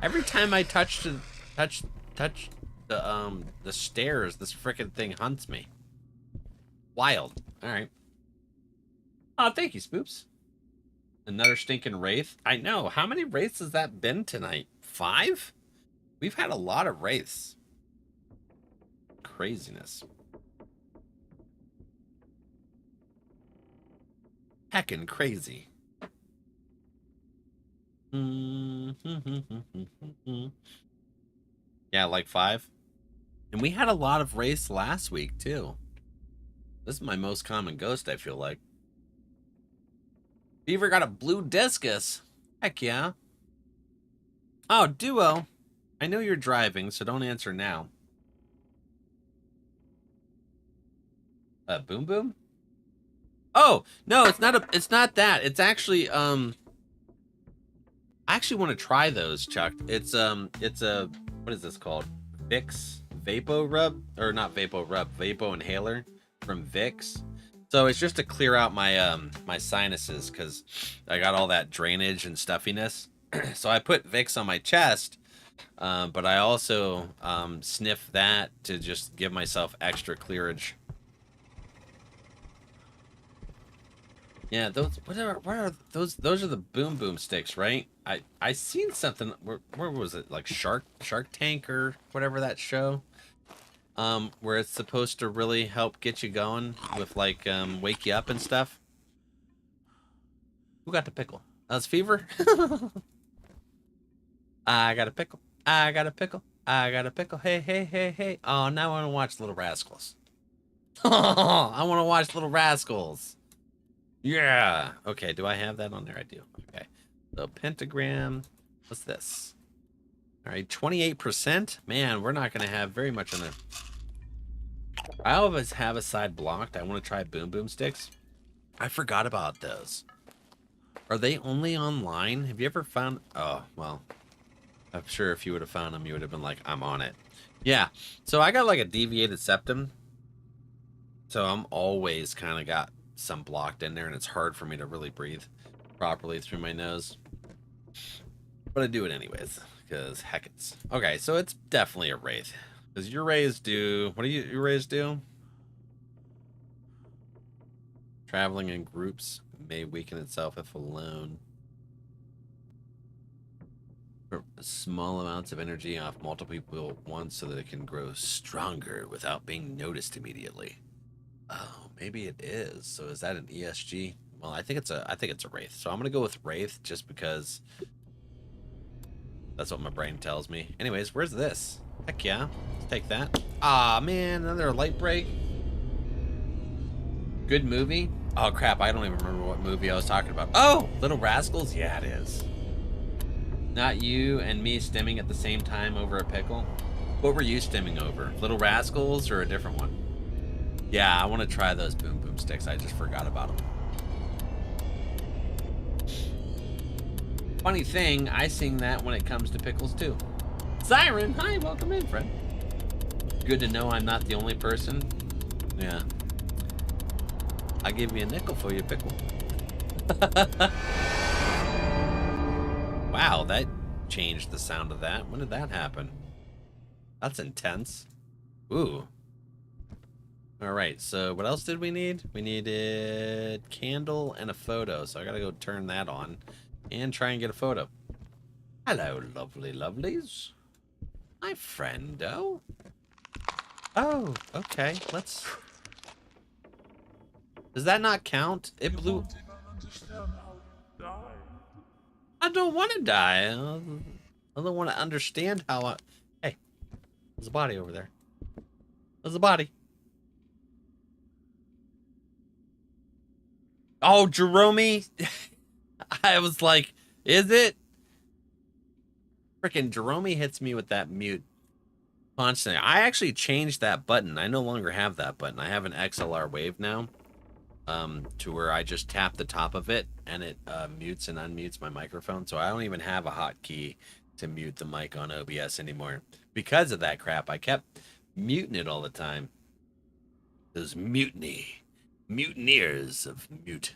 Every time I touch the stairs, this frickin' thing hunts me. Wild. All right. Oh, thank you, Spoops. Another stinking wraith. I know. How many wraiths has that been tonight? 5? We've had a lot of wraiths. Craziness. Heckin' crazy. Yeah, like 5. And we had a lot of wraiths last week, too. This is my most common ghost, I feel like. Beaver got a blue discus. Heck yeah. Oh, Duo. I know you're driving, so don't answer now. Boom Boom? Oh, no, it's not that. It's actually, I actually want to try those, Chuck. It's a, what is this called? Vicks Vapo Rub? Or not Vapo Rub, Vapo Inhaler from Vicks. So it's just to clear out my my sinuses because I got all that drainage and stuffiness. So I put Vicks on my chest, but I also sniff that to just give myself extra clearage. Yeah, those what are those? Those are the boom boom sticks, right? I seen something. Where was it? Like Shark Tank or whatever that show. Where it's supposed to really help get you going with like wake you up and stuff. Who got the pickle? That's Fever. I got a pickle. I got a pickle. I got a pickle. Hey, hey, hey, hey. Oh, now I want to watch Little Rascals. I want to watch Little Rascals. Yeah. Okay, do I have that on there? I do. Okay. So pentagram. What's this? All right, 28%. Man, we're not going to have very much on there. I always have a side blocked. I want to try boom boom sticks. I forgot about those. Are they only online? Have you ever found... Oh, well. I'm sure if you would have found them, you would have been like, I'm on it. Yeah. So I got like a deviated septum. So I'm always kind of got some blocked in there, and it's hard for me to really breathe properly through my nose. But I do it anyways, because heck it's... Okay, so it's definitely a wraith. Because your rays do... What do your rays do? Traveling in groups may weaken itself if alone. Small amounts of energy off multiple people at once so that it can grow stronger without being noticed immediately. Oh, maybe it is. So is that an ESG? Well, I think it's a wraith. So I'm gonna go with wraith just because that's what my brain tells me. Anyways, where's this? Heck yeah, let's take that. Ah man, another light break. Good movie. Oh crap, I don't even remember what movie I was talking about. Oh, Little Rascals. Yeah, it is. Not you and me stimming at the same time over a pickle. What were you stimming over? Little Rascals or a different one? Yeah, I want to try those boom boom sticks. I just forgot about them. Funny thing, I sing that when it comes to pickles too. Siren, hi, welcome in, friend. Good to know I'm not the only person. Yeah. I'll give you a nickel for your pickle. Wow, that changed the sound of that. When did that happen? That's intense. Ooh. Alright, so what else did we need? We needed candle and a photo, so I gotta go turn that on and try and get a photo. Hello, lovely lovelies. My friendo. Oh, okay, let's... Does that not count? It blew... I don't want to die. I don't want to understand how I... Hey, there's a body over there. There's a body. Oh, Jerome. I was like, is it? Freaking Jerome hits me with that mute constantly. I actually changed that button. I no longer have that button. I have an XLR wave now, to where I just tap the top of it and it mutes and unmutes my microphone. So I don't even have a hotkey to mute the mic on OBS anymore. Because of that crap, I kept muting it all the time. Those mutineers of mute.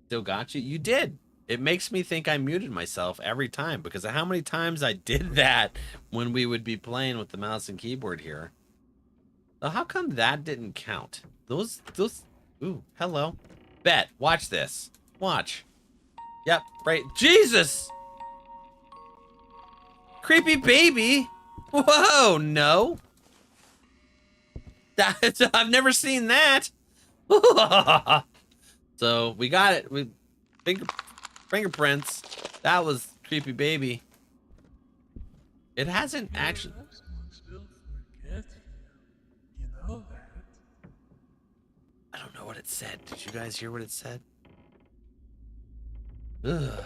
Still got you? You did. It makes me think I muted myself every time because of how many times I did that when we would be playing with the mouse and keyboard here. So how come that didn't count? Those, ooh, hello. Bet, watch this. Watch. Yep, right. Jesus! Creepy baby? Whoa, no. I've never seen that. So we got it. We fingerprints. That was creepy baby. It hasn't actually. I don't know what it said. Did you guys hear what it said? Ugh.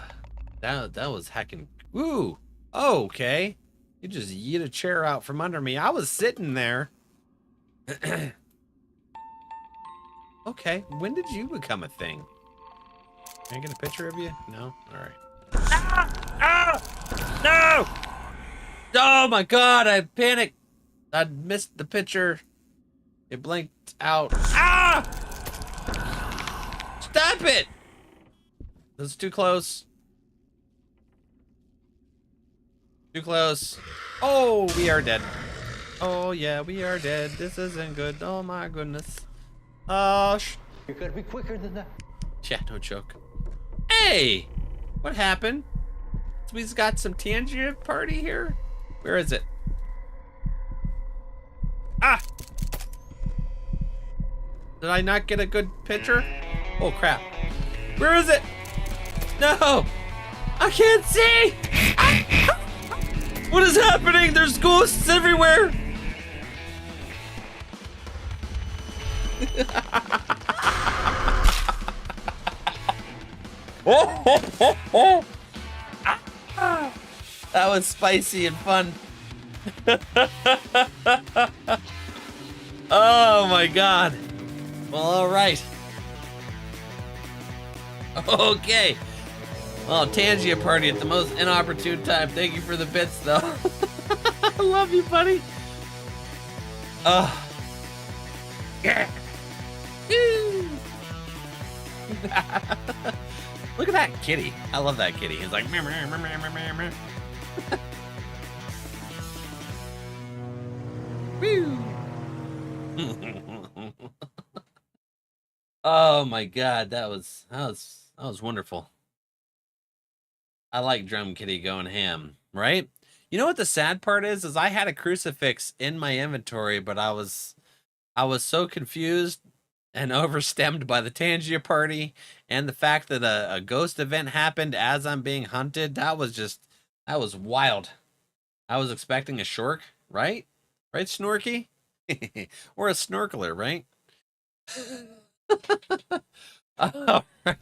That was heckin'. Ooh. Oh, okay. You just yeet a chair out from under me. I was sitting there. Okay, when did you become a thing? Can I get a picture of you? No? Alright. No! Oh my god, I panicked. I missed the picture. It blinked out. Ah! Stop it! This is too close. Too close. Oh, we are dead. Oh yeah, we are dead. This isn't good. Oh my goodness. Oh, You're gonna be quicker than that. yeah, no joke. Hey! What happened? So we've got some Tangier party here? Where is it? Ah! Did I not get a good picture? Oh crap. Where is it? No! I can't see! Ah! What is happening? There's ghosts everywhere! That was spicy and fun. Oh my god. Well, alright. Okay. Well, Tangia party at the most inopportune time. Thank you for the bits, though. I love you, buddy. Yeah. Look at that kitty. I love that kitty. He's like, meh, meh, meh, meh, meh, meh, meh. Woo. Oh my god, that was wonderful. I like Drum Kitty going ham, right? You know what the sad part is I had a crucifix in my inventory, but I was so confused and overstemmed by the Tangia party and the fact that a ghost event happened as I'm being hunted. That was wild. I was expecting a shork, right? Right, Snorky? Or a snorkeler, right? All right.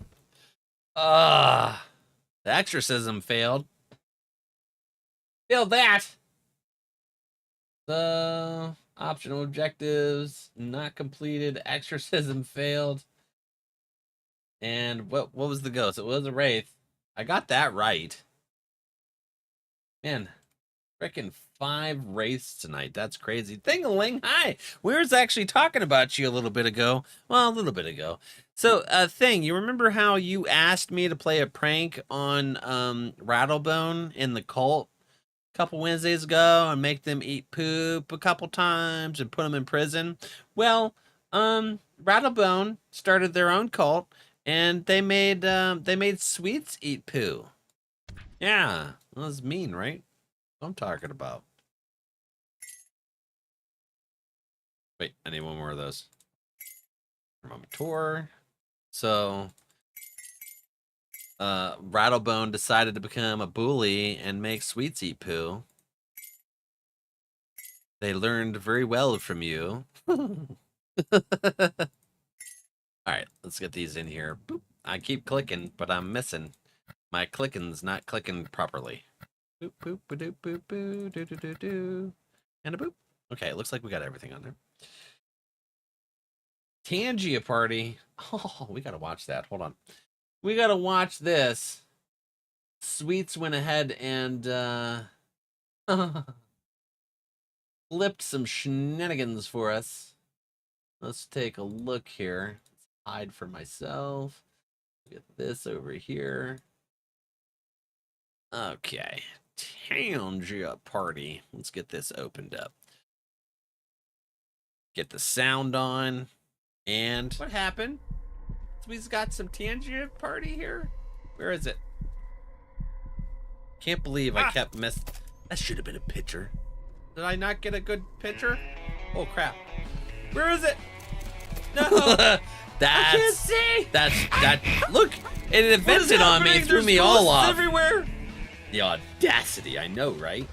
The exorcism failed. Failed that. The optional objectives not completed. Exorcism failed. And what was the ghost? It was a wraith. I got that right. Man, freaking 5 wraiths tonight. That's crazy. Thing-a-ling, hi. We were actually talking about you a little bit ago. Well, a little bit ago. So, Thing, you remember how you asked me to play a prank on Rattlebone in the cult a couple Wednesdays ago and make them eat poop a couple times and put them in prison? Well, Rattlebone started their own cult and they made Sweets eat poo. Yeah, that was mean, right? I'm talking about. Wait, I need one more of those. Thermometer. So, Rattlebone decided to become a bully and make Sweets eat poo. They learned very well from you. All right, let's get these in here. Boop. I keep clicking, but I'm missing. My clicking's not clicking properly. Boop, boop, ba-doop, boop, boo, doo, doo, doo, doo. And a boop. Okay, it looks like we got everything on there. Tangia Party. Oh, we gotta watch that. Hold on. We gotta watch this. Sweets went ahead and flipped some shenanigans for us. Let's take a look here. Let's hide for myself. Get this over here. Okay. Tangia Party. Let's get this opened up. Get the sound on. And what happened? We've got some Tangia Party here. Where is it? Can't believe I kept missing. That should have been a picture. Did I not get a good picture? Oh crap! Where is it? No, I can't see. That. Look, it invented on me, threw me all off. Everywhere. The audacity! I know, right?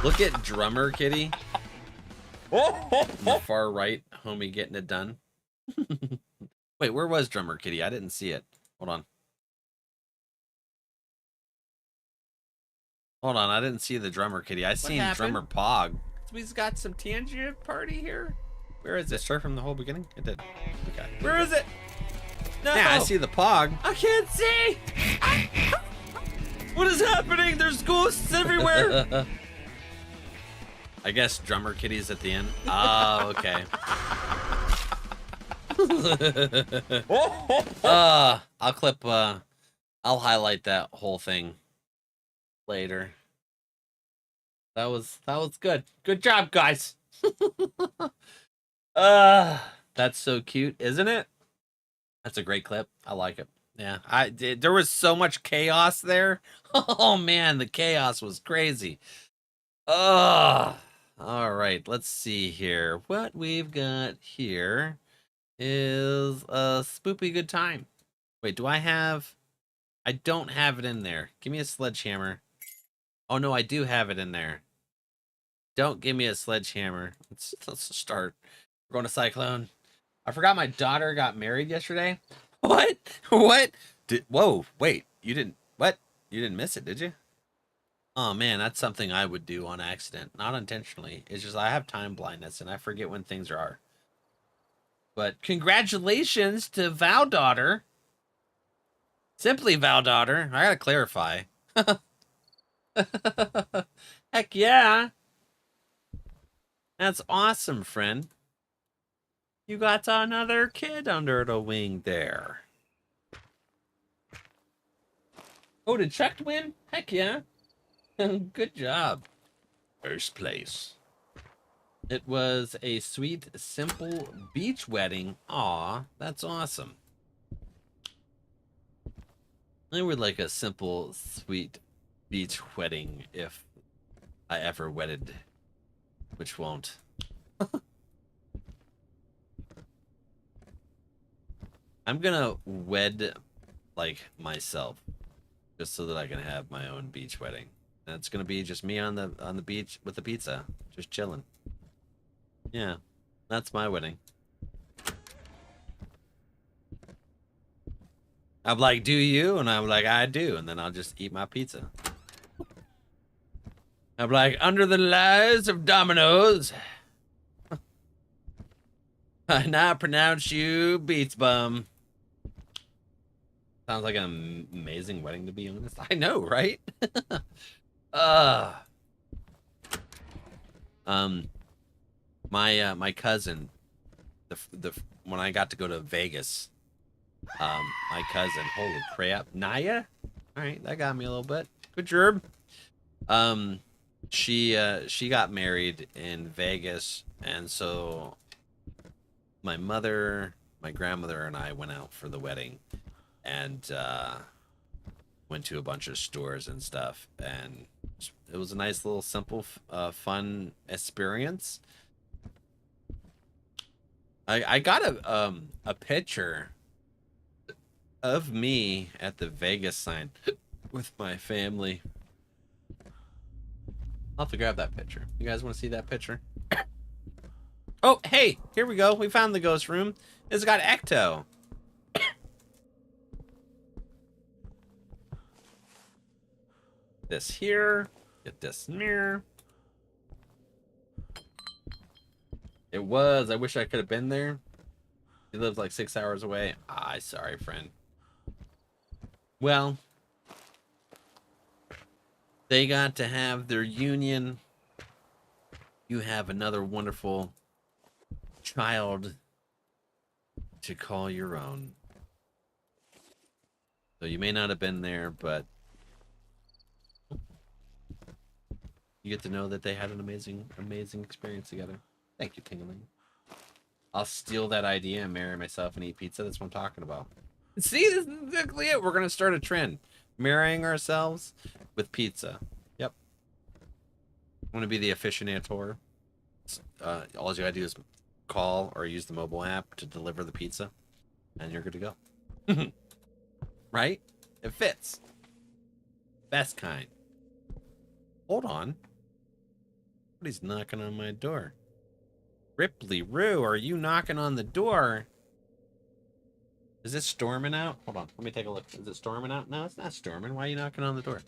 Look at Drummer Kitty. On the far right, homie getting it done. Wait, where was Drummer Kitty? I didn't see it. Hold on. Hold on, I didn't see the Drummer Kitty. I seen Drummer Pog. We've got some Tangia Party here. Where is it? Start from the whole beginning? It did. Okay. Where is it? No. Yeah, I see the Pog. I can't see. What is happening? There's ghosts everywhere. I guess Drummer Kitty's at the end. Oh, okay. I'll clip. I'll highlight that whole thing later. That was good. Good job, guys. That's so cute, isn't it? That's a great clip. I like it. Yeah, there was so much chaos there. Oh man, the chaos was crazy. All right, let's see here. What we've got here is a spoopy good time. Wait, do I have? I don't have it in there. Give me a sledgehammer. Oh no, I do have it in there. Don't give me a sledgehammer. Let's start. We're going to Cyclone. I forgot my daughter got married yesterday. What? What? Whoa, wait. You didn't... What? You didn't miss it, did you? Oh, man, that's something I would do on accident. Not intentionally. It's just I have time blindness, and I forget when things are. But congratulations to Vow Daughter. Simply Vow Daughter. I gotta clarify. Heck yeah. That's awesome, friend. You got another kid under the wing there. Oh, did Chuck win? Heck yeah. Good job. First place. It was a sweet, simple beach wedding. Aw, that's awesome. I would like a simple, sweet beach wedding if I ever wedded, which won't. I'm gonna wed like myself, just so that I can have my own beach wedding. And it's gonna be just me on the beach with the pizza, just chilling. Yeah, that's my wedding. I'm like, do you? And I'm like, I do. And then I'll just eat my pizza. I'm like, under the lies of dominoes, I now pronounce you beats bum. Sounds like an amazing wedding, to be honest. I know, right? My cousin, when I got to go to Vegas, my cousin, holy crap, Naya. All right, that got me a little bit. Good job. She got married in Vegas, and so my mother, my grandmother, and I went out for the wedding, and went to a bunch of stores and stuff, and it was a nice little simple fun experience. I got a picture of me at the Vegas sign with my family. I'll have to grab that picture. You guys want to see that picture? Oh, hey, here we go. We found the ghost room. It's got Ecto. this here. Get this here. It was. I wish I could have been there. He lives like 6 hours away. Ah, sorry, friend. Well, they got to have their union. You have another wonderful child to call your own. So you may not have been there, but you get to know that they had an amazing experience together. Thank you, Tingling. I'll steal that idea and marry myself and eat pizza. That's what I'm talking about. See, this is exactly it. We're going to start a trend. Marrying ourselves with pizza. Yep. I want to be the aficionator. All you got to do is call or use the mobile app to deliver the pizza. And you're good to go. Right? It fits. Best kind. Hold on. Somebody's knocking on my door. Ripley Roo, are you knocking on the door? Is it storming out? Hold on, let me take a look. Is it storming out? No, it's not storming. Why are you knocking on the door?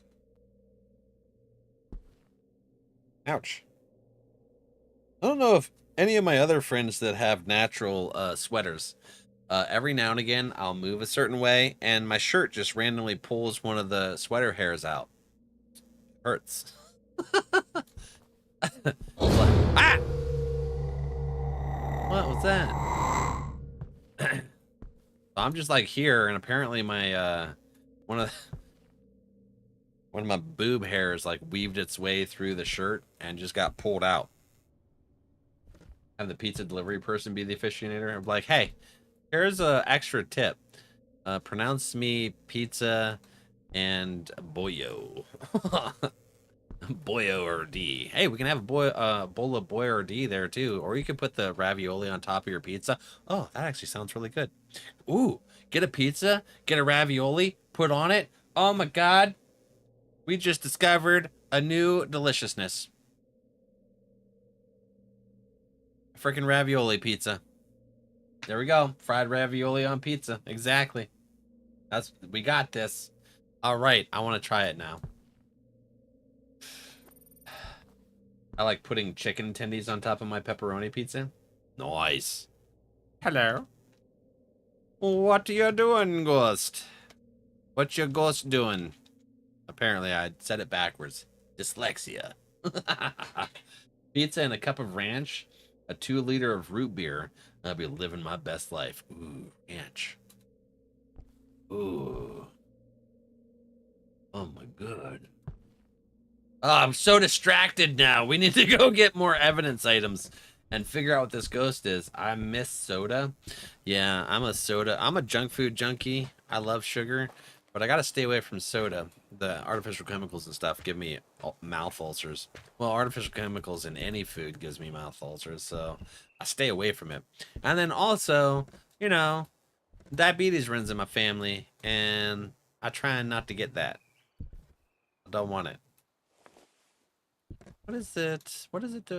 Ouch. I don't know if any of my other friends that have natural sweaters, every now and again, I'll move a certain way, and my shirt just randomly pulls one of the sweater hairs out. Hurts. Ah! What was that? I'm just like here, and apparently my one of my boob hairs like weaved its way through the shirt and just got pulled out. Have the pizza delivery person be the aficionator. I'm like, hey, here's a extra tip. Pronounce me pizza and boyo. Boyo-R-D. Hey, we can have a bowl of Boyo-R-D there too. Or you can put the ravioli on top of your pizza. Oh, that actually sounds really good. Ooh, get a pizza, get a ravioli, put on it. Oh my God. We just discovered a new deliciousness. Freaking ravioli pizza. There we go. Fried ravioli on pizza. Exactly. We got this. All right, I want to try it now. I like putting chicken tendies on top of my pepperoni pizza. Nice. Hello. What you doing, ghost? What your ghost doing? Apparently, I said it backwards. Dyslexia. Pizza and a cup of ranch. A 2-liter of root beer. I'll be living my best life. Ooh, ranch. Ooh. Oh my God. Oh, I'm so distracted now. We need to go get more evidence items and figure out what this ghost is. I miss soda. Yeah, I'm a junk food junkie. I love sugar, but I gotta stay away from soda. The artificial chemicals and stuff give me mouth ulcers. Well, artificial chemicals in any food gives me mouth ulcers, so I stay away from it. And then also, you know, diabetes runs in my family, and I try not to get that. I don't want it. What is it? What is it?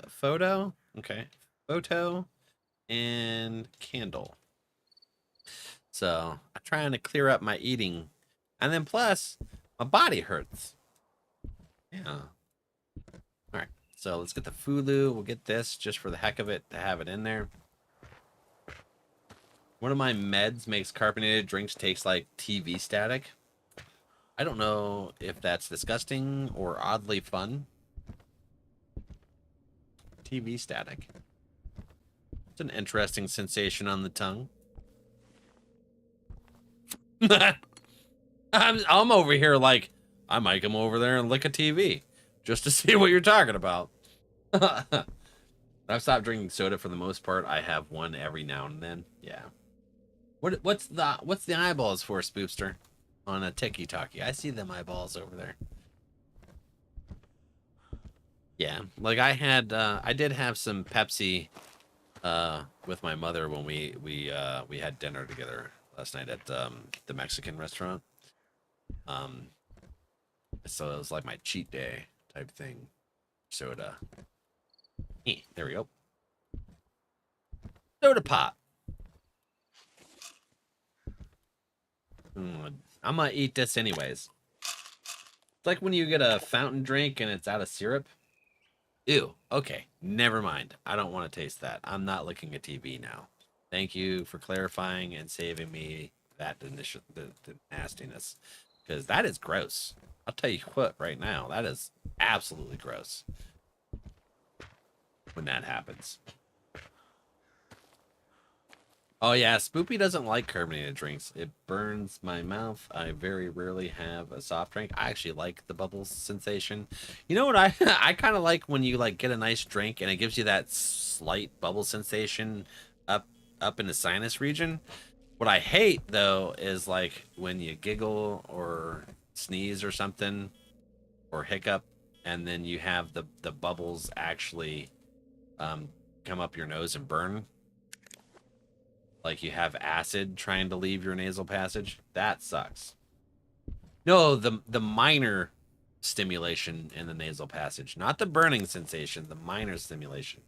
Photo? Okay. Photo and candle. So I'm trying to clear up my eating. And then plus, my body hurts. Yeah. Alright. So let's get the Fulu. We'll get this just for the heck of it to have it in there. One of my meds makes carbonated drinks taste like TV static. I don't know if that's disgusting or oddly fun. TV static. It's an interesting sensation on the tongue. I'm over here like, I might come over there and lick a TV just to see what you're talking about. I've stopped drinking soda for the most part. I have one every now and then. Yeah. What's the eyeballs for, Spoopster? On a tiki-taki. I see them eyeballs over there. Yeah, like I did have some Pepsi with my mother when we had dinner together last night at the Mexican restaurant. So it was like my cheat day type thing. Soda. There we go. Soda pop. I'm gonna eat this anyways. like when you get a fountain drink and it's out of syrup. Ew. Okay. Never mind. I don't want to taste that. I'm not looking at TV now. Thank you for clarifying and saving me that initial the nastiness, because that is gross. I'll tell you what right now. That is absolutely gross when that happens. Oh yeah, Spoopy doesn't like carbonated drinks. It burns my mouth. I very rarely have a soft drink. I actually like the bubbles sensation. You know what I I kind of like when you like get a nice drink and it gives you that slight bubble sensation up in the sinus region. What I hate though is like when you giggle or sneeze or something or hiccup and then you have the bubbles actually come up your nose and burn. Like you have acid trying to leave your nasal passage. That sucks. No, the minor stimulation in the nasal passage, not the burning sensation, the minor stimulation.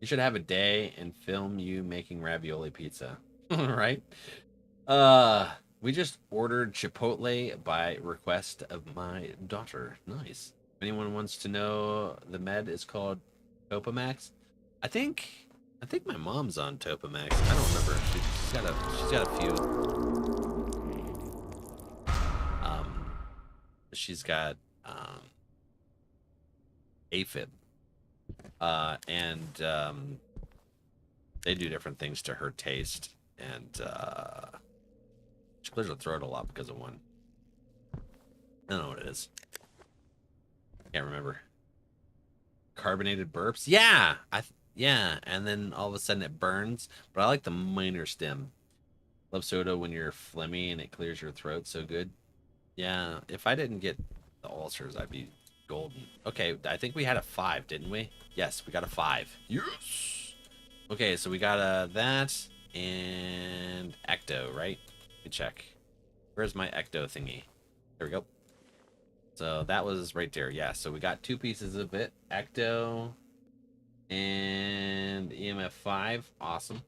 You should have a day and film you making ravioli pizza. Right? We just ordered Chipotle by request of my daughter. Nice. If anyone wants to know, the med is called Topamax. I think my mom's on Topamax. I don't remember. She's got a few. She's got AFib. And they do different things to her taste, and she clears her throat a lot because of one. I don't know what it is. Can't remember. Carbonated burps? Yeah, yeah, and then all of a sudden it burns. But I like the minor stim. Love soda when you're phlegmy and it clears your throat so good. Yeah, if I didn't get the ulcers, I'd be golden. Okay, I think we had a 5, didn't we? Yes, we got a 5. Yes. Okay, so we got that and ecto, right? Let me check. Where's my ecto thingy? There we go. So that was right there. Yeah, so we got 2 pieces of it. Ecto and EMF 5. Awesome.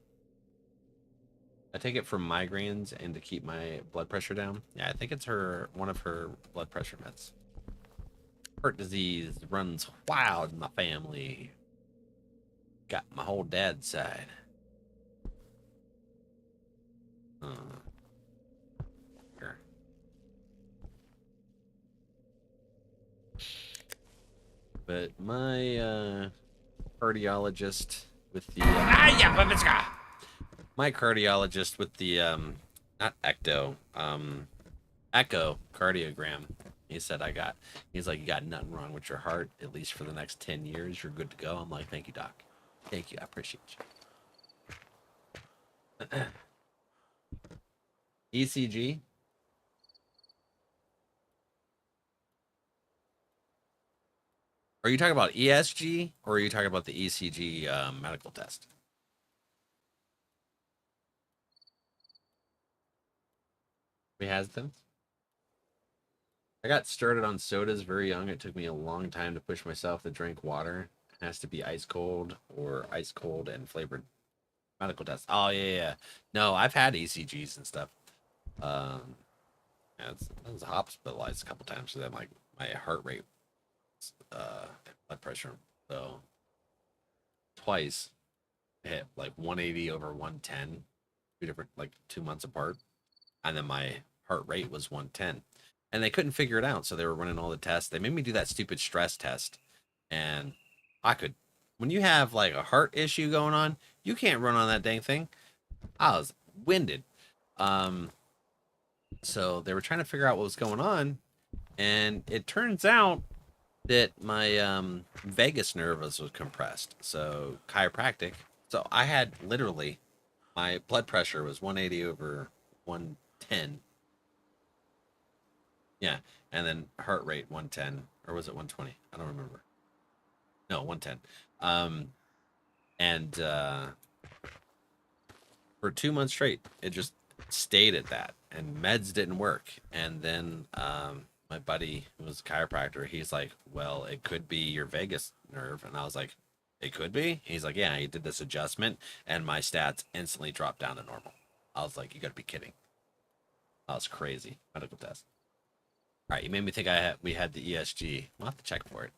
I take it for migraines and to keep my blood pressure down. Yeah, I think it's one of her blood pressure meds. Heart disease runs wild in my family. Got my whole dad's side. Here. But my cardiologist with the my cardiologist with the not ecto echocardiogram, he said he's like, you got nothing wrong with your heart, at least for the next 10 years. You're good to go. I'm like, thank you, doc. Thank you. I appreciate you. ECG. Are you talking about ESG or are you talking about the ECG medical test? We has them. I got started on sodas very young. It took me a long time to push myself to drink water. It has to be ice cold or ice cold and flavored. Medical test. Oh yeah. No, I've had ECGs and stuff. Yeah, I was hospitalized a couple times so that my heart rate, blood pressure. So twice hit like 180 over 110, 2 months apart, and then my heart rate was 110, and they couldn't figure it out. So they were running all the tests. They made me do that stupid stress test, and when you have like a heart issue going on, you can't run on that dang thing. I was winded. So they were trying to figure out what was going on, and it turns out that my vagus nerve was compressed. So chiropractic. So I had literally, my blood pressure was 180 over 110. Yeah, and then heart rate 110, or was it 120? I don't remember. No, 110. And for 2 months straight, it just stayed at that, and meds didn't work. And then my buddy, who was a chiropractor, he's like, well, it could be your vagus nerve. And I was like, it could be? He's like, yeah, he did this adjustment, and my stats instantly dropped down to normal. I was like, you gotta be kidding. That was crazy. Medical test. All right, you made me think we had the ESG. We'll have to check for it.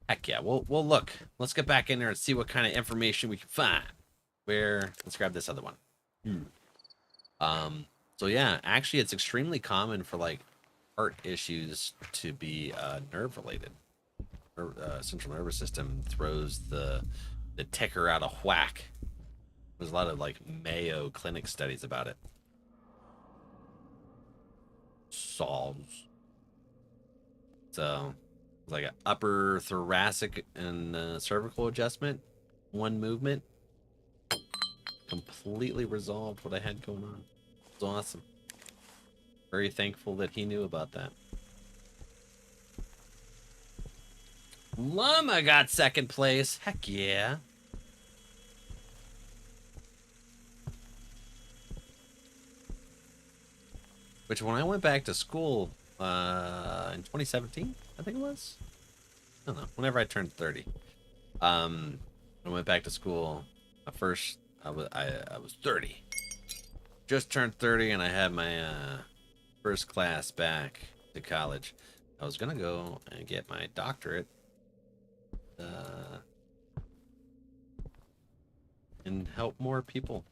Heck yeah, we'll look. Let's get back in there and see what kind of information we can find. Let's grab this other one. So yeah, actually it's extremely common for like heart issues to be nerve related. Central nervous system throws the ticker out of whack. There's a lot of like Mayo Clinic studies about it. Solves. So it's like an upper thoracic and cervical adjustment. One movement completely resolved what I had going on. It was awesome. Very thankful that he knew about that. Llama got second place. Heck yeah. Which when I went back to school in 2017, I think it was. I don't know. Whenever I turned 30, I went back to school. I was 30. Just turned 30, and I had my first class back to college. I was gonna go and get my doctorate. And help more people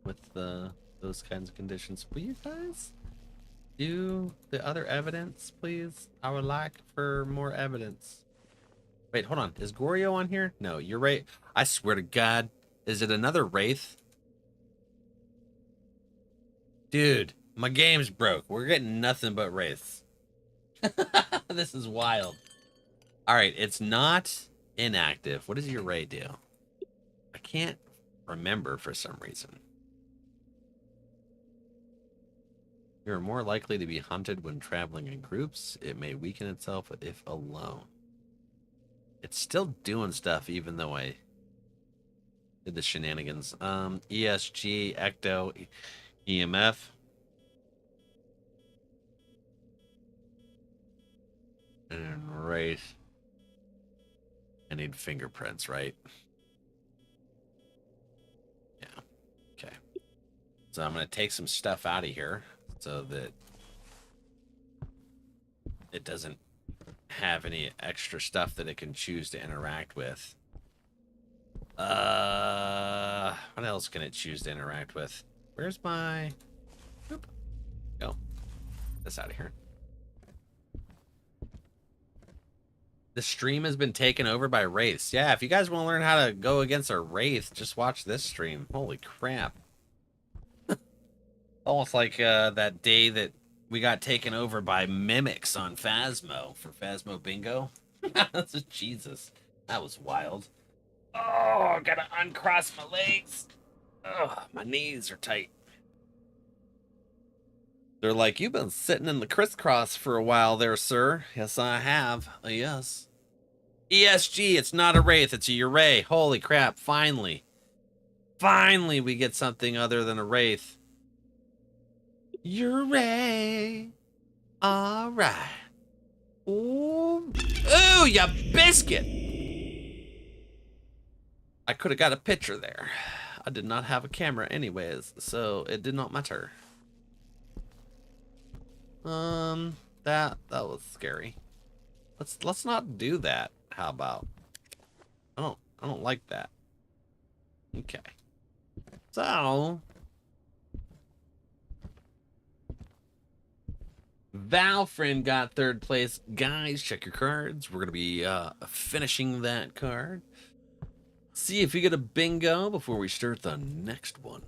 with those kinds of conditions. Will you guys do the other evidence, please? I would like for more evidence. Wait, hold on. Is Gorio on here? No, you're right. I swear to God. Is it another Wraith? Dude, my game's broke. We're getting nothing but Wraiths. This is wild. All right, it's not inactive. What does your Ray do? I can't remember for some reason. You're more likely to be hunted when traveling in groups. It may weaken itself if alone. It's still doing stuff even though I did the shenanigans. ESG, Ecto, EMF. And right. I need fingerprints, right? Yeah. Okay. So I'm going to take some stuff out of here so that it doesn't have any extra stuff that it can choose to interact with. What else can it choose to interact with? Where's my... Oop. Go. This out of here. The stream has been taken over by Wraiths. Yeah, if you guys want to learn how to go against a Wraith, just watch this stream. Holy crap. Almost like that day that we got taken over by mimics on Phasmo for Phasmo Bingo. That's Jesus. That was wild. Oh, gotta uncross my legs. Oh, my knees are tight. They're like, you've been sitting in the crisscross for a while there, sir. Yes, I have. Yes. ESG, it's not a Wraith, it's a Uray. Holy crap, finally. Finally, we get something other than a Wraith. Uray. All right. Ooh, you biscuit. I could have got a picture there. I did not have a camera anyways, so it did not matter. That was scary. Let's not do that. How about? I don't like that. Okay. So Valfriend got third place. Guys, check your cards. We're gonna be finishing that card. See if you get a bingo before we start the next one.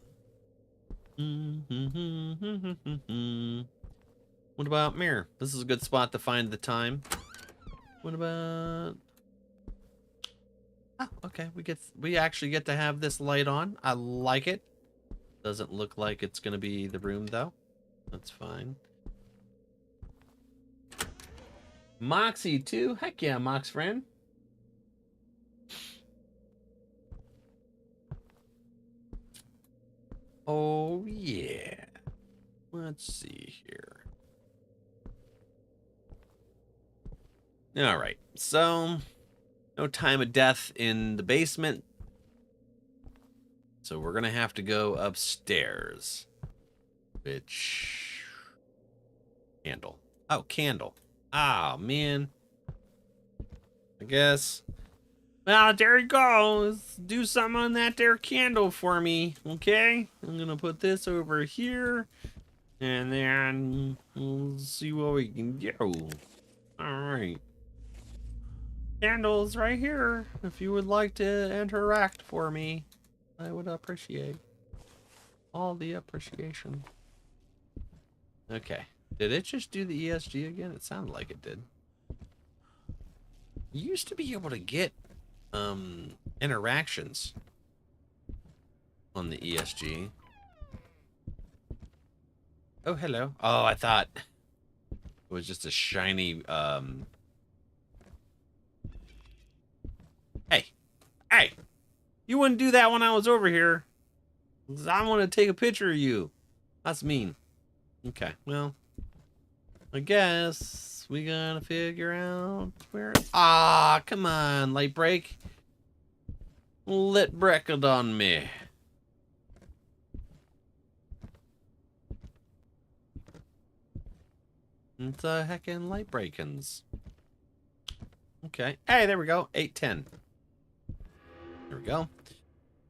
What about mirror? This is a good spot to find the time. What about... Oh, okay. We actually get to have this light on. I like it. Doesn't look like it's gonna be the room though. That's fine. Moxie too. Heck yeah, Mox friend. Oh yeah. Let's see here. All right. So, no time of death in the basement. So we're going to have to go upstairs. Which... Handle. Oh, candle. Ah, man. I guess. Well, there you go. Let's do something on that there candle for me, okay? I'm gonna put this over here, and then we'll see what we can do. All right. Candles right here. If you would like to interact for me, I would appreciate all the appreciation. Okay. Did it just do the ESG again? It sounded like it did. You used to be able to get interactions on the ESG. Oh, hello. Oh, I thought it was just a shiny Hey, you wouldn't do that when I was over here. I want to take a picture of you. That's mean. Okay, well, I guess we gotta figure out where. Ah, come on, light break. Lit break it on me. It's a heckin' light breakins. Okay. Hey, there we go. 810. There we go.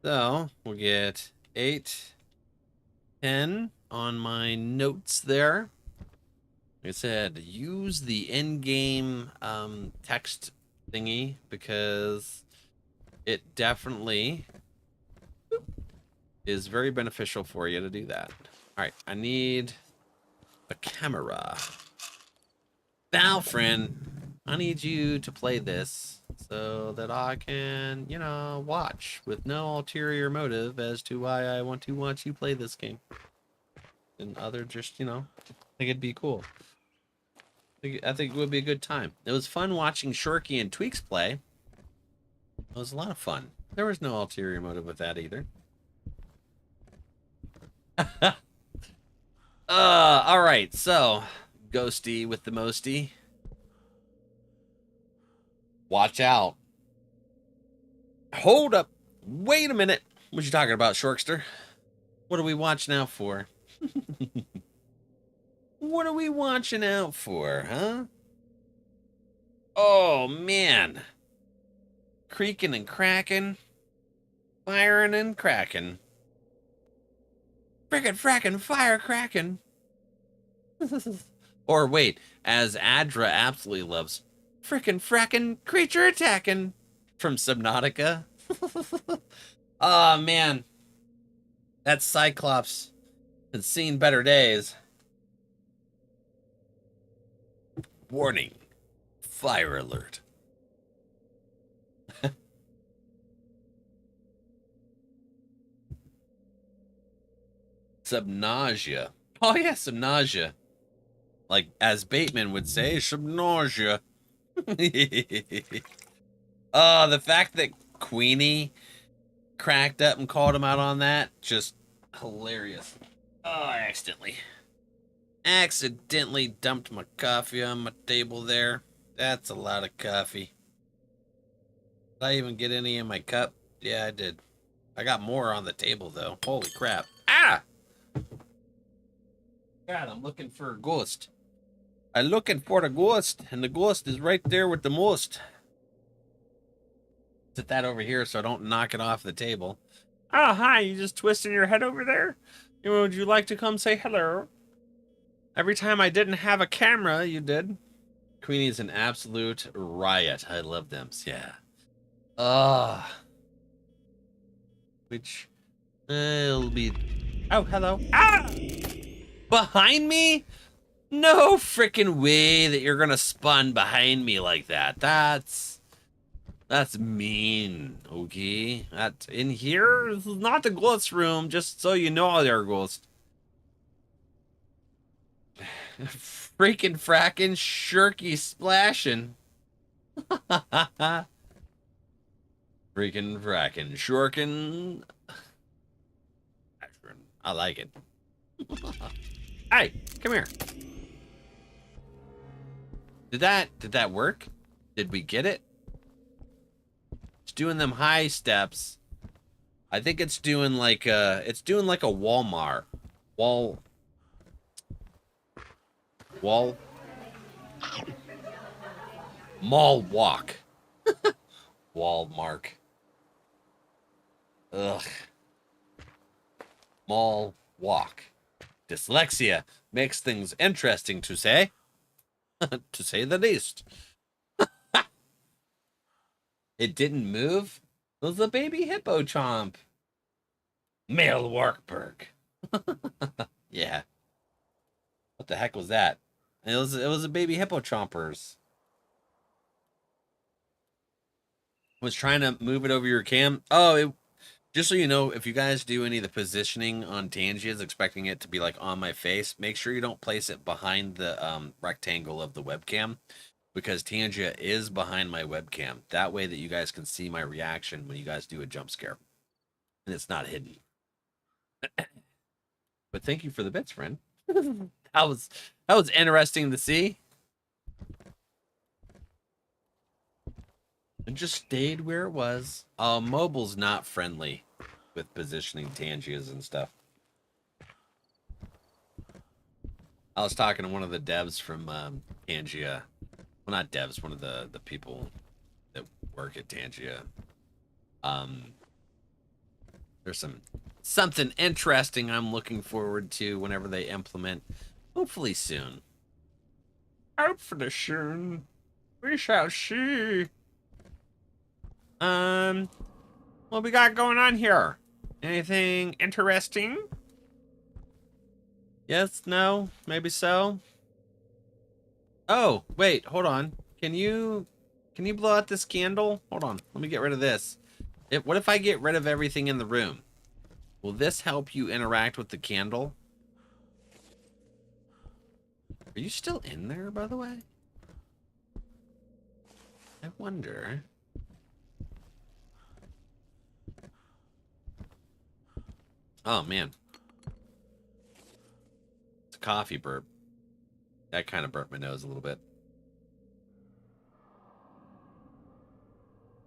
So we'll get 810 on my notes there. Like I said, use the in-game text thingy because it definitely is very beneficial for you to do that. All right, I need a camera. Now, friend, I need you to play this so that I can, you know, watch with no ulterior motive as to why I want to watch you play this game. And other just, you know, I think it'd be cool. I think it would be a good time. It was fun watching Shorky and Tweaks play. It was a lot of fun. There was no ulterior motive with that either. All right, so Ghosty with the mosty. Watch out. Hold up. Wait a minute. What you talking about, Shorkster? What are we watching out for? What are we watching out for, huh? Oh, man. Creaking and cracking. Firing and cracking. Frickin' frackin' fire cracking. Or wait, as Adra absolutely loves, frickin' frackin' creature attacking from Subnautica. Oh, man. That Cyclops has seen better days. Warning. Fire alert. Subnausea. Oh, yeah, subnausea. Like, as Bateman would say, subnausea. Oh, the fact that Queenie cracked up and called him out on that, just hilarious. Oh, I accidentally dumped my coffee on my table there. That's a lot of coffee. Did I even get any in my cup? Yeah, I did. I got more on the table, though. Holy crap. Ah! God, I'm looking for a ghost. I'm looking for the ghost, and the ghost is right there with the most. Sit that over here so I don't knock it off the table. Oh, hi, you just twisting your head over there? Would you like to come say hello? Every time I didn't have a camera, you did. Queenie's an absolute riot. I love them. Yeah. Which will be. Oh, hello. Ah! Behind me? No freaking way that you're gonna spawn behind me like that. That's mean. Okay. That's in here. This is not the ghost room. Just so you know, there, ghost. Freaking fracking shirky splashing. Freaking fracking shorkin. I like it. Hey, come here. Did that work? Did we get it? It's doing them high steps. I think it's doing like a Walmart. Wall Mall walk. Walmark. Ugh. Mall walk. Dyslexia makes things interesting to say. To say the least. It didn't move? It was a baby hippo chomp. Male workberg. Yeah. What the heck was that? It was a baby hippo chompers. Was trying to move it over your cam. Oh, just so you know, if you guys do any of the positioning on Tangias, expecting it to be like on my face, make sure you don't place it behind the rectangle of the webcam, because Tangia is behind my webcam. That way that you guys can see my reaction when you guys do a jump scare. And it's not hidden. But thank you for the bits, friend. that was interesting to see. It just stayed where it was. Mobile's not friendly with positioning Tangias and stuff. I was talking to one of the devs from Tangia. Well, not devs, one of the people that work at Tangia. There's something interesting I'm looking forward to whenever they implement. Hopefully soon. Hopefully soon. We shall see. What we got going on here? Anything interesting? Yes, no, maybe so. Oh, wait, hold on. Can you blow out this candle? Hold on, let me get rid of this. What if I get rid of everything in the room? Will this help you interact with the candle? Are you still in there, by the way? I wonder. Oh, man. It's a coffee burp. That kind of burnt my nose a little bit.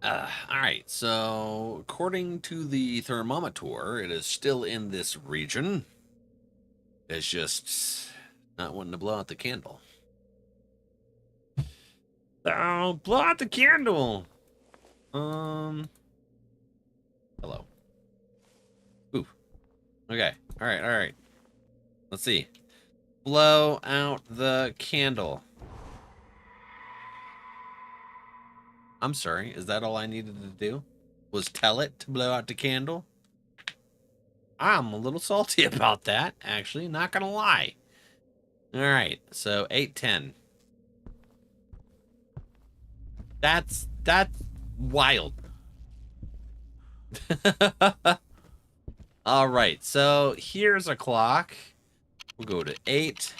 Alright, so according to the thermometer, it is still in this region. It's just not wanting to blow out the candle. Oh, blow out the candle! Hello. Ooh. Okay, alright. Let's see. Blow out the candle. I'm sorry, is that all I needed to do? Was tell it to blow out the candle? I'm a little salty about that, actually, not gonna lie. Alright, so 8:10. That's wild. Alright, so here's a clock. We'll go to 8.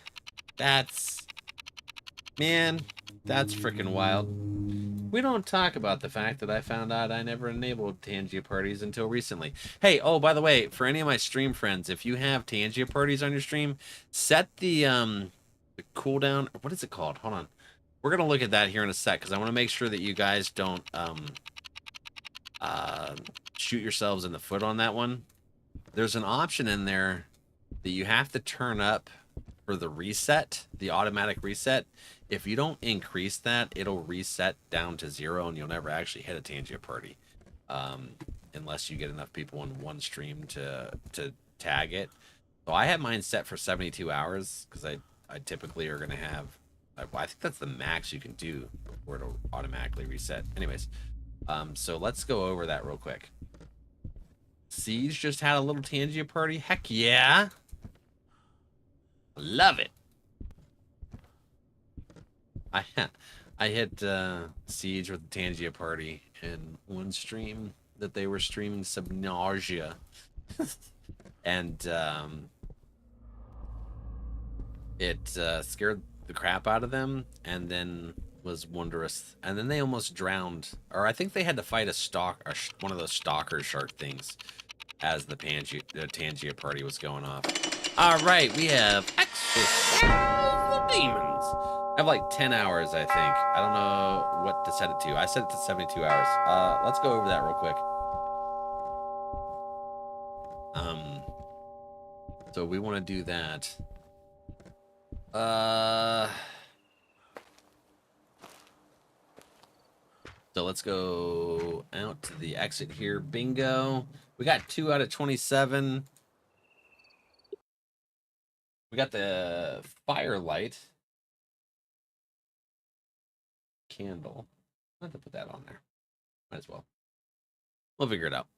Man, that's freaking wild. We don't talk about the fact that I found out I never enabled Tangia parties until recently. Hey, oh, by the way, for any of my stream friends, if you have Tangia parties on your stream, set the cooldown. What is it called? Hold on. We're going to look at that here in a sec, because I want to make sure that you guys don't shoot yourselves in the foot on that one. There's an option in there that you have to turn up for the reset, the automatic reset. If you don't increase that, it'll reset down to 0 and you'll never actually hit a Tangia party. Unless you get enough people in one stream to tag it. So I have mine set for 72 hours because I typically are going to have, I think that's the max you can do before it'll automatically reset. Anyways, so let's go over that real quick. Siege just had a little Tangia party. Heck yeah. Love it. I hit Siege with the Tangia party in one stream that they were streaming Subnausea. And it scared the crap out of them and then was wondrous. And then they almost drowned. Or I think they had to fight one of those stalker shark things as the Tangia party was going off. Alright, we have Exorcism the Demons. I have like 10 hours, I think. I don't know what to set it to. I set it to 72 hours. Let's go over that real quick. So we want to do that. So let's go out to the exit here. Bingo. We got 2 out of 27. We got the firelight candle. I have to put that on there. Might as well. We'll figure it out.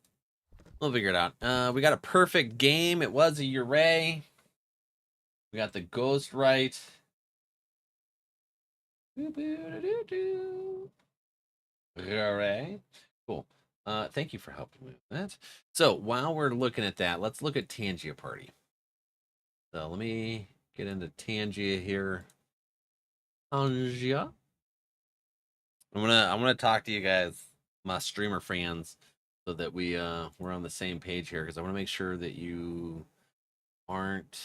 We'll figure it out. We got a perfect game. It was a Uray. We got the ghost right. Uray. Cool. Thank you for helping me with that. So while we're looking at that, let's look at Tangia Party. So let me get into Tangia here. Tangia. I'm gonna talk to you guys, my streamer friends, so that we're on the same page here, because I want to make sure that you aren't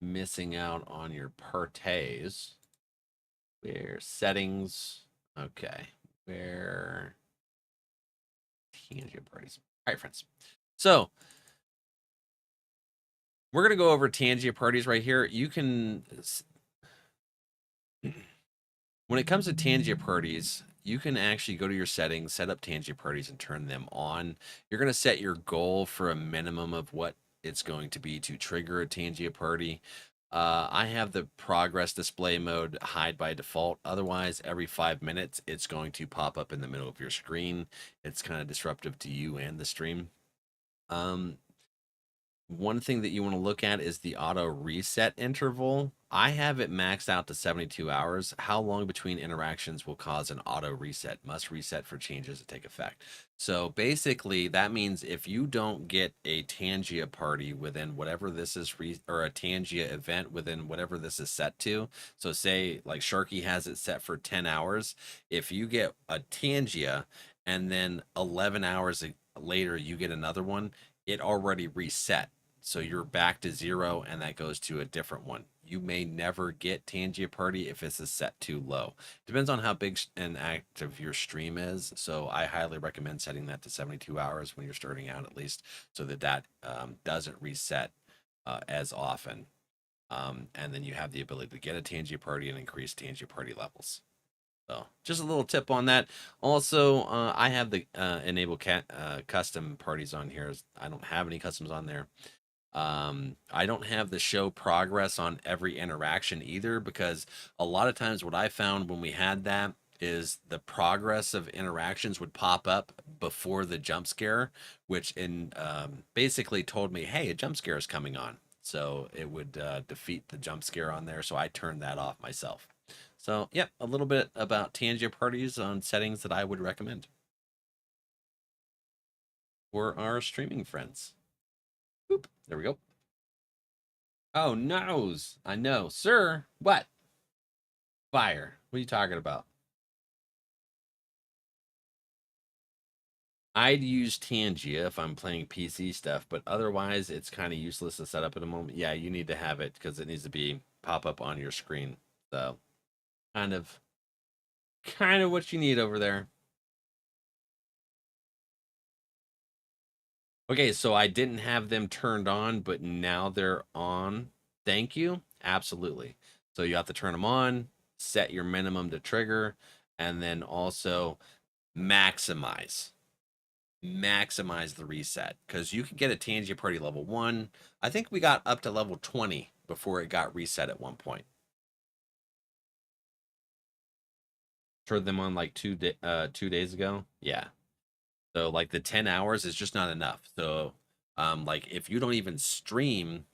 missing out on your parties. Where settings? Okay, where Tangia parties? All right, friends. So we're gonna go over Tangia parties right here. You can, when it comes to Tangia parties, you can actually go to your settings, set up Tangia parties, and turn them on. You're gonna set your goal for a minimum of what it's going to be to trigger a Tangia party. I have the progress display mode hide by default. Otherwise, every 5 minutes, it's going to pop up in the middle of your screen. It's kind of disruptive to you and the stream. One thing that you want to look at is the auto reset interval. I have it maxed out to 72 hours. How long between interactions will cause an auto reset? Must reset for changes to take effect. So basically, that means if you don't get a Tangia party within whatever this is, or a Tangia event within whatever this is set to. So say like Sharky has it set for 10 hours. If you get a Tangia and then 11 hours later you get another one, it already reset. So you're back to 0, and that goes to a different one. You may never get Tangia Party if it's set too low. Depends on how big and active your stream is. So I highly recommend setting that to 72 hours when you're starting out, at least, so that that doesn't reset as often. And then you have the ability to get a Tangia Party and increase Tangia Party levels. So just a little tip on that. Also, I have the enable custom parties on here. I don't have any customs on there. I don't have the show progress on every interaction either, because a lot of times what I found when we had that is the progress of interactions would pop up before the jump scare, which basically told me, hey, a jump scare is coming on. So it would defeat the jump scare on there. So I turned that off myself. So, yeah, a little bit about Tangia parties on settings that I would recommend for our streaming friends. Boop, there we go. Oh, noes. I know. Sir, what? Fire. What are you talking about? I'd use Tangia if I'm playing PC stuff, but otherwise it's kind of useless to set up at the moment. Yeah, you need to have it because it needs to be pop up on your screen. So, kind of what you need over there. Okay, so I didn't have them turned on, but now they're on. Thank you. Absolutely. So you have to turn them on, set your minimum to trigger, and then also maximize the reset, because you can get a Tangia Party level 1. I think we got up to level 20 before it got reset at one point. Turned them on like 2 days ago. Yeah. So like the 10 hours is just not enough. So like if you don't even stream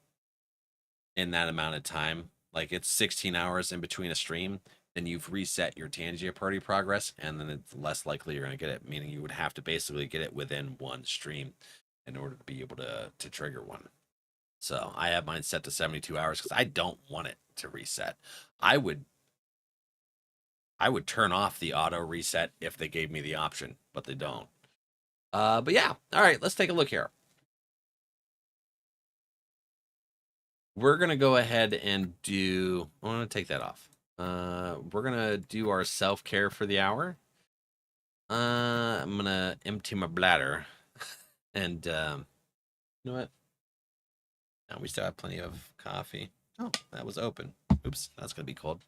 in that amount of time, like it's 16 hours in between a stream, then you've reset your Tangia Party progress, and then it's less likely you're going to get it, meaning you would have to basically get it within one stream in order to be able to trigger one. So I have mine set to 72 hours because I don't want it to reset. I would turn off the auto reset if they gave me the option, but they don't. But yeah, all right, let's take a look here. We're going to go ahead and do, I'm going to take that off. We're going to do our self-care for the hour. I'm going to empty my bladder. And, you know what? Now we still have plenty of coffee. Oh, that was open. Oops, that's going to be cold.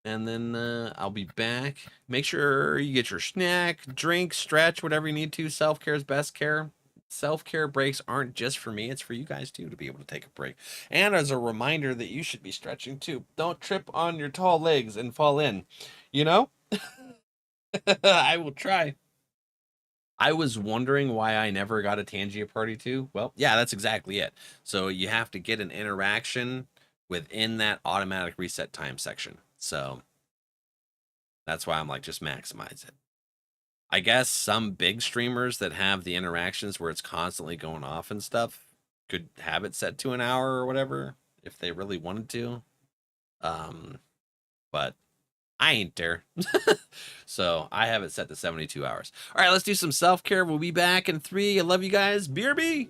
And then I'll be back. Make sure you get your snack, drink, stretch, whatever you need to. Self-care is best care. Self-care breaks aren't just for me. It's for you guys, too, to be able to take a break. And as a reminder that you should be stretching, too. Don't trip on your tall legs and fall in. You know? I will try. I was wondering why I never got a Tangia Party 2. Well, yeah, that's exactly it. So you have to get an interaction within that automatic reset time section. So that's why I'm like, just maximize it. I guess some big streamers that have the interactions where it's constantly going off and stuff could have it set to an hour or whatever if they really wanted to. But I ain't there. So I have it set to 72 hours. All right, let's do some self-care. We'll be back in 3. I love you guys. BRB.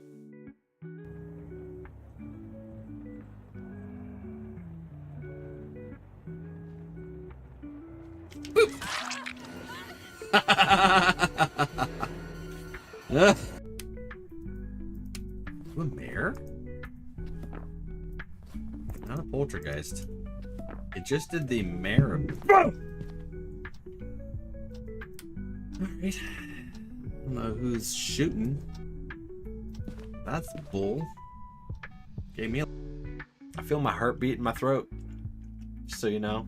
A mare? Not a poltergeist. It just did the mare. Alright. I don't know who's shooting. That's bull. Gave me a... I feel my heartbeat in my throat. Just so you know.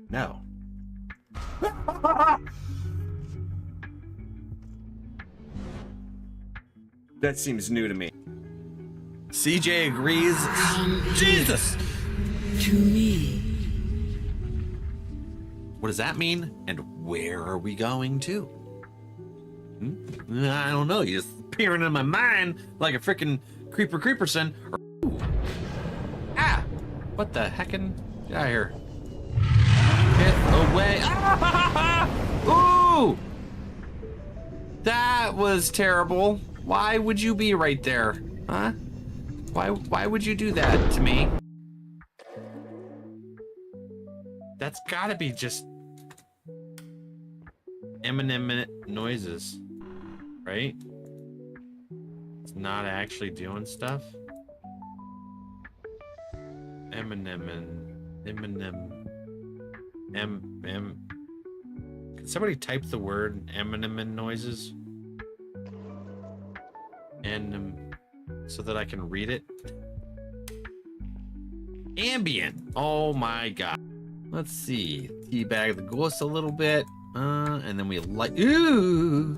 No. That seems new to me. CJ agrees. Jesus! To me. What does that mean? And where are we going to? I don't know. You're just peering in my mind like a freaking creeperson. Ooh. Ah! What the heckin'? Get out of here. Get away. Ah! Ooh! That was terrible. Why would you be right there? Huh? Why would you do that to me? That's gotta be just imminent noises, right? It's not actually doing stuff. Can somebody type the word Eminem noises? And so that I can read it. Ambient. Oh my god. Let's see. Teabag the ghost a little bit. And then we light. Ooh.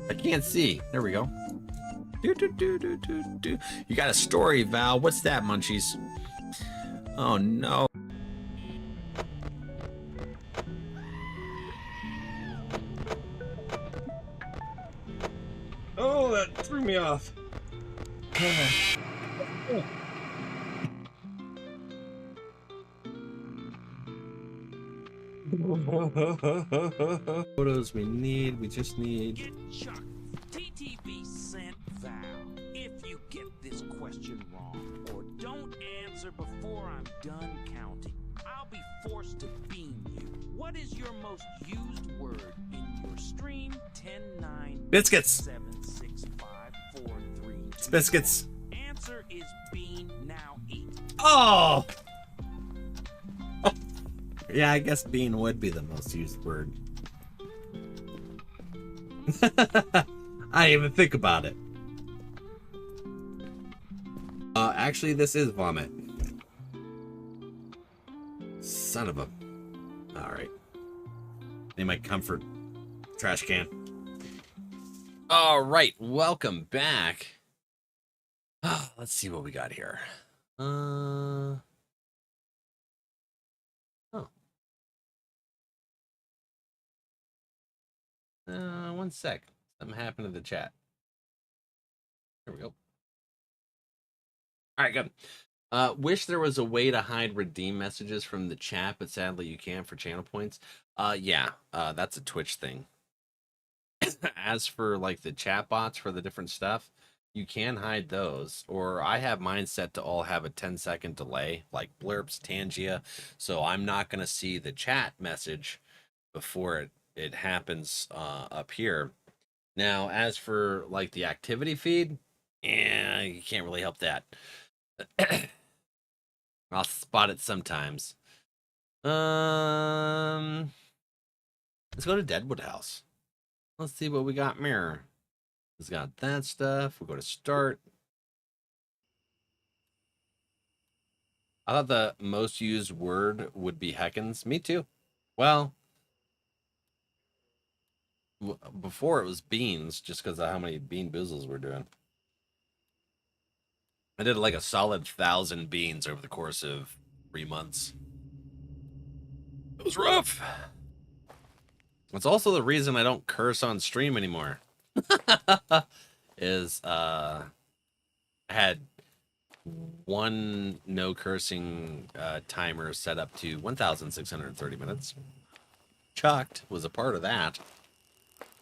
I can't see. There we go. You got a story, Val. What's that, munchies? Oh no. Oh, that threw me off. Photos we need. We just need. Get shocked. TTV sent Val. If you get this question wrong or don't answer before I'm done counting, I'll be forced to beam you. What is your most used word in your stream? 10-9 Biscuits. 7 6 5 4 3 It's biscuits. Answer is bean. Now eat. Oh. Yeah, I guess bean would be the most used word. I didn't even think about it. Actually, this is vomit. Son of a... Alright. Need my comfort trash can. Alright, welcome back. Let's see what we got here. Oh. 1 sec. Something happened to the chat. There we go. All right, good. Wish there was a way to hide redeem messages from the chat, but sadly you can't for channel points. Yeah, that's a Twitch thing. As for like the chat bots for the different stuff, you can hide those. Or I have mine set to all have a 10-second delay, like blurps, Tangia, so I'm not gonna see the chat message before it happens up here. Now, as for like the activity feed, yeah, you can't really help that. I'll spot it sometimes. Let's go to Deadwood House. Let's see what we got. Mirror. It's got that stuff. We'll go to start. I thought the most used word would be heckins. Me too. Well, before it was beans, just because of how many bean boozles we're doing. I did like a solid 1,000 beans over the course of 3 months. It was rough. It's also the reason I don't curse on stream anymore. Is I had one no cursing timer set up to 1,630 minutes. Chucked was a part of that.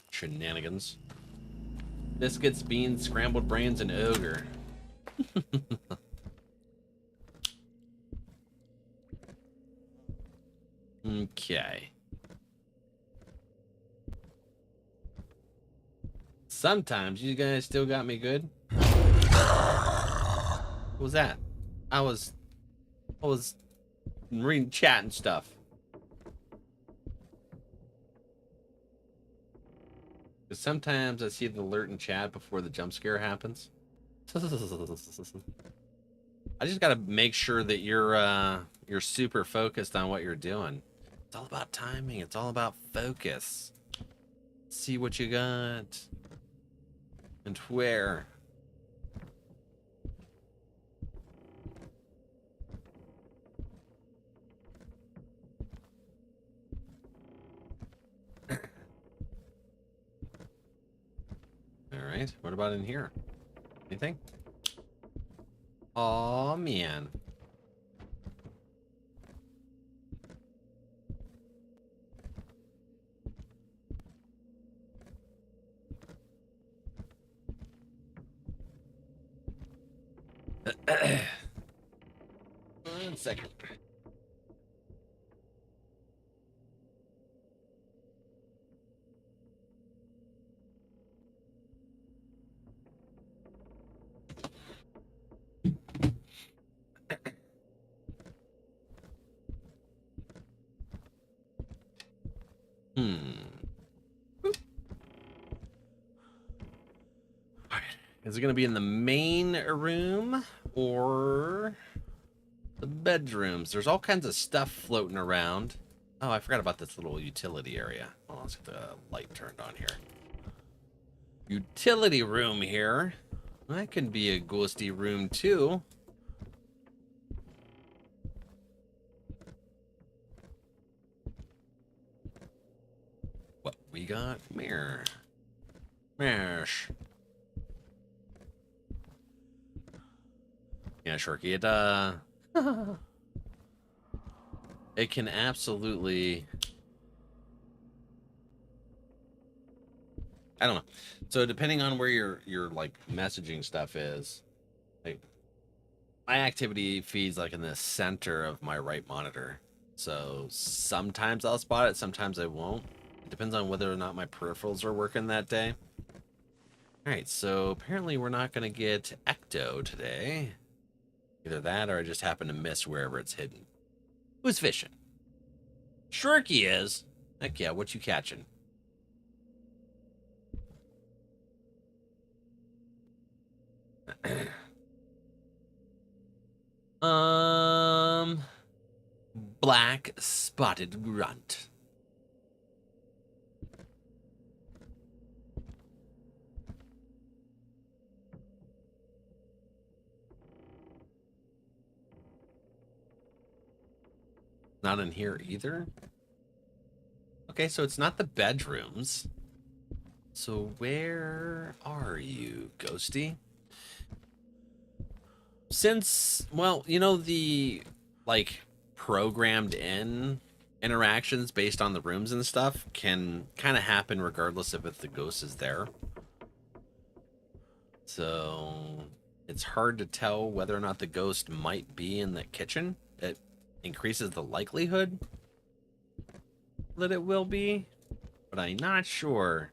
Shenanigans. Biscuits, beans, scrambled brains, and ogre. Okay. Sometimes you guys still got me good. What was that? I was reading chat and stuff. Because sometimes I see the alert in chat before the jump scare happens. I just gotta make sure that you're super focused on what you're doing. It's all about timing. It's all about focus. See what you got and where. All right. What about in here? Anything? Oh man. One second. Is it going to be in the main room or the bedrooms? There's all kinds of stuff floating around. Oh, I forgot about this little utility area. Oh, let's get the light turned on here. Utility room here. That could be a ghosty room too. What we got? Mirror. Mash. Yeah, Shorky, it can absolutely, I don't know. So depending on where your like messaging stuff is, like my activity feeds like in the center of my right monitor. So sometimes I'll spot it, sometimes I won't. It depends on whether or not my peripherals are working that day. All right, so apparently we're not going to get ecto today. Either that or I just happen to miss wherever it's hidden. Who's fishing? Shorky is. Heck yeah, what you catching? Black spotted grunt. Not in here either. Okay, so it's not the bedrooms. So where are you, Ghosty? Since, well, you know, the like programmed in interactions based on the rooms and stuff can kind of happen regardless of if the ghost is there. So it's hard to tell whether or not the ghost might be in the kitchen. It increases the likelihood that it will be, but I'm not sure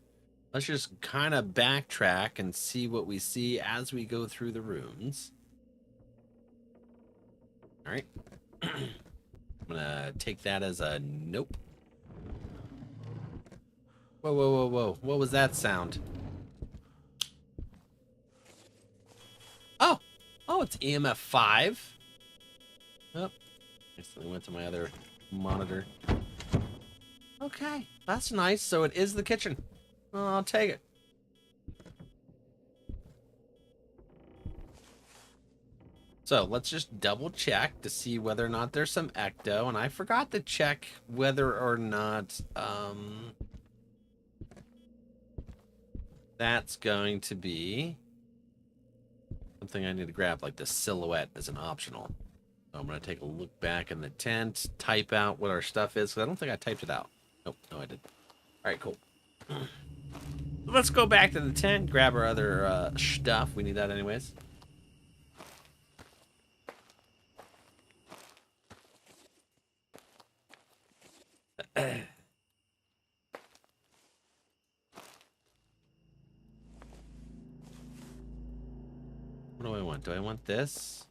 let's just kind of backtrack and see what we see as we go through the rooms. All right. I'm gonna take that as a nope. Whoa, whoa, whoa, whoa. What was that sound? Oh! Oh, it's EMF 5. Oh. Instantly went to my other monitor. Okay. That's nice. So it is the kitchen. Well, I'll take it. So let's just double check to see whether or not there's some ecto. And I forgot to check whether or not that's going to be something I need to grab, like the silhouette as an optional. So I'm going to take a look back in the tent, type out what our stuff is, because I don't think I typed it out. Nope, no I didn't. All right, cool. Let's go back to the tent, grab our other stuff. We need that anyways. What do I want? Do I want this?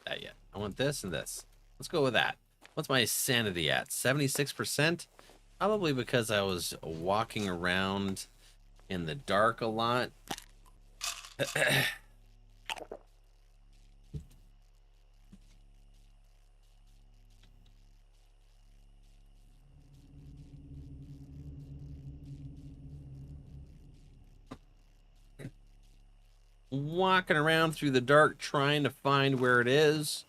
Not yet. I want this and this. Let's go with that. What's my sanity at? 76%? Probably because I was walking around in the dark a lot. Walking around through the dark trying to find where it is.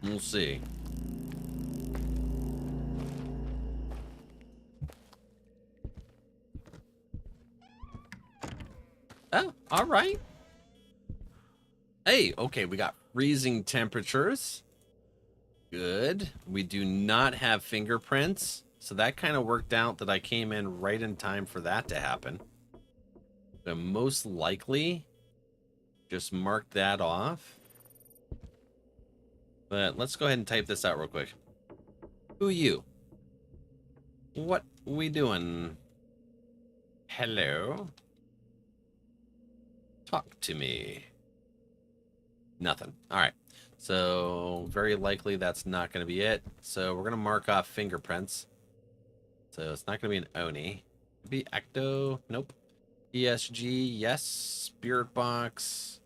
We'll see. Oh, all right. Hey, okay, we got freezing temperatures. Good. We do not have fingerprints. So that kind of worked out that I came in right in time for that to happen. So most likely, just mark that off. But let's go ahead and type this out real quick. Who you? What we doing? Hello? Talk to me. Nothing. All right. So very likely that's not going to be it. So we're going to mark off fingerprints. So it's not going to be an Oni. Be Ecto. Nope. ESG. Yes. Spirit Box.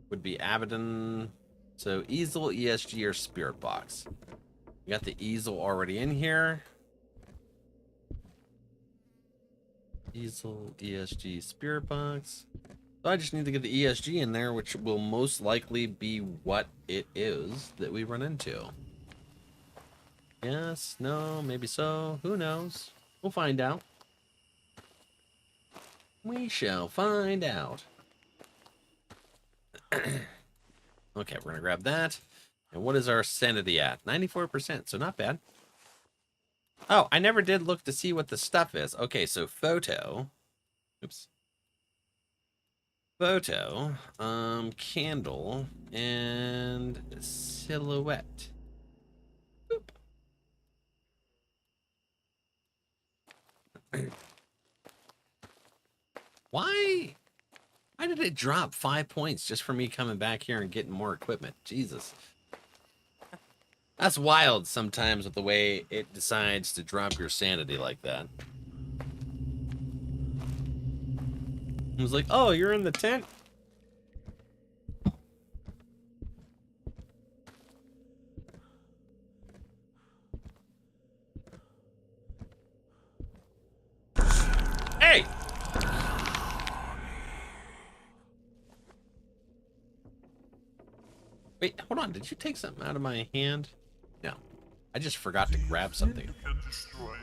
Would be Abaddon. So easel, ESG, or Spirit Box. We got the easel already in here. Easel, ESG, Spirit Box. So I just need to get the ESG in there, which will most likely be what it is that we run into. Yes, no, maybe so. Who knows? We'll find out. We shall find out. Okay, we're going to grab that. And what is our sanity at? 94%, so not bad. Oh, I never did look to see what the stuff is. Okay, so photo. Oops. Photo, candle, and silhouette. Why did it drop 5 points just for me coming back here and getting more equipment? Jesus. That's wild sometimes with the way it decides to drop your sanity like that. It was like, oh, you're in the tent? Hey! Wait, hold on. Did you take something out of my hand? No. I just forgot to grab something. You can destroy me.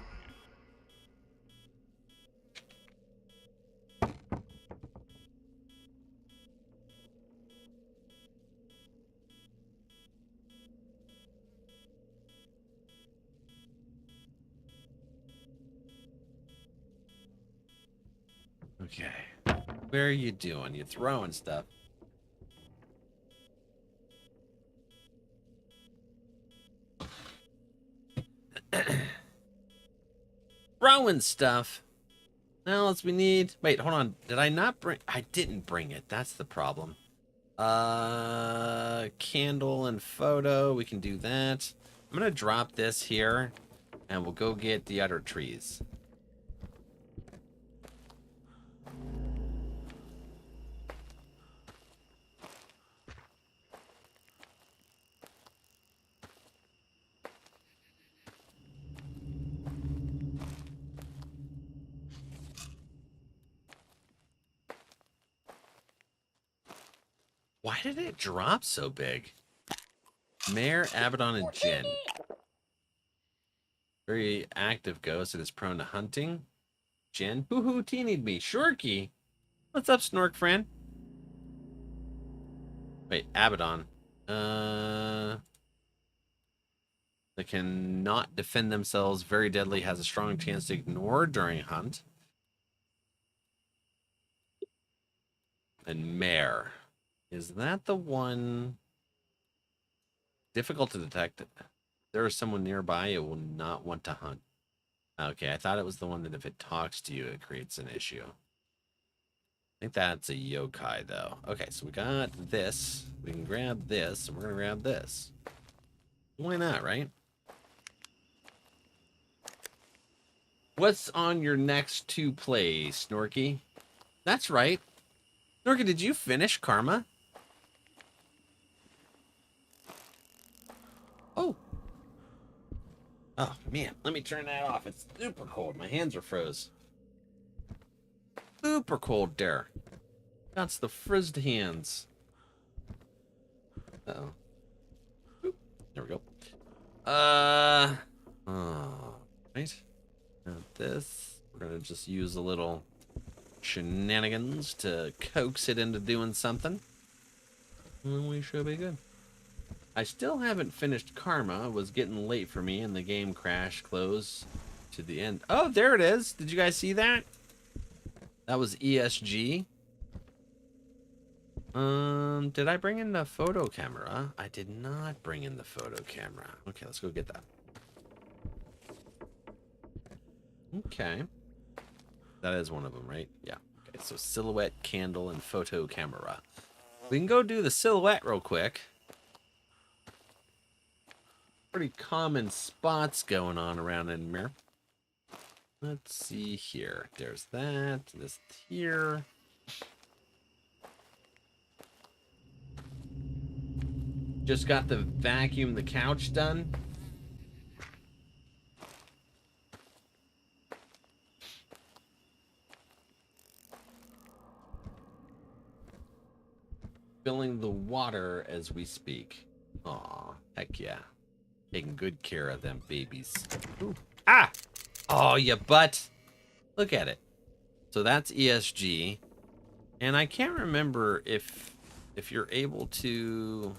Okay. Where are you doing? You throwing stuff. Throwing stuff. Now else we need. Wait, hold on. Did I not bring? I didn't bring it. That's the problem. Candle and photo. We can do that. I'm gonna drop this here, and we'll go get the other trees. Why did it drop so big? Mayor, Abaddon, and Jin. Very active ghost. It is prone to hunting. Jin. Hoo-hoo, teenied me. Shorky. What's up, Snork friend? Wait, Abaddon. They cannot defend themselves. Very deadly. Has a strong chance to ignore during hunt. And Mare. Is that the one? Difficult to detect. If there is someone nearby, it will not want to hunt. Okay, I thought it was the one that if it talks to you, it creates an issue. I think that's a yokai, though. Okay, so we got this. We can grab this, and we're going to grab this. Why not, right? What's on your next 2 plays, Snorky? That's right. Snorky, did you finish Karma? Oh. Oh, man. Let me turn that off. It's super cold. My hands are froze. Super cold there. That's the frizzed hands. Uh-oh. Oop. There we go. Right. Got this. We're going to just use a little shenanigans to coax it into doing something. And we should be good. I still haven't finished Karma. It was getting late for me and the game crashed close to the end. Oh, there it is. Did you guys see that? That was ESG. Did I bring in the photo camera? I did not bring in the photo camera. Okay, let's go get that. Okay. That is one of them, right? Yeah. Okay, so silhouette, candle, and photo camera. We can go do the silhouette real quick. Pretty common spots going on around in here. Let's see here. There's that. This here. Just got the vacuum the couch done. Filling the water as we speak. Aw, heck yeah. Taking good care of them babies. Ooh. Ah! Oh, you butt. Look at it. So that's ESG. And I can't remember if you're able to...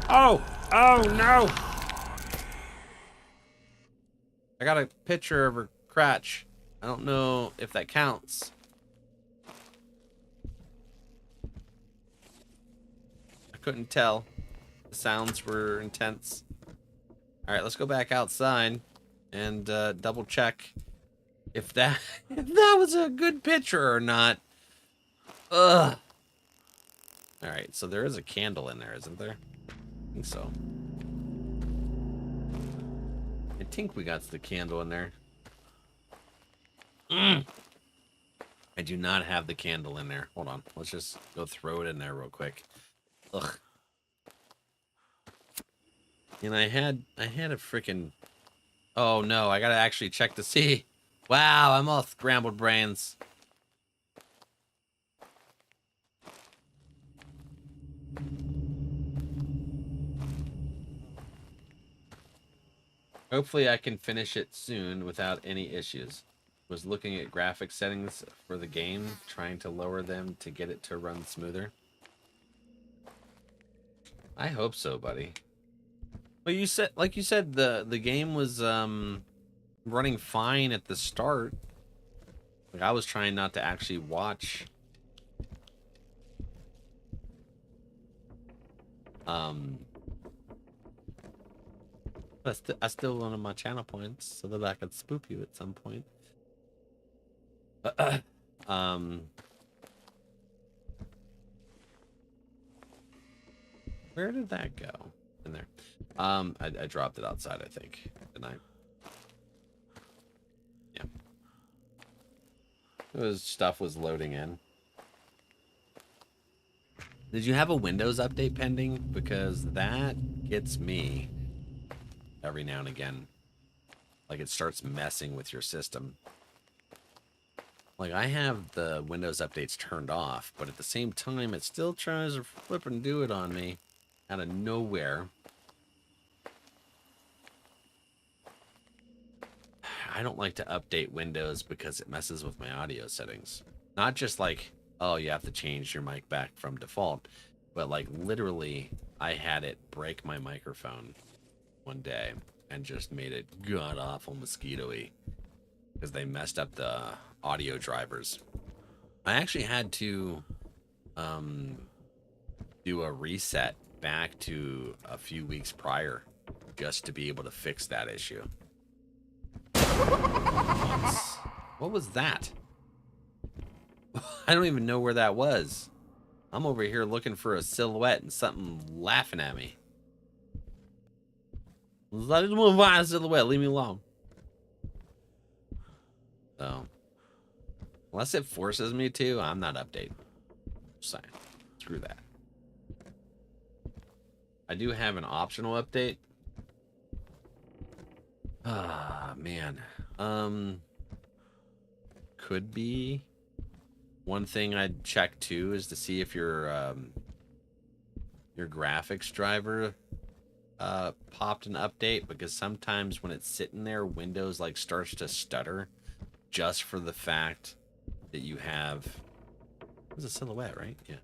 Oh! Oh, no! I got a picture of her crotch. I don't know if that counts. I couldn't tell. The sounds were intense. All right, let's go back outside and double check if that was a good picture or not. Ugh. All right, so there is a candle in there, isn't there? I think so. I think we got the candle in there. I do not have the candle in there. Hold on. Let's just go throw it in there real quick. Ugh. And I had a freaking... Oh no, I gotta actually check to see. Wow, I'm all scrambled brains. Hopefully I can finish it soon without any issues. Was looking at graphic settings for the game, trying to lower them to get it to run smoother. I hope so, buddy. Well, you said, like you said, the game was running fine at the start. Like I was trying not to actually watch I still wanted my channel points so that I could spoop you at some point. Where did that go? In there. I dropped it outside, I think. Didn't I? Yeah. Stuff was loading in. Did you have a Windows update pending? Because that gets me every now and again. Like it starts messing with your system. Like I have the Windows updates turned off, but at the same time, it still tries to flip and do it on me out of nowhere. I don't like to update Windows because it messes with my audio settings. Not just like, oh, you have to change your mic back from default, but like literally I had it break my microphone one day and just made it god-awful mosquito-y because they messed up the audio drivers. I actually had to do a reset back to a few weeks prior just to be able to fix that issue. What was that? I don't even know where that was. I'm over here looking for a silhouette and something laughing at me. I just want to find a silhouette. Leave me alone. So, unless it forces me to, I'm not updating. Just saying. Screw that. I do have an optional update. Ah, man. Could be. One thing I'd check too is to see if your graphics driver popped an update, because sometimes when it's sitting there, Windows like starts to stutter just for the fact that you have, it was a silhouette, right? Yeah.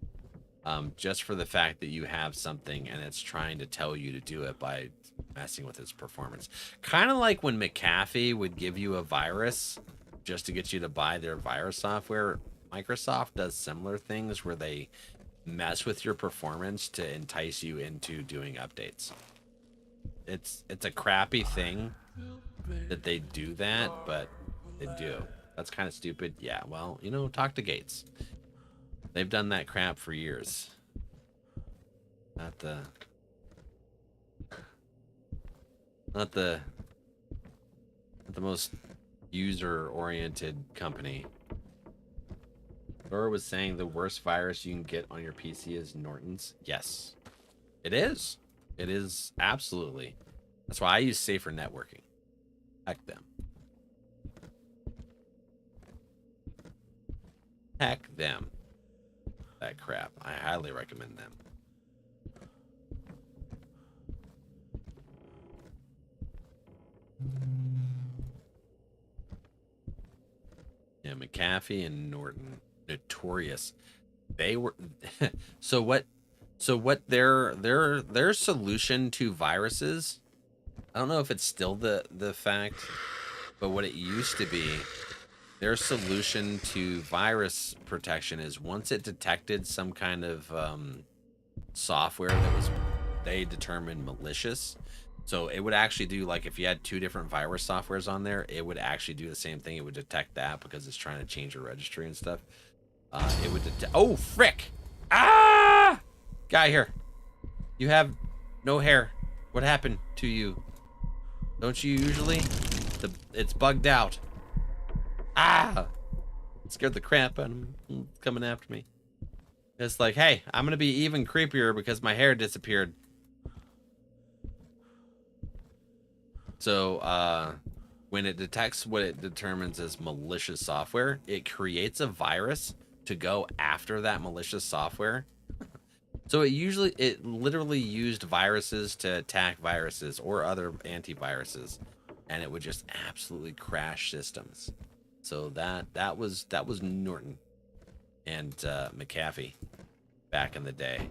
Just for the fact that you have something and it's trying to tell you to do it by messing with its performance. Kind of like when McAfee would give you a virus just to get you to buy their virus software. Microsoft does similar things where they mess with your performance to entice you into doing updates. It's a crappy thing that they do that, but they do. That's kind of stupid. Yeah, well, you know, talk to Gates. They've done that crap for years. Not the most user-oriented company. Laura was saying the worst virus you can get on your PC is Norton's. Yes, it is. It is absolutely. That's why I use Safer Networking. Heck them. Heck them. That crap. I highly recommend them. Yeah, McAfee and Norton, notorious. They were so what their solution to viruses, I don't know if it's still the fact, but what it used to be, their solution to virus protection is once it detected some kind of software that was they determined malicious. So it would actually do, like, if you had two different virus softwares on there, it would actually do the same thing. It would detect that because it's trying to change your registry and stuff. It would detect. Oh, frick! Ah! Guy here. You have no hair. What happened to you? Don't you usually? It's bugged out. Ah! It scared the crap out of him. It's coming after me. It's like, hey, I'm going to be even creepier because my hair disappeared. So, when it detects what it determines as malicious software, it creates a virus to go after that malicious software. So it literally used viruses to attack viruses or other antiviruses, and it would just absolutely crash systems. So that was Norton and McAfee back in the day,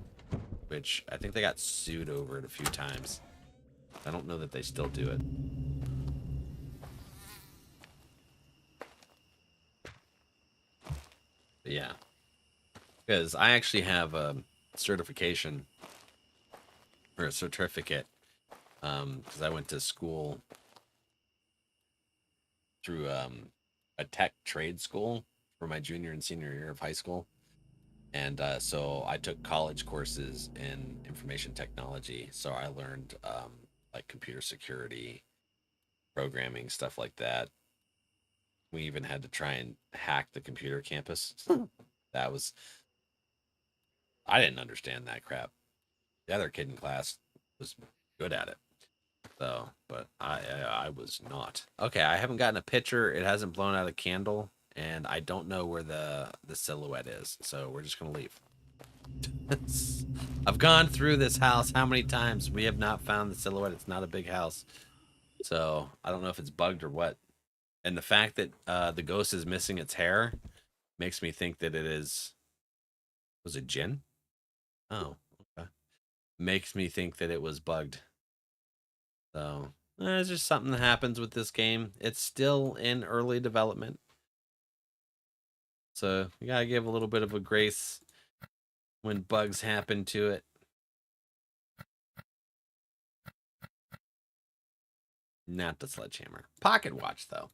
which I think they got sued over it a few times. I don't know that they still do it. But yeah, because I actually have a certification or a certificate because I went to school through a tech trade school for my junior and senior year of high school. And so I took college courses in information technology. So I learned like computer security, programming, stuff like that. We even had to try and hack the computer campus. That was, I didn't understand that crap. The other kid in class was good at it. So, but I was not. Okay, I haven't gotten a picture. It hasn't blown out a candle, and I don't know where the silhouette is. So we're just gonna leave. I've gone through this house how many times? We have not found the silhouette. It's not a big house, so I don't know if it's bugged or what. And the fact that the ghost is missing its hair makes me think that it is. Was it Jinn? Oh, okay. Makes me think that it was bugged. So there's just something that happens with this game. It's still in early development, so you gotta give a little bit of a grace when bugs happen to it. Not the sledgehammer. Pocket watch, though.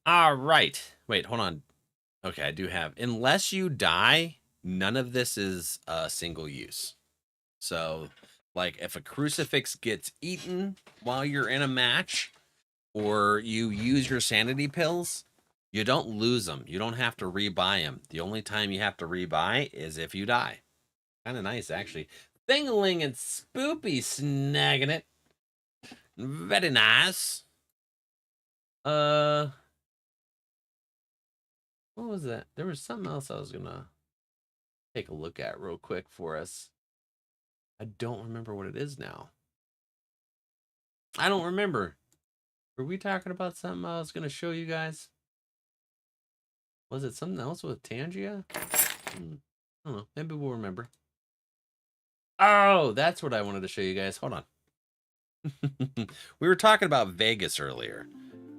All right. Wait, hold on. Okay, I do have. Unless you die, none of this is single use. So, like, if a crucifix gets eaten while you're in a match, or you use your sanity pills, you don't lose them. You don't have to rebuy them. The only time you have to rebuy is if you die. Kind of nice, actually. Thingling and Spoopy snagging it. Very nice. What was that? There was something else I was gonna take a look at real quick for us. I don't remember what it is now. I don't remember. Were we talking about something I was gonna show you guys? Was it something else with Tangia? I don't know. Maybe we'll remember. Oh, that's what I wanted to show you guys. Hold on. We were talking about Vegas earlier.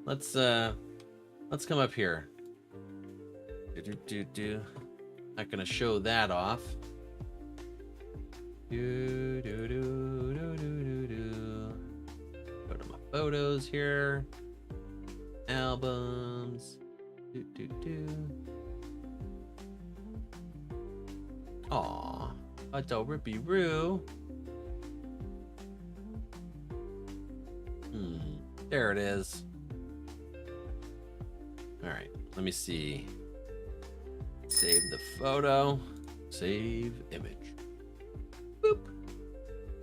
Let's come up here. Not gonna show that off. Go to my photos here. Albums. Aw, a Rippy Roo. There it is. All right, let me see. Save the photo. Save image. Boop.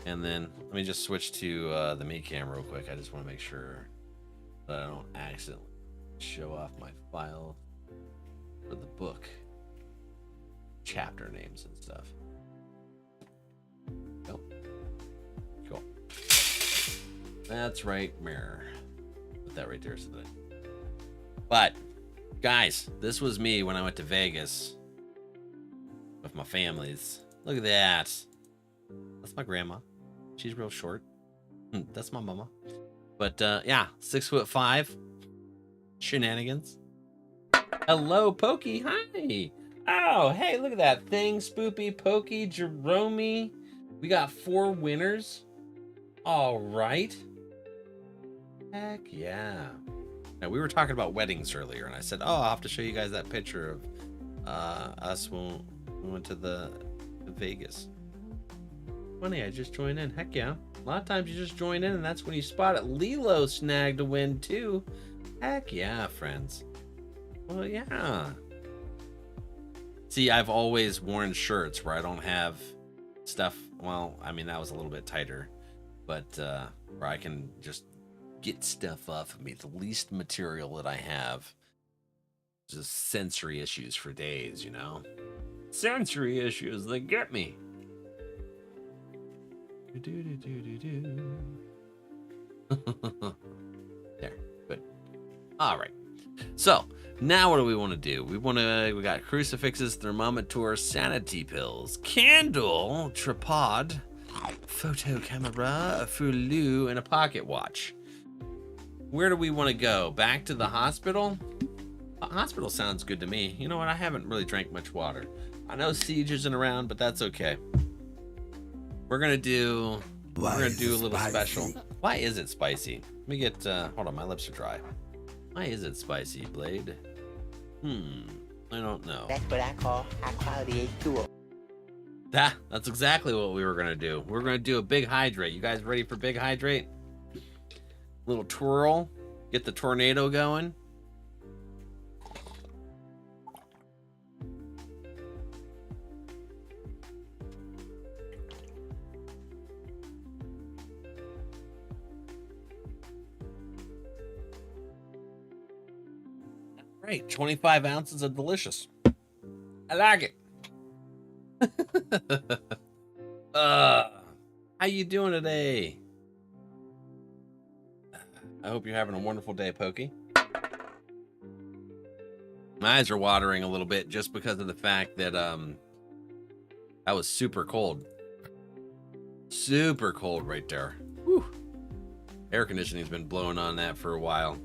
And then let me just switch to the me cam real quick. I just want to make sure that I don't accidentally show off my file for the book. Chapter names and stuff. Cool. Cool. That's right, mirror. Put that right there so that. But guys, this was me when I went to Vegas with my families. Look at that. That's my grandma. She's real short. That's my mama. But yeah, 6'5". Shenanigans. Hello, Pokey. Hi. Oh, hey, look at that thing. Spoopy, Pokey, Jerome. We got 4 winners. All right. Heck yeah. Now, we were talking about weddings earlier, and I said, oh, I'll have to show you guys that picture of us when we went to the Vegas. Funny, I just joined in. Heck yeah. A lot of times you just join in, and that's when you spot it. Lilo snagged a win, too. Heck yeah, friends. Well, yeah. See, I've always worn shirts where I don't have stuff. Well, I mean, that was a little bit tighter. But where I can just get stuff off of me. The least material that I have. Just sensory issues for days, you know? Sensory issues, they get me. There, good. All right. So now what do we want to do? We got crucifixes, thermometer, sanity pills, candle, tripod, photo camera, a Fulu, and a pocket watch. Where do we want to go? Back to the hospital? Hospital sounds good to me. You know what? I haven't really drank much water. I know Siege isn't around, but that's okay. We're gonna do a little special. Why is it spicy? Let me get hold on, my lips are dry. Why is it spicy, Blade? I don't know. That's what I call high quality H2O. That's exactly what we were gonna do. We're gonna do a big hydrate. You guys ready for big hydrate? Little twirl, get the tornado going. Right, 25 ounces of delicious. I like it. How you doing today? I hope you're having a wonderful day, Pokey. My eyes are watering a little bit just because of the fact that that was super cold. Super cold right there. Whew. Air conditioning's been blowing on that for a while.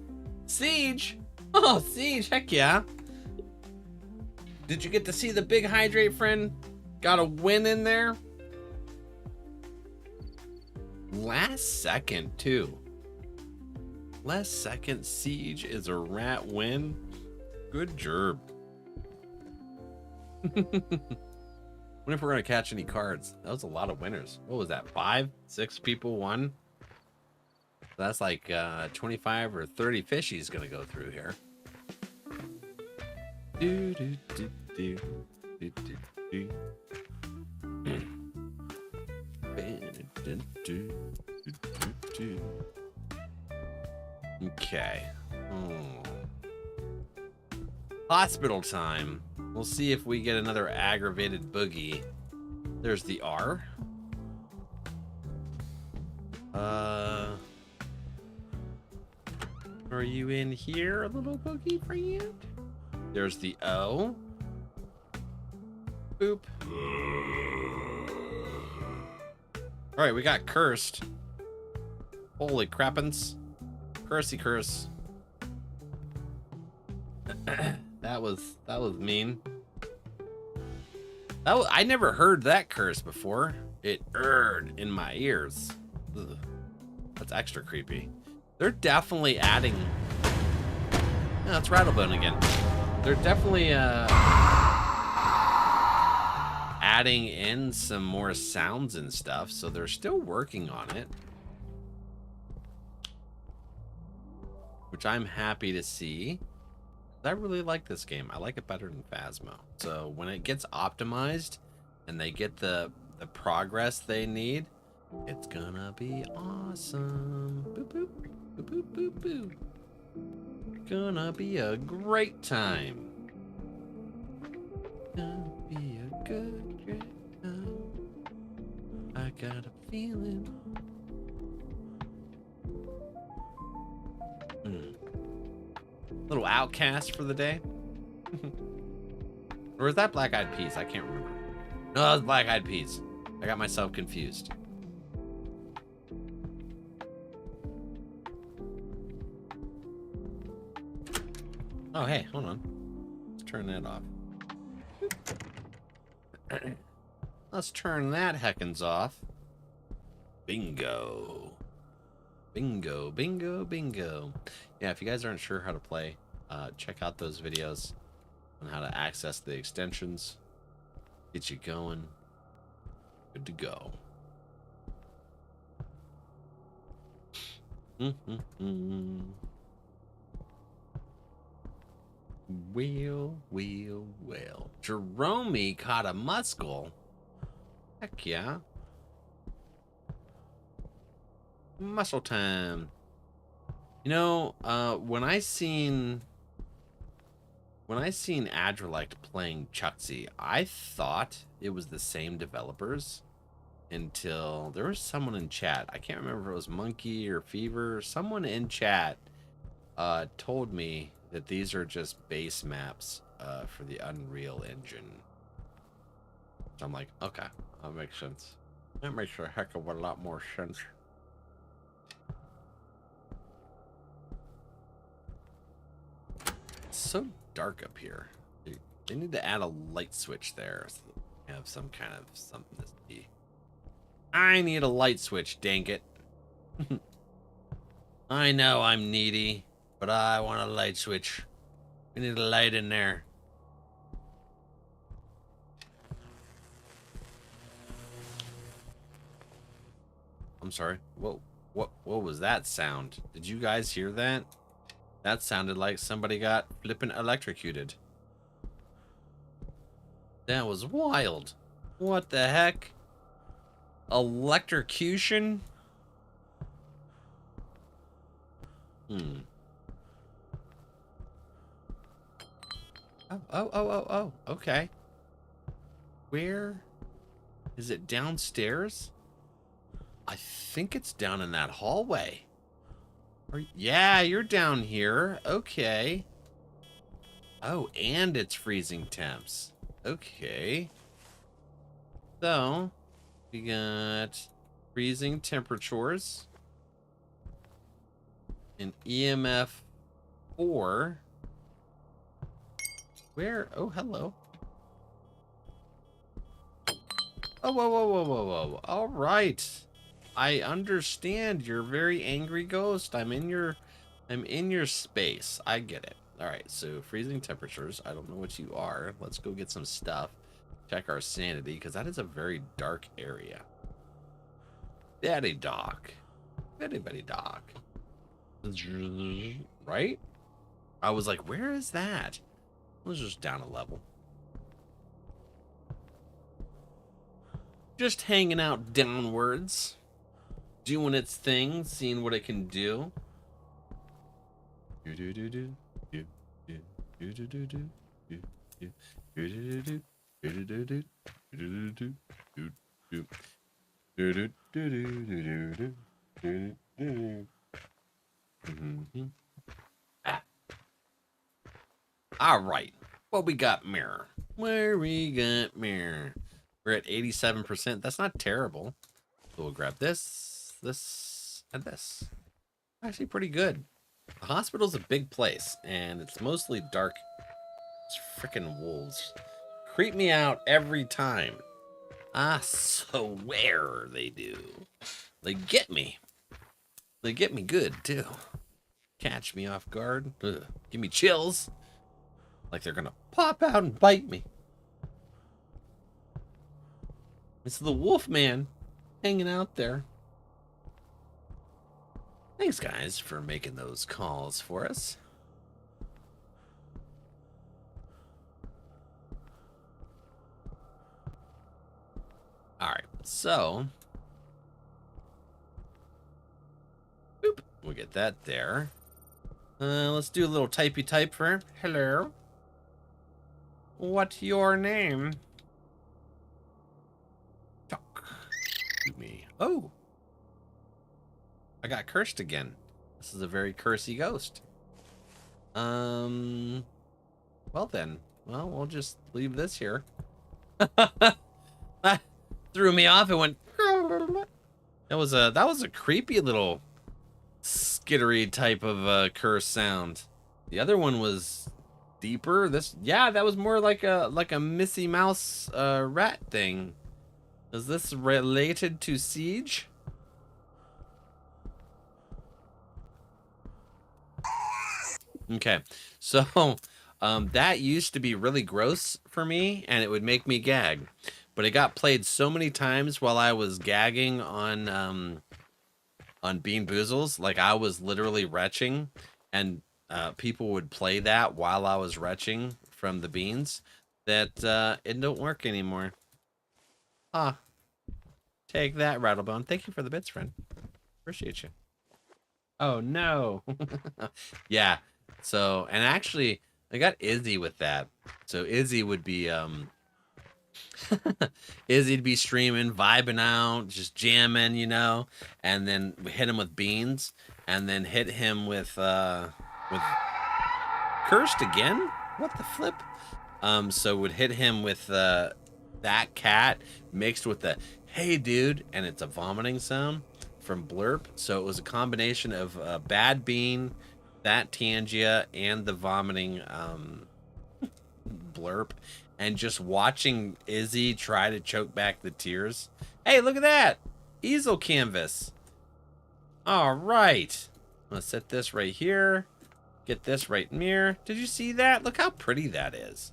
Siege! Oh, Siege, heck yeah. Did you get to see the big hydrate, friend? Got a win in there? Last second, too. Last second Siege is a rat win. Good job. Wonder if we're going to catch any cards. That was a lot of winners. What was that? 5, 6 people won? That's like 25 or 30 fishies going to go through here. Do, do, do, do, do, do, do. Okay. Hospital time. We'll see if we get another aggravated boogie. There's the R. Are you in here, little boogie friend? There's the O. Boop. All right, we got cursed. Holy crappins. Cursey curse. That was mean. I never heard that curse before. It erred in my ears. Ugh. That's extra creepy. They're definitely adding. No, it's Rattlebone again. They're definitely adding in some more sounds and stuff, so they're still working on it, which I'm happy to see. I really like this game. I like it better than Phasmo. So when it gets optimized and they get the progress they need, it's gonna be awesome. Boop, boop, boop, boop, boop, boop. Gonna be a great time. Gonna be a good, great time. I got a feeling. Little outcast for the day. Or is that Black Eyed Peas? I can't remember. No, that was Black Eyed Peas. I got myself confused. Oh, hey, hold on. Let's turn that off. Let's turn that heckins off. Bingo. Bingo, bingo, bingo. Yeah, if you guys aren't sure how to play, check out those videos on how to access the extensions. Get you going. Good to go. Well. Jerome caught a muscle. Heck yeah. Muscle time. You know, when I seen NRValeck playing Chucksy, I thought it was the same developers until there was someone in chat. I can't remember if it was Monkey or Fever. Someone in chat told me that these are just base maps for the Unreal Engine. So I'm like, okay, that makes sense. That makes a heck of a lot more sense. It's so dark up here. They need to add a light switch there so that we have some kind of something to see. I need a light switch, dang it. I know I'm needy, but I want a light switch. We need a light in there. I'm sorry. Whoa. What was that sound? Did you guys hear that? That sounded like somebody got flippin' electrocuted. That was wild. What the heck? Electrocution? Oh, okay. Where is it? Downstairs? I think it's down in that hallway. Yeah, you're down here. Okay. Oh, and it's freezing temps. Okay. So, we got freezing temperatures. An EMF 4. Where? Oh, hello. Oh, whoa. All right. I understand. You're a very angry ghost. I'm in your space. I get it. All right. So freezing temperatures. I don't know what you are. Let's go get some stuff. Check our sanity, because that is a very dark area. Daddy Doc. Anybody Doc. Right? I was like, where is that? It was just down a level. Just hanging out downwards. Doing its thing, seeing what it can do. All right, what we got, mirror? Where we got mirror? We're at 87%. That's not terrible. So we'll grab this, and this. Actually pretty good. The hospital's a big place, and it's mostly dark. It's frickin' wolves. Creep me out every time. I swear they do. They get me. They get me good, too. Catch me off guard. Ugh. Give me chills. Like they're gonna pop out and bite me. It's the wolf man hanging out there. Thanks, guys, for making those calls for us. All right, so boop, we'll get that there. Let's do a little typey type for him. Hello. What's your name? Talk to me. Oh. I got cursed again. This is a very cursy ghost. Well then. Well, we'll just leave this here. That threw me off. It went. That was a creepy little skittery type of curse sound. The other one was deeper. That was more like a Missy Mouse rat thing. Is this related to Siege? Okay, so that used to be really gross for me, and it would make me gag. But it got played so many times while I was gagging on Bean Boozles, like I was literally retching, and people would play that while I was retching from the beans, that it don't work anymore. Ah, take that, Rattlebone. Thank you for the bits, friend. Appreciate you. Oh no. Yeah. So, and actually, I got Izzy with that. So Izzy would be Izzy'd be streaming, vibing out, just jamming, you know, and then we hit him with beans, and then hit him with cursed again. What the flip? So would hit him with that cat mixed with the hey dude, and it's a vomiting sound from Blurp. So it was a combination of bad bean, that Tangia, and the vomiting Blurp, and just watching Izzy try to choke back the tears. Hey, look at that! easel canvas. All right. I'm gonna set this right here. Get this right near. Did you see that? Look how pretty that is.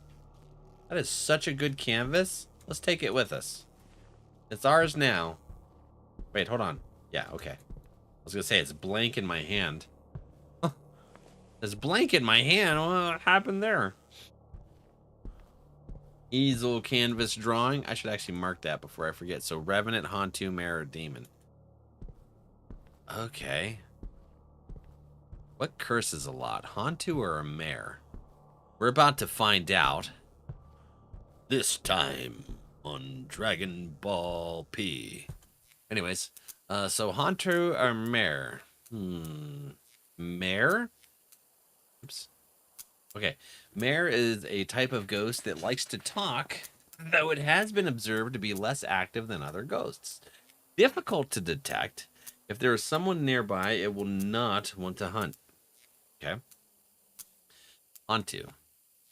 That is such a good canvas. Let's take it with us. It's ours now. Wait, hold on. Yeah, okay. I was gonna say it's blank in my hand. It's blank in my hand. What happened there? Easel canvas drawing. I should actually mark that before I forget. So Revenant, Hantu, Mare, or Demon. Okay. What curses a lot? Hantu or a Mare? We're about to find out. This time on Dragon Ball P. Anyways, so Hantu or Mare? Mare? Oops. Okay. Mare is a type of ghost that likes to talk, though it has been observed to be less active than other ghosts. Difficult to detect. If there is someone nearby, it will not want to hunt. Okay. Hantu.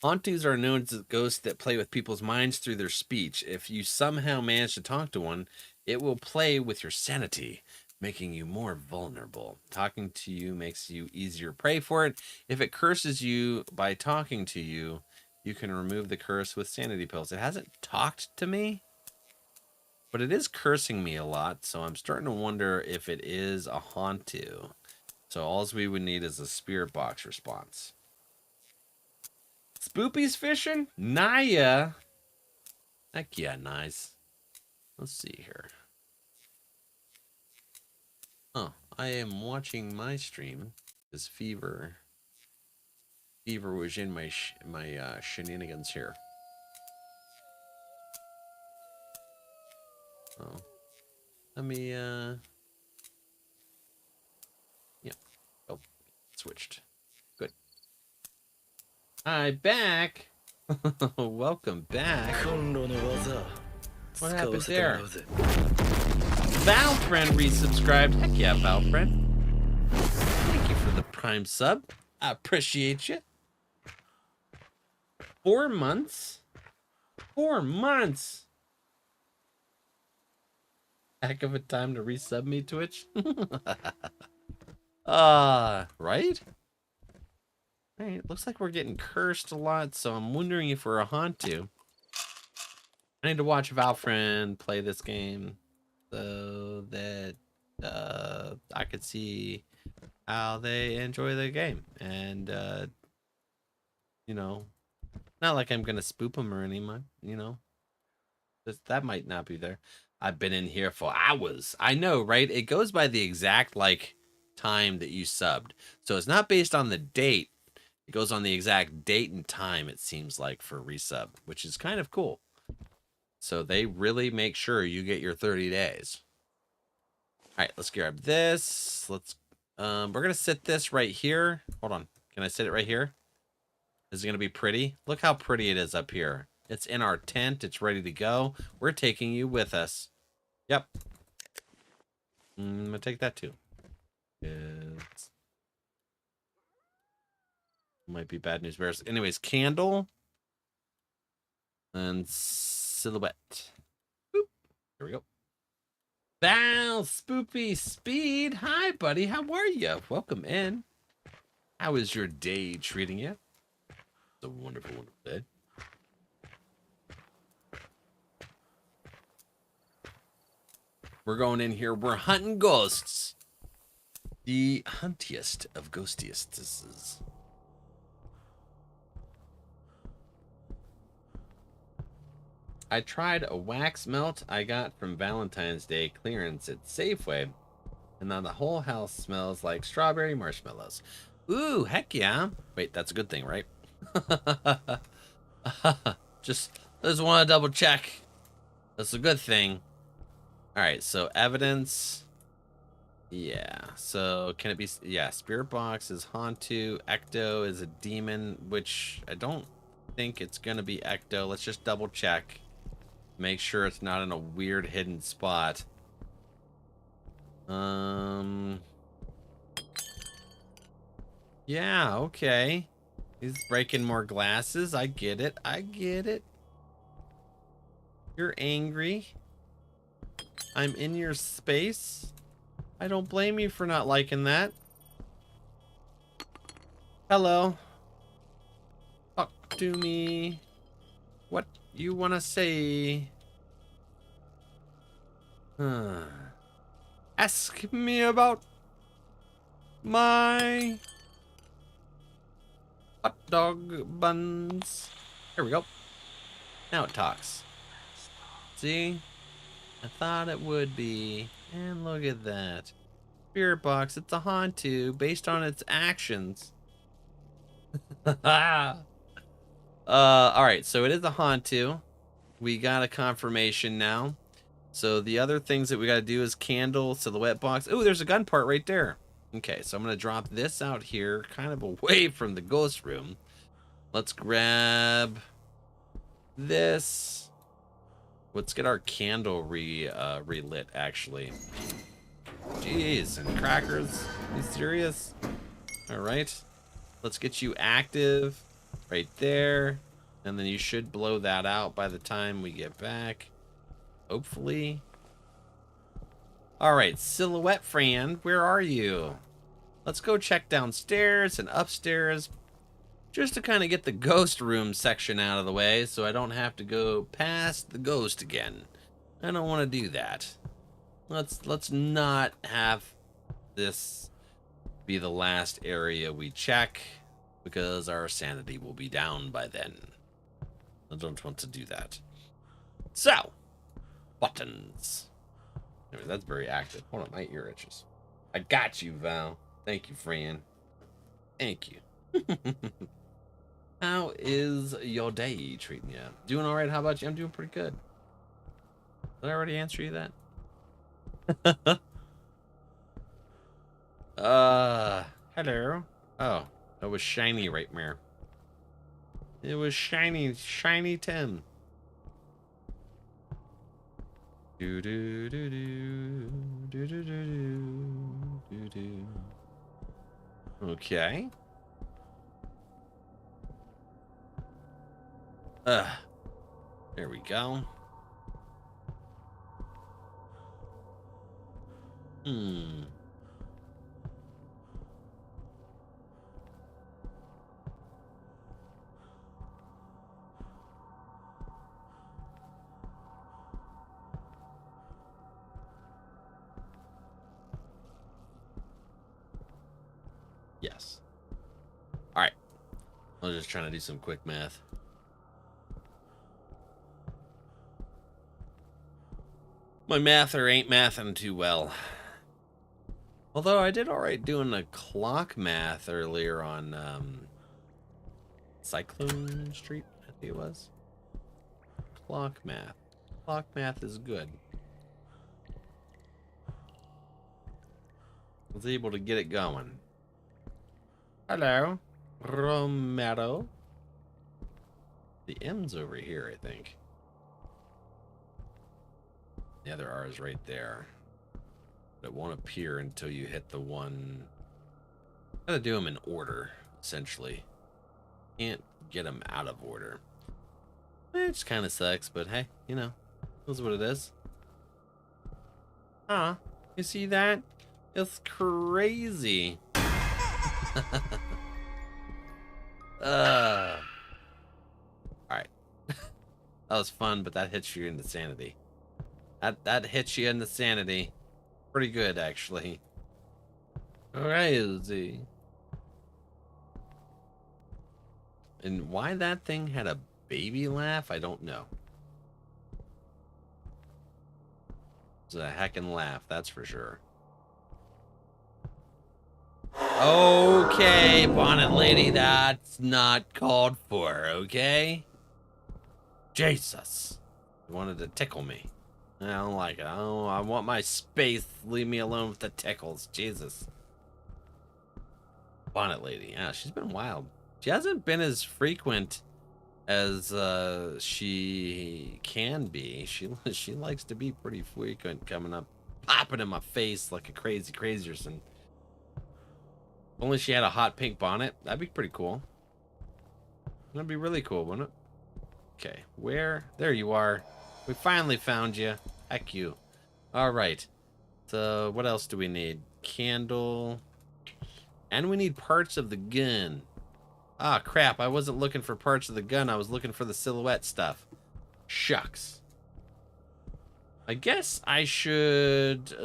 Hantus are known as ghosts that play with people's minds through their speech. If you somehow manage to talk to one, it will play with your sanity, making you more vulnerable. Talking to you makes you easier prey for it. If it curses you by talking to you, you can remove the curse with sanity pills. It hasn't talked to me, but it is cursing me a lot, so I'm starting to wonder if it is a Hantu. So all we would need is a spirit box response. Spoopy's fishing? Naya. Heck yeah, nice. Let's see here. Oh, I am watching my stream. This Fever was in my shenanigans here. Oh, let me yeah. Oh, switched. Good. Hi, back. Welcome back. What happened there? Valfriend resubscribed. Heck yeah, Valfriend. Thank you for the Prime sub. I appreciate you. 4 months? 4 months! Heck of a time to resub me, Twitch. Right? Alright, looks like we're getting cursed a lot, so I'm wondering if we're a Hantu. I need to watch Valfriend play this game so that I could see how they enjoy the game. And, you know, not like I'm going to spook them or anything, you know. That might not be there. I've been in here for hours. I know, right? It goes by the exact, like, time that you subbed. So it's not based on the date. It goes on the exact date and time, it seems like, for resub, which is kind of cool. So they really make sure you get your 30 days. All right, let's grab this. Let's, we're going to sit this right here. Hold on. Can I sit it right here? Is it going to be pretty? Look how pretty it is up here. It's in our tent. It's ready to go. We're taking you with us. Yep. I'm going to take that too. It's... Might be bad news bears. Anyways, candle. And silhouette. Boop. Here we go. Val Spoopy Speed. Hi, buddy. How are you? Welcome in. How is your day treating you? It's a wonderful, wonderful day. We're going in here. We're hunting ghosts. The huntiest of ghostiesses. I tried a wax melt I got from Valentine's Day clearance at Safeway, and now the whole house smells like strawberry marshmallows. Ooh, heck yeah. Wait, that's a good thing, right? just want to double check. That's a good thing. All right, so evidence. Yeah, so can it be? Yeah, spirit box is Hantu. Ecto is a demon, which I don't think it's going to be Ecto. Let's just double check. Make sure it's not in a weird hidden spot. Yeah, okay. He's breaking more glasses. I get it. I get it. You're angry. I'm in your space. I don't blame you for not liking that. Hello. Talk to me. What you wanna say? Ask me about my hot dog buns. Here we go. Now it talks. See? I thought it would be. And look at that. Spirit box. It's a Hantu based on its actions. Alright, so it is a Hantu. We got a confirmation now. So the other things that we got to do is candle, silhouette box. Oh, there's a gun part right there. Okay, so I'm going to drop this out here, kind of away from the ghost room. Let's grab this. Let's get our candle relit, actually. Jeez, and crackers. Are you serious? Alright. Let's get you active right there. And then you should blow that out by the time we get back. Hopefully. Alright, Silhouette Friend, where are you? Let's go check downstairs and upstairs. Just to kind of get the ghost room section out of the way so I don't have to go past the ghost again. I don't want to do that. Let's not have this be the last area we check because our sanity will be down by then. I don't want to do that. So, buttons. Anyway, that's very active. Hold on, my ear itches. I got you, Val. Thank you, Fran. Thank you. How is your day treating you? Doing all right? How about you? I'm doing pretty good. Did I already answer you that? Hello. Oh, that was shiny right there. It was shiny Tim. Do do do do do do do do. Okay. There we go. Yes. All right. I was just trying to do some quick math. My mather ain't mathing too well. Although I did alright doing a clock math earlier on Cyclone Street, I think it was. Clock math. Clock math is good. I was able to get it going. Hello, Romero. The M's over here, I think. The other R is right there. But it won't appear until you hit the one. Gotta do them in order, essentially. Can't get them out of order. It just kind of sucks, but hey, you know, that's what it is. You see that? It's crazy. Alright. That was fun, but that hits you in the sanity. That hits you in the sanity. Pretty good, actually. Crazy. And why that thing had a baby laugh, I don't know. It's a heckin' laugh, that's for sure. Okay, bonnet lady, that's not called for, okay? Jesus. You wanted to tickle me. I don't like it. I want my space. Leave me alone with the tickles. Jesus. Bonnet lady. Yeah, she's been wild. She hasn't been as frequent as she can be. She likes to be pretty frequent, coming up, popping in my face like a crazy person. Only she had a hot pink bonnet. That'd be pretty cool. That'd be really cool, wouldn't it? Okay, where? There you are. We finally found you. Heck you. All right. So what else do we need? Candle. And we need parts of the gun. Ah, crap. I wasn't looking for parts of the gun. I was looking for the silhouette stuff. Shucks. I guess I should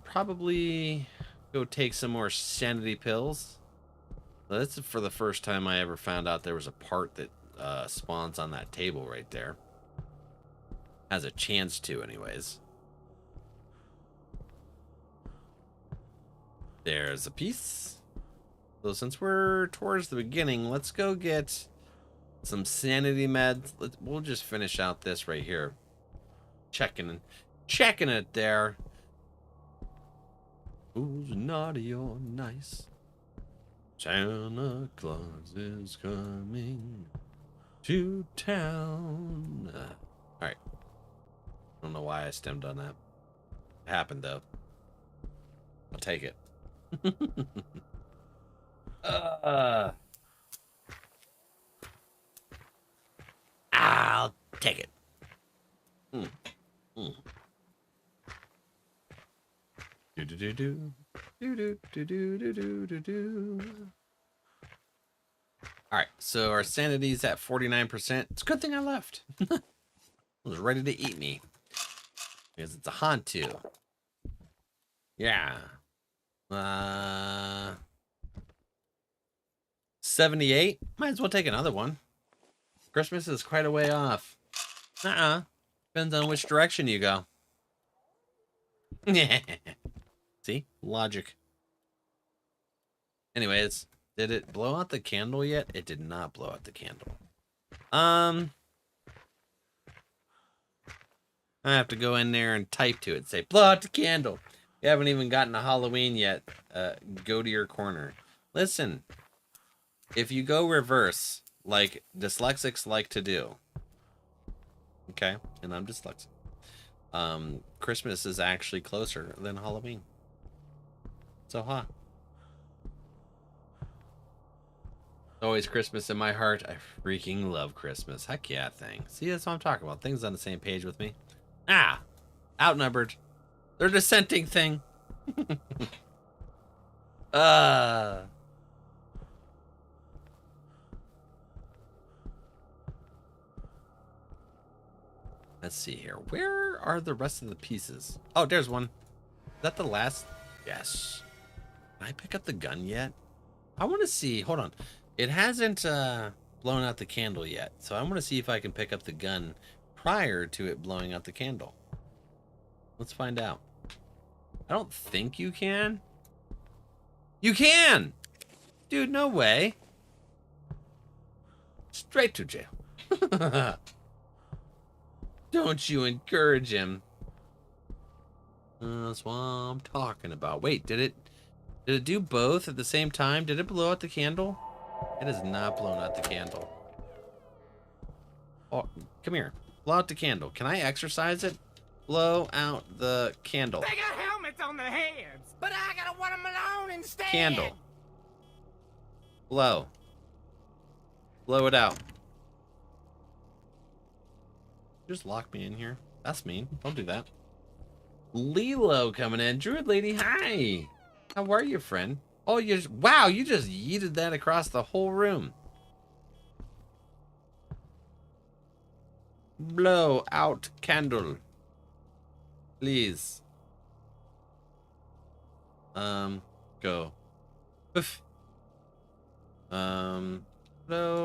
probably go take some more sanity pills. This is for the first time I ever found out there was a part that spawns on that table right there. Has a chance to, anyways. There's a piece. So since we're towards the beginning, let's go get some sanity meds. We'll just finish out this right here. Checking it there. Who's naughty or nice? Santa Claus is coming to town. All right. I don't know why I stemmed on that. It happened though. I'll take it. I'll take it. Do do do do do do do do do do do. All right, so our sanity's at 49%. It's a good thing I left. It was ready to eat me because it's a Hantu. Yeah. 78. Might as well take another one. Christmas is quite a way off. Depends on which direction you go. See? Logic. Anyways, did it blow out the candle yet? It did not blow out the candle. I have to go in there and type to it. Say, blow out the candle. You haven't even gotten to Halloween yet. Go to your corner. Listen. If you go reverse, like dyslexics like to do. Okay? And I'm dyslexic. Christmas is actually closer than Halloween. So, always Christmas in my heart. I freaking love Christmas. Heck yeah, thing. See, that's what I'm talking about. Things on the same page with me. Outnumbered. They're dissenting thing. Let's see here. Where are the rest of the pieces? Oh, there's one. Is that the last? Yes. Can I pick up the gun yet? I want to see. Hold on. It hasn't blown out the candle yet. So I want to see if I can pick up the gun prior to it blowing out the candle. Let's find out. I don't think you can. You can! Dude, no way. Straight to jail. Don't you encourage him. That's what I'm talking about. Wait, did it do both at the same time? Did it blow out the candle? It has not blown out the candle. Oh, come here. Blow out the candle. Can I exercise it? Blow out the candle. They got helmets on their heads, but I gotta want them alone instead. Candle. Blow. Blow it out. Just lock me in here. That's mean. Don't do that. Lilo coming in. Druid lady, hi. How are you, friend? Oh, wow, you just yeeted that across the whole room. Blow out candle. Please. Go. Oof. Blow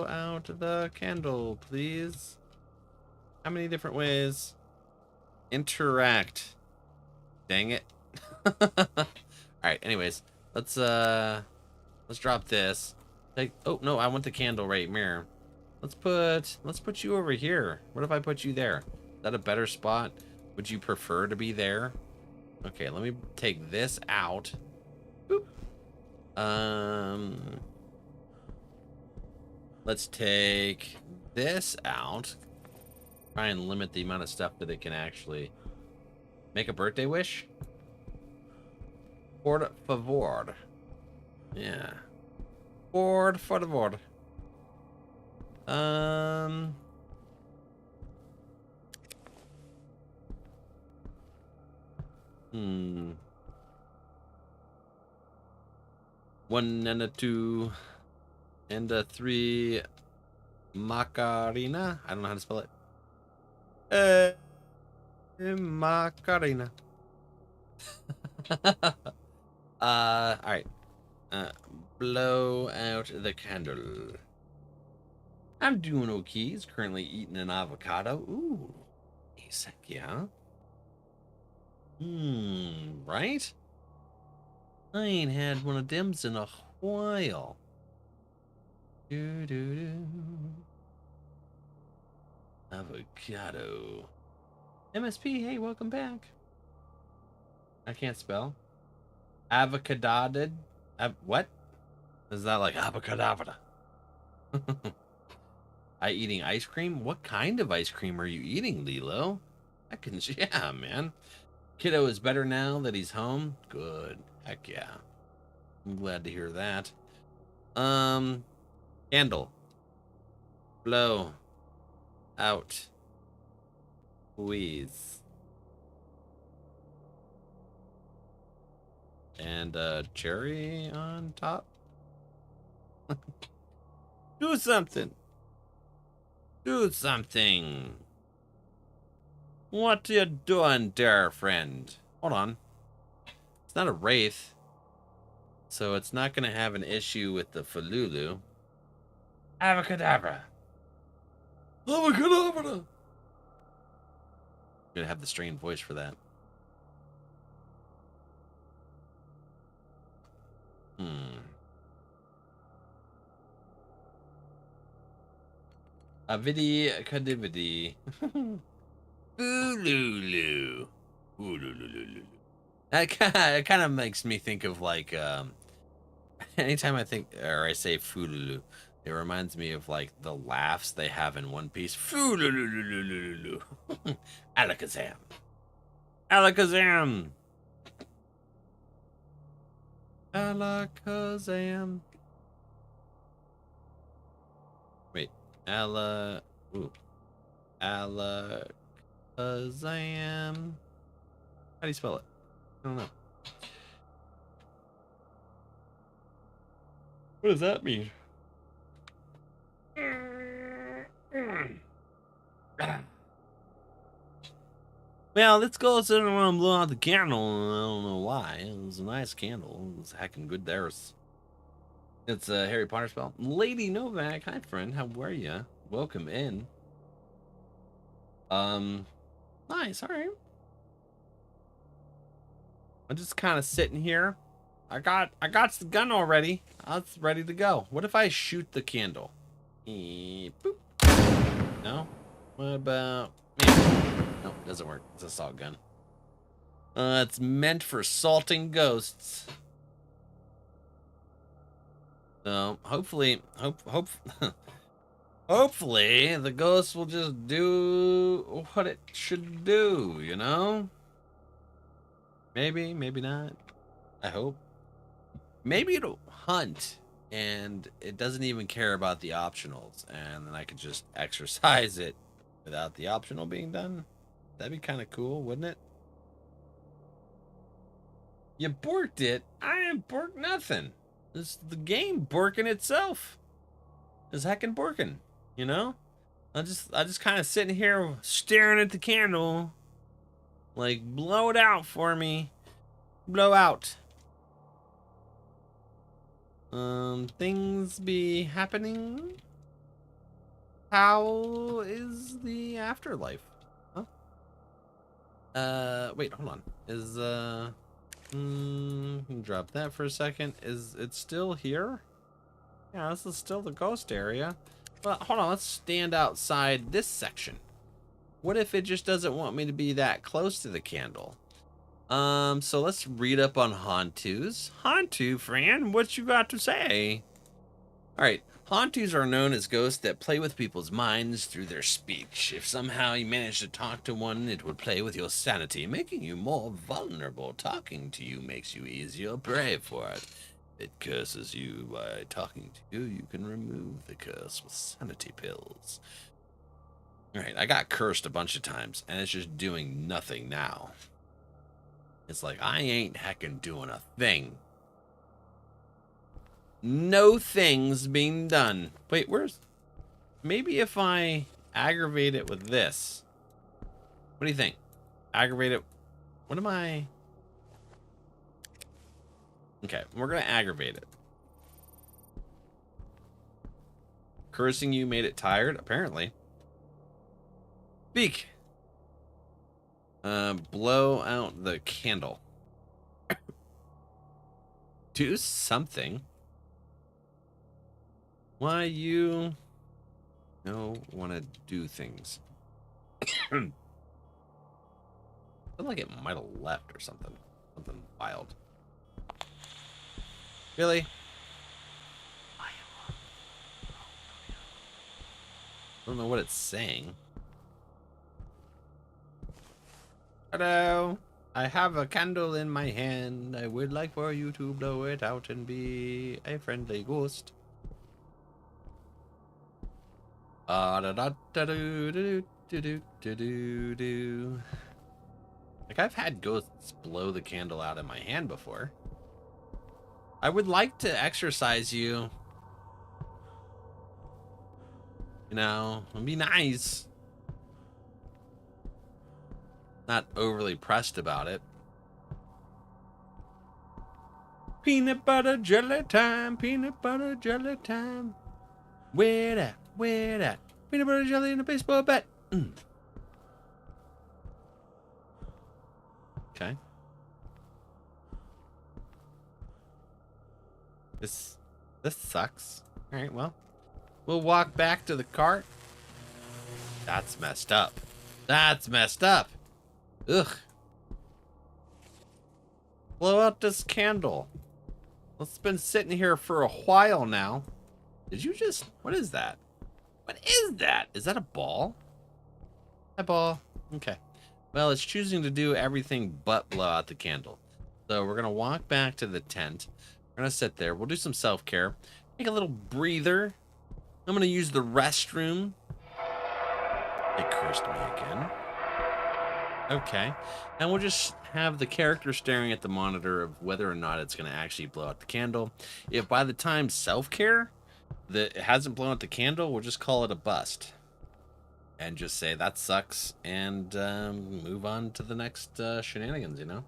out the candle, please. How many different ways? Interact. Dang it. Alright, anyways. Let's drop this. Oh no, I want the candle right mirror. Let's put you over here. What if I put you there? Is that a better spot? Would you prefer to be there? Okay, let me take this out. Boop. Let's take this out. Try and limit the amount of stuff that it can actually make a birthday wish. Por favor. Yeah. Por favor. 1 and a 2 and a 3 Macarena. I don't know how to spell it. Macarena. All right. Blow out the candle. I'm doing okay. He's currently eating an avocado. Ooh, heck yeah. Right? I ain't had one of them's in a while. Avocado. MSP, hey, welcome back. I can't spell. Avocadoded. What? Is that like avocadabra? I eating ice cream? What kind of ice cream are you eating, Lilo? I can, yeah, man. Kiddo is better now that he's home. Good. Heck yeah. I'm glad to hear that. Candle. Blow. Out. Wheeze. And cherry on top. Do something. Do something. What you doing there, friend? Hold on. It's not a wraith, so it's not going to have an issue with the Falulu. Avocadabra. Avocadabra. I'm going to have the strained voice for that. Avidi cadividi. Fululu. Fululu. That kind of makes me think of like anytime I think or I say fululu, it reminds me of like the laughs they have in One Piece. Fululu. Alakazam. Alakazam. Alakazam. Wait, Alakazam. How do you spell it? I don't know. What does that mean? Well, let's go sit around and blow out the candle. I don't know why. It was a nice candle. It was heckin' good theirs. It's a Harry Potter spell. Lady Novak, hi friend, how are ya? Welcome in. Nice, alright. I'm just kind of sitting here. I got the gun already. It's ready to go. What if I shoot the candle? Boop. No? What about me? No, doesn't work. It's a salt gun. It's meant for salting ghosts. So hopefully, hopefully the ghost will just do what it should do, you know? Maybe, maybe not. I hope. Maybe it'll hunt and it doesn't even care about the optionals, and then I could just exercise it without the optional being done. That'd be kind of cool, wouldn't it? You borked it. I didn't bork nothing. This is the game borking itself. It's heckin' borking, you know? I just kind of sitting here staring at the candle. Like, blow it out for me. Blow out. Things be happening. How is the afterlife? Huh? Wait, hold on. Is, drop that for a second. Is it still here? Yeah, this is still the ghost area. But hold on, let's stand outside this section. What if it just doesn't want me to be that close to the candle? So let's read up on Hantus. Hantu, friend, what you got to say? Alright, Hantus are known as ghosts that play with people's minds through their speech. If somehow you manage to talk to one, it would play with your sanity, making you more vulnerable. Talking to you makes you easier prey for it. It curses you by talking to you. You can remove the curse with sanity pills. Alright, I got cursed a bunch of times, and it's just doing nothing now. It's like, I ain't heckin' doing a thing. No things being done. Wait, where's... Maybe if I aggravate it with this. What do you think? Aggravate it... What am I... Okay, we're gonna aggravate it. Cursing you made it tired? Apparently. Speak. Blow out the candle. Do something. Why you don't want to do things? I feel like it might have left or something. Something wild. Really? I don't know what it's saying. Hello. I have a candle in my hand. I would like for you to blow it out and be a friendly ghost. Like I've had ghosts blow the candle out in my hand before. I would like to exorcise you. You know, it'd be nice. Not overly pressed about it. Peanut butter jelly time, peanut butter jelly time. Where that? Where that? Peanut butter jelly in a baseball bat. Okay. This sucks. All right, well, we'll walk back to the cart. That's messed up. That's messed up. Ugh. Blow out this candle. It's been sitting here for a while now. Did you just... What is that? What is that? Is that a ball? A ball. Okay. Well, it's choosing to do everything but blow out the candle. So we're going to walk back to the tent. We're going to sit there. We'll do some self-care. Take a little breather. I'm going to use the restroom. It cursed me again. Okay. And we'll just have the character staring at the monitor of whether or not it's going to actually blow out the candle. If by the time self-care... that it hasn't blown out the candle, we'll just call it a bust and just say that sucks and move on to the next shenanigans, you know,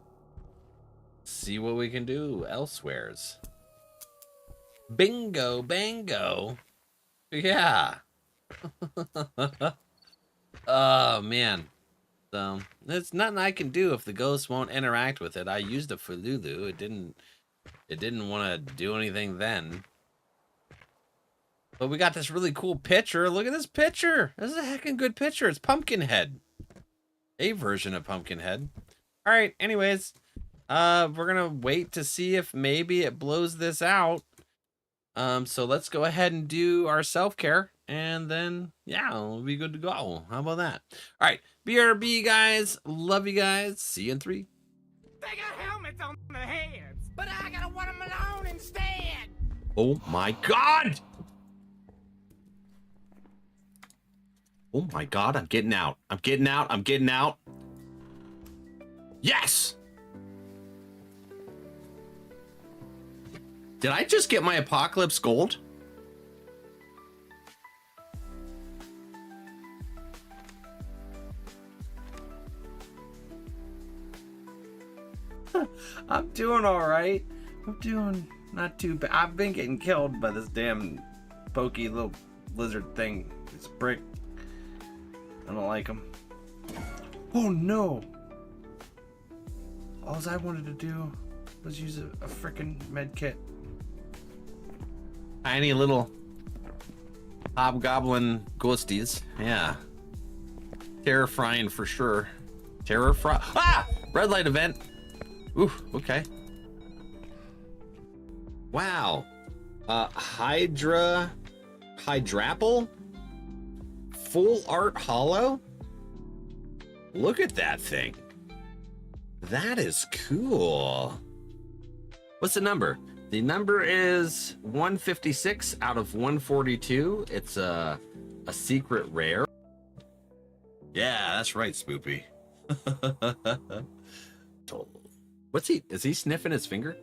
see what we can do elsewheres. Bingo bango. Yeah. Oh man, so there's nothing I can do if the ghost won't interact with it. I used a Fululu. It didn't want to do anything then. But we got this really cool picture. Look at this picture. This is a heckin' good picture. It's Pumpkinhead. A version of Pumpkinhead. All right, anyways. We're going to wait to see if maybe it blows this out. So let's go ahead and do our self-care. And then, yeah, we'll be good to go. How about that? All right, BRB, guys. Love you guys. See you in 3. They got helmets on their heads, but I gotta want them alone instead. Oh, my God. Oh my God, I'm getting out. I'm getting out. I'm getting out. Yes! Did I just get my Apocalypse Gold? I'm doing all right. I'm doing not too bad. I've been getting killed by this damn pokey little lizard thing. It's a brick. I don't like them. Oh no! All I wanted to do was use a frickin' med kit. Tiny little hobgoblin ghosties. Yeah. Terrifying for sure. Ah! Red light event. Ooh, okay. Wow. Hydrapple? Full art hollow? Look at that thing. That is cool. What's the number? The number is 156 out of 142. It's a secret rare. Yeah, that's right, Spoopy. Totally. What's he? Is he sniffing his finger?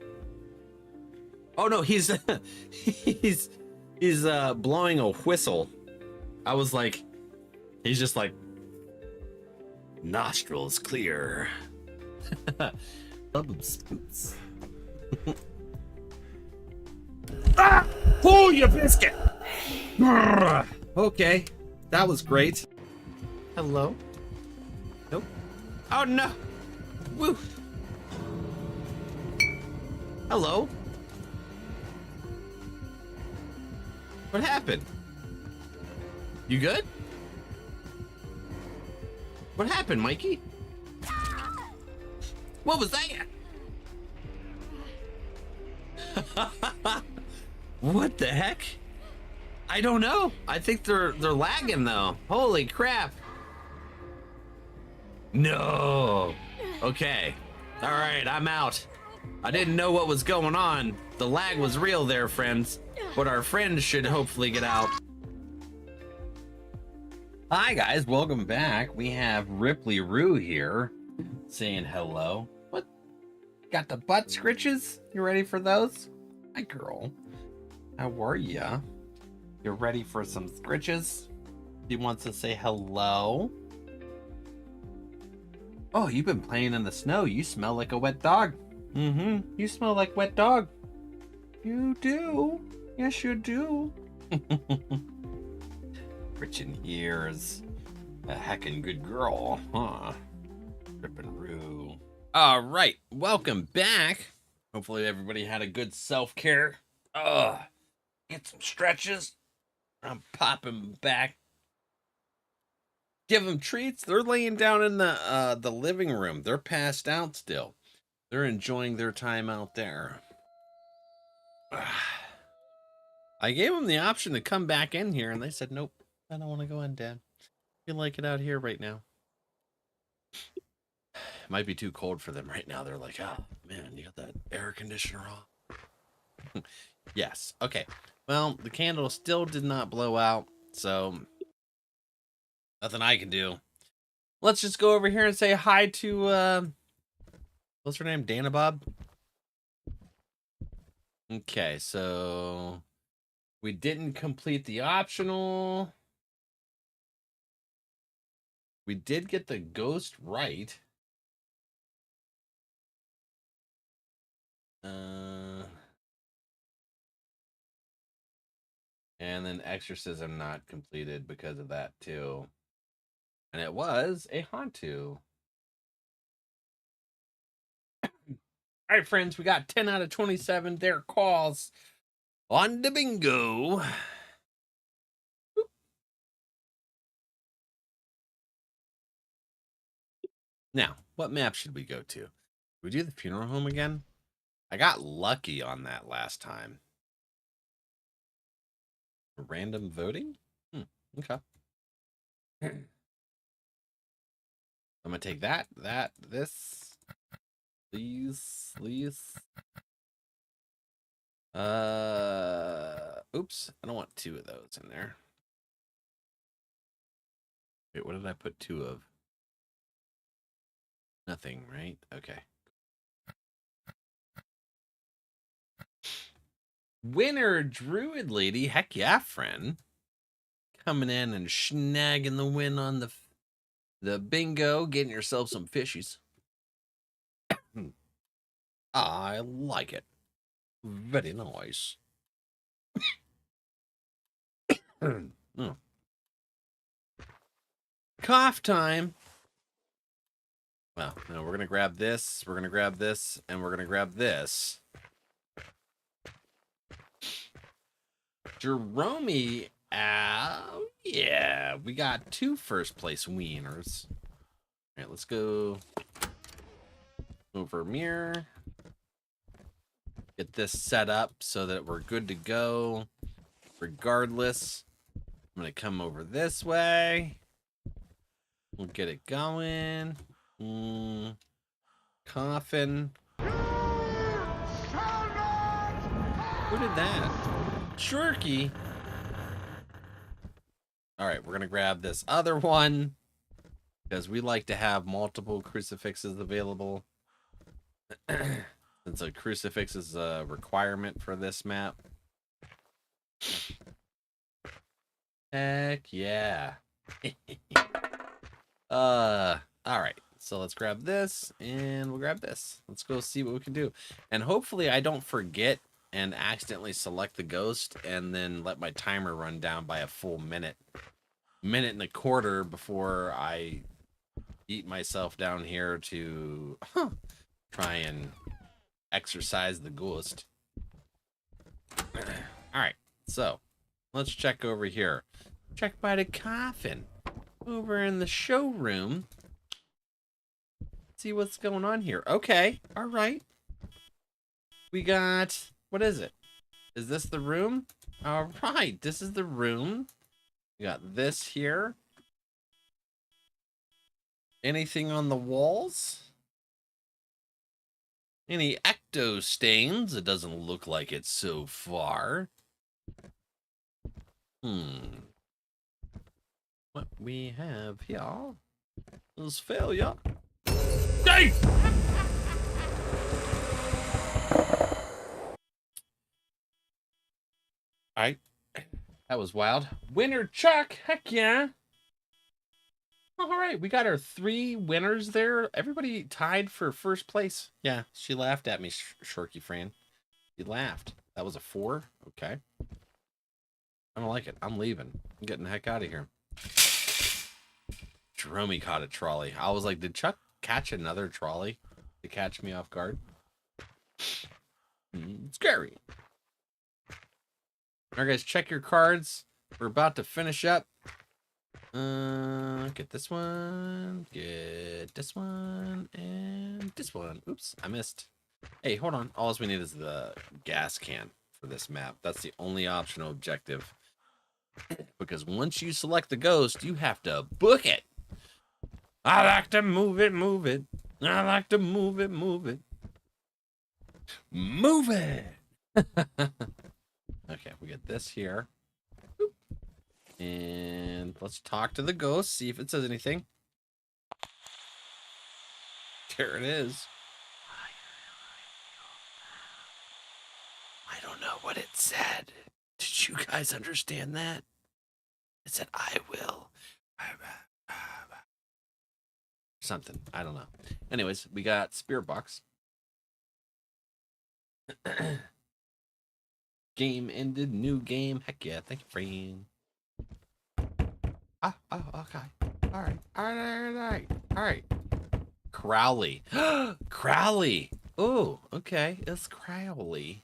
Oh no, he's he's blowing a whistle. I was like, he's just like, nostrils clear. Spoots. Ah! Pull your biscuit. Okay, that was great. Hello. Nope. Oh no. Woo. Hello. What happened? You good? What happened, Mikey? What was that? What the heck? I don't know. I think they're lagging though. Holy crap. No. Okay. All right, I'm out. I didn't know what was going on. The lag was real there, friends. But our friends should hopefully get out. Hi guys, welcome back. We have Ripley Roo here saying hello. What? Got the butt scritches? You ready for those? Hi girl. How are ya? You ready for some scritches? He wants to say hello. Oh, you've been playing in the snow. You smell like a wet dog. Mm-hmm. You smell like wet dog. You do. Yes, you do. Richin here is a heckin' good girl, huh? Rippin' Roo. All right, welcome back. Hopefully everybody had a good self-care. Get some stretches. I'm popping back. Give them treats. They're laying down in the living room. They're passed out still. They're enjoying their time out there. I gave them the option to come back in here, and they said, nope, I don't want to go in, Dad. You like it out here right now. It might be too cold for them right now. They're like, oh, man, you got that air conditioner on. Yes. Okay. Well, the candle still did not blow out, so nothing I can do. Let's just go over here and say hi to, what's her name? Dana Bob? Okay, so we didn't complete the optional. We did get the ghost right. And then exorcism not completed because of that too. And it was a Hantu. All right, friends, we got 10 out of 27. Their calls on the bingo. Now, what map should we go to? We do the funeral home again? I got lucky on that last time. Random voting? Okay. I'm gonna take that, this. Please. Oops, I don't want two of those in there. Wait, what did I put two of? Nothing, right? Okay. Winner, Druid Lady. Heck yeah, friend. Coming in and snagging the win on the bingo. Getting yourself some fishies. I like it. Very nice. Oh. Cough time. Well, no, we're going to grab this. We're going to grab this. And we're going to grab this. Jerome, yeah, we got 2 first place wieners. All right, let's go over mirror. Get this set up so that we're good to go. Regardless, I'm going to come over this way. We'll get it going. Coffin. Who did that? Shorky. All right, we're going to grab this other one because we like to have multiple crucifixes available. Since a crucifix is a requirement for this map. Heck yeah. All right. So let's grab this and we'll grab this. Let's go see what we can do. And hopefully I don't forget and accidentally select the ghost and then let my timer run down by a full minute and a quarter before I eat myself down here to try and exorcise the ghost. All right, so let's check over here. Check by the coffin over in the showroom. See what's going on here. Okay, all right. We got, what is it? Is this the room? All right, this is the room. We got this here. Anything on the walls? Any ecto stains? It doesn't look like it so far. What we have here is failure. Hey! Alright. That was wild. Winner Chuck! Heck yeah! Alright, we got our 3 winners there. Everybody tied for first place. Yeah, she laughed at me, Shorky Fran. She laughed. That was a 4? Okay. I don't like it. I'm leaving. I'm getting the heck out of here. Jerome caught a trolley. I was like, did Chuck catch another trolley to catch me off guard? Scary. All right, guys, check your cards. We're about to finish up. Get this one, and this one. Oops, I missed. Hey, hold on. All we need is the gas can for this map. That's the only optional objective. Because once you select the ghost, you have to book it. I like to move it, move it. I like to move it, move it. Move it! Okay, we get this here. Boop. And let's talk to the ghost, see if it says anything. There it is. I don't know what it said. Did you guys understand that? It said, I will. Something. I don't know. Anyways, we got Spirit Box. Game ended. New game. Heck yeah. Thank you, friend. Oh, okay. All right. Crowley. Crowley. Oh, okay. It's Crowley.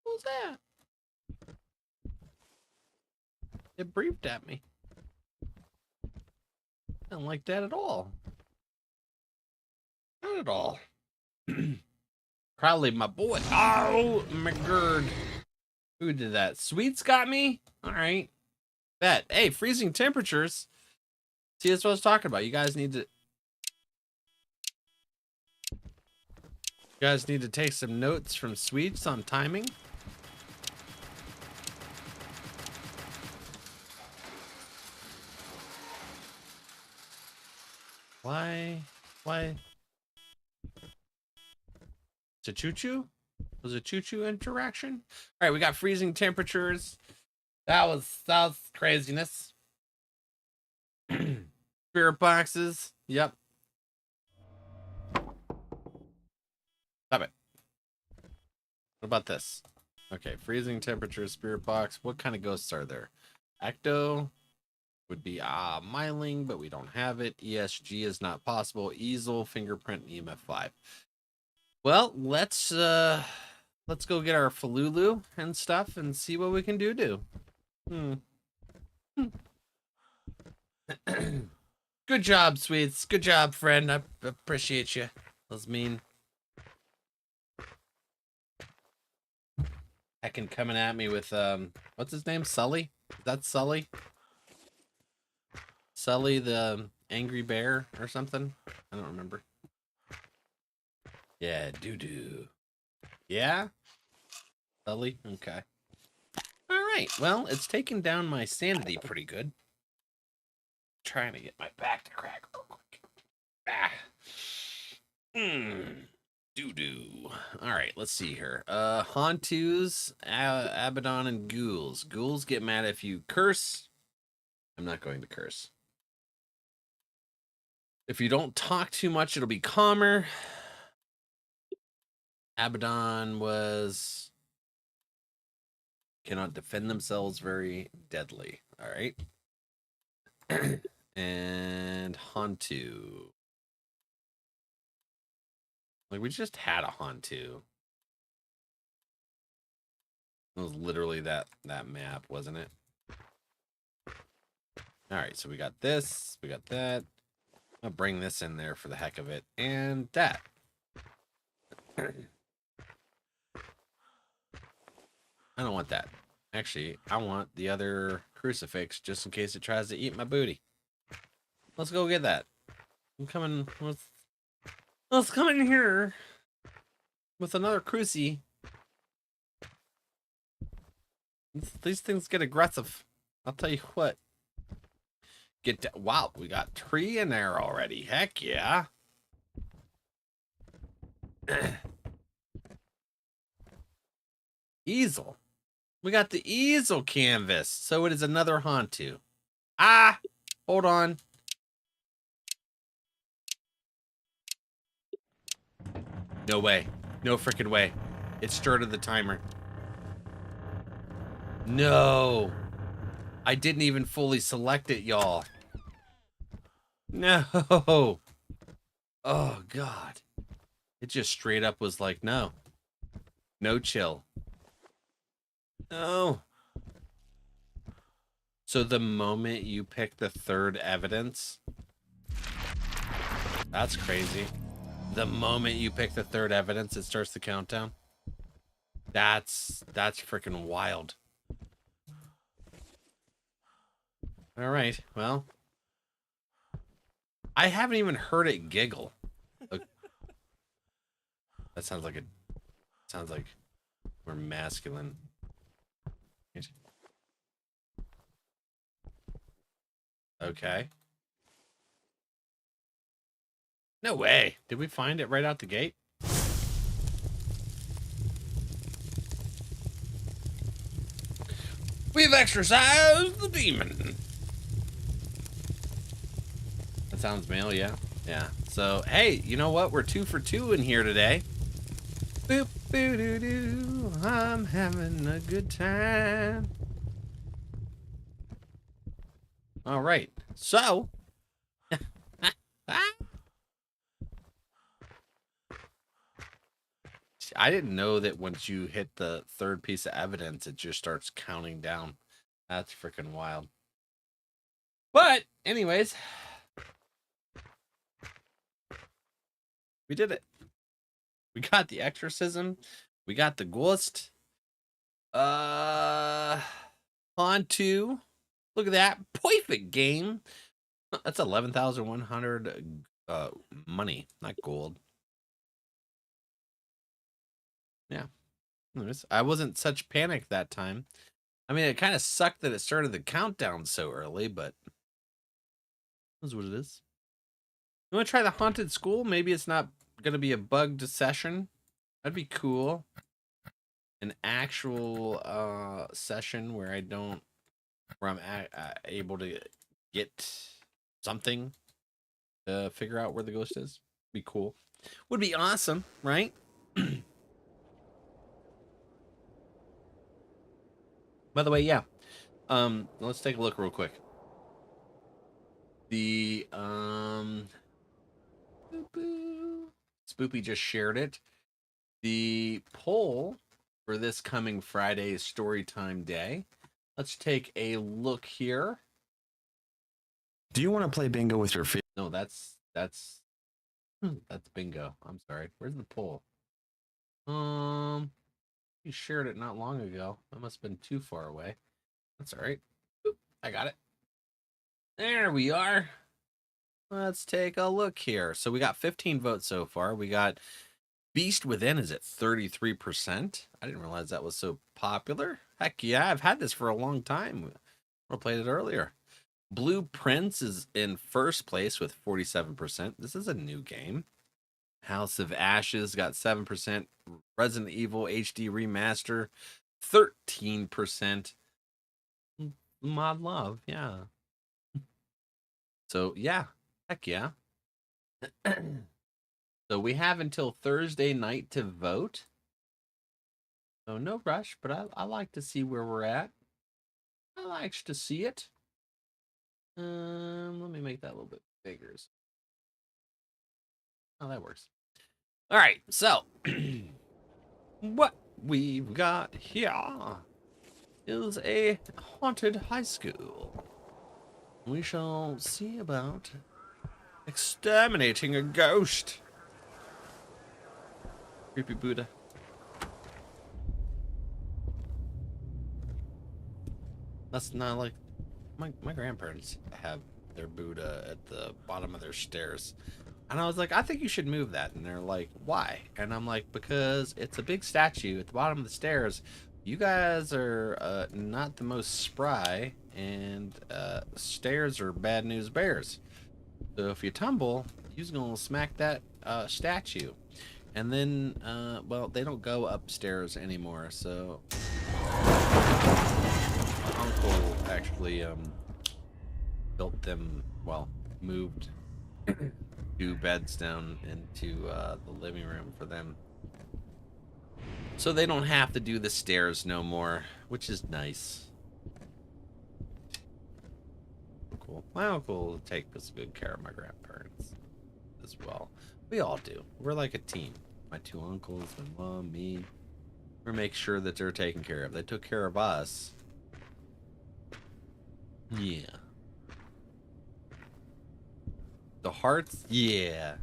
Who's that? It breathed at me. I don't like that at all. Not at all. Crowley, my boy. Oh, my god. Who did that? Sweets got me? All right. Bet. Hey, freezing temperatures. See, that's what I was talking about. You guys need to take some notes from Sweets on timing. Why? It's a choo-choo? Was a choo-choo interaction? All right, we got freezing temperatures. That was craziness. Spirit boxes. Yep. Stop it. What about this? Okay, freezing temperatures, spirit box. What kind of ghosts are there? Ecto would be Myling, but we don't have it. ESG is not possible. Easel, fingerprint, and EMF 5. Well, let's go get our Falulu and stuff and see what we can do. Good job, Sweets. Good job, friend. I appreciate you. That was mean. Heckin' coming at me with what's his name? Sully? Is that Sully? Sully the angry bear or something? I don't remember. Yeah, doo-doo. Yeah? Sully? Okay. Alright, well, it's taken down my sanity pretty good. Trying to get my back to crack real quick. Ah. Doo-doo. All right, let's see here. Hantus, Abaddon, and Ghouls. Ghouls get mad if you curse. I'm not going to curse. If you don't talk too much, it'll be calmer. Abaddon was cannot defend themselves, very deadly. All right. And Hantu. Like, we just had a Hantu. It was literally that map, wasn't it? All right, so we got this, we got that. I'll bring this in there for the heck of it, and that. I don't want that. Actually, I want the other crucifix just in case it tries to eat my booty. Let's go get that. I'm coming. Let's come in here with another cruci. These things get aggressive. I'll tell you what. Wow, we got 3 in there already. Heck yeah. Easel. We got the easel canvas. So it is another Hantu. Ah, hold on. No way. No freaking way. It started the timer. No. I didn't even fully select it, y'all. No. Oh, God. It just straight up was like, no. No chill. No. So the moment you pick the 3rd evidence, that's crazy. The moment you pick the 3rd evidence, it starts the countdown. That's freaking wild. All right, well, I haven't even heard it giggle. That sounds like we're masculine. Okay. No way. Did we find it right out the gate? We've exorcised the demon. That sounds male, yeah. Yeah. So, hey, you know what? We're 2 for 2 in here today. Boop, boo, doo, doo. I'm having a good time. All right. So, I didn't know that once you hit the 3rd piece of evidence, it just starts counting down. That's freaking wild. But, anyways, we did it. We got the exorcism. We got the ghost. On to, look at that. Perfect game. That's 11,100 money, not gold. Yeah. Anyways, I wasn't such panic that time. I mean, it kind of sucked that it started the countdown so early, but that's what it is. You want to try the haunted school? Maybe it's not going to be a bugged session. That'd be cool. An actual session where I'm able to get something to figure out where the ghost is. Be cool. Would be awesome, right? By the way, yeah. Let's take a look real quick. The Spoopy just shared it. The poll for this coming Friday is Storytime Day. Let's take a look here. Do you want to play bingo with your feet? No, that's bingo. I'm sorry. Where's the poll? You shared it not long ago. That must have been too far away. That's all right. Oop, I got it. There we are. Let's take a look here. So we got 15 votes so far. We got Beast Within is at 33%. I didn't realize that was so popular. Heck yeah, I've had this for a long time. I played it earlier. Blue Prince is in first place with 47%. This is a new game. House of Ashes got 7%. Resident Evil HD Remaster, 13%. Mod Love, yeah. So, yeah. Heck yeah. So we have until Thursday night to vote. So no rush, but I like to see where we're at. I like to see it. Let me make that a little bit bigger. Oh, that works. All right, so what we've got here is a haunted high school. We shall see about exterminating a ghost. Creepy Buddha. That's not like my grandparents have their Buddha at the bottom of their stairs. And I was like, I think you should move that. And they're like, why? And I'm like, because it's a big statue at the bottom of the stairs. You guys are not the most spry, and stairs are bad news bears. So if you tumble, you're going to smack that statue. And then, well, they don't go upstairs anymore. So my uncle actually built them, well, moved 2 beds down into the living room for them. So they don't have to do the stairs no more, which is nice. Cool. My uncle will take good care of my grandparents as well. We all do. We're like a team. My 2 uncles, my mom, me. We make sure that they're taken care of. They took care of us. Yeah. The hearts? Yeah.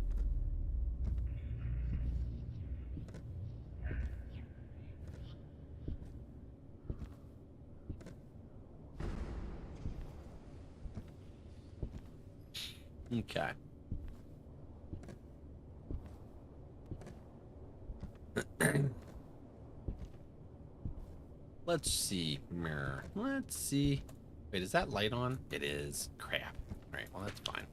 Okay. Let's see. Mirror. Let's see. Wait, is that light on? It is. Crap. Alright, well, that's fine.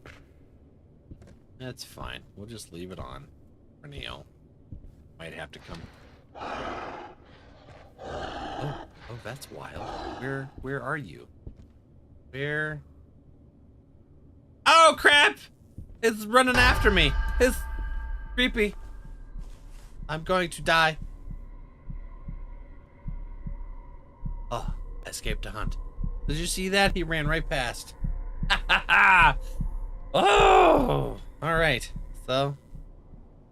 That's fine. We'll just leave it on for Neo. Might have to come. Oh, that's wild. Where are you? Where? Oh, crap! It's running after me. It's creepy. I'm going to die. Oh, escaped to hunt. Did you see that? He ran right past. Oh! Alright. So,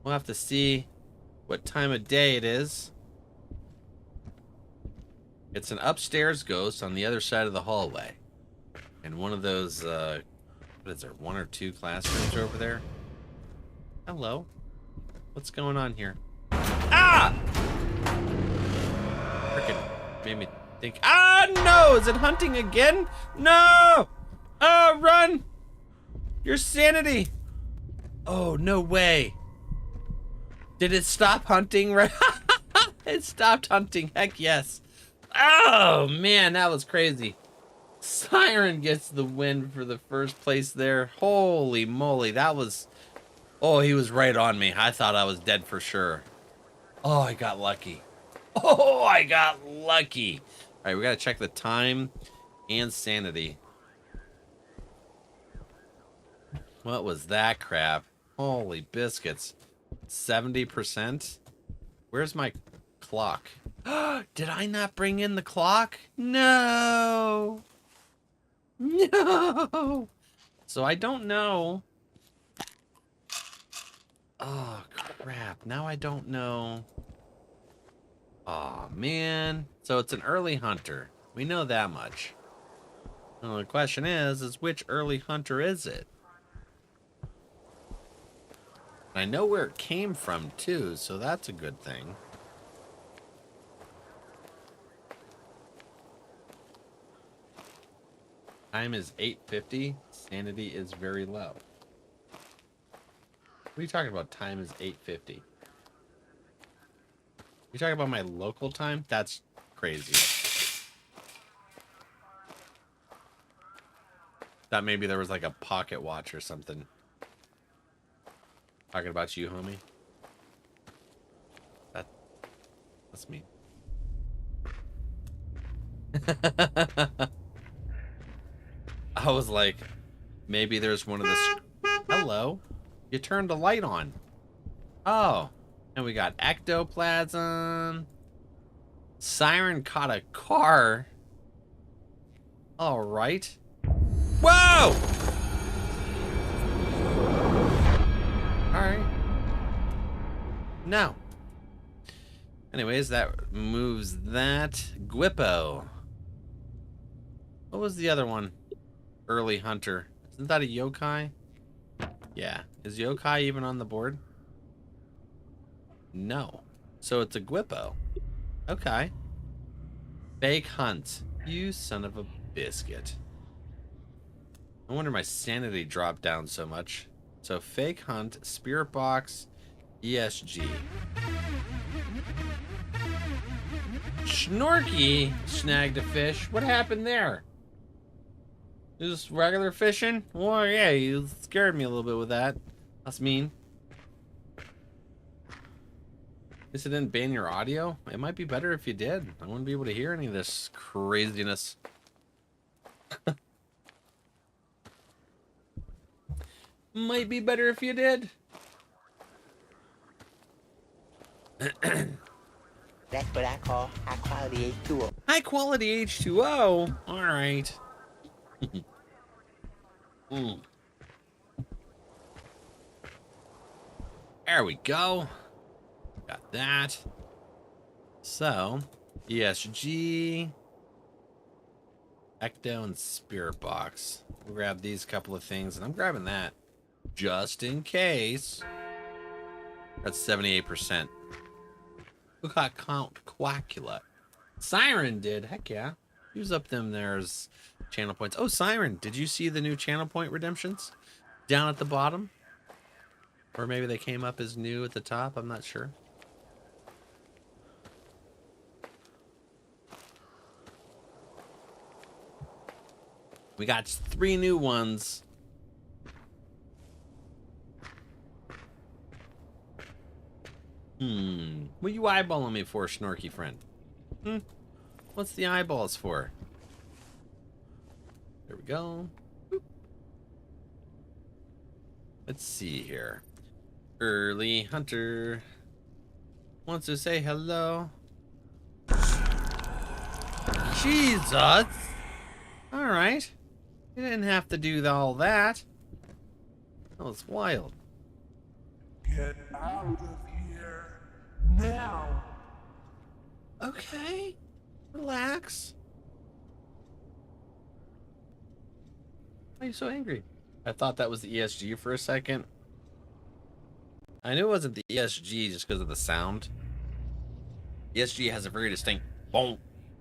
we'll have to see what time of day it is. It's an upstairs ghost on the other side of the hallway. And one of those, what is there, 1 or 2 classrooms over there? Hello? What's going on here? Ah! Frickin' made me think. Ah, no! Is it hunting again? No! Oh, run! Your sanity! Oh, no way. Did it stop hunting? Right? It stopped hunting. Heck yes. Oh, man, that was crazy. Siren gets the win for the first place there. Holy moly, that was... Oh, he was right on me. I thought I was dead for sure. Oh, I got lucky. Oh, I got lucky. All right, we got to check the time and sanity. What was that crap? Holy biscuits. 70%? Where's my clock? Did I not bring in the clock? No. No. So I don't know. Oh, crap. Now I don't know. Oh, man. So it's an early hunter. We know that much. Well, the question is which early hunter is it? I know where it came from, too, so that's a good thing. Time is 8:50. Sanity is very low. What are you talking about? Time is 8:50. You talking about my local time? That's crazy. Thought maybe there was like a pocket watch or something. Talking about you, homie. That's me. I was like, maybe there's one of the... Hello. You turned the light on. Oh. And we got ectoplasm. Siren caught a car. All right. Whoa! All right. No. Anyways, that moves that. Gwippo. What was the other one? Early Hunter. Isn't that a yokai? Yeah. Is yokai even on the board? No. So it's a Gwippo. Okay. Fake Hunt. You son of a biscuit. I wonder my sanity dropped down so much. So Fake Hunt, Spirit Box, ESG. Snorky snagged a fish. What happened there? Just regular fishing? Well, yeah, you scared me a little bit with that. That's mean. Guess it didn't ban your audio? It might be better if you did. I wouldn't be able to hear any of this craziness. Might be better if you did. That's what I call high quality H2O. High quality H2O? Alright. There we go. Got that. So, ESG, Ecto, and Spirit Box. We'll grab these couple of things, and I'm grabbing that just in case. That's 78%. Who got Count Quackula? Siren did. Heck yeah. Use up them there's channel points. Oh, Siren, did you see the new channel point redemptions down at the bottom? Or maybe they came up as new at the top. I'm not sure. We got 3 new ones. What are you eyeballing me for, Snorky friend? What's the eyeballs for? There we go. Boop. Let's see here. Early Hunter wants to say hello. Jesus! Alright. You didn't have to do all that. That was wild. Get out of here now. Okay. Relax. Why are you so angry? I thought that was the ESG for a second. I knew it wasn't the ESG just because of the sound. ESG has a very distinct bonk,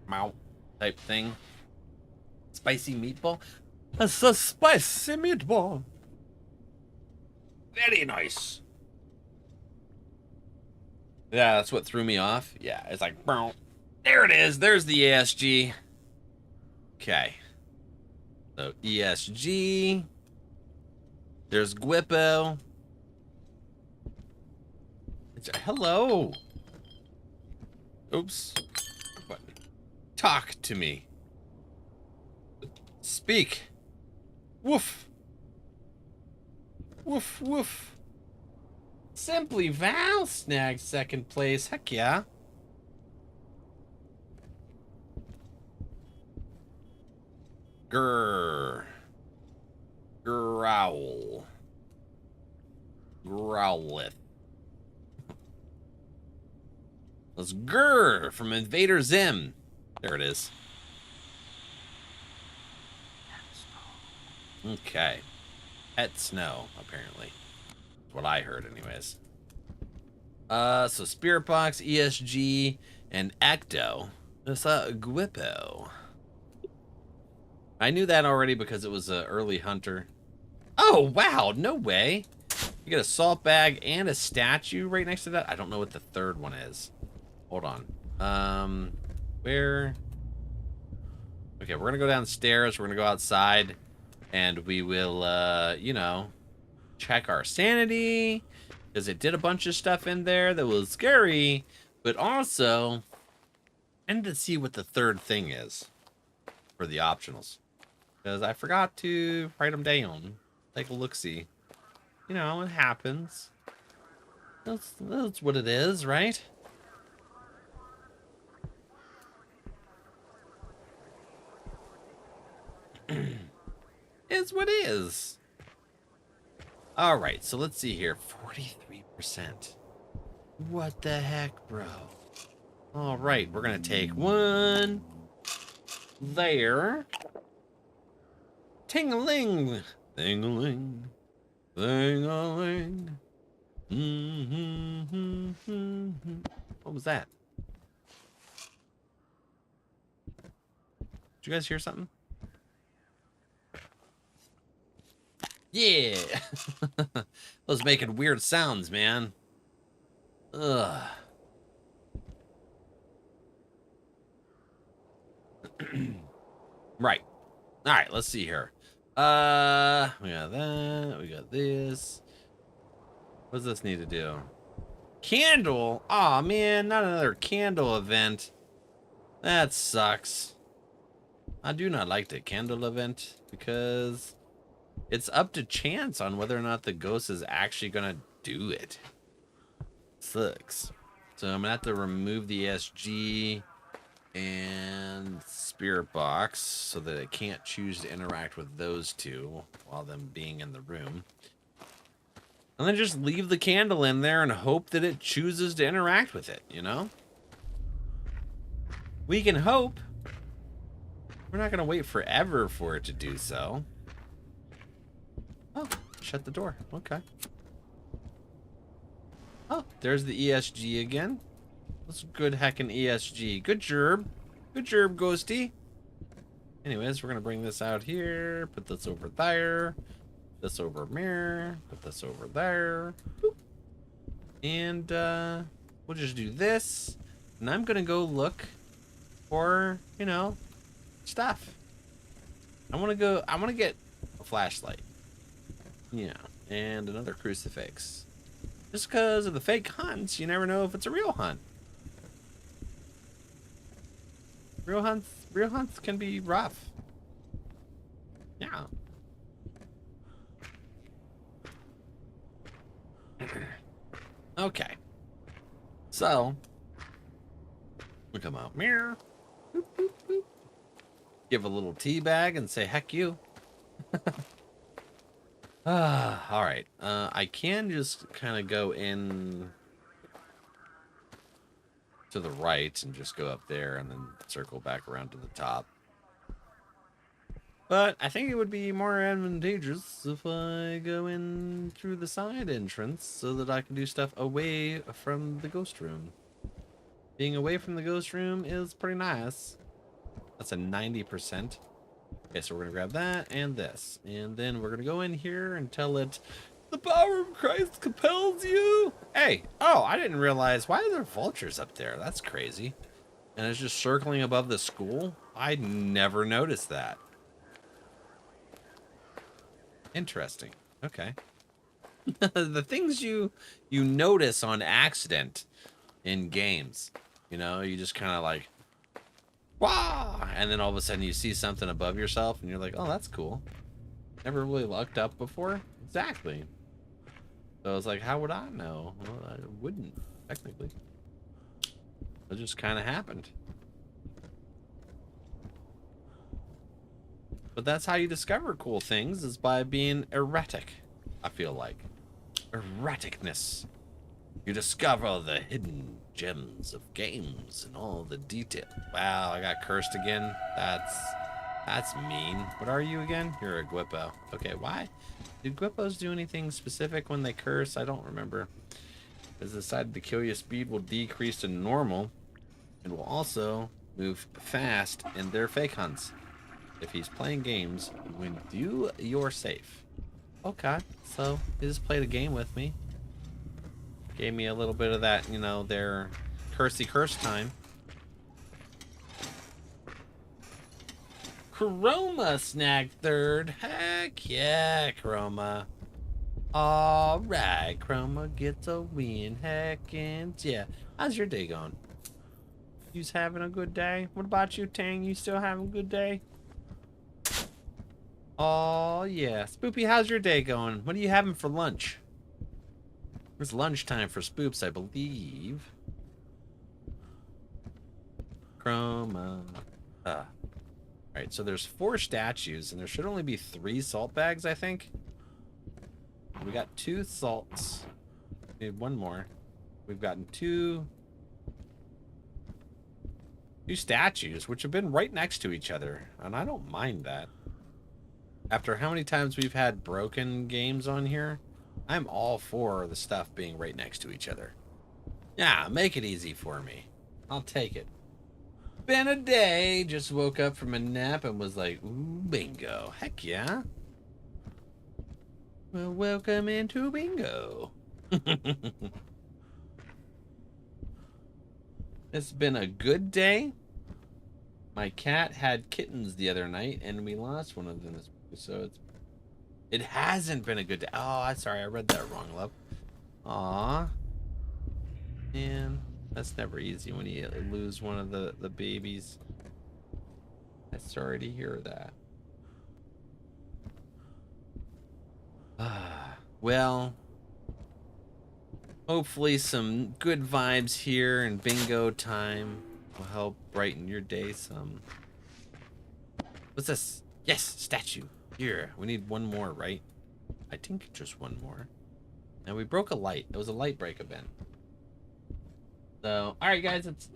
mouth type thing. Spicy meatball? That's a spicy meatball. Very nice. Yeah, that's what threw me off. Yeah, it's like, there it is. There's the ESG. Okay. So ESG. There's Gwippo. Hello. Oops. Button. Talk to me. Speak. Woof. Woof, woof. Simply Val snagged second place. Heck yeah. Grrr. Growl. Growlith. Let's grrr from Invader Zim. There it is. Okay. Pet Snow, apparently. That's what I heard, anyways. So Spirit Box, ESG, and Ecto. This Gwippo. I knew that already because it was an early hunter. Oh, wow, no way. You get a salt bag and a statue right next to that. I don't know what the third one is. Hold on. Where? Okay, we're gonna go downstairs. We're gonna go outside. and we will, you know, check our sanity, because it did a bunch of stuff in there that was scary, but also, and to see what the third thing is for the optionals, because I forgot to write them down. Take a look-see. You know, it happens. That's what it is, right? It's what it is. All right, so let's see here. 43%. What the heck, bro? All right, we're gonna take one there. Ting-a-ling, ting-a-ling, ting-a-ling. What was that? Did you guys hear something? Yeah. Those making weird sounds, man. Ugh. Right. All right, let's see here. We got that. We got this. What does this need to do? Candle? Aw, man, not another candle event. That sucks. I do not like the candle event because it's up to chance on whether or not the ghost is actually gonna do it. Sucks. So I'm gonna have to remove the ESG and spirit box so that it can't choose to interact with those two while them being in the room. And then just leave the candle in there and hope that it chooses to interact with it, you know? We can hope. We're not gonna wait forever for it to do so. Oh, shut the door. Okay. Oh, there's the ESG again. That's a good heckin' ESG. Good gerb. Good gerb, ghosty. Anyways, we're gonna bring this out here. Put this over there. This over mirror. Put this over there. Boop. And we'll just do this. And I'm gonna go look for, you know, stuff. I wanna get a flashlight. Yeah. And another crucifix. Just because of the fake hunts, you never know if it's a real hunt. Real hunts can be rough. Yeah. Okay. So, we come out mirror. Boop, boop, boop. Give a little tea bag and say, heck you. All right. I can just kind of go in to the right and just go up there and then circle back around to the top. But I think it would be more advantageous if I go in through the side entrance so that I can do stuff away from the ghost room. Being away from the ghost room is pretty nice. That's a 90%. Okay, so we're gonna grab that and this. And then we're gonna go in here and tell it, the power of Christ compels you. Hey, oh, I didn't realize, why are there vultures up there? That's crazy. And it's just circling above the school? I never noticed that. Interesting. Okay. The things you notice on accident in games, you know, you just kind of like, wow, and then all of a sudden you see something above yourself and you're like, oh, that's cool. Never really looked up before. Exactly. So I was like, how would I know? Well, I wouldn't, technically. It just kind of happened. But that's how you discover cool things, is by being erratic, I feel like. Erraticness. You discover the hidden gems of games and all the detail. Wow, I got cursed again. That's mean. What are you again? You're a Gwippo. Okay, why? Did Gwippos do anything specific when they curse? I don't remember. As decided to kill you, speed will decrease to normal and will also move fast in their fake hunts. If he's playing games, when you're safe. Okay, so he just played a game with me. Gave me a little bit of that, you know, their cursey curse time. Chroma snagged third. Heck yeah, Chroma. All right, Chroma gets a win. Heckins yeah. How's your day going? You's having a good day? What about you, Tang? You still having a good day? Oh yeah. Spoopy, how's your day going? What are you having for lunch? It's lunchtime for Spoops, I believe. Chroma. Alright, so there's 4 statues, and there should only be 3 salt bags, I think. We got 2 salts. We need 1 more. We've gotten 2 statues, which have been right next to each other, and I don't mind that. After how many times we've had broken games on here, I'm all for the stuff being right next to each other. Yeah, make it easy for me. I'll take it. Been a day, just woke up from a nap and was like, ooh, bingo. Heck yeah. Well, welcome into bingo. It's been a good day. My cat had kittens the other night, and we lost one of them this week, so it hasn't been a good day. Oh, I'm sorry, I read that wrong, love. Aw. Man, that's never easy when you lose one of the babies. I'm sorry to hear that. Well, hopefully some good vibes here and bingo time will help brighten your day some. What's this? Yes, statue. Here, we need 1 more, right? I think just 1 more. And we broke a light. It was a light break event. So, alright guys, it's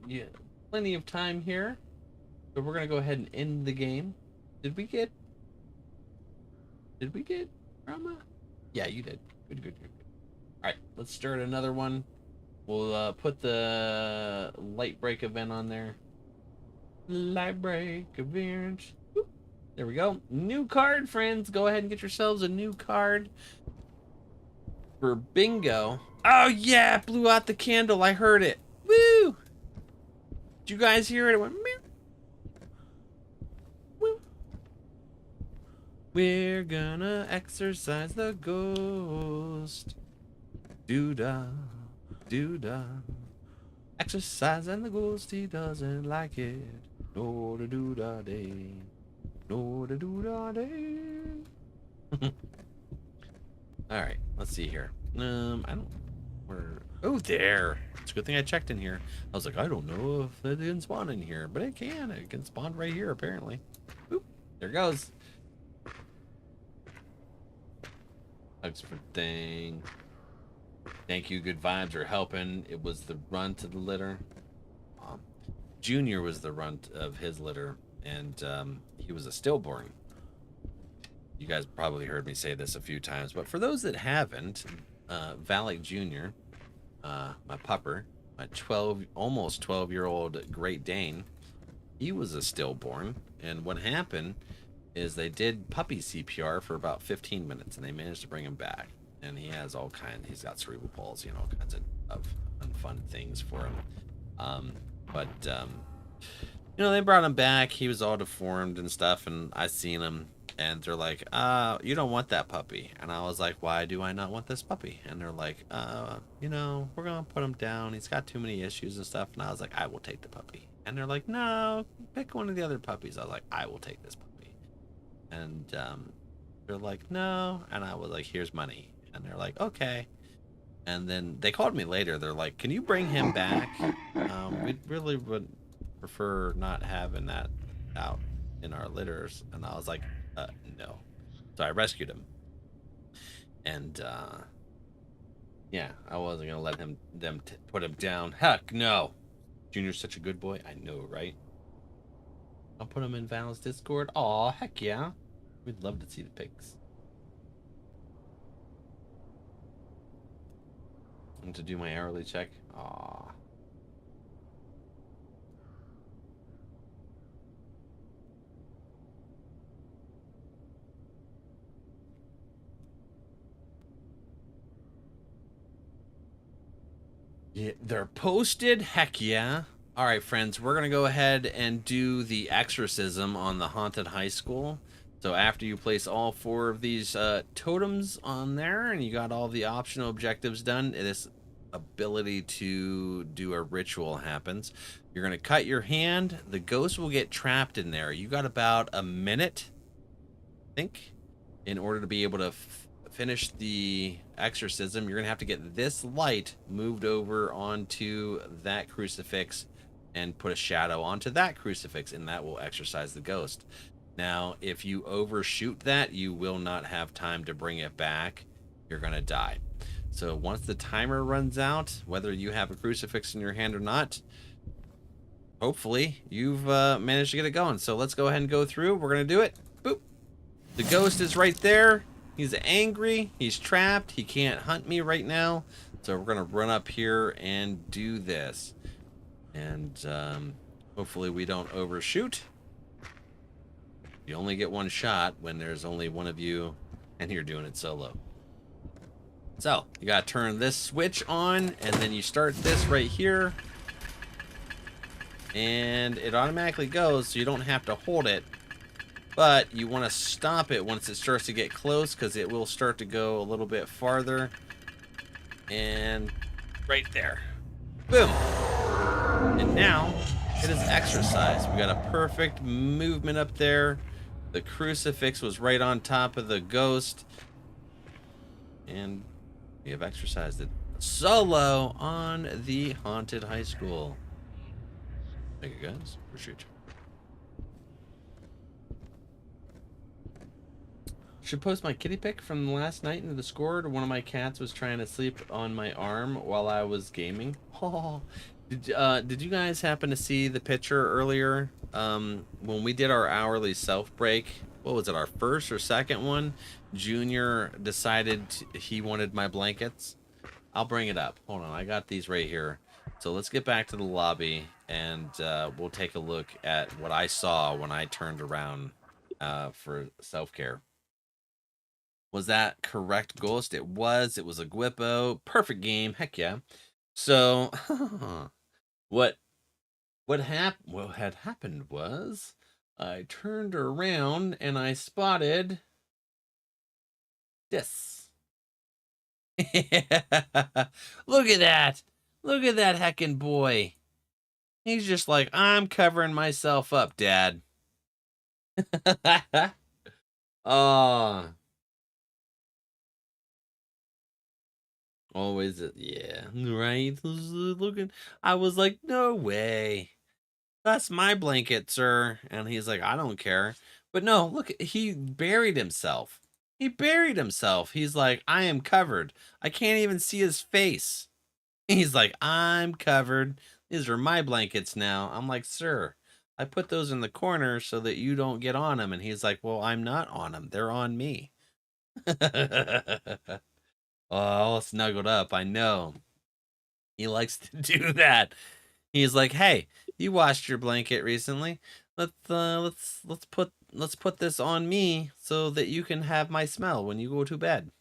yeah, plenty of time here. So we're gonna go ahead and end the game. Did we get Rama? Yeah, you did. Good. Alright, let's start another one. We'll put the light break event on there. Light break event. Whoop. There we go. New card, friends. Go ahead and get yourselves a new card for bingo. Oh yeah, it blew out the candle. I heard it. Woo! Did you guys hear it? It went meow. Woo. We're gonna exorcise the ghost. Doo-da, doo-da. Exorcising the ghost, he doesn't like it. No da doo-da day. No da doo-da day. Alright, let's see here. I don't... Oh, there! It's a good thing I checked in here. I was like, I don't know if it can spawn in here, but it can. It can spawn right here, apparently. Oop, there it goes. Hugs for thing. Thank you, good vibes are helping. It was the runt of the litter. Junior was the runt of his litter, and he was a stillborn. You guys probably heard me say this a few times, but for those that haven't, Valak Jr., my pupper, my almost 12-year-old Great Dane, he was a stillborn, and what happened is they did puppy CPR for about 15 minutes, and they managed to bring him back. And he has all kinds, he's got cerebral palsy and all kinds of unfun things for him. You know, they brought him back. He was all deformed and stuff, and I seen him, and they're like, you don't want that puppy. And I was like, why do I not want this puppy? And they're like, you know, we're gonna put him down. He's got too many issues and stuff. And I was like, I will take the puppy. And they're like, no, pick one of the other puppies. I was like, I will take this puppy. And they're like, no. And I was like, here's money. And they're like, okay. And then they called me later. They're like, can you bring him back? We really would prefer not having that out in our litters. And I was like, no. So I rescued him. And yeah, I wasn't gonna let them put him down. Heck no. Junior's such a good boy. I know, right? I'll put him in Val's Discord. Aw, heck yeah. We'd love to see the pics. To do my hourly check. Aw. Yeah, they're posted. Heck yeah. All right, friends, we're going to go ahead and do the exorcism on the haunted high school. So after you place all 4 of these totems on there and you got all the optional objectives done, this ability to do a ritual happens. You're going to cut your hand. The ghost will get trapped in there. You got about a minute, I think, in order to be able to finish the exorcism. You're going to have to get this light moved over onto that crucifix and put a shadow onto that crucifix, and that will exorcise the ghost. Now, if you overshoot that, you will not have time to bring it back. You're going to die. So once the timer runs out, whether you have a crucifix in your hand or not, hopefully you've managed to get it going. So let's go ahead and go through. We're going to do it. Boop. The ghost is right there. He's angry. He's trapped. He can't hunt me right now. So we're going to run up here and do this. And hopefully we don't overshoot. You only get 1 shot when there's only one of you and you're doing it solo. So you got to turn this switch on, and then you start this right here. And it automatically goes, so you don't have to hold it. But you want to stop it once it starts to get close, because it will start to go a little bit farther. And right there. Boom. And now it is exorcised. We got a perfect movement up there. The crucifix was right on top of the ghost. And we have exorcised it solo on the haunted high school. Thank you, guys. Appreciate you. Should post my kitty pic from last night into the Discord. One of my cats was trying to sleep on my arm while I was gaming. Oh, did you guys happen to see the picture earlier? When we did our hourly self break, what was it, our first or second one? Junior decided he wanted my blankets. I'll bring it up. Hold on, I got these right here. So let's get back to the lobby, and we'll take a look at what I saw when I turned around for self-care. Was that correct, Ghost? It was. It was a Gwippo. Perfect game. Heck yeah. So what had happened was I turned around and I spotted this. Look at that. Look at that heckin' boy. He's just like, I'm covering myself up, Dad. Oh. Always, yeah, right? Looking, I was like, no way. That's my blanket, sir. And he's like, I don't care. But no, look, he buried himself. He buried himself. He's like, I am covered. I can't even see his face. He's like, I'm covered. These are my blankets now. I'm like, sir, I put those in the corner so that you don't get on them. And he's like, well, I'm not on them. They're on me. Oh, snuggled up. I know. He likes to do that. He's like, "Hey, you washed your blanket recently. Let's put this on me so that you can have my smell when you go to bed."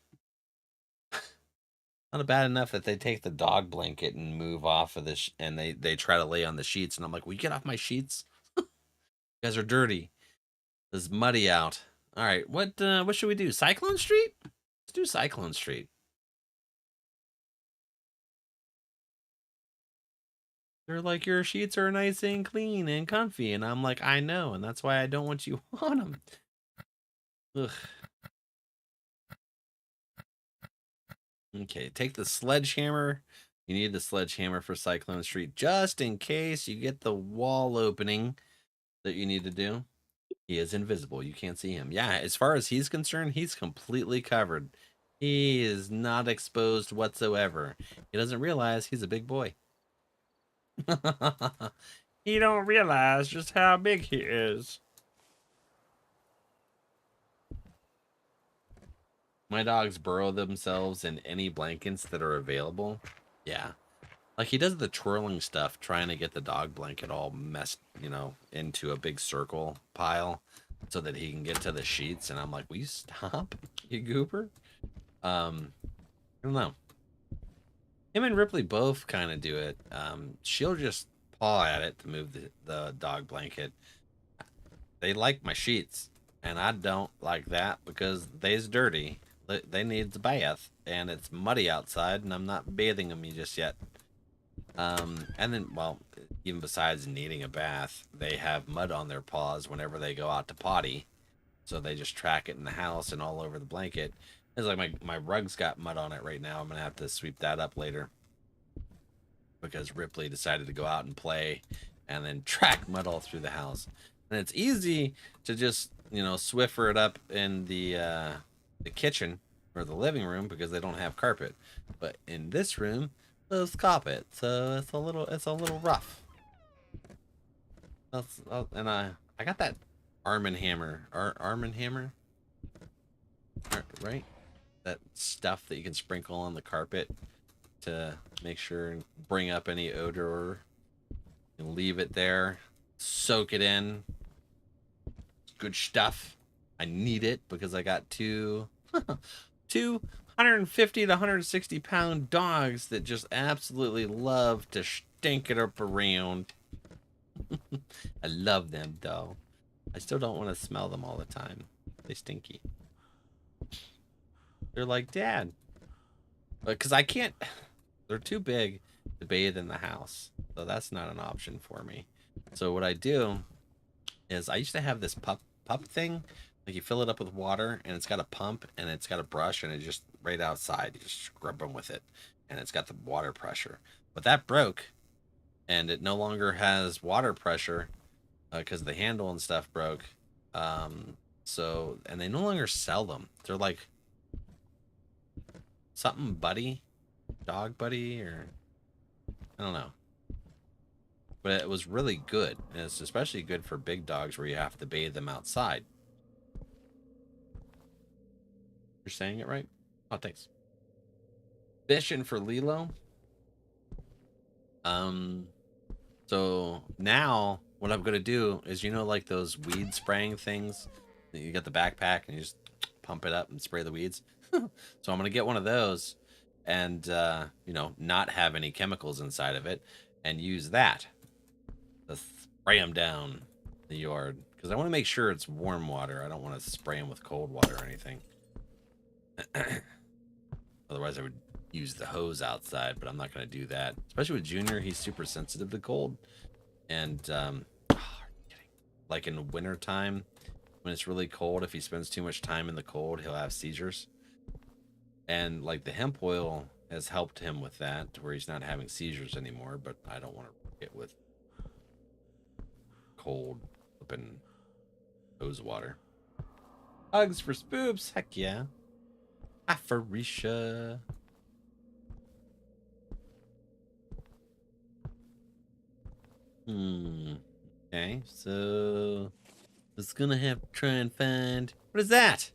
Not bad enough that they take the dog blanket and move off of this, and they try to lay on the sheets, and I'm like, "Will you get off my sheets? You guys are dirty. It's muddy out." All right, what should we do? Cyclone Street? Let's do Cyclone Street. They're like, your sheets are nice and clean and comfy. And I'm like, I know. And that's why I don't want you on them. Ugh. Okay, take the sledgehammer. You need the sledgehammer for Cyclone Street just in case you get the wall opening that you need to do. He is invisible. You can't see him. Yeah, as far as he's concerned, he's completely covered. He is not exposed whatsoever. He doesn't realize he's a big boy. He don't realize just how big he is. My dogs burrow themselves in any blankets that are available. Yeah. Like he does the twirling stuff, trying to get the dog blanket all messed, into a big circle pile so that he can get to the sheets. And I'm like, will you stop, you goober? I don't know. Him and Ripley both kind of do it. She'll just paw at it to move the dog blanket. They like my sheets, and I don't like that because they's dirty. They needs a bath, and it's muddy outside, and I'm not bathing them just yet. And then, well, even besides needing a bath, they have mud on their paws whenever they go out to potty. So they just track it in the house and all over the blanket. It's like my rug's got mud on it right now. I'm going to have to sweep that up later. Because Ripley decided to go out and play and then track mud all through the house. And it's easy to just, you know, Swiffer it up in the kitchen or the living room because they don't have carpet. But in this room, there's carpet, so it's a little rough. And I got that Arm & Hammer, right? That stuff that you can sprinkle on the carpet to make sure and bring up any odor. And leave it there, soak it in. Good stuff. I need it because I got two 150 to 160 pound dogs that just absolutely love to stink it up around. I love them though. I still don't want to smell them all the time. They stinky. They're like, Dad. Because I can't. They're too big to bathe in the house. So that's not an option for me. So what I do is I used to have this pup thing. Like you fill it up with water and it's got a pump and it's got a brush and it just right outside. You just scrub them with it. And it's got the water pressure. But that broke. And it no longer has water pressure. Because the handle and stuff broke. So, and they no longer sell them. They're like something buddy, dog buddy, or I don't know. But it was really good. And it's especially good for big dogs where you have to bathe them outside. You're saying it right? Oh, thanks. Fishing for Lilo. So now what I'm going to do is, you know, like those weed spraying things, you get the backpack and you just pump it up and spray the weeds. So I'm going to get one of those and, you know, not have any chemicals inside of it and use that to spray them down the yard. Because I want to make sure it's warm water. I don't want to spray them with cold water or anything. Otherwise I would use the hose outside, but I'm not going to do that. Especially with Junior, he's super sensitive to cold. And, like in the winter time, when it's really cold, if he spends too much time in the cold, he'll have seizures. And like the hemp oil has helped him with that, to where he's not having seizures anymore, but I don't want to get with cold flipping hose water. Hugs for Spoops, heck yeah. Apharisha. Okay, so it's gonna have to try and find. What is that?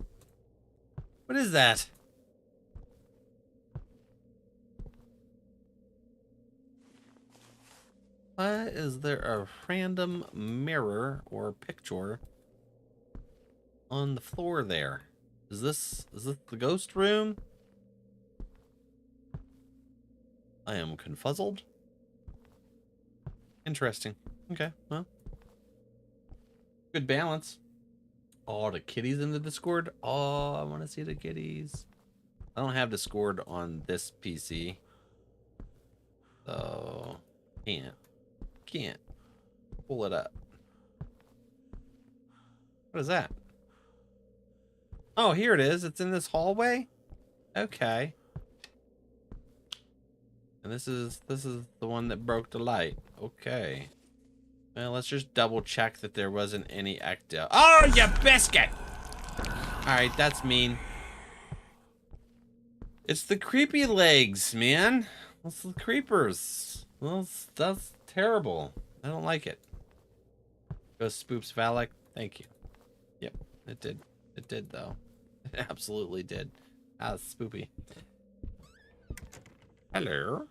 What is that? Why is there a random mirror or picture on the floor there? Is this the ghost room? I am confuzzled. Interesting. Okay, well. Good balance. Oh, the kitties in the Discord. Oh, I want to see the kitties. I don't have Discord on this PC. So, can't pull it up. What is that? Oh, here it is. It's in this hallway. Okay. And this is the one that broke the light. Okay. Well, let's just double check that there wasn't any ecto. Oh, you biscuit! Alright, that's mean. It's the creepy legs, man. It's the creepers. Well, that's terrible. I don't like it. Go Spoops Valak. Thank you. Yep, it did. It did, though. It absolutely did. Ah, spoopy. Hello?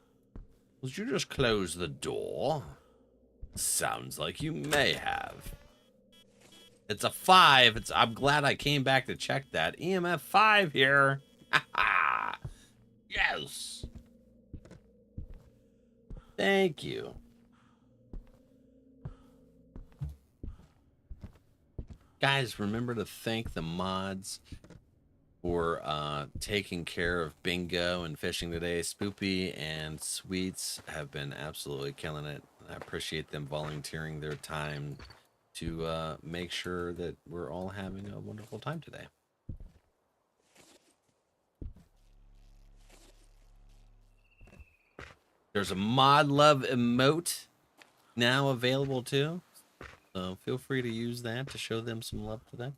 Did you just close the door? Sounds like you may have. It's a 5. I'm glad I came back to check that. EMF 5 here. Yes. Thank you. Guys, remember to thank the mods for taking care of Bingo and fishing today. Spoopy and Sweets have been absolutely killing it. I appreciate them volunteering their time to make sure that we're all having a wonderful time today. There's a mod love emote now available too, so feel free to use that to show them some love today.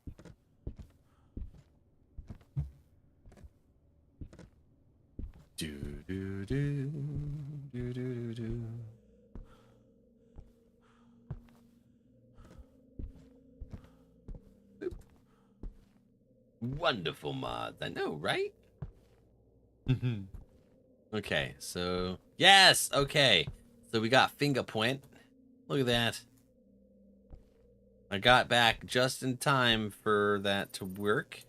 Do do do do do do. Wonderful mods, I know, right? Okay, so yes, okay, so we got finger point. Look at that. I got back just in time for that to work.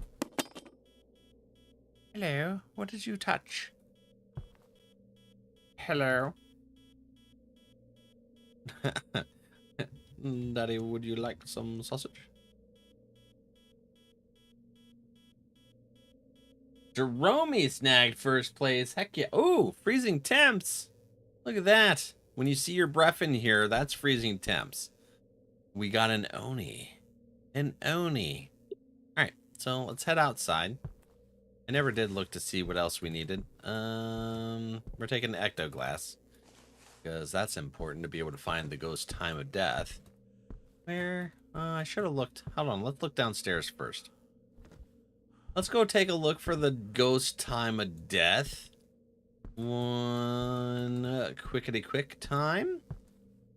Hello, what did you touch? Hello. Daddy, would you like some sausage? Jerome snagged first place. Heck yeah. Ooh, freezing temps. Look at that. When you see your breath in here, that's freezing temps. We got an Oni. An Oni. Alright, so let's head outside. I never did look to see what else we needed. We're taking the ectoglass, because that's important to be able to find the ghost time of death. Where? I should have looked. Hold on, let's look downstairs first. Let's go take a look for the ghost time of death. One quickity quick time.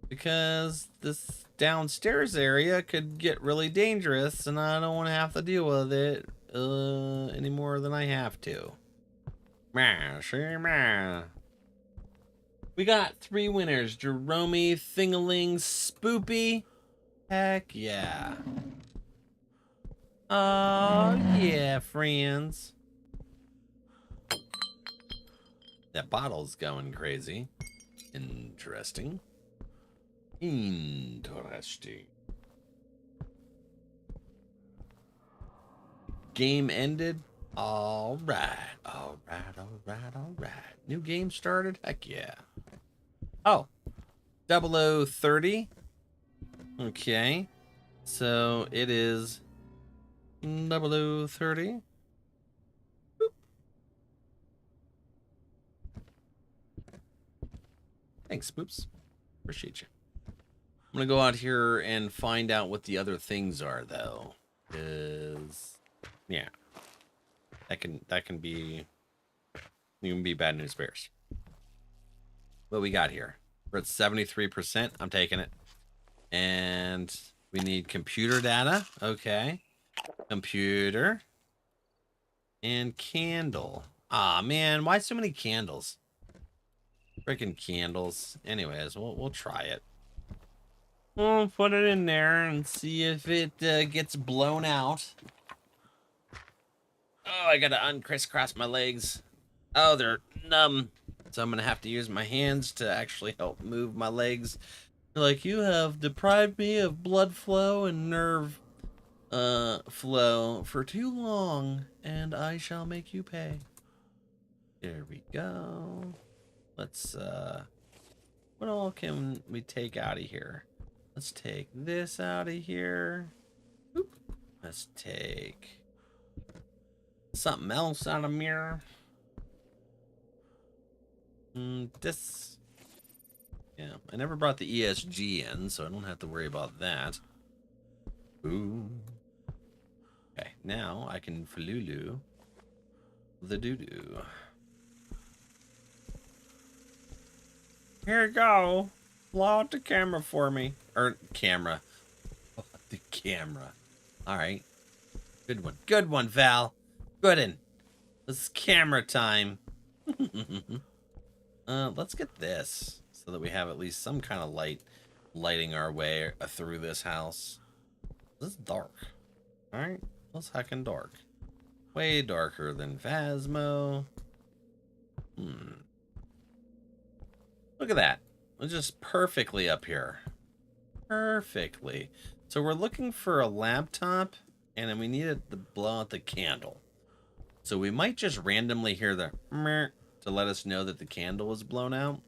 Because this downstairs area could get really dangerous and I don't want to have to deal with it any more than I have to. We got 3 winners. Jerome, Thingaling, Spoopy. Heck yeah. Oh yeah, friends. That bottle's going crazy. Interesting. Interesting. Game ended. All right. All right. All right. All right. New game started. Heck yeah. Oh. 0030. Okay. So it is 0030. Boop. Thanks, Spoops. Appreciate you. I'm gonna go out here and find out what the other things are, though. Is yeah, that can be bad news bears. What we got here? We're at 73%. I'm taking it, and we need computer data. Okay, computer and candle. Ah man, why so many candles? Freaking candles. Anyways, we'll try it. We'll put it in there and see if it gets blown out. Oh, I gotta uncrisscross my legs. Oh, they're numb. So I'm gonna have to use my hands to actually help move my legs. Like, you have deprived me of blood flow and nerve flow for too long, and I shall make you pay. There we go. Let's what all can we take out of here? Let's take this out of here. Oop. Let's take something else out of mirror. This. Yeah, I never brought the ESG in, so I don't have to worry about that. Ooh. Okay, now I can flulu the doo-doo. Here you go. Blow out the camera for me. Or camera. Oh, the camera. Alright. Good one. Good one, Val. Good one. This is camera time. Let's get this so that we have at least some kind of light lighting our way through this house. This is dark. Alright. Let's heckin' dark. Way darker than Phasmo. Look at that. It's just perfectly up here. Perfectly. So we're looking for a laptop, and then we needed to blow out the candle. So we might just randomly hear the meh to let us know that the candle is blown out.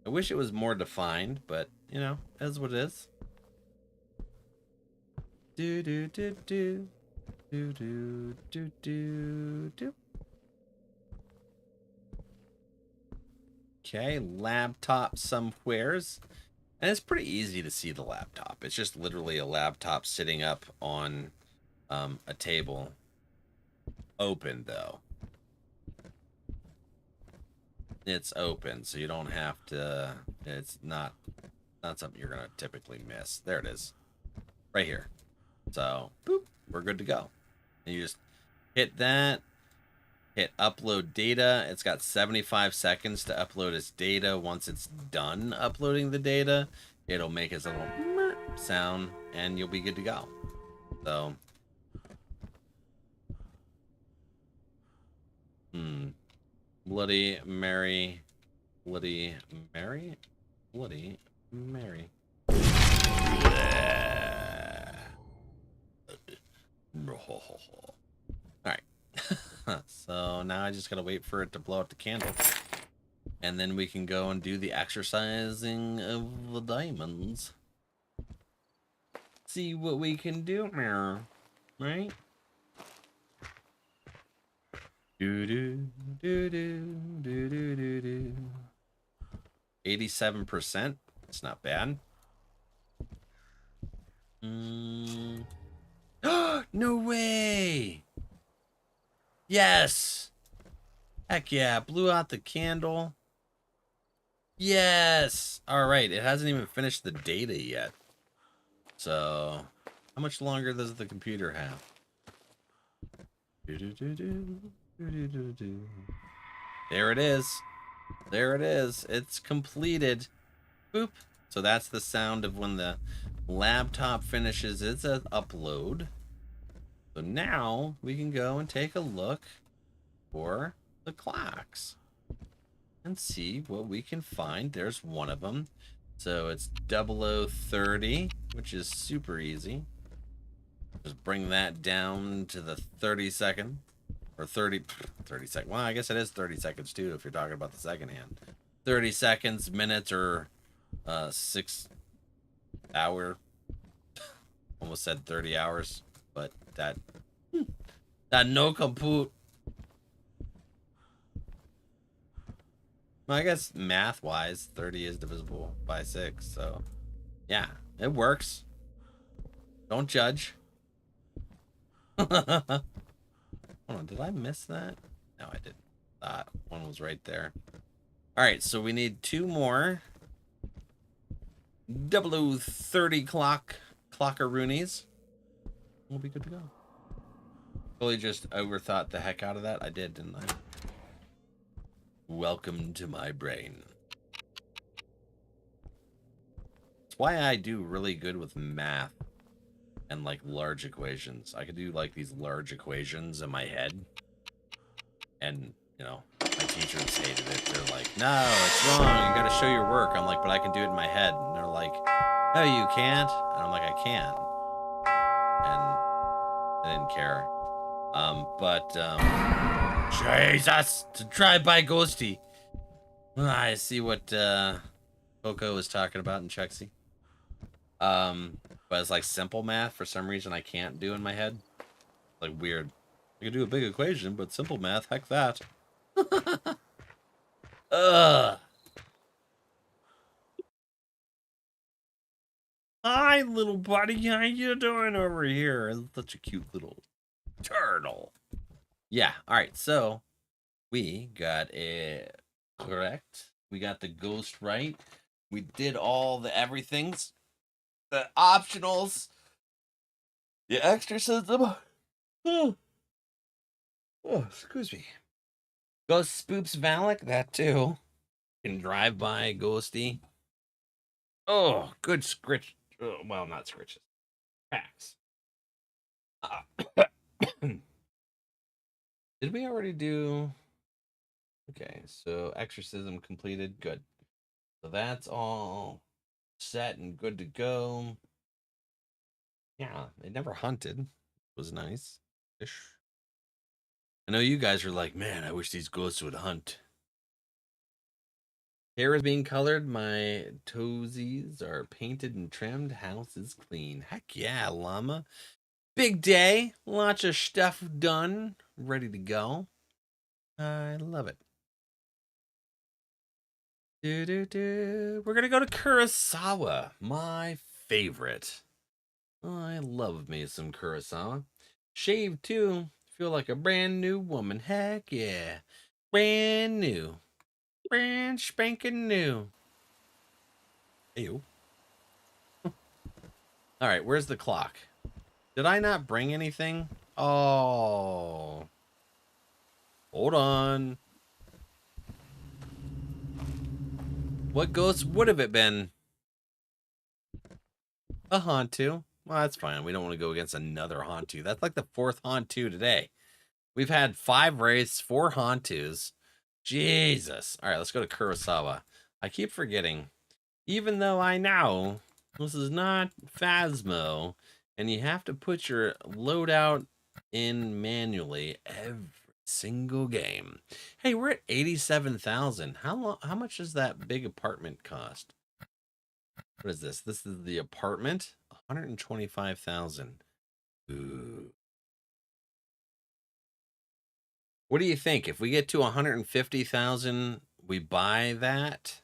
I wish it was more defined, but, you know, that's what it is. Do do do do do do do do do. Okay, laptop somewheres. And it's pretty easy to see the laptop. It's just literally a laptop sitting up on a table. Open, though. It's open, so you don't have to... It's not something you're going to typically miss. There it is. Right here. So, boop, we're good to go. And you just hit that. Hit upload data. It's got 75 seconds to upload its data. Once it's done uploading the data, it'll make its little sound, and you'll be good to go. So, Bloody Mary, Bloody Mary, Bloody Mary. Alright. So now I just gotta wait for it to blow out the candle. And then we can go and do the exorcising of the diamonds. See what we can do now. Right? Do do do do do do do do. 87%. It's not bad. No way! Yes! Heck yeah, blew out the candle. Yes! Alright, it hasn't even finished the data yet. So, how much longer does the computer have? There it is. There it is. It's completed. Boop. So that's the sound of when the laptop finishes its upload. So now we can go and take a look for the clocks and see what we can find. There's one of them. So it's 0030, which is super easy. Just bring that down to the 30 second or 30 second. Well, I guess it is 30 seconds too if you're talking about the second hand. 30 seconds, minutes, or 6 hour. Almost said 30 hours, but that no compute. Well, I guess math-wise, 30 is divisible by 6, so yeah, it works. Don't judge. Hold on, did I miss that? No, I didn't. That one was right there. All right, so we need 2 more 0030 clockaroonies. We'll be good to go. Totally just overthought the heck out of that. I did, didn't I? Welcome to my brain. That's why I do really good with math and like large equations. I could do like these large equations in my head, and you know, my teachers hated it. They're like, no, it's wrong, you gotta show your work. I'm like, but I can do it in my head. And they're like, no, you can't. And I'm like, I can. And I didn't care. Jesus, to drive-by ghosty. I see what Coco was talking about in Chexy. But it's like simple math for some reason I can't do in my head. Like weird. I could do a big equation, but simple math, heck that. Ugh. Hi, little buddy. How you doing over here? Such a cute little turtle. Yeah. All right. So we got it correct. We got the ghost right. We did all the everythings, the optionals, the exorcism. Oh, excuse me. Ghost spoops Valak, that too. Can drive by ghosty. Oh, good scritch. Oh, well, not scritches. Cracks. Did we already do? Okay, so exorcism completed. Good. So that's all set and good to go. Yeah, they never hunted. It was nice. Ish. I know you guys are like, man, I wish these ghosts would hunt. Hair is being colored. My toesies are painted and trimmed. House is clean. Heck yeah, llama. Big day. Lots of stuff done. Ready to go. I love it. We're going to go to Kurosawa. My favorite. I love me some Kurosawa. Shaved too. Feel like a brand new woman. Heck yeah. Brand new. Brand spanking new. Ew. All right, where's the clock? Did I not bring anything? Oh. Hold on. What ghost would have it been? A Hantu. Well, that's fine. We don't want to go against another Hantu. That's like the 4th Hantu today. We've had 5 wraiths, 4 Hantus. Jesus. All right, let's go to Kurosawa. I keep forgetting. Even though I know this is not Phasmo, and you have to put your loadout in manually every single game. Hey, we're at 87,000. How much does that big apartment cost? What is this? This is the apartment. 125,000. Ooh. What do you think? If we get to 150,000, we buy that?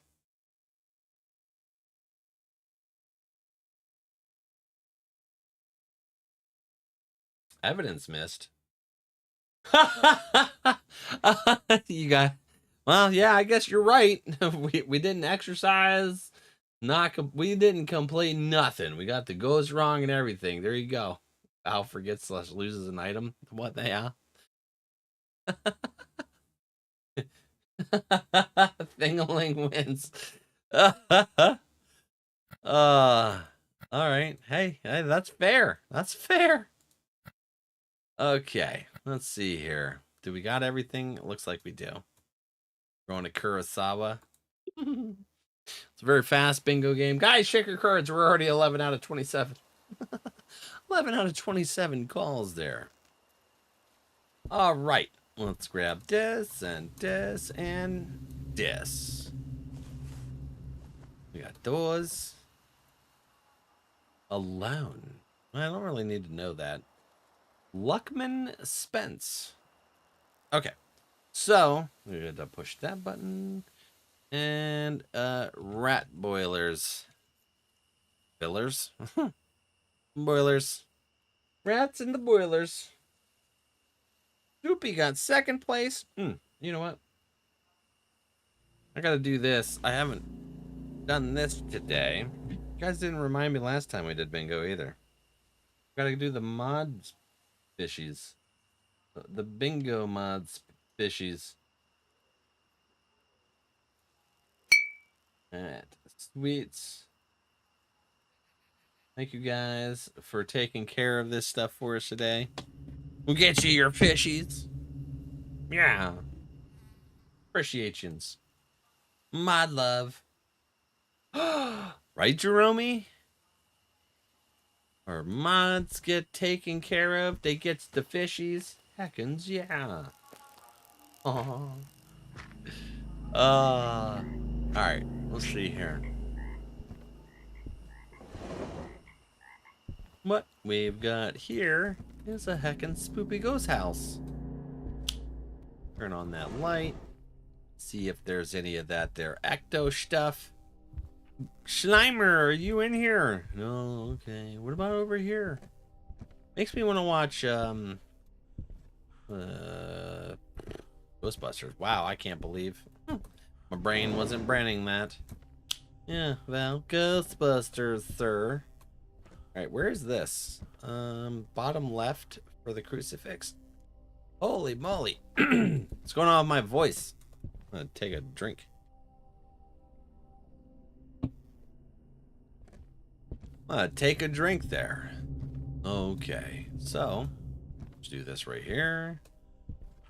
Evidence missed. You got, well, yeah, I guess you're right. We didn't exercise. We didn't complete nothing. We got the goes wrong and everything. There you go. Al forgets / loses an item. What the hell? Thingaling wins. All right. Hey, that's fair. That's fair. Okay, let's see here. Do we got everything? It looks like we do. Going to Kurosawa. It's a very fast bingo game. Guys, shake your cards. We're already 11 out of 27. 11 out of 27 calls there. All right. Let's grab this and this and this. We got those. Alone. I don't really need to know that. Luckman Spence. Okay. So, we got to push that button. And rat boilers. Billers? Boilers. Rats in the boilers. Doopy got 2nd place. You know what? I gotta do this. I haven't done this today. You guys didn't remind me last time we did bingo either. Gotta do the mod fishies. The bingo mods fishies. Alright. Sweets. Thank you guys for taking care of this stuff for us today. We'll get you your fishies. Yeah. Appreciations. Mod love. Right, Jerome? Our mods get taken care of. They get the fishies. Heckins, yeah. Aww. Alright, let's see here. What we've got here is a heckin' spoopy ghost house. Turn on that light. See if there's any of that there ecto stuff. Schleimer, are you in here? No, okay. What about over here? Makes me want to watch Ghostbusters. Wow, I can't believe my brain wasn't branding that. Yeah, well, Ghostbusters, sir. Alright, where is this? Bottom left for the crucifix. Holy moly. What's going on with my voice? I'm gonna take a drink. Take a drink there. Okay, so let's do this right here.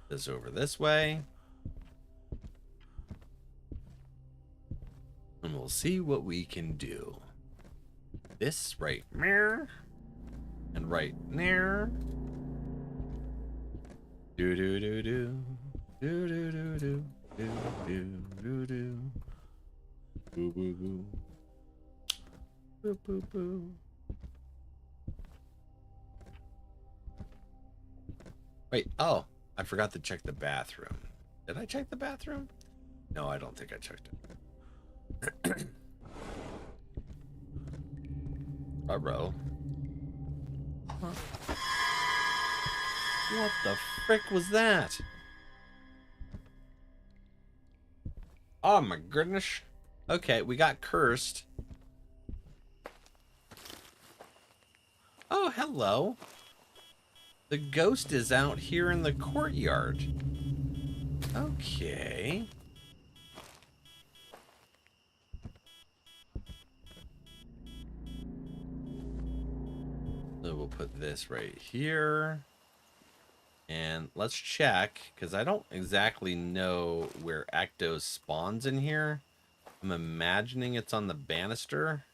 This over this way. And we'll see what we can do. This right mirror. And right there. Do do do do. Do do do do. Do do do do. Boo boo boo. Boo boo boo. Wait, oh, I forgot to check the bathroom. Did I check the bathroom? No, I don't think I checked it. Bro. What the frick was that? Oh my goodness. Okay, we got cursed. Oh, hello. The ghost is out here in the courtyard. Okay. So we'll put this right here. And let's check, because I don't exactly know where Ecto spawns in here. I'm imagining it's on the banister.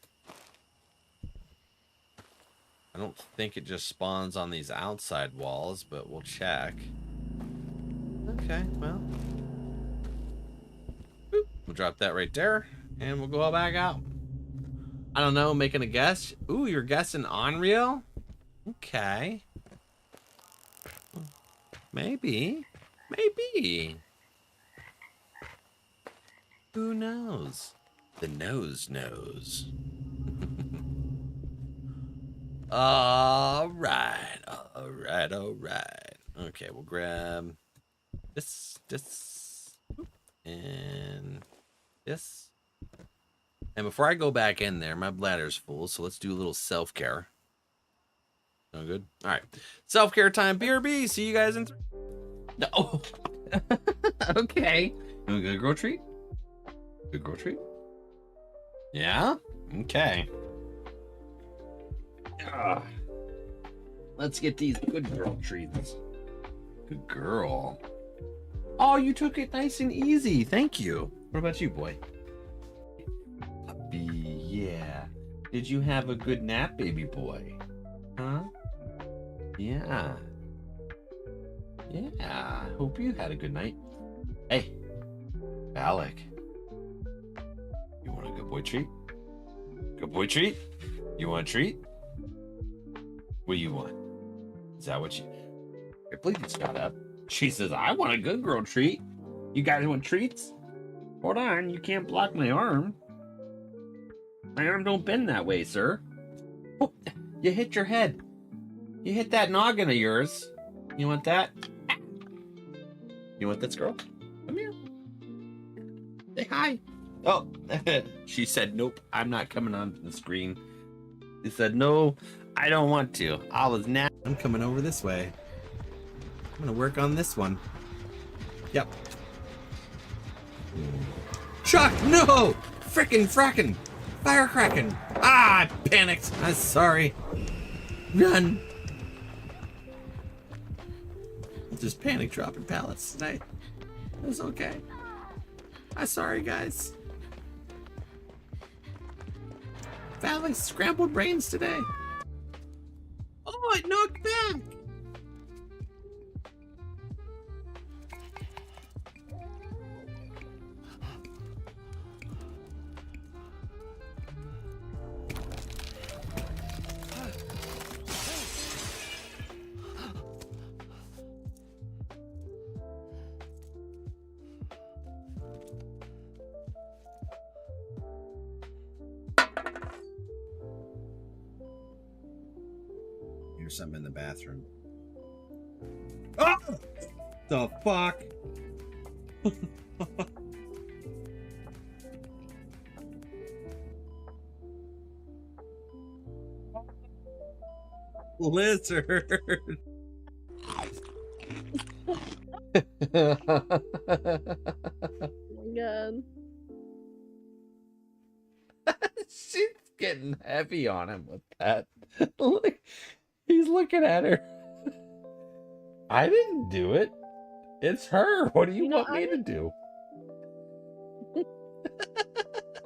I don't think it just spawns on these outside walls, but we'll check. Okay, well. Boop. We'll drop that right there, and we'll go back out. I don't know, making a guess. Ooh, you're guessing Unreal? Okay. Maybe. Maybe. Who knows? The nose knows. Alright. Okay, we'll grab this, and this. And before I go back in there, my bladder's full, so let's do a little self-care. No good? Alright. Self-care time, BRB. See you guys in No. Okay. You want a good girl treat? Good girl treat? Yeah? Okay. Let's get these good girl treats. Good girl. Oh, you took it nice and easy. Thank you. What about you, boy? Puppy, yeah. Did you have a good nap, baby boy? Huh? Yeah. Yeah. Hope you had a good night. Hey, Valak. You want a good boy treat? Good boy treat? You want a treat? What do you want? Is that what you... Here, please shut up. She says, I want a good girl treat. You guys want treats? Hold on, you can't block my arm. My arm don't bend that way, sir. Oh, you hit your head. You hit that noggin of yours. You want that? You want this, girl? Come here. Say hi. Oh, she said, nope, I'm not coming on the screen. She said, no, I don't want to. I was not. I'm coming over this way. I'm gonna work on this one. Yep. Chuck, no! Frickin' firecracking. Ah, I panicked. I'm sorry. Run. Just panic dropping pallets tonight. It was okay. I'm sorry, guys. Valley scrambled brains today. Oh, it knocked back. Here's something in the bathroom. Oh! The fuck? Lizard. Oh my god. She's getting heavy on him with that. Look, he's looking at her. I didn't do it. It's her. What do you want me to do?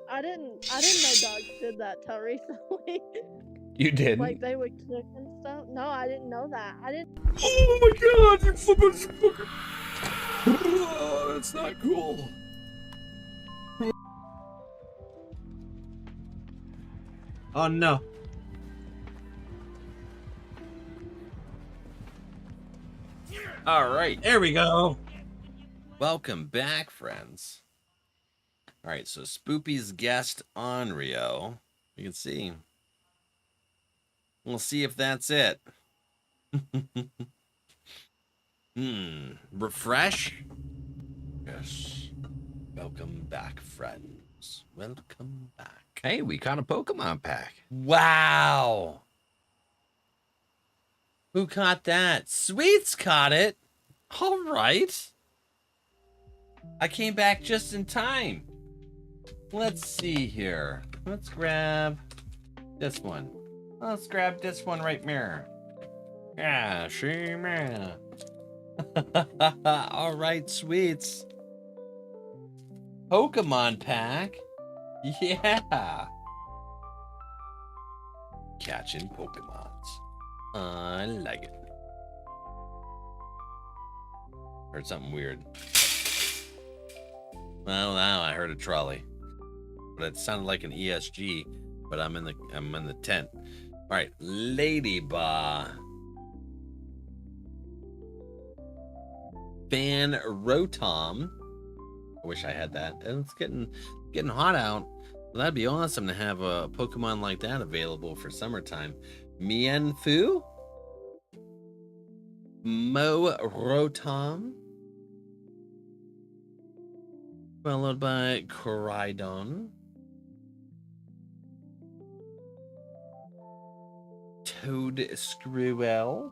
I didn't know dogs did that till recently. You didn't? Like they would cook and stuff. No, I didn't know that. I didn't. Oh my god, you flipping. Oh, that's not cool. Oh no. All right. There we go. Welcome back, friends. All right, so Spoopy's guest on Rio. You can see. We'll see if that's it. Refresh? Yes. Welcome back, friends. Welcome back. Hey, we caught a Pokemon pack. Wow. Who caught that? Sweets caught it. All right. I came back just in time. Let's see here. Let's grab this one. Let's grab this one right here. Yeah, she man. All right, sweets. Pokemon pack. Yeah. Catching Pokemons. I like it. Heard something weird. Well, now I heard a trolley, but it sounded like an ESG. But I'm in the tent. All right, Ladybug. Fan Rotom. I wish I had that. And it's getting hot out. Well, that'd be awesome to have a Pokemon like that available for summertime. Mienfoo. Mo Rotom. Followed by Koraidon. Toad Screwell.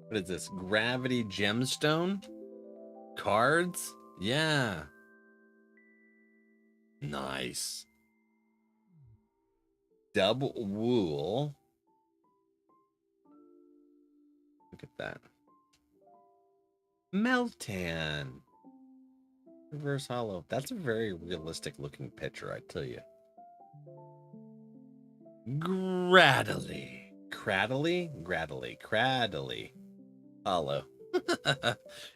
What is this? Gravity Gemstone? Cards? Yeah. Nice. Double Wool. Look at that. Meltan. Reverse Hollow. That's a very realistic looking picture, I tell you. Graddly. Craddly. Hollow.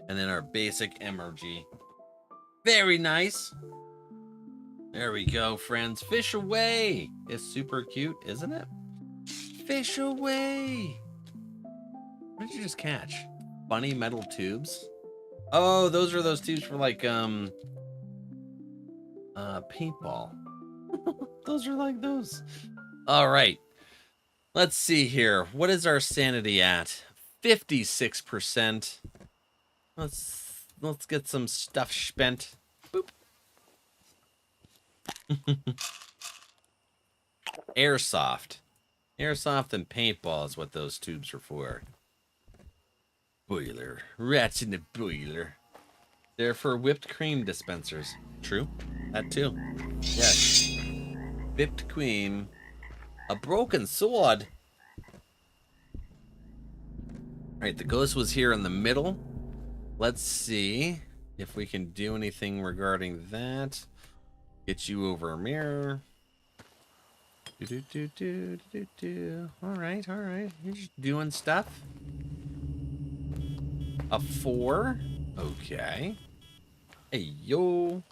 And then our basic MRG. Very nice. There we go, friends. Fish away. It's super cute, isn't it? Fish away. What did you just catch? Funny metal tubes? Oh, those are those tubes for like paintball. Those are like those. All right. Let's see here. What is our sanity at? 56%. Let's get some stuff spent. Boop. Airsoft. Airsoft and paintball is what those tubes are for. Boiler. Rats in the boiler. They're for whipped cream dispensers. True. That too. Yes. Whipped cream. A broken sword. Alright, the ghost was here in the middle. Let's see if we can do anything regarding that. Get you over a mirror. Alright. You're just doing stuff. A 4. Okay. Hey, yo.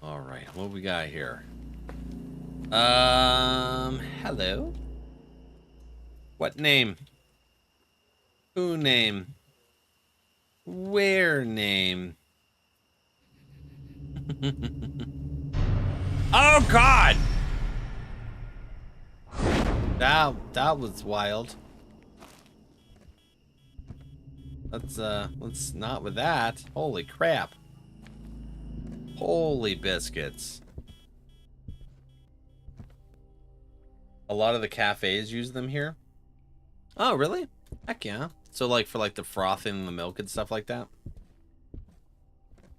Alright, what we got here? Hello? What name? Who name? Where name? Oh God! That was wild. Let's not with that. Holy crap. Holy biscuits. A lot of the cafes use them here. Oh, really? Heck yeah. So like for like the frothing the milk and stuff like that?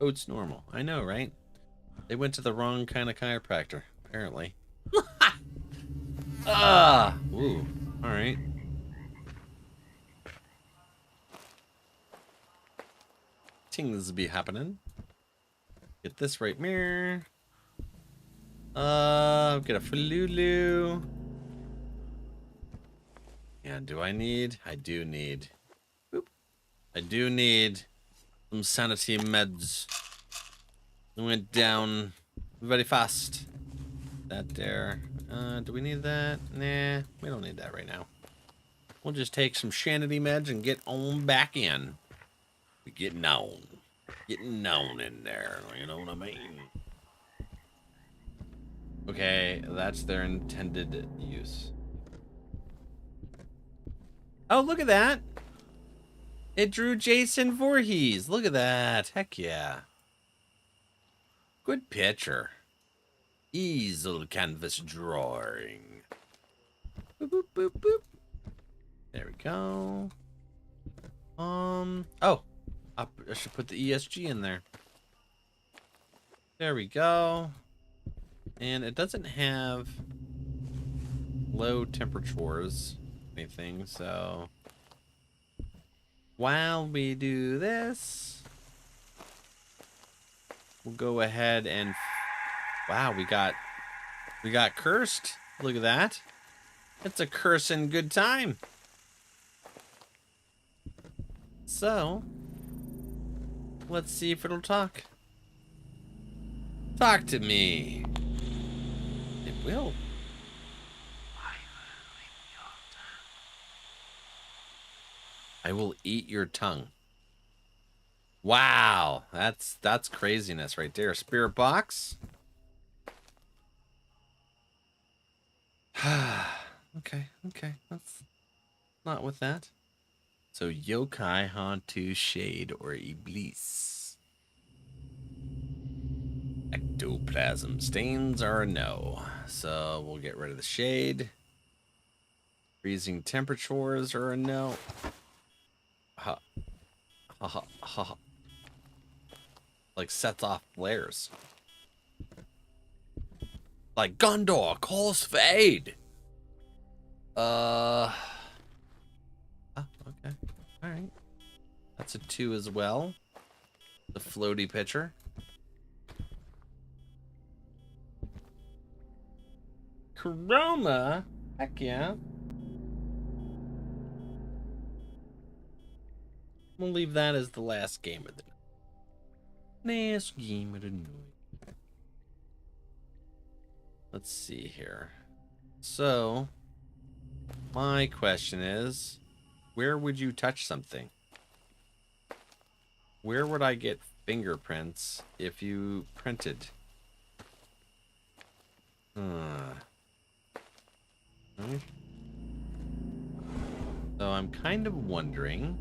Oh, it's normal. I know, right? They went to the wrong kind of chiropractor, apparently. Ooh. Alright. things be happening. Get this right mirror. Get a Falulu. And do I need? I do need. Boop. I do need some sanity meds. It went down very fast. That there. Do we need that? Nah, we don't need that right now. We'll just take some sanity meds and get on back in. We're getting on. Getting on in there. You know what I mean? Okay, that's their intended use. Oh, look at that. It drew Jason Voorhees. Look at that. Heck yeah. Good picture. Easel canvas drawing. Boop, boop, boop, boop. There we go. Oh, I should put the ESG in there. There we go. And it doesn't have low temperatures, anything, so while we do this, we'll go ahead and wow, we got cursed. Look at that. It's a cursing good time. So let's see if it'll talk. Talk to me. It will. I will eat your tongue. Wow, that's craziness right there. Spirit box. Okay, that's not with that. So yokai, hantu, shade, or iblis. Ectoplasm stains are a no. So we'll get rid of the shade. Freezing temperatures are a no. Ha ha ha. Like sets off flares. Like Gondor calls for aid. Oh, okay. Alright. That's a 2 as well. The floaty pitcher. Chroma. Heck yeah. We'll leave that as the last game of the night. Last game of the night. Let's see here. So, my question is, where would you touch something? Where would I get fingerprints if you printed? Right. So I'm kind of wondering,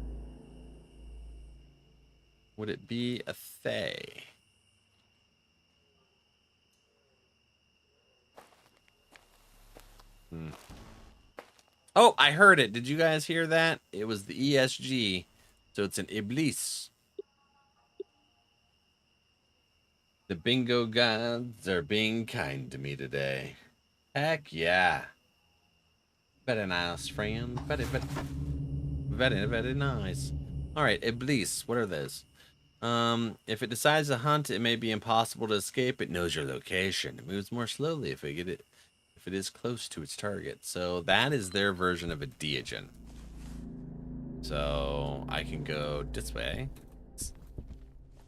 would it be a Fae? Oh, I heard it. Did you guys hear that? It was the ESG. So it's an Iblis. The bingo gods are being kind to me today. Heck yeah. Very nice, friend. Very nice. Alright, Iblis. What are those? If it decides to hunt, it may be impossible to escape. It knows your location. It moves more slowly if it is close to its target. So that is their version of a Deogen. So I can go this way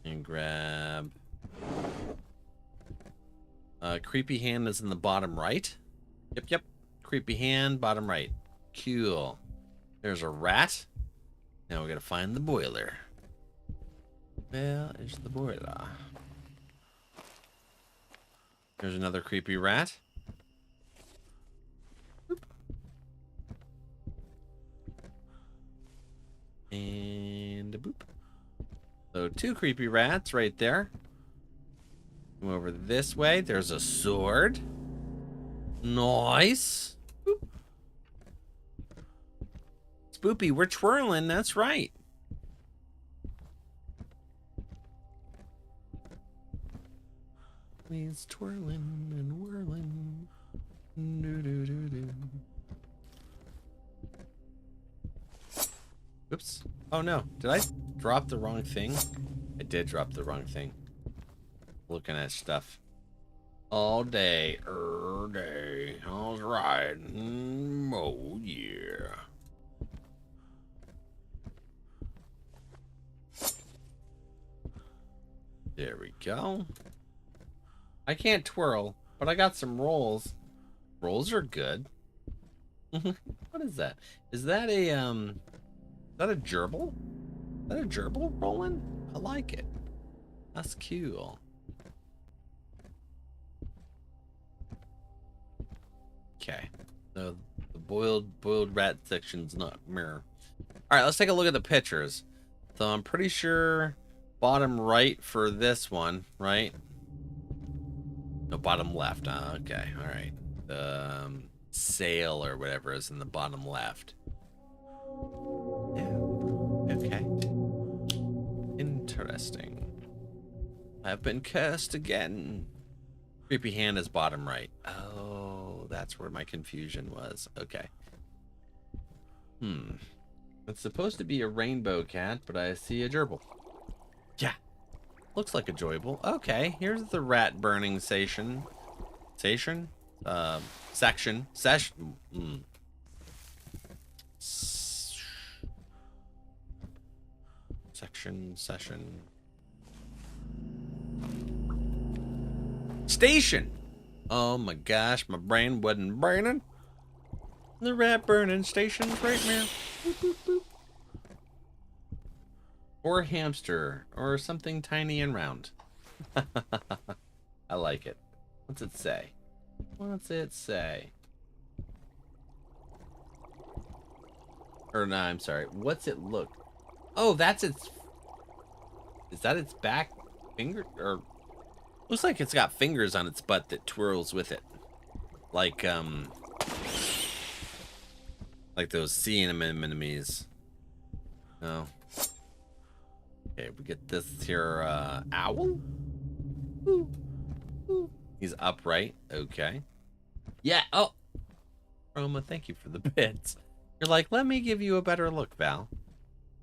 and grab creepy hand is in the bottom right. Yep. Creepy hand, bottom right. Cool. There's a rat. Now we gotta find the boiler. Where is the boiler? There's another creepy rat. Boop. And a boop. So 2 creepy rats right there. Come over this way. There's a sword. Nice. Boop. Spoopy, we're twirling. That's right. He's twirling and whirling. Do. Oops. Oh no. Did I drop the wrong thing? I did drop the wrong thing. Looking at stuff all day, day. All's right. Oh yeah. There we go. I can't twirl, but I got some rolls. Rolls are good. What is that? Is that a gerbil? Is that a gerbil rolling? I like it. That's cool. Okay. The boiled rat section's not mirror. All right, let's take a look at the pictures. So I'm pretty sure bottom right for this one, right? No, bottom left. Okay, all right. The sail or whatever is in the bottom left. Yeah. Okay. Interesting. I've been cursed again. Creepy hand is bottom right. Oh, that's where my confusion was. Okay. It's supposed to be a rainbow cat, but I see a gerbil. Yeah. Looks like a joyable. Okay, here's the rat burning station. Section. Station. Oh my gosh, my brain wasn't burning. The rat burning station's right now. Boop, boop, boop. Or a hamster, or something tiny and round. I like it. What's it say? What's it say? Or no, I'm sorry. What's it look? Oh, that's its... Is that its back finger? Or... Looks like it's got fingers on its butt that twirls with it. Like those sea anemones. No. Okay, we get this here, owl? Ooh. Ooh. He's upright. Okay. Yeah. Oh. Roma, thank you for the bits. You're like, let me give you a better look, Val.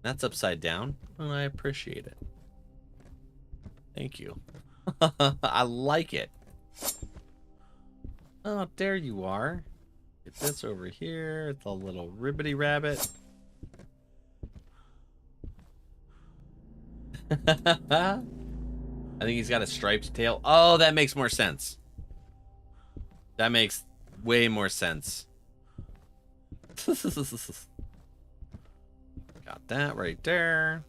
That's upside down, and I appreciate it. Thank you. I like it. Oh, there you are. Get this over here. It's a little ribbity rabbit. I think he's got a striped tail. Oh, that makes more sense. That makes way more sense. Got that right there.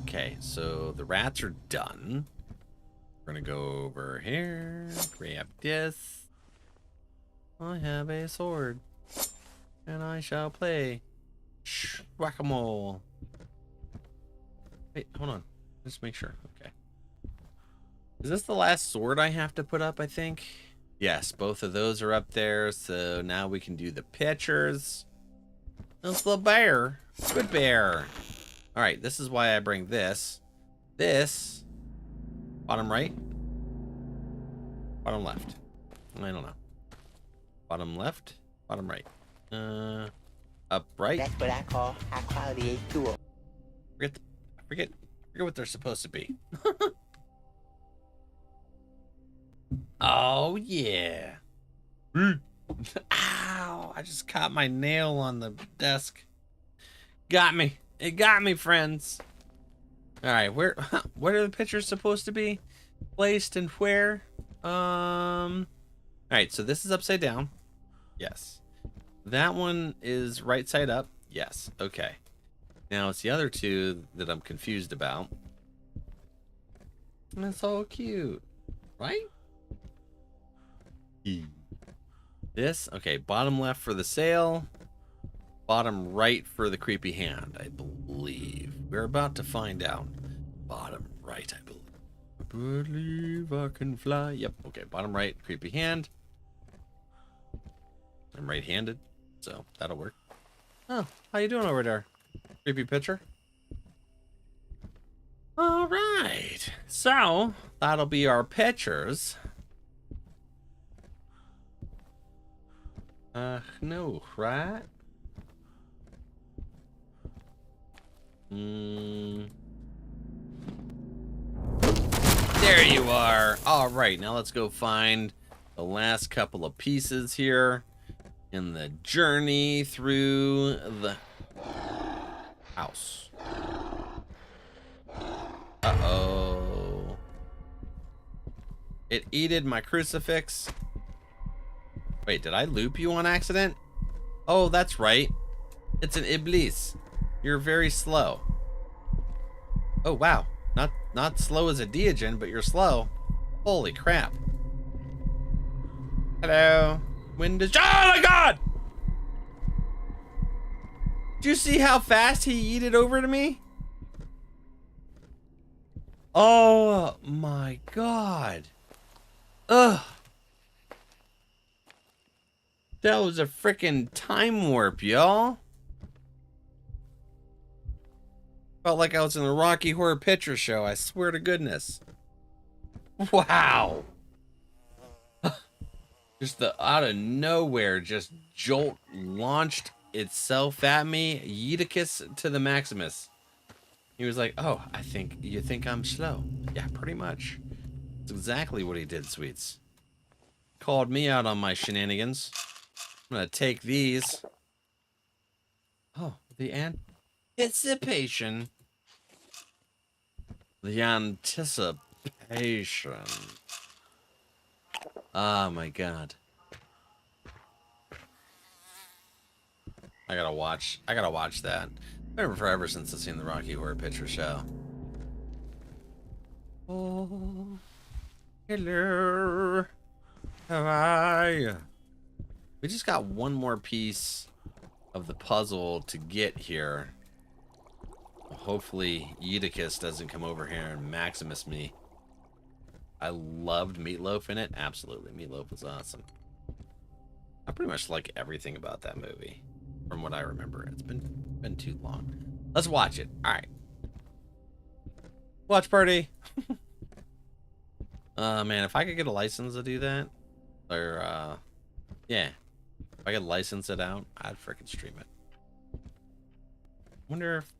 Okay, so the rats are done. We're gonna go over here, grab this. I have a sword, and I shall play whack-a-mole. Wait, hold on. Just make sure. Okay. Is this the last sword I have to put up, I think? Yes, both of those are up there, so now we can do the pictures. It's the bear. Good bear. All right, this is why I bring this. This. Bottom right. Bottom left. I don't know. Bottom left. Bottom right. Up right. That's what I call high quality A2. Forget what they're supposed to be. Oh yeah. Ow! I just caught my nail on the desk. Got me. It got me, friends. All right, where? What are the pictures supposed to be placed and where? All right, so this is upside down. Yes. That one is right side up. Yes. Okay. Now it's the other two that I'm confused about. That's so cute, right? This, okay, bottom left for the sail, bottom right for the creepy hand, I believe. We're about to find out. Bottom right, I believe. I believe I can fly. Yep, okay, bottom right, creepy hand. I'm right-handed, so that'll work. Oh, how you doing over there? Creepy picture. All right, so that'll be our pictures. No, right? There you are. All right, now let's go find the last couple of pieces here in the journey through the house. Uh-oh. It eated my crucifix. Wait, did I loop you on accident? Oh, that's right. It's an Iblis. You're very slow. Oh, wow. Not slow as a Diogen, but you're slow. Holy crap. Hello. When does... Oh my god! Did you see how fast he yeeted over to me? Oh my god. Ugh. That was a freaking time warp, y'all. Felt like I was in a Rocky Horror Picture Show, I swear to goodness. Wow. Just the out of nowhere, just jolt launched itself at me. Yeeticus to the Maximus. He was like, oh, you think I'm slow. Yeah, pretty much. That's exactly what he did, sweets. Called me out on my shenanigans. I'm gonna take these. Oh, the anticipation. The anticipation. Oh my god. I gotta watch that. It's been forever since I've seen the Rocky Horror Picture Show. Oh, hello. How are you? We just got one more piece of the puzzle to get here. Hopefully Eutychus doesn't come over here and Maximus me. I loved Meatloaf in it. Absolutely. Meatloaf was awesome. I pretty much like everything about that movie. From what I remember. It's been too long. Let's watch it. Alright. Watch party. Man, if I could get a license to do that. Or yeah. If I could license it out, I'd freaking stream it. Wonder if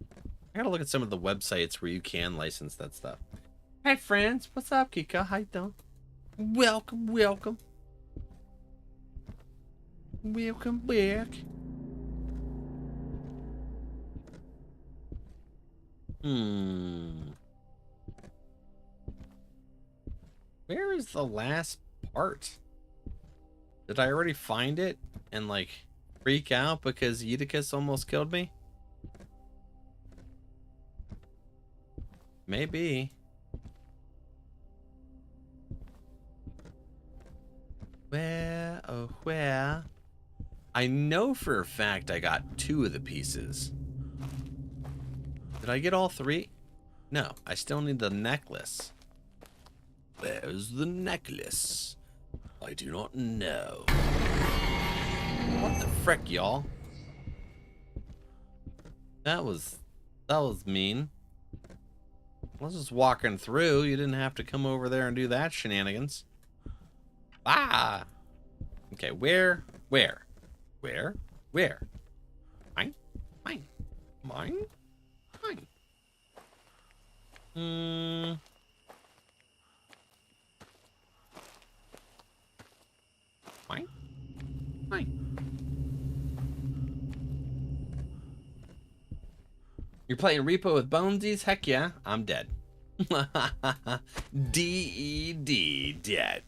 I gotta look at some of the websites where you can license that stuff. Hey friends, what's up, Kika? How you doing? Welcome, welcome. Welcome back. Where is the last part? Did I already find it and like freak out because Eutychus almost killed me? Maybe. Where, oh where? I know for a fact I got 2 of the pieces. Did I get all 3? No, I still need the necklace. Where's the necklace? I do not know. What the frick, y'all? That was mean. I was just walking through. You didn't have to come over there and do that shenanigans. Ah! Okay, where? Mine? Mine? Mine? You're playing Repo with Bonesies? Heck yeah, I'm dead. D-E-D, dead.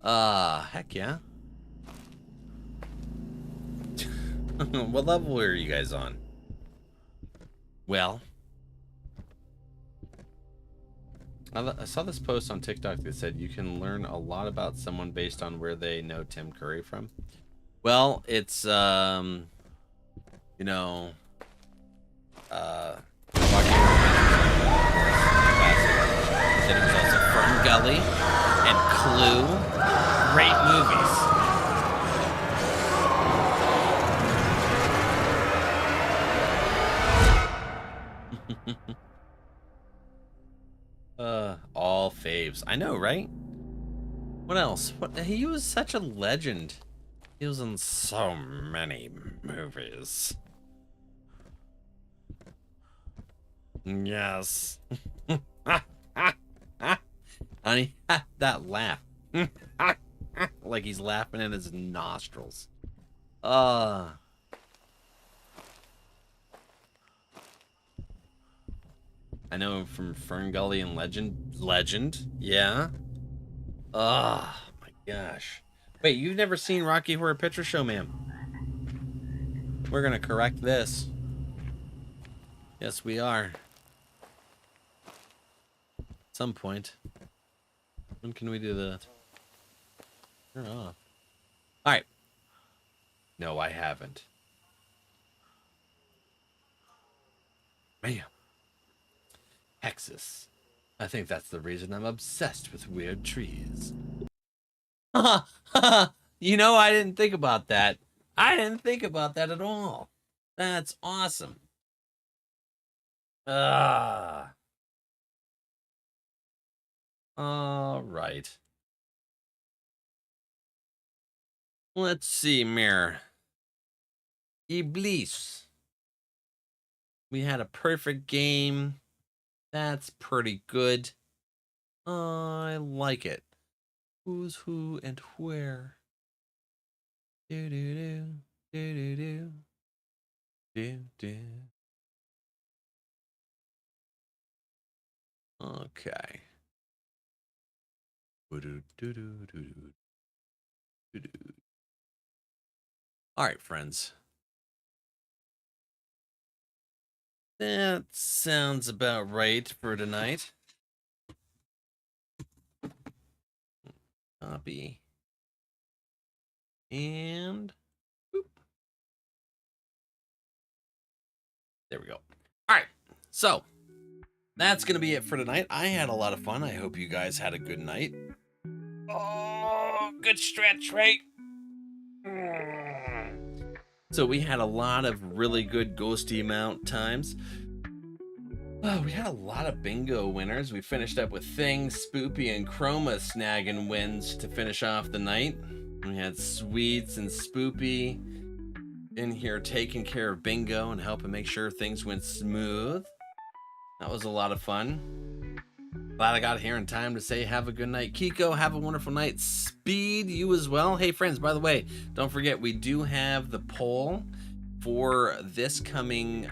Heck yeah. What level are you guys on? Well, I saw this post on TikTok that said you can learn a lot about someone based on where they know Tim Curry from. Well, it's, you know, said it was also Fern Gully and Clue. Great movies. All faves. I know, right? What else? What? He was such a legend He was in so many movies. Yes. Honey, that laugh. Like he's laughing in his nostrils. I know him from Fern Gully and Legend. Yeah. Oh my gosh. Wait, you've never seen Rocky Horror Picture Show, ma'am? We're gonna correct this. Yes, we are. At some point. When can we do that? Turn off. Alright. No, I haven't. Man. Texas. I think that's the reason I'm obsessed with weird trees. You know, I didn't think about that. I didn't think about that at all. That's awesome. All right. Let's see, Mirror. Iblis. We had a perfect game. That's pretty good. I like it. Who's who and where? Do do do do do do do. Okay. All right, friends. That sounds about right for tonight. Copy. And boop. There we go. All right. So that's going to be it for tonight. I had a lot of fun. I hope you guys had a good night. Oh, good stretch, right? So we had a lot of really good ghosty mount times. Oh, we had a lot of bingo winners. We finished up with Thing, Spoopy, and Chroma snagging wins to finish off the night. We had Sweets and Spoopy in here taking care of bingo and helping make sure things went smooth. That was a lot of fun. Glad I got here in time to say have a good night. Kiko, have a wonderful night. Speed, you as well. Hey, friends, by the way, don't forget, we do have the poll for this coming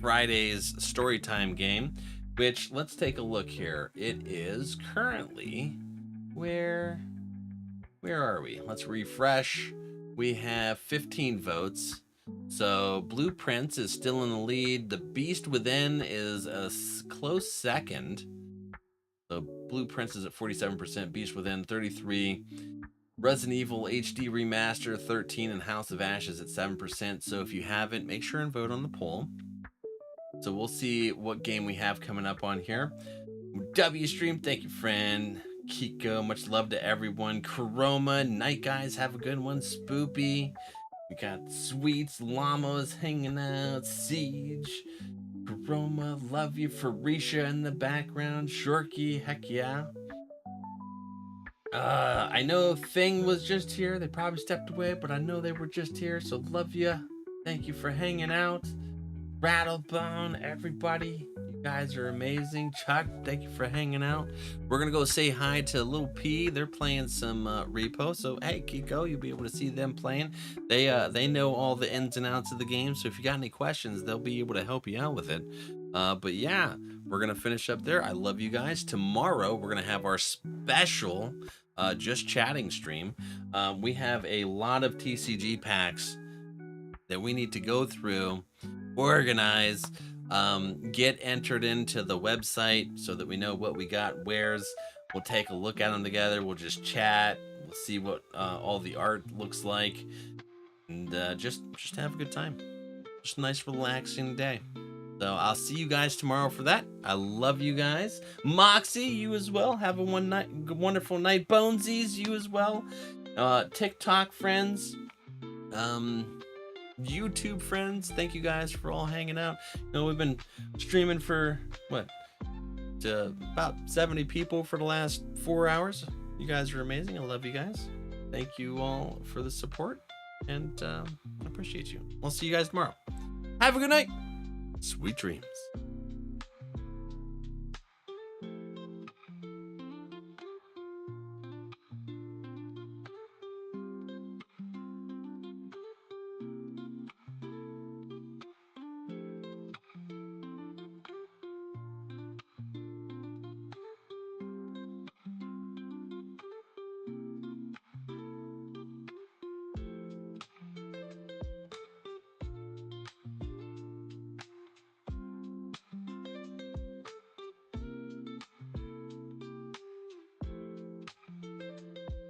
Friday's Storytime game, which, let's take a look here. It is currently, where are we? Let's refresh. We have 15 votes. So Blueprints is still in the lead. The Beast Within is a close second. So Blueprints is at 47%, Beast Within 33%, Resident Evil HD Remaster 13%, and House of Ashes at 7%. So if you haven't, make sure and vote on the poll. So we'll see what game we have coming up on here. W Stream, thank you, friend. Kiko, much love to everyone. Chroma, Night Guys, have a good one. Spoopy. We got Sweets, Llamas hanging out. Siege. Chroma, love you. Farisha in the background. Shorky, heck yeah. I know Thing was just here. They probably stepped away, but I know they were just here. So love you. Thank you for hanging out. Rattlebone, everybody, you guys are amazing. Chuck, thank you for hanging out. We're gonna go say hi to Little P. They're playing some repo, so hey, Kiko, you'll be able to see them playing. They know all the ins and outs of the game, so if you got any questions, they'll be able to help you out with it. But yeah, we're gonna finish up there. I love you guys. Tomorrow we're gonna have our special just chatting stream. We have a lot of TCG packs that we need to go through, organize, get entered into the website so that we know what we got, where's. We'll take a look at them together. We'll just chat. We'll see what all the art looks like, and just have a good time. Just a nice relaxing day. So I'll see you guys tomorrow for that. I love you guys. Moxie, you as well. Have a wonderful night. Bonesies, you as well. TikTok friends. YouTube friends, thank you guys for all hanging out. You know, we've been streaming for about 70 people for the last 4 hours. You guys are amazing. I love you guys. thank you all for the support, and I appreciate you. We'll see you guys tomorrow. Have a good night. Sweet dreams.